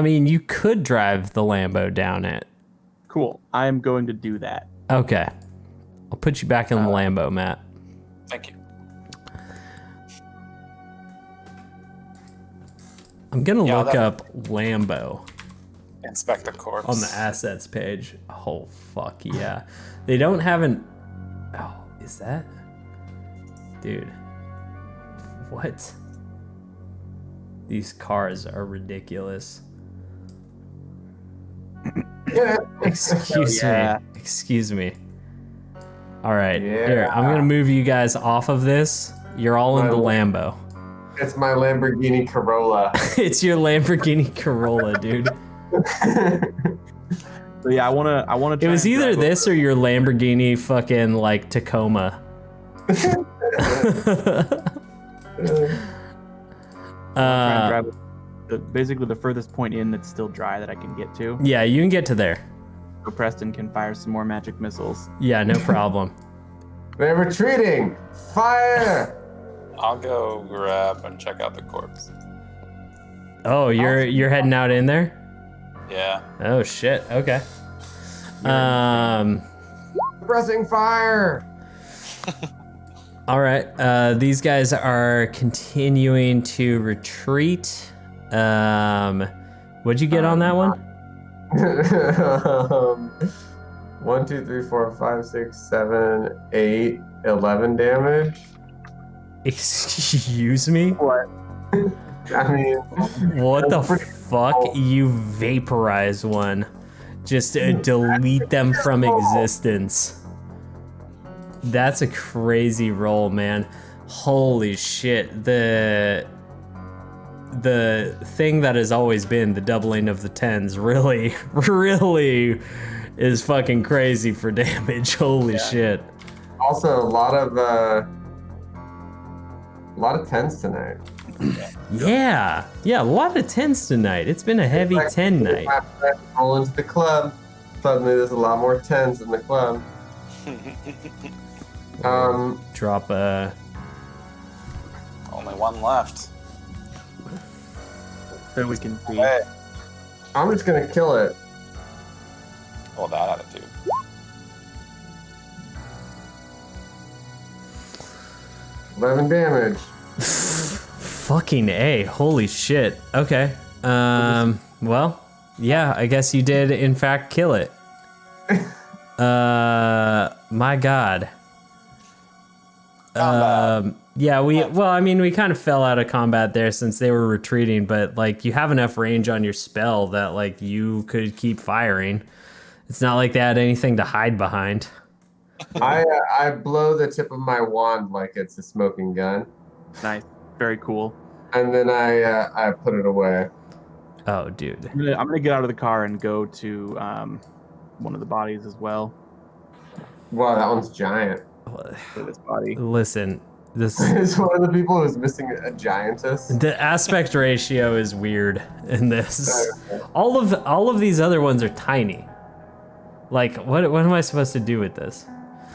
mean, you could drive the Lambo down it. Cool. I'm going to do that. Okay, I'll put you back in the Lambo, Matt. Thank you. I'm gonna Yeah, look that- up Lambo Inspect the corpse. on the assets page. Oh fuck yeah, they don't have an. Oh, is that, dude? What? These cars are ridiculous. Yeah. Excuse yeah. me. Excuse me. All right, Yeah. here, I'm gonna move you guys off of this. You're all in My the lord. Lambo. It's my Lamborghini Corolla. It's your Lamborghini Corolla, dude. So yeah, I wanna. It was either this or your Lamborghini fucking like Tacoma. Basically the furthest point in that's still dry that I can get to. Yeah, you can get to there. So Preston can fire some more magic missiles. Yeah, no problem. They're retreating. Fire! I'll go grab and check out the corpse. Oh, you're heading out in there? Yeah. Oh shit. Okay. Pressing fire. All right. These guys are continuing to retreat. What'd you get on that one? 1, 2, 3, 4, 5, 6, 7, 8, 11 damage. Excuse me? What? I mean, What the pretty fuck? cool. You vaporize one. Just delete them from existence. That's a crazy roll, man. Holy shit. The thing that has always been the doubling of the tens really is fucking crazy for damage. Holy shit. Also, a lot of tens tonight. Yeah, a lot of tens tonight. It's been a heavy 10 night. Roll into the club. Suddenly, there's a lot more tens in the club. Drop a. Only one left. So we can see. Hey. I'm just gonna kill it. Well, that attitude. $11 damage. Fucking A. Holy shit. Okay. Well, yeah, I guess you did in fact kill it. My God. Yeah, we kind of fell out of combat there since they were retreating, but like you have enough range on your spell that like you could keep firing. It's not like they had anything to hide behind. I blow the tip of my wand like it's a smoking gun, Nice. Very cool. and then I put it away. Oh, dude. I'm gonna get out of the car and go to one of the bodies as well. Wow, that one's giant. For this body. Listen, this It's one of the people who's missing a giantess. the aspect ratio is weird in this. All of these other ones are tiny. Like, what am I supposed to do with this?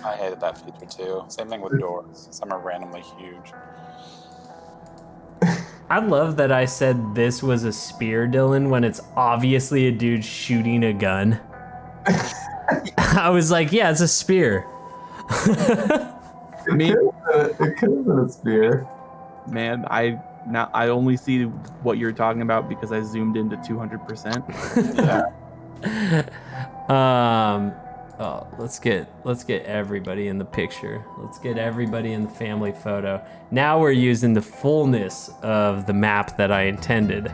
I hated that feature too. Same thing with doors. Some are randomly huge. I love that I said this was a spear, Dylan, when it's obviously a dude shooting a gun. I was like, yeah, it's a spear. Me, It could have been a spear. man, I only see what you're talking about because I zoomed into 200%. Yeah. Oh, let's get everybody in the picture. Let's get everybody in the family photo. Now we're using the fullness of the map that I intended.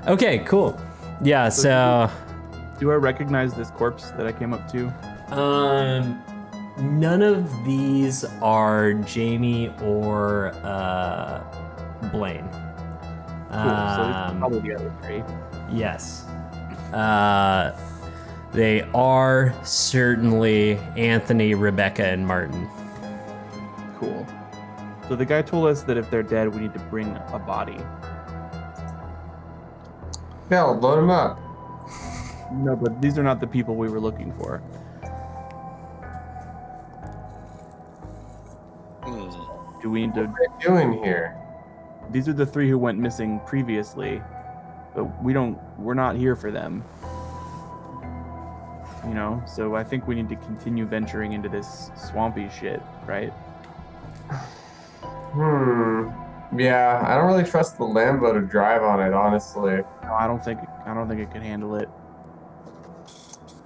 Okay, cool. Yeah, so Do I recognize this corpse that I came up to? none of these are Jamie or Blaine. Cool. So it's probably the other three. Yes. They are certainly Anthony, Rebecca, and Martin. Cool. So the guy told us that if they're dead, we need to bring a body. Hell, load him up. No, but these are not the people we were looking for. Do we need to? What are they doing here? These are the three who went missing previously, but we're not here for them. You know, so I think we need to continue venturing into this swampy shit, right? Yeah, I don't really trust the Lambo to drive on it, honestly. No, I don't think it can handle it.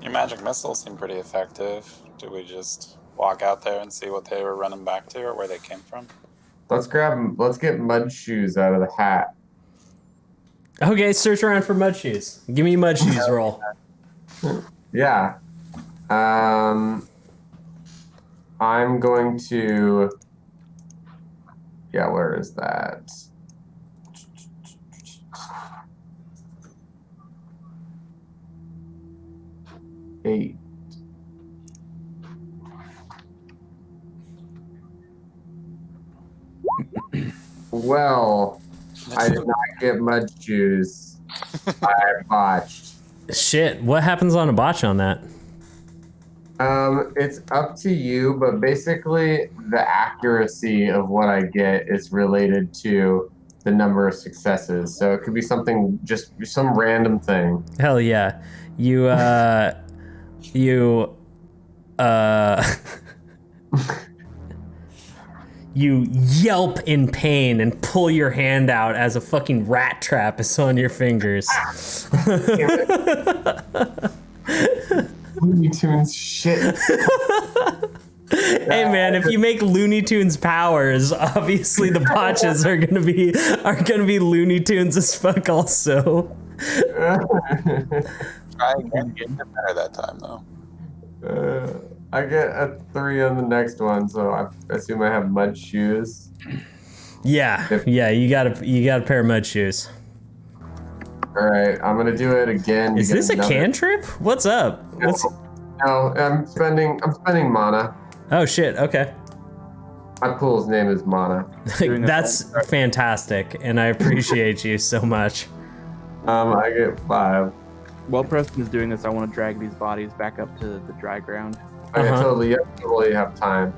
Your magic missiles seem pretty effective. Do we just walk out there and see what they were running back to or where they came from? Let's get mud shoes out of the hat. Okay, search around for mud shoes. Give me a mud shoes roll. Yeah. I'm going to. Yeah, where is that? Eight. Well, I did not get mud shoes. I botched. Shit, what happens on a botch on that? It's up to you, but basically the accuracy of what I get is related to the number of successes. So it could be something, just some random thing. Hell yeah. You you you yelp in pain and pull your hand out as a fucking rat trap is on your fingers. Looney Tunes shit. Hey man, if you make Looney Tunes powers, obviously the botches are gonna be Looney Tunes as fuck also. Try again. Get better that time though. I get a 3 on the next one, so I assume I have mud shoes. Yeah, you got a pair of mud shoes. All right, I'm gonna do it again. Is this a cantrip? What's up? What's... No, I'm spending mana. Oh shit, okay. My pool's name is Mana. That's fantastic, and I appreciate you so much. I get 5. While Preston is doing this, I want to drag these bodies back up to the dry ground. Okay, totally have time.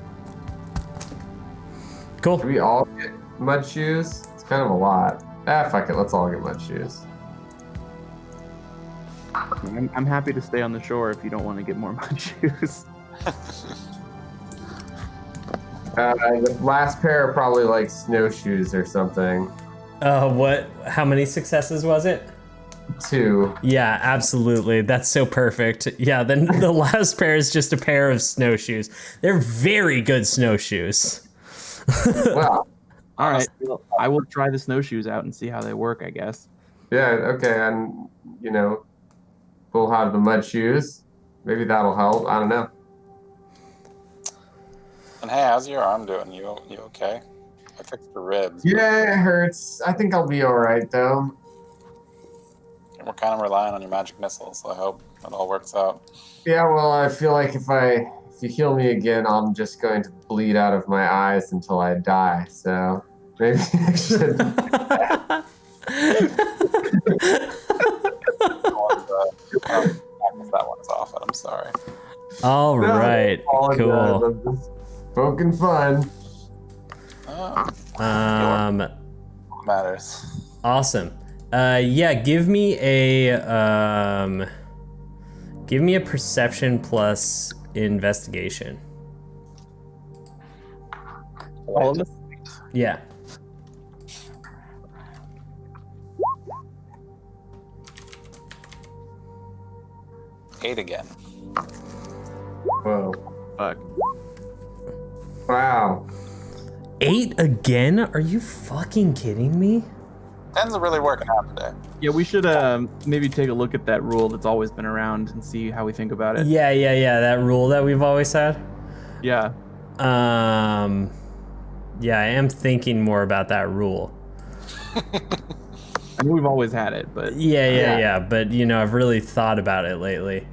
Cool. Do we all get mud shoes? It's kind of a lot. Fuck it, let's all get mud shoes. I'm happy to stay on the shore if you don't want to get more mud shoes. The last pair are probably like snowshoes or something. What? How many successes was it? 2. Yeah, absolutely. That's so perfect. Yeah, then the last pair is just a pair of snowshoes. They're very good snowshoes. Wow. All right, well, I will try the snowshoes out and see how they work, I guess. Yeah, okay, and we'll have the mud shoes. Maybe that'll help. I don't know. And hey, how's your arm doing? You okay? I fixed the ribs. Yeah, it hurts. I think I'll be alright though. We're kind of relying on your magic missiles, so I hope it all works out. Yeah, well, I feel like if you heal me again, I'm just going to bleed out of my eyes until I die. So maybe I should. That one's off, and I'm sorry. All right, cool. I'm just poking fun. Matters. Awesome. Yeah, give me a perception plus investigation. All of this? Yeah. Eight again. Whoa. Fuck. Wow. 8 again? Are you fucking kidding me? 10's really working out today. Yeah, we should maybe take a look at that rule that's always been around and see how we think about it. Yeah, that rule that we've always had. Yeah. Yeah, I am thinking more about that rule. I mean, we've always had it, but Yeah, but I've really thought about it lately.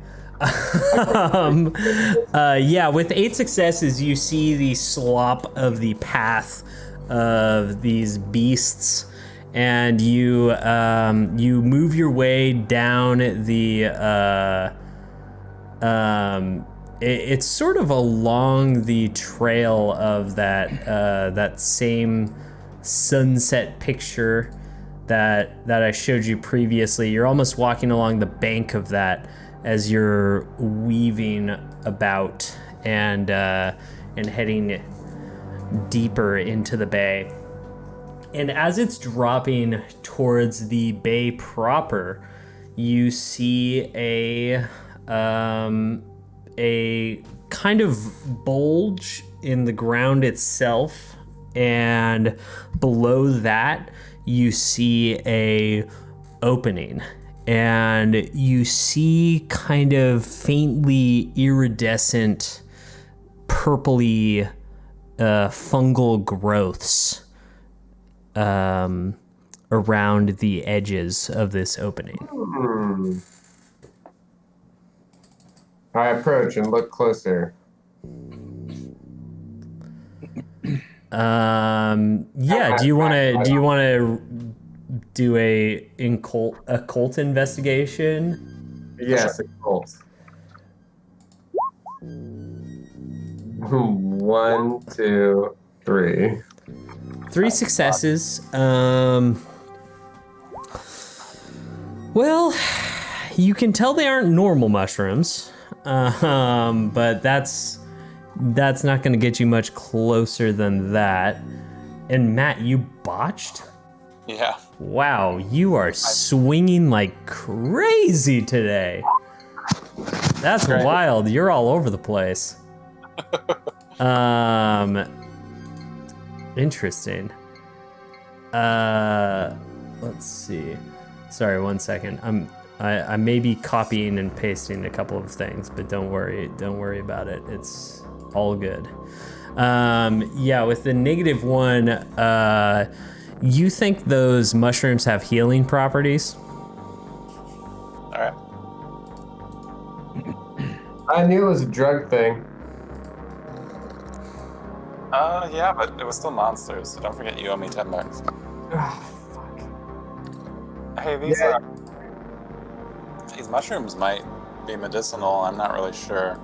Yeah, with 8 successes, you see the slop of the path of these beasts, and you move your way down the it's sort of along the trail of that same sunset picture that I showed you previously. You're almost walking along the bank of that as you're weaving about and heading deeper into the bay. And as it's dropping towards the bay proper, you see a kind of bulge in the ground itself, and below that you see a opening, and you see kind of faintly iridescent purpley fungal growths around the edges of this opening. I approach and look closer. Yeah, do you want to do a occult investigation? Yes, it holds. 1, 2, 3. 3 successes. Well, you can tell they aren't normal mushrooms, but that's not going to get you much closer than that. And Matt, you botched? Yeah. Wow, you are swinging like crazy today. That's wild. You're all over the place. Interesting. Let's see. Sorry, 1 second. I may be copying and pasting a couple of things, but don't worry about it. It's all good. Yeah, with the -1, you think those mushrooms have healing properties? All right. I knew it was a drug thing. Yeah, but it was still monsters, so don't forget you owe me $10. Ah, fuck. Hey, these mushrooms might be medicinal. I'm not really sure.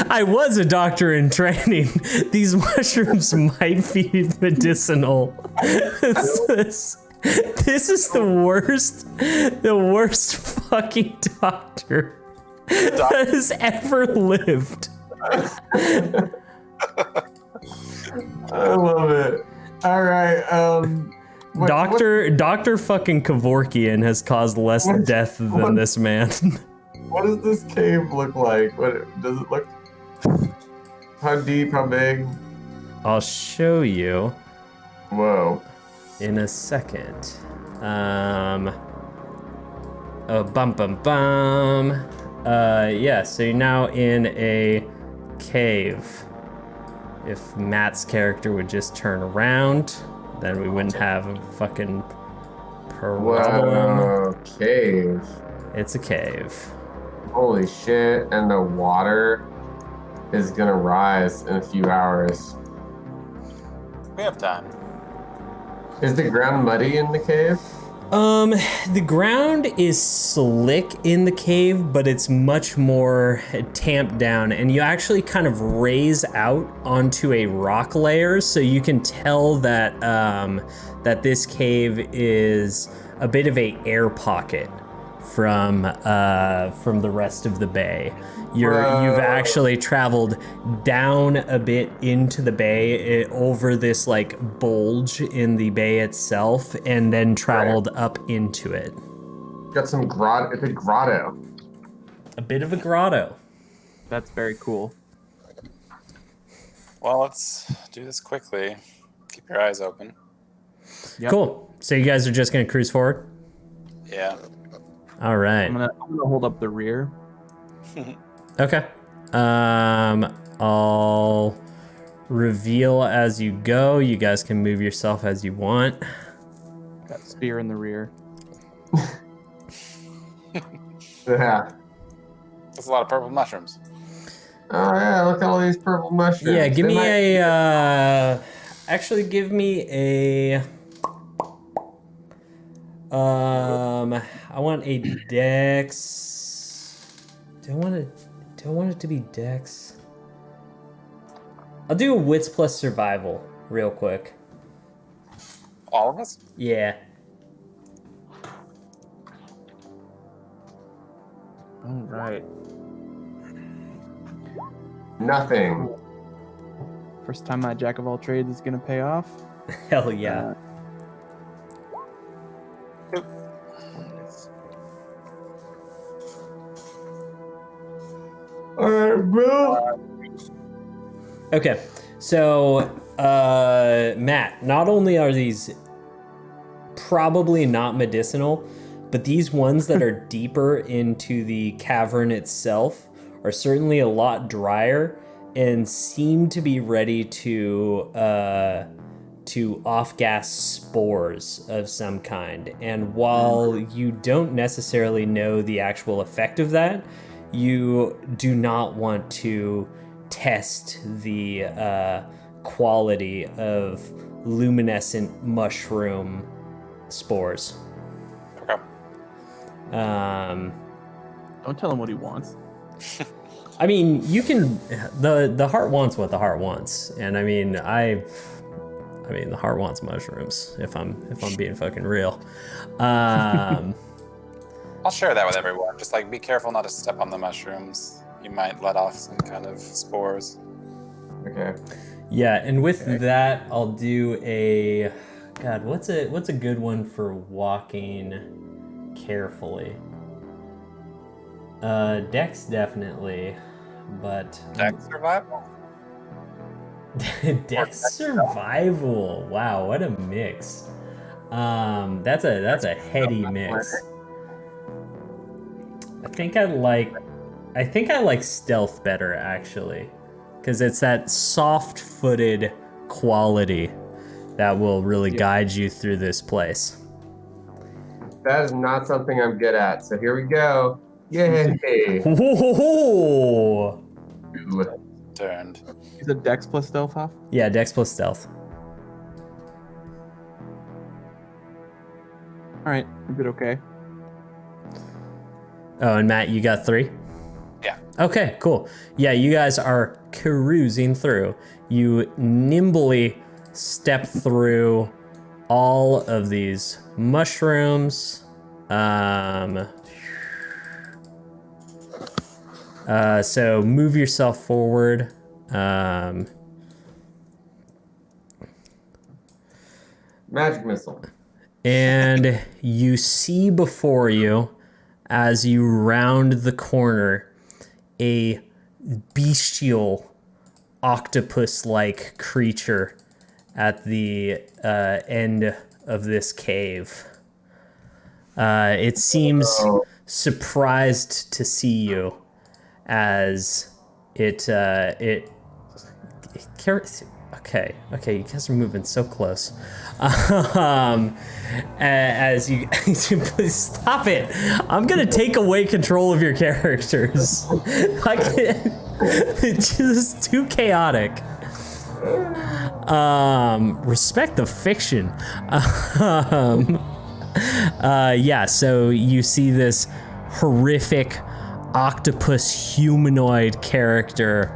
I was a doctor in training. These mushrooms might be medicinal. This is the worst fucking doctor that has ever lived. I love it. All right. Dr. fucking Kevorkian has caused less death than this man. What does this cave look like? What does it look? How deep? How big? I'll show you Whoa. in a second. Bum bum bum. Yeah, so you're now in a cave. If Matt's character would just turn around, then we wouldn't have a fucking problem. Whoa. Cave. It's a cave. Holy shit. And the water is gonna rise in a few hours. We have time. Is the ground muddy in the cave? The ground is slick in the cave, but it's much more tamped down, and you actually kind of raise out onto a rock layer, so you can tell that that this cave is a bit of a air pocket from the rest of the bay. You've actually traveled down a bit into the bay over this like bulge in the bay itself, and then traveled up into it. Got some grotto. It's a grotto. A bit of a grotto. That's very cool. Well, let's do this quickly. Keep your eyes open. Yep. Cool. So you guys are just gonna cruise forward? Yeah. All right. I'm gonna hold up the rear. Okay. I'll reveal as you go. You guys can move yourself as you want. Got spear in the rear. Yeah. That's a lot of purple mushrooms. Oh yeah, look at all these purple mushrooms. Yeah, give They me might- actually give me a I want a dex. Do I want it to be dex? I'll do a wits plus survival real quick. All of us? Yeah. All right. Nothing. First time my jack of all trades is gonna pay off. Hell yeah. All right, bro. Okay, so Matt, not only are these probably not medicinal, but these ones that are deeper into the cavern itself are certainly a lot drier and seem to be ready to off-gas spores of some kind. And while you don't necessarily know the actual effect of that, you do not want to test the quality of luminescent mushroom spores. Okay. Don't tell him what he wants. I mean, you can. The heart wants what the heart wants, and I mean, the heart wants mushrooms. If I'm being fucking real. I'll share that with everyone. Just like be careful not to step on the mushrooms. You might let off some kind of spores. Okay. Yeah, and with that, I'll do a. God, what's a good one for walking carefully? Dex definitely, but Dex survival. Dex survival. Wow, what a mix. That's a heady mix. I think I like stealth better actually, because it's that soft-footed quality that will really guide you through this place. That is not something I'm good at. So here we go. Yay! Whoa! Turned. Is it Dex plus stealth off? Yeah, Dex plus stealth. All right, I did okay. Oh, and Matt, you got 3? Yeah. Okay, cool. Yeah, you guys are cruising through. You nimbly step through all of these mushrooms. So move yourself forward. Magic missile. And you see before you, as you round the corner, a bestial octopus-like creature at the end of this cave. It seems surprised to see you as it okay, you guys are moving so close. As you please stop it. I'm gonna take away control of your characters. It's just too chaotic. Respect the fiction. Yeah, so you see this horrific octopus humanoid character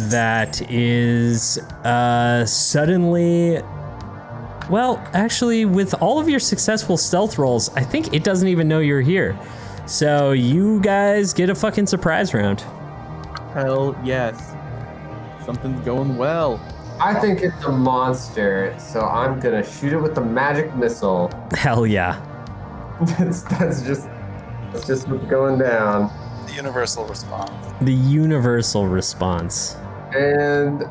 that is suddenly, well, actually, with all of your successful stealth rolls, I think it doesn't even know you're here. So you guys get a fucking surprise round. Hell yes. Something's going well. I think it's a monster, so I'm gonna shoot it with the magic missile. Hell yeah. That's just what's going down. The universal response. The universal response. And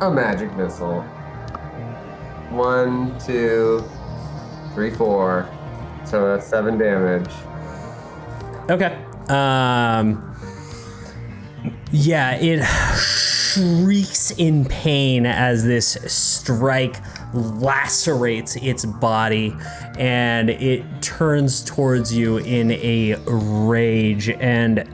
a magic missile. 1, 2, 3, 4. So that's 7 damage. Okay. Yeah, it shrieks in pain as this strike lacerates its body, and it turns towards you in a rage. And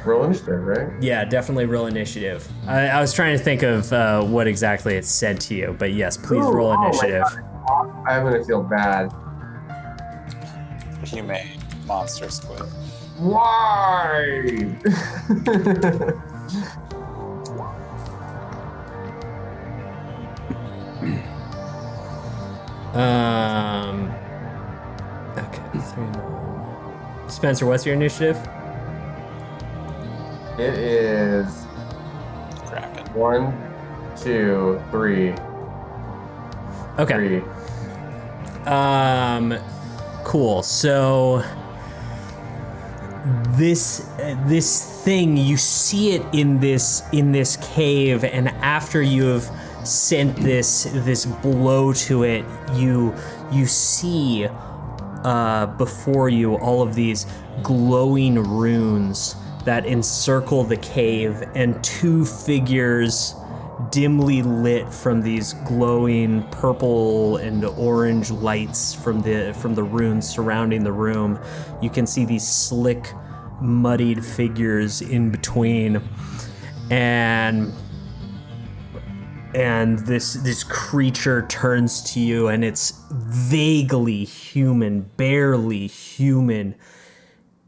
Roll initiative, right? yeah, definitely roll initiative. I was trying to think of what exactly it said to you, but yes, please roll initiative. I'm gonna feel bad. Humane monster squid. Why? Okay, 3 more. Spencer, what's your initiative? It is Kraken. 1, 2, 3. Okay. 3. Cool. So this thing, you see it in this cave, and after you have sent this blow to it, you see before you all of these glowing runes that encircle the cave, and 2 figures dimly lit from these glowing purple and orange lights from the runes surrounding the room. You can see these slick, muddied figures in between, and and this creature turns to you, and it's vaguely human, barely human,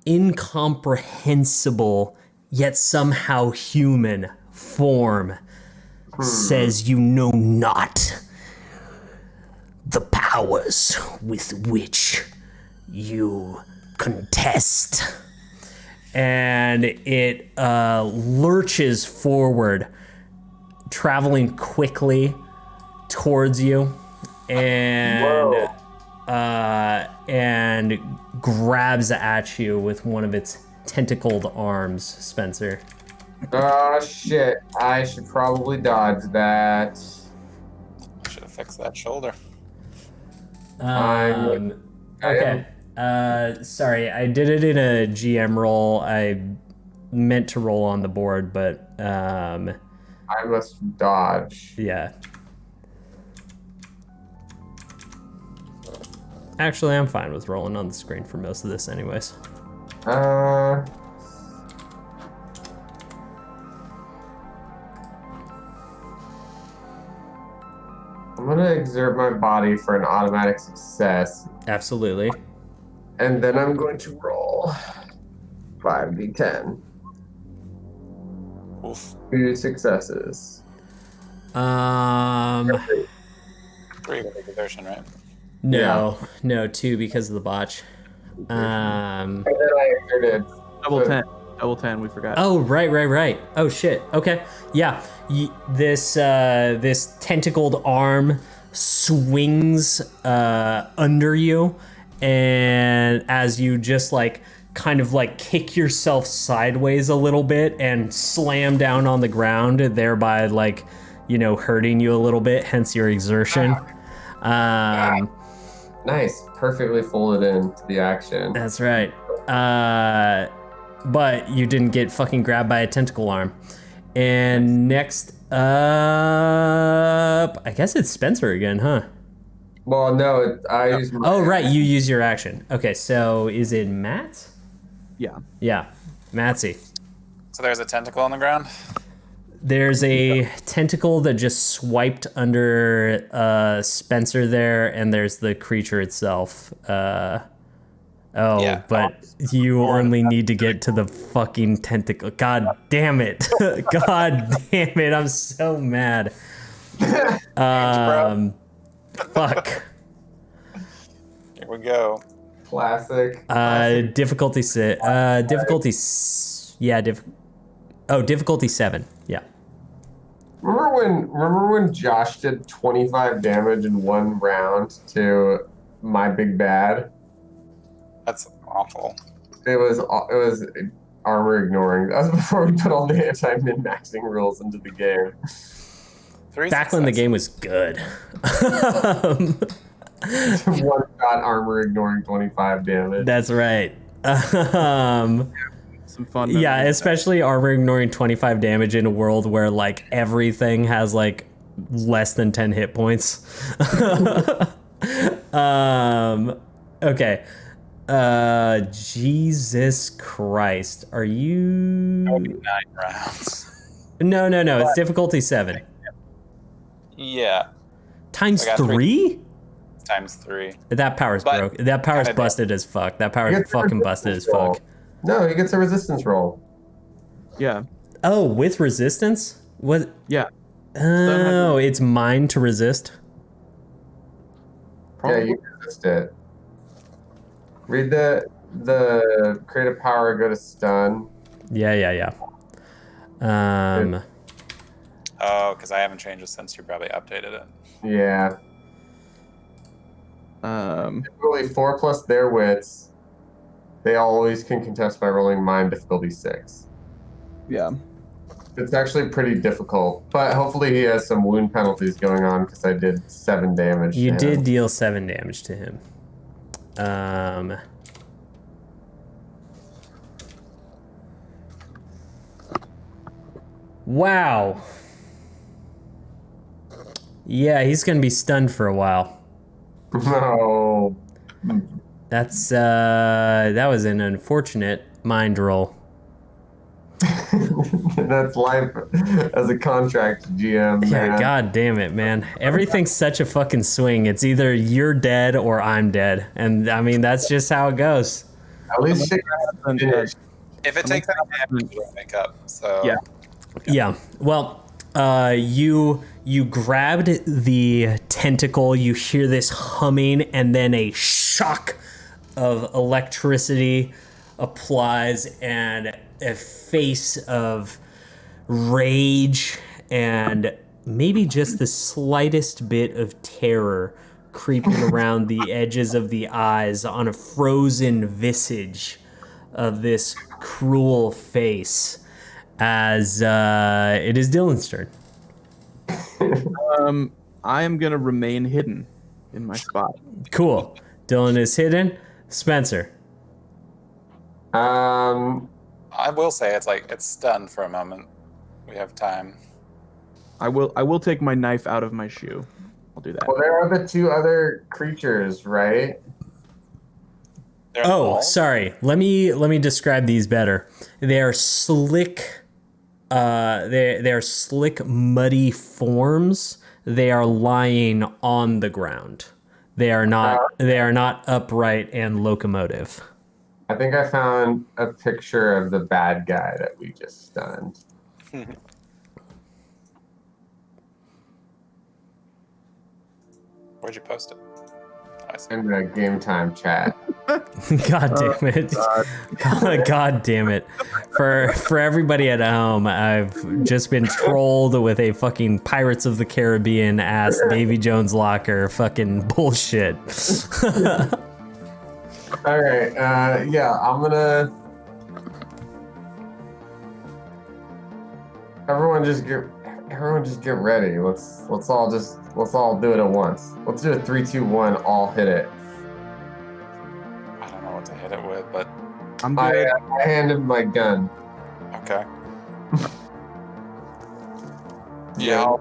incomprehensible, yet somehow human form. Says, "You know not the powers with which you contest." And it lurches forward, traveling quickly towards you, and grabs at you with one of its tentacled arms, Spencer. Oh shit! I should probably dodge that. I should have fixed that shoulder. Okay. Sorry, I did it in a GM roll. I meant to roll on the board, but I must dodge. yeah. Actually, I'm fine with rolling on the screen for most of this anyways. I'm gonna exert my body for an automatic success, Absolutely. and then I'm going to roll 5d10. Oof. 2 successes. 3 with exertion, right? No, 2 because of the botch. And then I exerted. Double 10, we forgot. Oh, right. Oh, shit. Okay. Yeah. This tentacled arm swings under you, and as you just kind of kick yourself sideways a little bit and slam down on the ground, thereby hurting you a little bit, hence your exertion. Nice. Perfectly folded into the action. That's right. But you didn't get fucking grabbed by a tentacle arm. And next up, I guess it's Spencer again, huh? Well, no, I use my... Oh, right, you use your action. Okay, so is it Matt? Yeah. Yeah, Matsy. So there's a tentacle on the ground. There's a tentacle that just swiped under Spencer there, and there's the creature itself. Yeah. But you only need to get to the fucking tentacle. God damn it. God damn it. I'm so mad. Fuck. Here we go. Classic. Difficulty 7. Yeah. Remember when Josh did 25 damage in one round to my big bad? That's awful. It was armor ignoring. That was before we put all the anti-min-maxing rules into the game. 3 Back when the successes. game was good. One shot armor ignoring 25 damage. That's right. Some fun. Yeah, memories. especially armor ignoring 25 damage in a world where everything has less than 10 hit points. Okay. Jesus Christ. Are you... 9 rounds. No. It's difficulty 7. Yeah. Times I got 3? Times 3. That power's But- broke. That power's kinda busted as fuck. That power's Gets a fucking busted as resistance roll. fuck. No, he gets a resistance roll. Yeah. Oh, with resistance? What? Yeah. Oh, it's mine to resist? Probably. Yeah, you resist it. Read the creative power, go to stun. Yeah. Oh, because I haven't changed it since you probably updated it. Yeah. Difficulty 4 plus their wits. They always can contest by rolling mine difficulty 6. Yeah. It's actually pretty difficult, but hopefully he has some wound penalties going on because I did 7 damage. You to did him. deal 7 damage to him. Wow. Yeah, he's gonna be stunned for a while. No. That was an unfortunate mind roll. That's life as a contract GM, man. Yeah, god damn it, man. Everything's such a fucking swing. It's either you're dead or I'm dead. And I mean, that's just how it goes. At least shit gets finished. If it takes any damage, we'll make up. So Yeah. Yeah. Well, you grabbed the tentacle, you hear this humming, and then a shock of electricity applies, and a face of rage and maybe just the slightest bit of terror creeping around the edges of the eyes on a frozen visage of this cruel face as it is Dylan's turn. I am gonna remain hidden in my spot. Cool. Dylan is hidden. Spencer. I will say it's stunned for a moment. We have time. I will take my knife out of my shoe. I'll do that. Well, there are the two other creatures, right? They're Oh, involved? sorry. Let me describe these better. They are slick. They're slick, muddy forms. They are lying on the ground. They are not. They are not upright and locomotive. I think I found a picture of the bad guy that we just stunned. Where'd you post it? Oh, I see. In the game time chat. God damn it! God damn it! For everybody at home, I've just been trolled with a fucking Pirates of the Caribbean ass Davy Jones locker fucking bullshit. All right. Yeah, I'm gonna. Everyone just get ready. Let's all do it at once. Let's do a 3, 2, 1. All hit it. I don't know what to hit it with, but I'm I good. handed my gun. okay. Yeah, I'll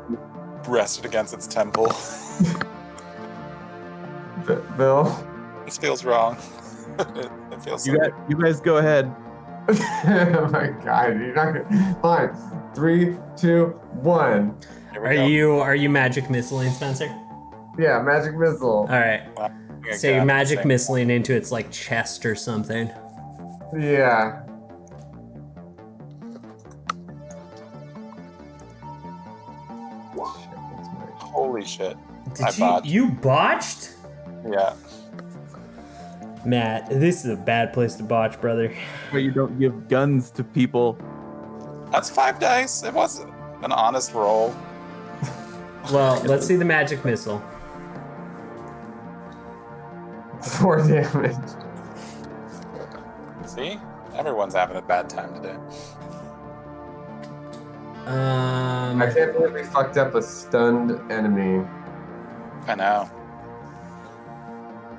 rest it against its temple. Bill. This feels wrong. It feels. You guys go ahead. Oh my God, you're not gonna. Fine. 3, 2, 1. Here we go. Are you magic missiling, Spencer? Yeah, magic missile. All right. Yeah, So you're God, magic same. missiling into its like chest or something. Yeah. Holy shit. Did I botched. you botched? Yeah. Matt, this is a bad place to botch, brother. Where you don't give guns to people. That's 5 dice. It was an honest roll. Well, let's see the magic missile. 4 damage. See? Everyone's having a bad time today. I can't believe we fucked up a stunned enemy. I know.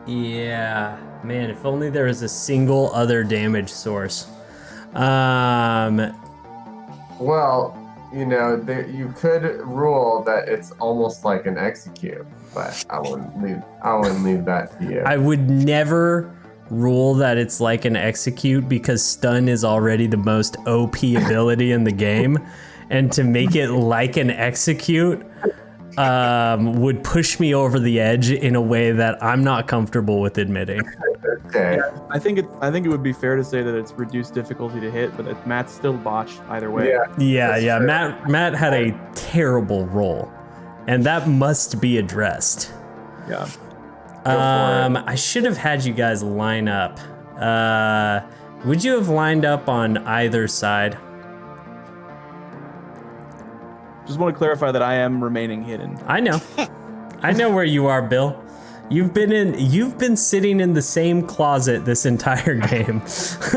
Yeah, man, if only there was a single other damage source. Well, you know, you could rule that it's almost like an execute, but I wouldn't leave that to you. I would never rule that it's like an execute because stun is already the most OP ability in the game, and to make it like an execute would push me over the edge in a way that I'm not comfortable with admitting. Okay. I think it would be fair to say that it's reduced difficulty to hit, but Matt's still botched either way. Yeah. Yeah. true. Matt had a terrible roll, and that must be addressed. Yeah. I should have had you guys line up. Would you have lined up on either side? Just want to clarify that I am remaining hidden. I know. I know where you are, Bill. You've been sitting in the same closet this entire game.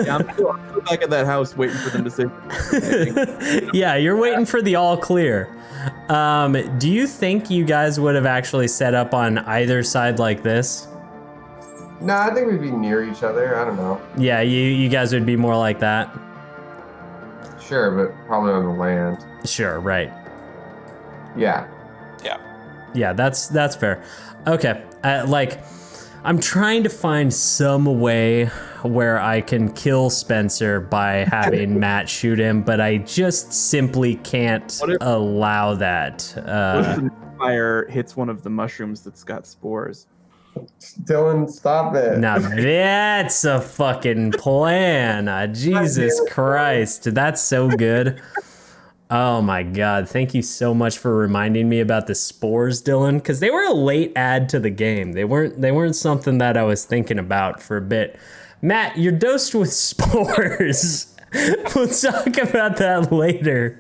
Yeah, I'm still back at that house waiting for them to say. Yeah, you're waiting for the all clear. Do you think you guys would have actually set up on either side like this? No, I think we'd be near each other. I don't know. Yeah, you guys would be more like that. Sure, but probably on the land. Sure, right. Yeah. Yeah. Yeah, that's fair. Okay, I'm trying to find some way where I can kill Spencer by having Matt shoot him, but I just simply can't allow that. What if the fire hits one of the mushrooms that's got spores? Dylan, stop it. Now that's a fucking plan. Jesus Christ, that's so good. Oh my God, thank you so much for reminding me about the spores, Dylan, because they were a late add to the game. They weren't something that I was thinking about for a bit. Matt, you're dosed with spores. We'll talk about that later.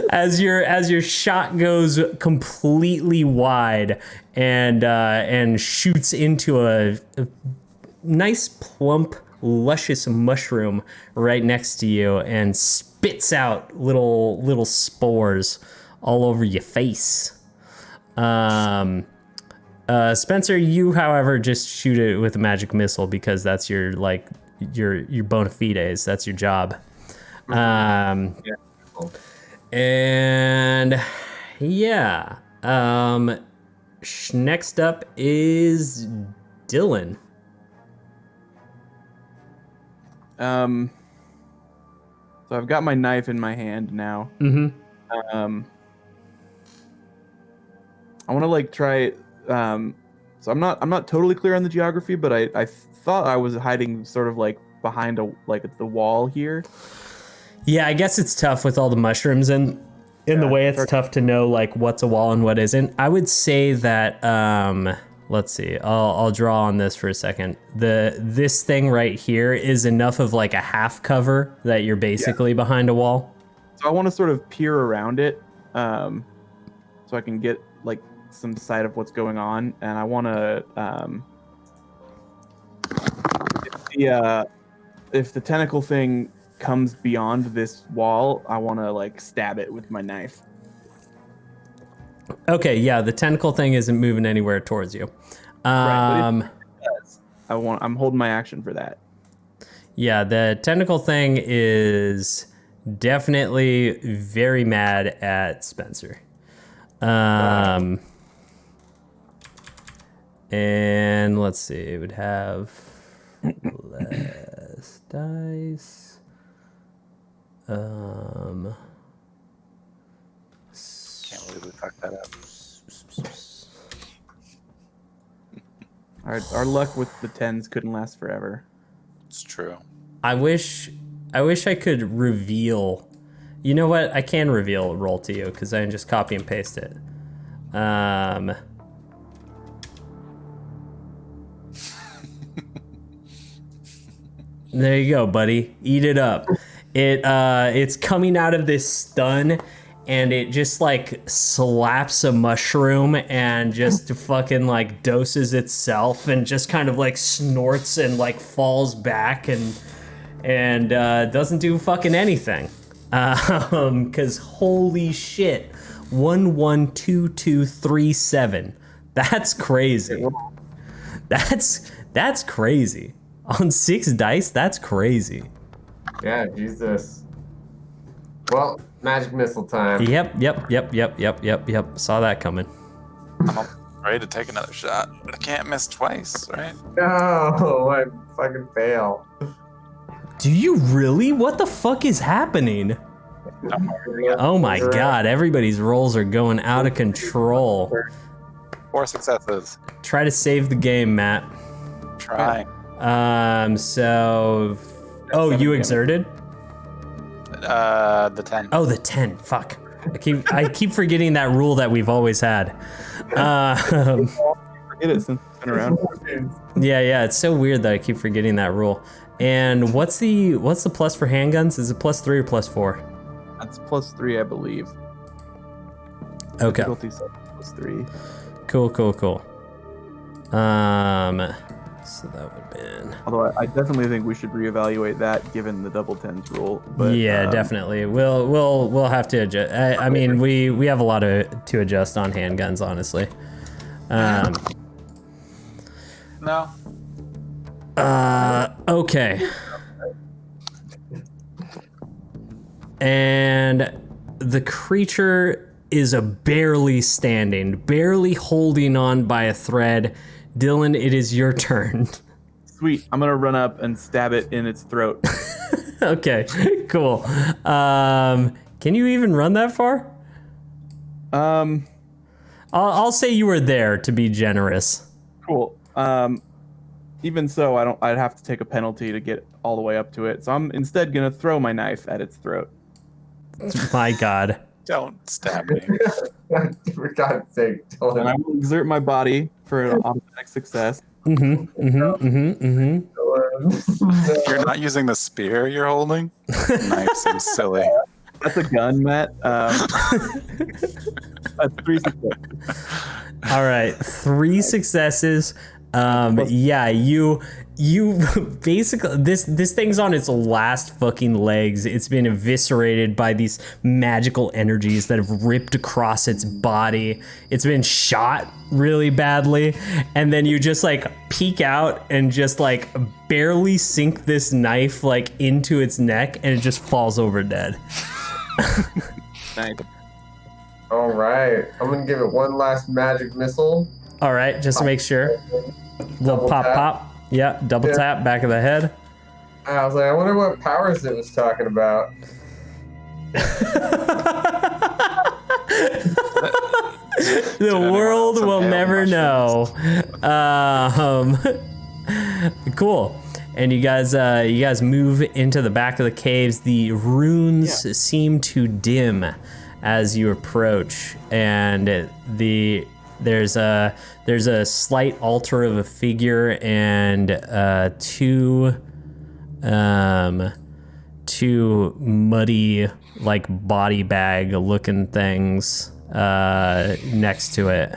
As your shot goes completely wide and shoots into a nice plump luscious mushroom right next to you and spits out little spores all over your face. Spencer, you however just shoot it with a magic missile because that's your bona fides. That's your job. And yeah. Next up is Dylan. So I've got my knife in my hand now. Mm-hmm. I want to like try. So I'm not totally clear on the geography, but I thought I was hiding sort of like behind the wall here. Yeah, I guess it's tough with all the mushrooms and in the way it's tough to know like what's a wall and what isn't. I would say that let's see. I'll draw on this for a second. This thing right here is enough of like a half cover that you're basically behind a wall. So I want to sort of peer around it, so I can get like some sight of what's going on, and I want to if the tentacle thing comes beyond this wall, I want to like stab it with my knife. Okay, yeah, the tentacle thing isn't moving anywhere towards you. Right, I'm holding my action for that. Yeah, the tentacle thing is definitely very mad at Spencer. And let's see, it would have less dice. Can't believe we fucked that up. Our luck with the 10s couldn't last forever. It's true. I wish I could reveal. You know what? I can reveal a roll to you because I can just copy and paste it. There you go, buddy. Eat it up. It's coming out of this stun, and it just like slaps a mushroom and just fucking like doses itself and just kind of like snorts and like falls back and doesn't do fucking anything. Cause holy shit, 112237. That's crazy. That's crazy. On 6 dice, that's crazy. Yeah, Jesus. Well, magic missile time. Yep. Saw that coming. I'm ready to take another shot, but I can't miss twice, right? No, I fucking fail. Do you really? What the fuck is happening? Oh my god, everybody's rolls are going out of control. 4 successes. Try to save the game, Matt. Trying. So... Oh, you exerted? The 10. Oh, the 10. Fuck. I keep forgetting that rule that we've always had. Forget it since it's been around. Yeah, it's so weird that I keep forgetting that rule. And what's the plus for handguns? Is it +3 or +4? That's +3, I believe. Okay. +3. Cool. So that would have been. Although I definitely think we should reevaluate that given the double 10s rule. But, yeah, definitely. We'll have to adjust. I mean, we have a lot to adjust on handguns, honestly. No. Okay. And the creature is barely standing, barely holding on by a thread, Dylan, it is your turn. Sweet. I'm gonna run up and stab it in its throat. Okay, cool. Can you even run that far? I'll say you were there to be generous. Cool. Even so, I'd have to take a penalty to get all the way up to it. So I'm instead gonna throw my knife at its throat. My God. Don't stab me. For God's sake, And I Dylan. will exert my body for an automatic success. Mm-hmm. You're not using the spear you're holding? Knife seems silly. That's a gun, Matt. That's 3 successes. All right, 3 successes. Yeah, you basically this thing's on its last fucking legs. It's been eviscerated by these magical energies that have ripped across its body. It's been shot really badly, and then you just like peek out and just like barely sink this knife like into its neck, and it just falls over dead. Nice. All right, I'm gonna give it one last magic missile. All right, just to make sure. Little Double pop tap. pop. Yeah, double Yeah. tap back of the head. I was like, I wonder what powers it was talking about. The world want some will pale never know. Cool. And you guys move into the back of the caves. The runes seem to dim as you approach, and there's a slight altar of a figure and two muddy like body bag looking things next to it.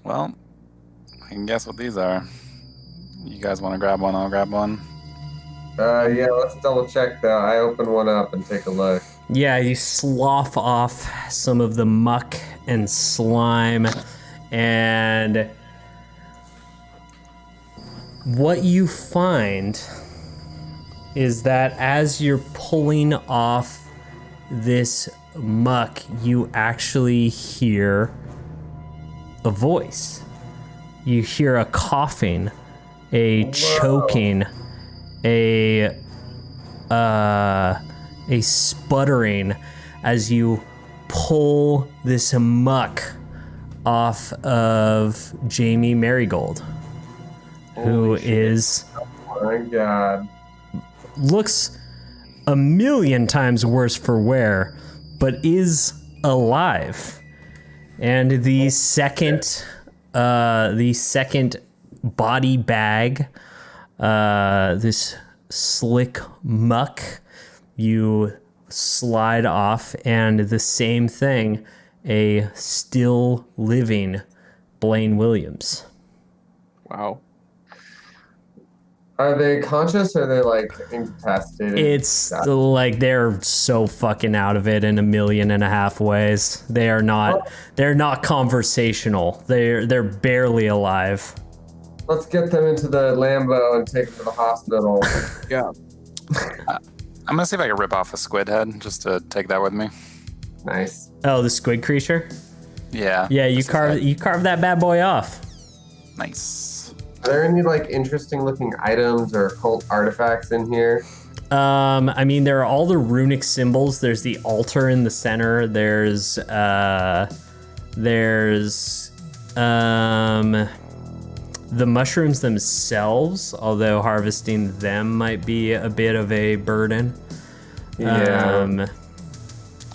Well, I can guess what these are. You guys want to grab one? I'll grab one. Yeah, let's double check though. I open one up and take a look. Yeah, you slough off some of the muck and slime, and what you find is that as you're pulling off this muck, you actually hear a voice. You hear a coughing, a choking, a sputtering as you pull this muck off of Jamie Marigold, who is Oh my God. looks a million times worse for wear, but is alive. And the second body bag, this slick muck, you slide off, and the same thing, a still living Blaine Williams. Wow. Are they conscious or are they like incapacitated? It's like they're so fucking out of it in 1.5 million ways. They're not conversational. They're barely alive. Let's get them into the Lambo and take them to the hospital. Yeah. I'm gonna see if I can rip off a squid head just to take that with me. Nice. Oh, the squid creature? Yeah. Yeah, you just carve that bad boy off. Nice. Are there any like interesting looking items or occult artifacts in here? I mean, there are all the runic symbols. There's the altar in the center. There's the mushrooms themselves, although harvesting them might be a bit of a burden. Yeah.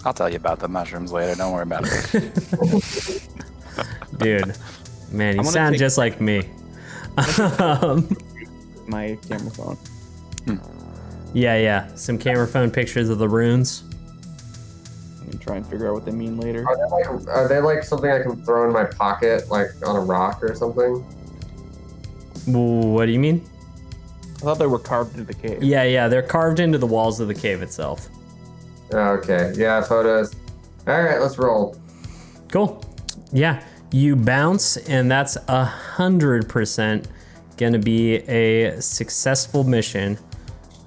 I'll tell you about the mushrooms later. Don't worry about it. Dude, man, you gonna sound take- just like me. My camera phone. Yeah. Some camera phone pictures of the runes. I'm gonna try and figure out what they mean later. Are they like something I can throw in my pocket, like on a rock or something? What do you mean? I thought they were carved into the cave. Yeah, they're carved into the walls of the cave itself. Okay. Yeah, photos. All right, let's roll. Cool. Yeah, you bounce, and that's 100% gonna be a successful mission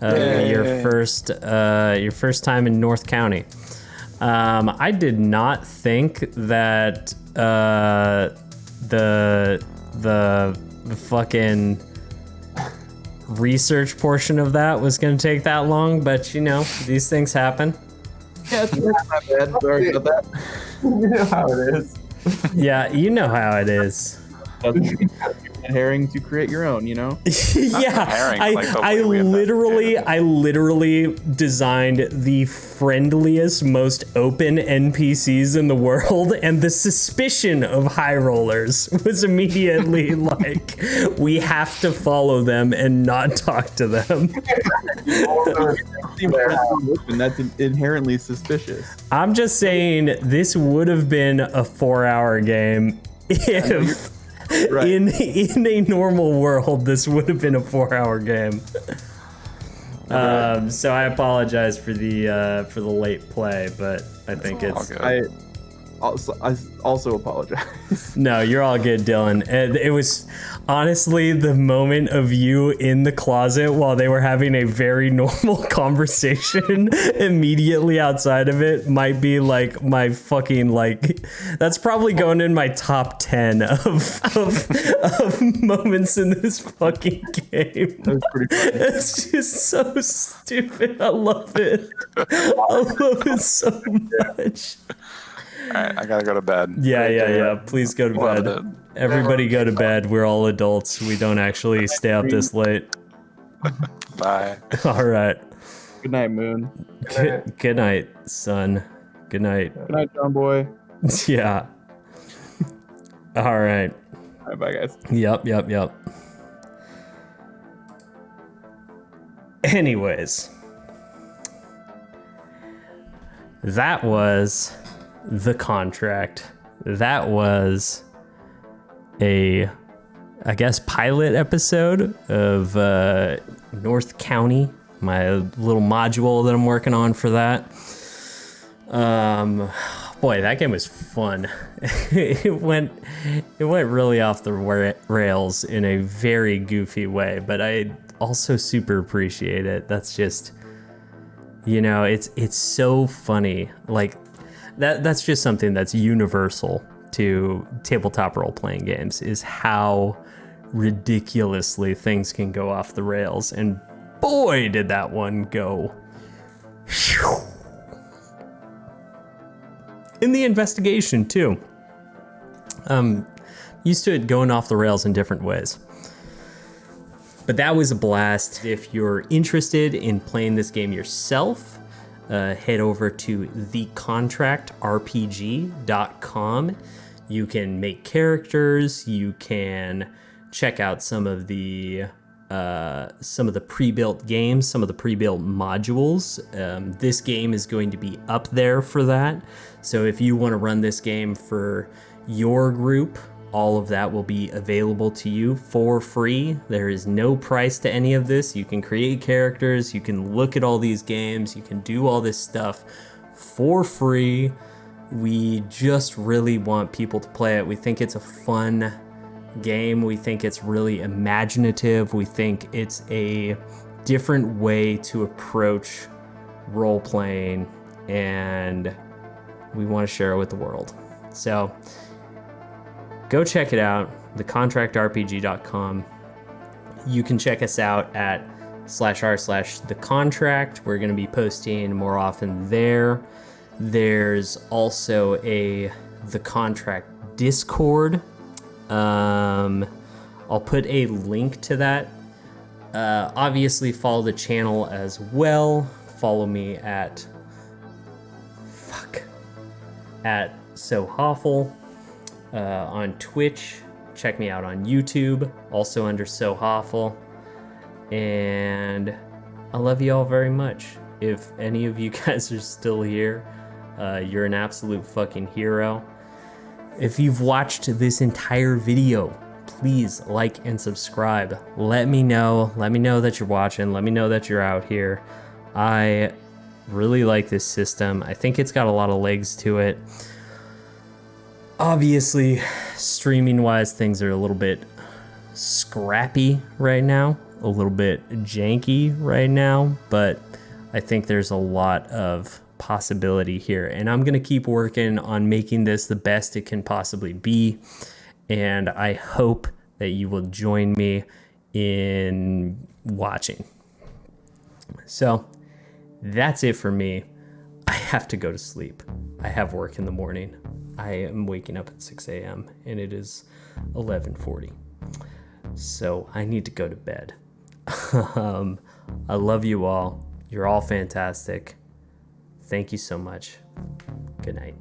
of your first time in North County. I did not think that the fucking research portion of that was going to take that long, but you know, these things happen. Yeah, it's not bad. Sorry about that. You know how it is. Yeah, you know how it is. Herring to create your own, you know? Yeah, herring, like the I way we literally designed the friendliest, most open NPCs in the world, and the suspicion of high rollers was immediately like, we have to follow them and not talk to them. That's inherently suspicious. I'm just saying this would have been a 4-hour game if Right. in a normal world this would have been a 4-hour game. So I apologize for the late play, but I think all it's good. I also apologize. no, you're all good, Dylan. It was honestly the moment of you in the closet while they were having a very normal conversation immediately outside of it might be like my fucking like that's probably going in my top 10 of moments in this fucking game. That was pretty funny. It's just so stupid. I love it. I love it so much. All right, I gotta go to bed. Yeah. Please go to Loved bed. it. Everybody go to bed. We're all adults. We don't actually stay up this late. Bye. All right. Good night, Moon. Good night, son. Good night. Good night, John Boy. Yeah. All right. All right, bye, guys. Yep. Anyways. That was The Contract. That was a, I guess, pilot episode of North County, my little module that I'm working on for that. Boy, that game was fun. It went really off the rails in a very goofy way, but I also super appreciate it. That's just, you know, it's so funny. Like that's just something that's universal to tabletop role-playing games, is how ridiculously things can go off the rails. And boy, did that one go. In the investigation too. Used to it going off the rails in different ways. But that was a blast. If you're interested in playing this game yourself, head over to thecontractrpg.com. You can make characters. You can check out some of the pre-built games, some of the pre-built modules. This game is going to be up there for that. So if you want to run this game for your group, all of that will be available to you for free. There is no price to any of this. You can create characters, you can look at all these games, you can do all this stuff for free. We just really want people to play it. We think it's a fun game. We think it's really imaginative. We think it's a different way to approach role-playing, and we want to share it with the world. So go check it out, thecontractrpg.com. You can check us out at /r/thecontract. We're going to be posting more often there. There's also a The Contract Discord. I'll put a link to that. Obviously, follow the channel as well. Follow me at SoHawful. On Twitch, check me out on YouTube, also under SoHawful. And I love you all very much. If any of you guys are still here, you're an absolute fucking hero. If you've watched this entire video, please like and subscribe. Let me know that you're watching. Let me know that you're out here. I really like this system. I think it's got a lot of legs to it. Obviously, streaming wise, things are a little bit scrappy right now, a little bit janky right now, but I think there's a lot of possibility here, and I'm gonna keep working on making this the best it can possibly be. and I hope that you will join me in watching. So that's it for me. I have to go to sleep. I have work in the morning. I am waking up at 6 a.m. and it is 11:40. So I need to go to bed. I love you all. You're all fantastic. Thank you so much. Good night.